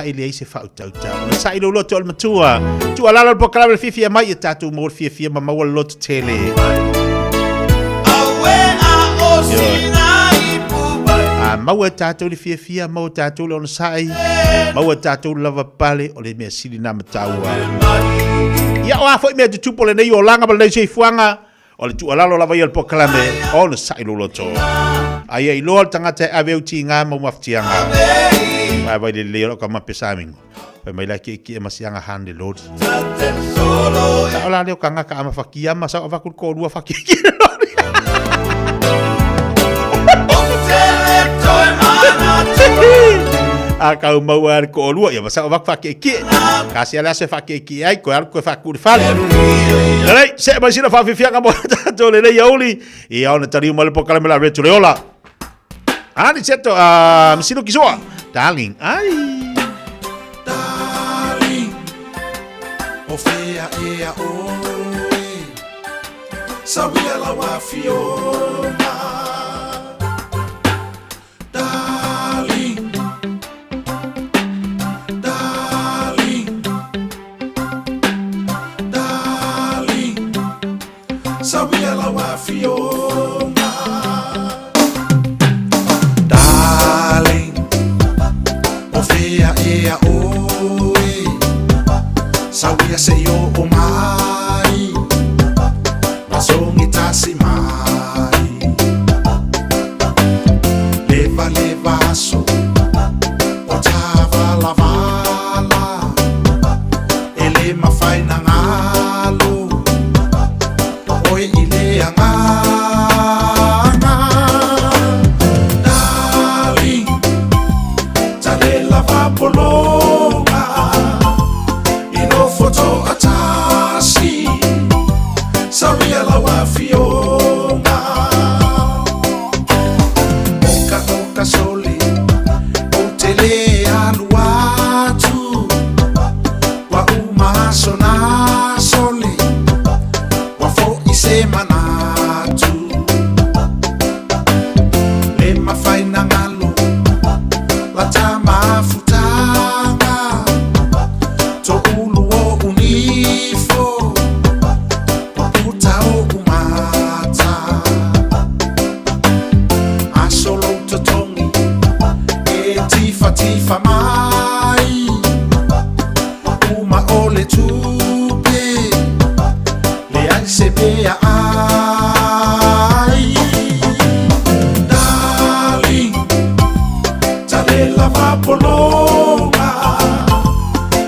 ele ai se fa tau sa ilo lo tol matua tu ala lo pokala le fifi mai tatu mo fifi ma ma lo tele mau tatu le fifi mau tatu lo sai mau tatu lava pale o le me silina mataua ya o foi me tu pole nei o langa le sei fuanga o le tu alalo lava ia le pokalame o le sai loloto ai ai lo tangata aveu tinga mo maftianga vai le leo ka mapesaming pe mai la ki e masianga hande lodi ala leo kanga ka ama fakia ma sa va ko lua fakia a kau mau ar ko lua ia masa va fakia ki kasi ala se fakia ki ai ko ar ko fa ku fal Lei, se mai sina fa fifia ka mo to le yauli e ona tari mal pokala mela retu leola ani seto msino kisoa darling o fea e a oi sabia la wa fiona sabia la wa fiona darling o fea e a oi sabia se yo o mai masongi tasi mai leva so o tava la vala ele ma fai na ngalo oi ile anga darling naso nasole wa fo I se manatu le mafaina ngalo la tama futanga to ulu o unifo puta o umata asolo totongi e tifa mai uma ole tupe le ai se bea ai darling tale lava polonga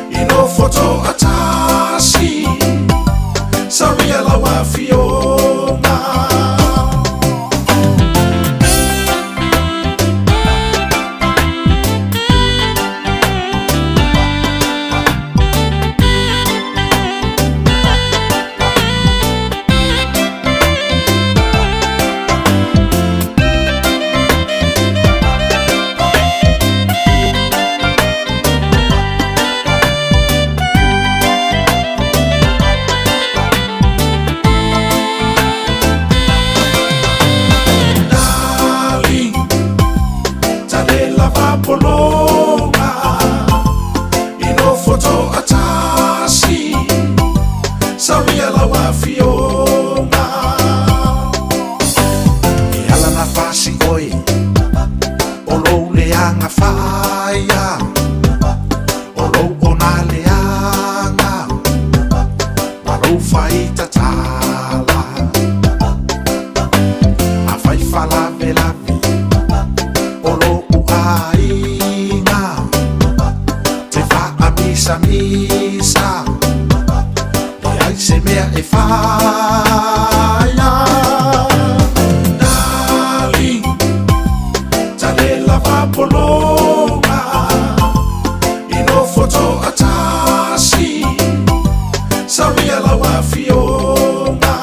ino foto atasi saria la wa fiona polonga ino foto atasi saria la wa fiona e ala na fasi oi olo le anga faia olo ona le anga paro fai tatala a fai fala vela ainga te fa a misa e ai se mea e faia darling tale lava polonga ino foto atasi saria la wa fiona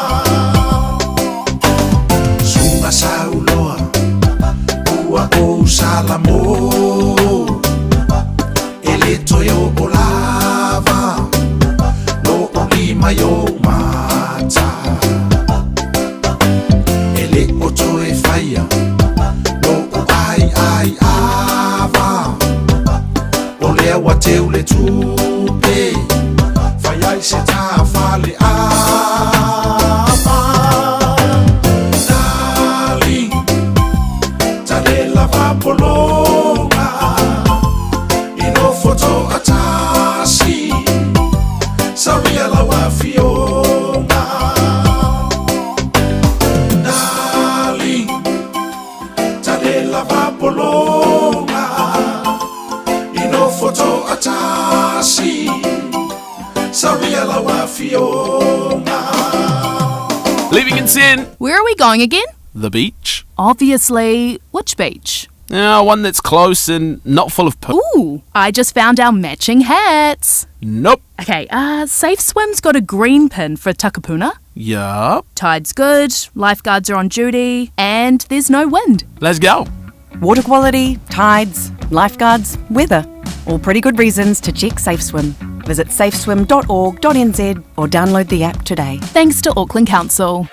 sunga sauloa o salamo ele toyo olava lo olima yo mata ele oto e faya lo ai ava ole wa teule tupe faya se ta fale ava darling lava polonga ino foto atasi saria la wa fiona darling tale lava polonga ino foto atasi saria la wa fiona. Leaving in sin. Where are we going again? The beach. Obviously. Which beach? One that's close and not full of poo. Ooh, I just found our matching hats. Nope. Okay, Safe Swim's got a green pin for Takapuna. Yup. Tide's good, lifeguards are on duty, and there's no wind. Let's go. Water quality, tides, lifeguards, weather. All pretty good reasons to check Safe Swim. Visit safeswim.org.nz or download the app today. Thanks to Auckland Council.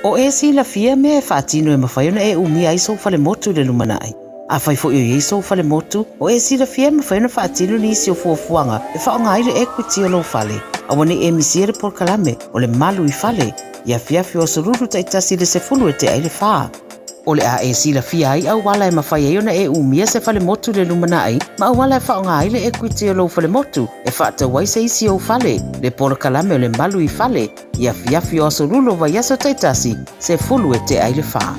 O e si la fia me e whaatino e mawhaiona e umi ai so whale motu le lumanai. A whai fo i so whale motu, o e si la fia mawhaiona whaatino ni isi o fuafuanga e whaonga aire equity o lo whale. A wane e misiere por kalame o le malu I whale. Ia fiafi o sururu taitasi le se fulu e te aile whaa. O le a e si la fia ai au wala e mawhaiona e umia se whale motu le lumanai, ma au wala e whaonga aile equity o lo whale motu e whaata wai se isi o whale. Le por kalame o le malu I whale. Ia fiafi o sururu wa yaso taitasi se fulu e te aile whaa.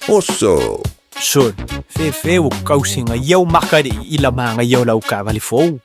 Oso. Son, fe o kausinga iau makari I la manga iau lau ka vali fou.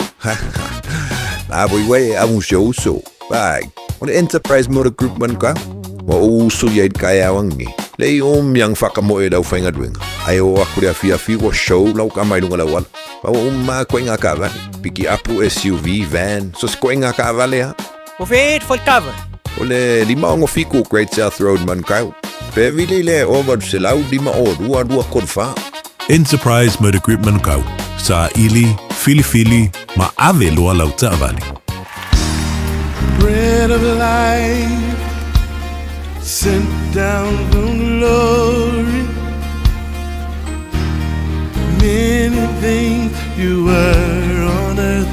Na boi amu show so. Bag. On Enterprise Motor Group man ka. Wa uso yaid kaya wangi. Le yang whakamoe dau whainga duenga. Ai o akure a fiafi wa show lau ka mai lunga lawala. Pa wa koinga ka vale. Piki apu SUV, van. So koinga ka vale ha. O fe faltava. O le lima ongo fiku Great South Road man kau. Pe vile le over se lau lima o dua kodfa. Enterprise Motor Group Manukau. sa ili, fili, ma ave loa lau taavali. Bread of life sent down from glory. Many things you were on earth,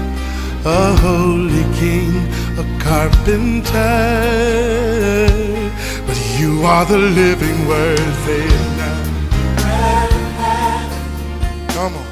a holy king, a carpenter, but you are the living word. Say it now. Come on.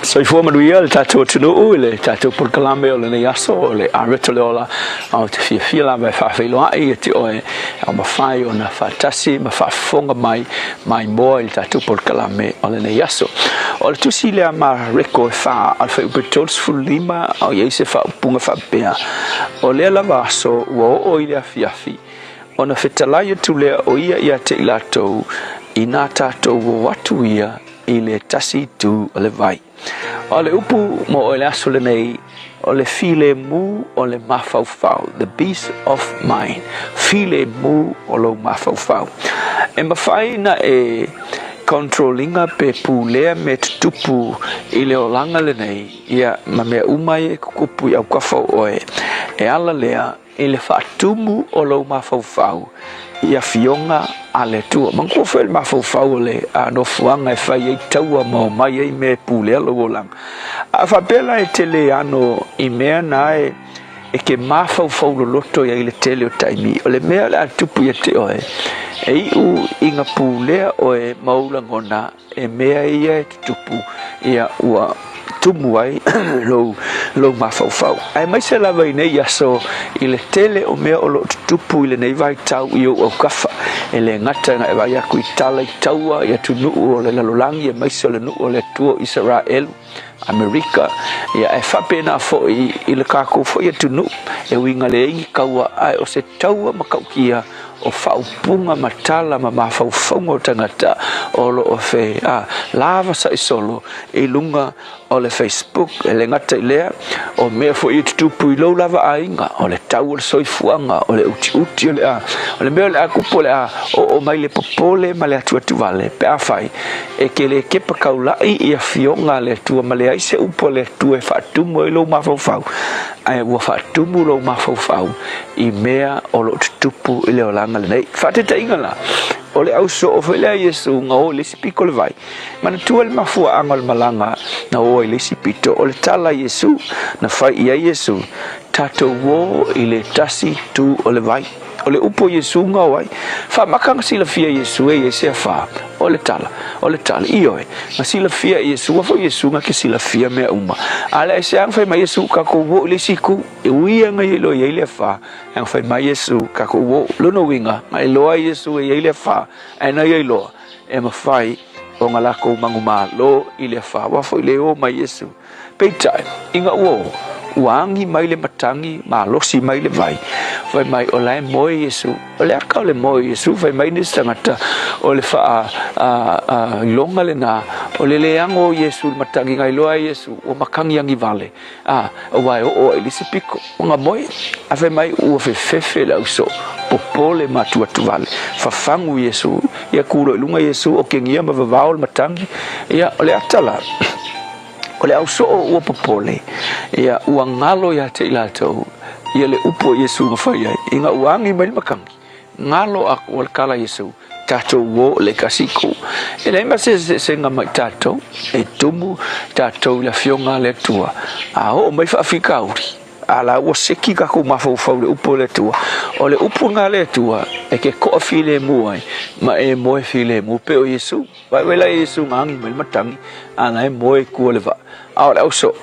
So i manuia le tatou tunu le tatou porkalame o le nei aso le areta le ola au te fia la vai whawhailoai e te oe au mawhai o na whatasi ma whafonga mai moa i tatou porkalame o le nei aso. O le tusi lea ma reko e wha al whai upetols fulima au yeise wha upunga whapea o lea lava aso ua o i lea fiafi o na whetalai atu lea o ia te ilatou i nā tatou o watu ia i le tasi tu o le vai. O le upu mo o le aso le nei, o le file mu o le mawhauwhau, the peace of mind, file mu o lo mawhauwhau. E mawhai na e controllinga pe pulea me tupu i le olanga le nei, ia ma mea umai e kukupu i au kawhau oe, e ala lea i le whaatumu o lo mawhauwhau, ia fionga a le tua. Mangko whel mawhauwhau le a no fuanga e whai ei taua mau mai ei me pulea lo wolang. A whapela e tele ano i mea nae e ke mawhauwhau lo loto ia i le tele o taimi. O le mea le atupu ia te oe. E iu inga pulea oe maulangona e mea ia e tupu ia ua tumu ai lo mawhauwhau. Ai mai se lawa i nei aso i le tele o mea o lo tupu i le nei vai tau i au kafa e le ngata nga e vai aku i tala i taua i atu nuu o le lalolangi e mai se o le nuu o le tua Israel Amerika ia e whapena fo i le kako fo i atu nuu e winga le ingi kaua ai o se taua makaukia o whaupunga matala ma mawhauwhaunga o tangata o lo o whē lava sa i solo i lunga o le Facebook e le ngata i lea o mea fo i tutupu i lau lava ainga o le tau o le soifuanga o le uti o le mea o le akupo le o mai le popole ma le atu vale pe a whai e ke le kepa kaulai i a fionga le atua ma le aise upo le atua e whaatumu i lau mawhauwhau ai ua whaatumu lau mawhauwhau i mea o lo tutupu i leo langa le nei whaateta inga la o le au so o whelea Yesu nga o le sipiko le vai mana tua le mafua anga le malanga na o le sipito o le tala Yesu na whai ia Yesu tato wo i le tasi tu o le vai o le upo Yesu nga wai wha makanga sila fia Yesu e se wha o le tala i oe na sila fia Yesu wafo Yesu nga ke sila fia mea uma ala e se ang whai mai Yesu kako wo le siku e uia nga ilo i le wha ang whai mai Yesu kako wo lono winga nga iloa Yesu e le wha e na iloa e ma whai o nga lako manguma lo i le wha wafo i le o mai Yesu peitai inga uo wangi mai le matangi ma losi mai le vai mai o lai moe Yesu o le aka o le moe Yesu vai mai ni tangata o le wha longa le na o le leango Yesu matangi ngai loa Yesu o makangi angi vale o wai o elisipiko o nga moe a vai mai ua fefe le auso popole matua tu vale fafangu Yesu ia kuro ilunga Yesu o kengia ma vavao le matangi ia o le atala o le au so o popole ia ua ngalo ia te ilatou ia le upo Yesu mawhai ai inga uangi mai makangi ngalo o le kala Yesu tatou wo le kasiko e nei ma se nga mai tatou e tumu tatou la fionga le tua o mai whaafika uri ala ua seki kako mawhauwhau le upo le tua o le upo nga le tua e ke koa file mu ai ma e moe file mu pe o Yesu vai wela Yesu ngangi mai matangi ana e moe kua le va au le auso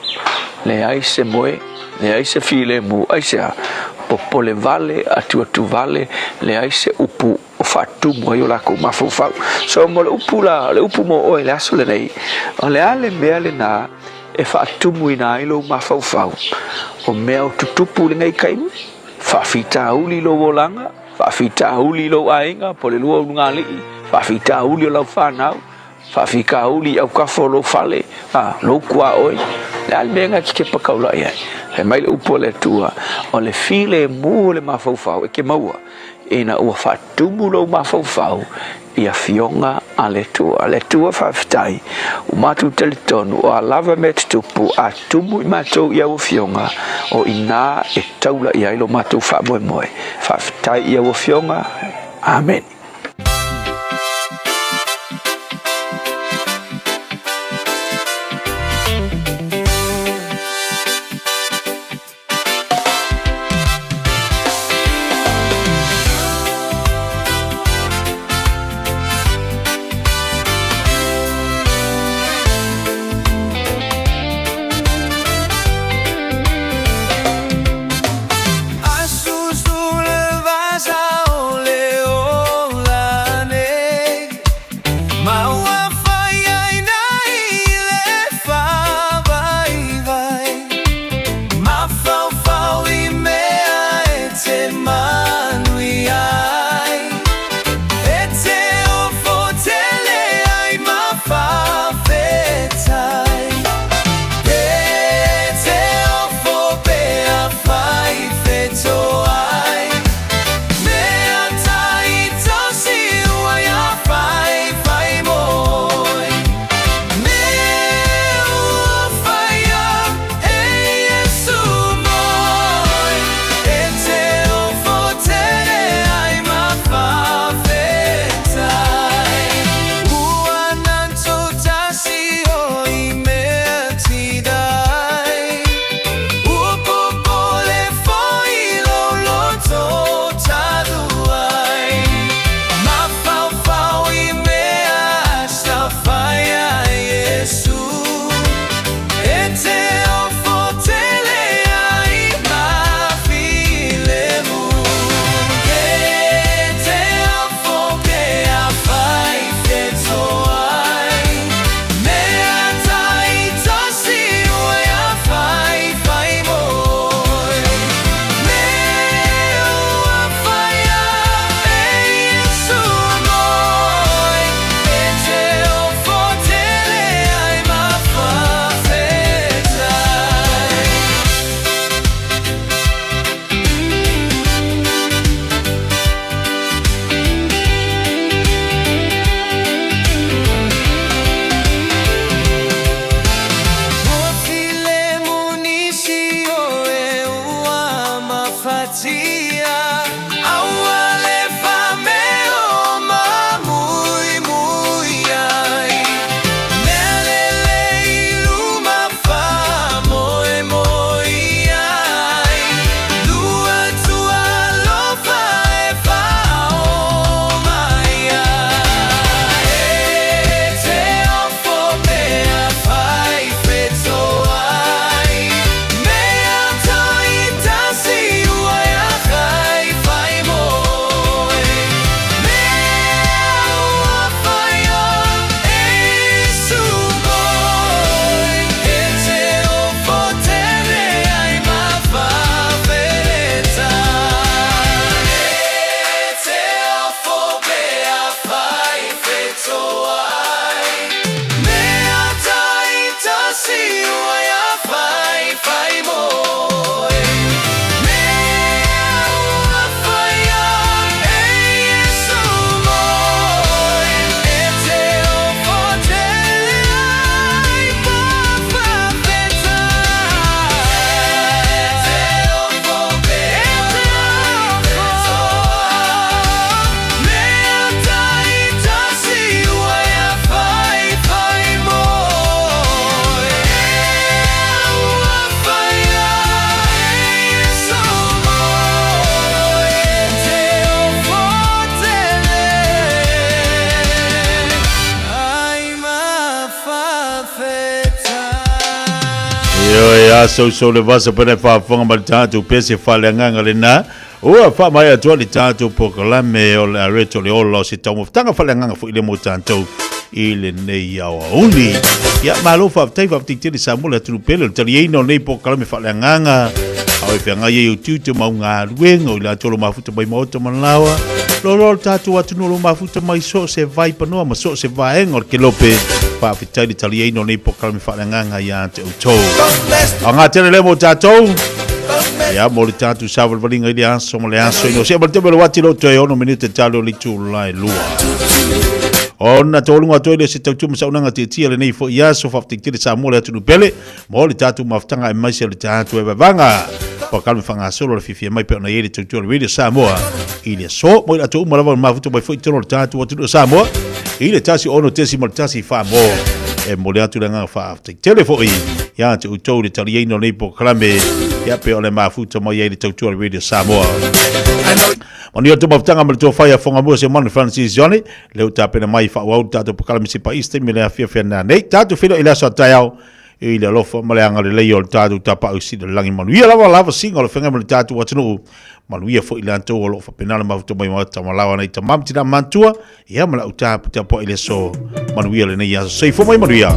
le aise moe le aise file mu aise popole vale atu vale le aise upu o fatumu ai o lako mawhauwhau so mo le upu mo o le aso le nei o le ale mea le na e fatumu ina ilo mawhauwhau o mea o tutupu le ngai kaimu whaafita uli lo wolanga whaafita uli lo ainga po le lua unga lii whaafita uli o lau whanau whaafika uli au kafo lo fale lo kua oi le al menga ke pa kaula ia he mai le upo le tua o le file mu le mafau ke maua ina ua fatumu lo mafau ia fionga ale tua fafitai o matu teletonu o alava met tupu a tumu i matou ia o fionga o ina e taula ia ilo matou fa moe fafitai ia o fionga amen. So le vasa pene fa fonga mal tatu pese fa le nganga le na o fa mai atu le tatu proclame o le areto le olo si tamu tanga fa le nganga fu ile mo tanto ile nei ya uni ya malo fa tai fa tiki samula tu pele tali no nei proclame fa le nganga au fe nga ye tu mau nga wengo la tolo mafuta bai moto manlawa lolo tatu atu no mafuta mai so se vai pano ma so se vai ngor ke lope whaafitai ni tali eino nei pokalami whaanganga ia te utou. A ngā tēne le mo tātou. Ia mo le tātou sāwal walinga i le aso mo le aso ino. Sia malte mele wati lo toe ono minute talo li tū lai lua. Ona tōlunga toi le se tautu masaunanga te tia le nei fo ia so whaftikiri sa mo le atu nupele. Mo le tātou maftanga e maise le tātou e wavanga. Pakalmi whanga solo le fifia mai pe ona i le tautu le radio Samoa. I le so, mo i la tō umalawa mafuto mai fo i tono le tātou atu Samoa. I le tasi ono tesi mo le tasi wha mo. E mo le atu le ngā whaftikiri fo i. Ia te utou le tali eino nei pokalame. Ia pe ole mafuto mai i le tautu le radio Samoa. Moni o tumaftanga mele tō whaia whonga mua se manu Francis Johnny. Leo tāpena mai whaau tātou pakalami si paiste me lea fia whia nā nei. Tātou whina i laso a tai au. I le alofa ma le anga le leo le tātou tapa au si le langi manu. Ia lava singa o le whenga mele tātou watanu. Manu ia fo i le antou o lo whapenala mafuto mai mawata malawa nei ta mamtina mantua. Ia mala u tāpu tapo i le so. Manu ia le nei aso. Seifo mai manu ia.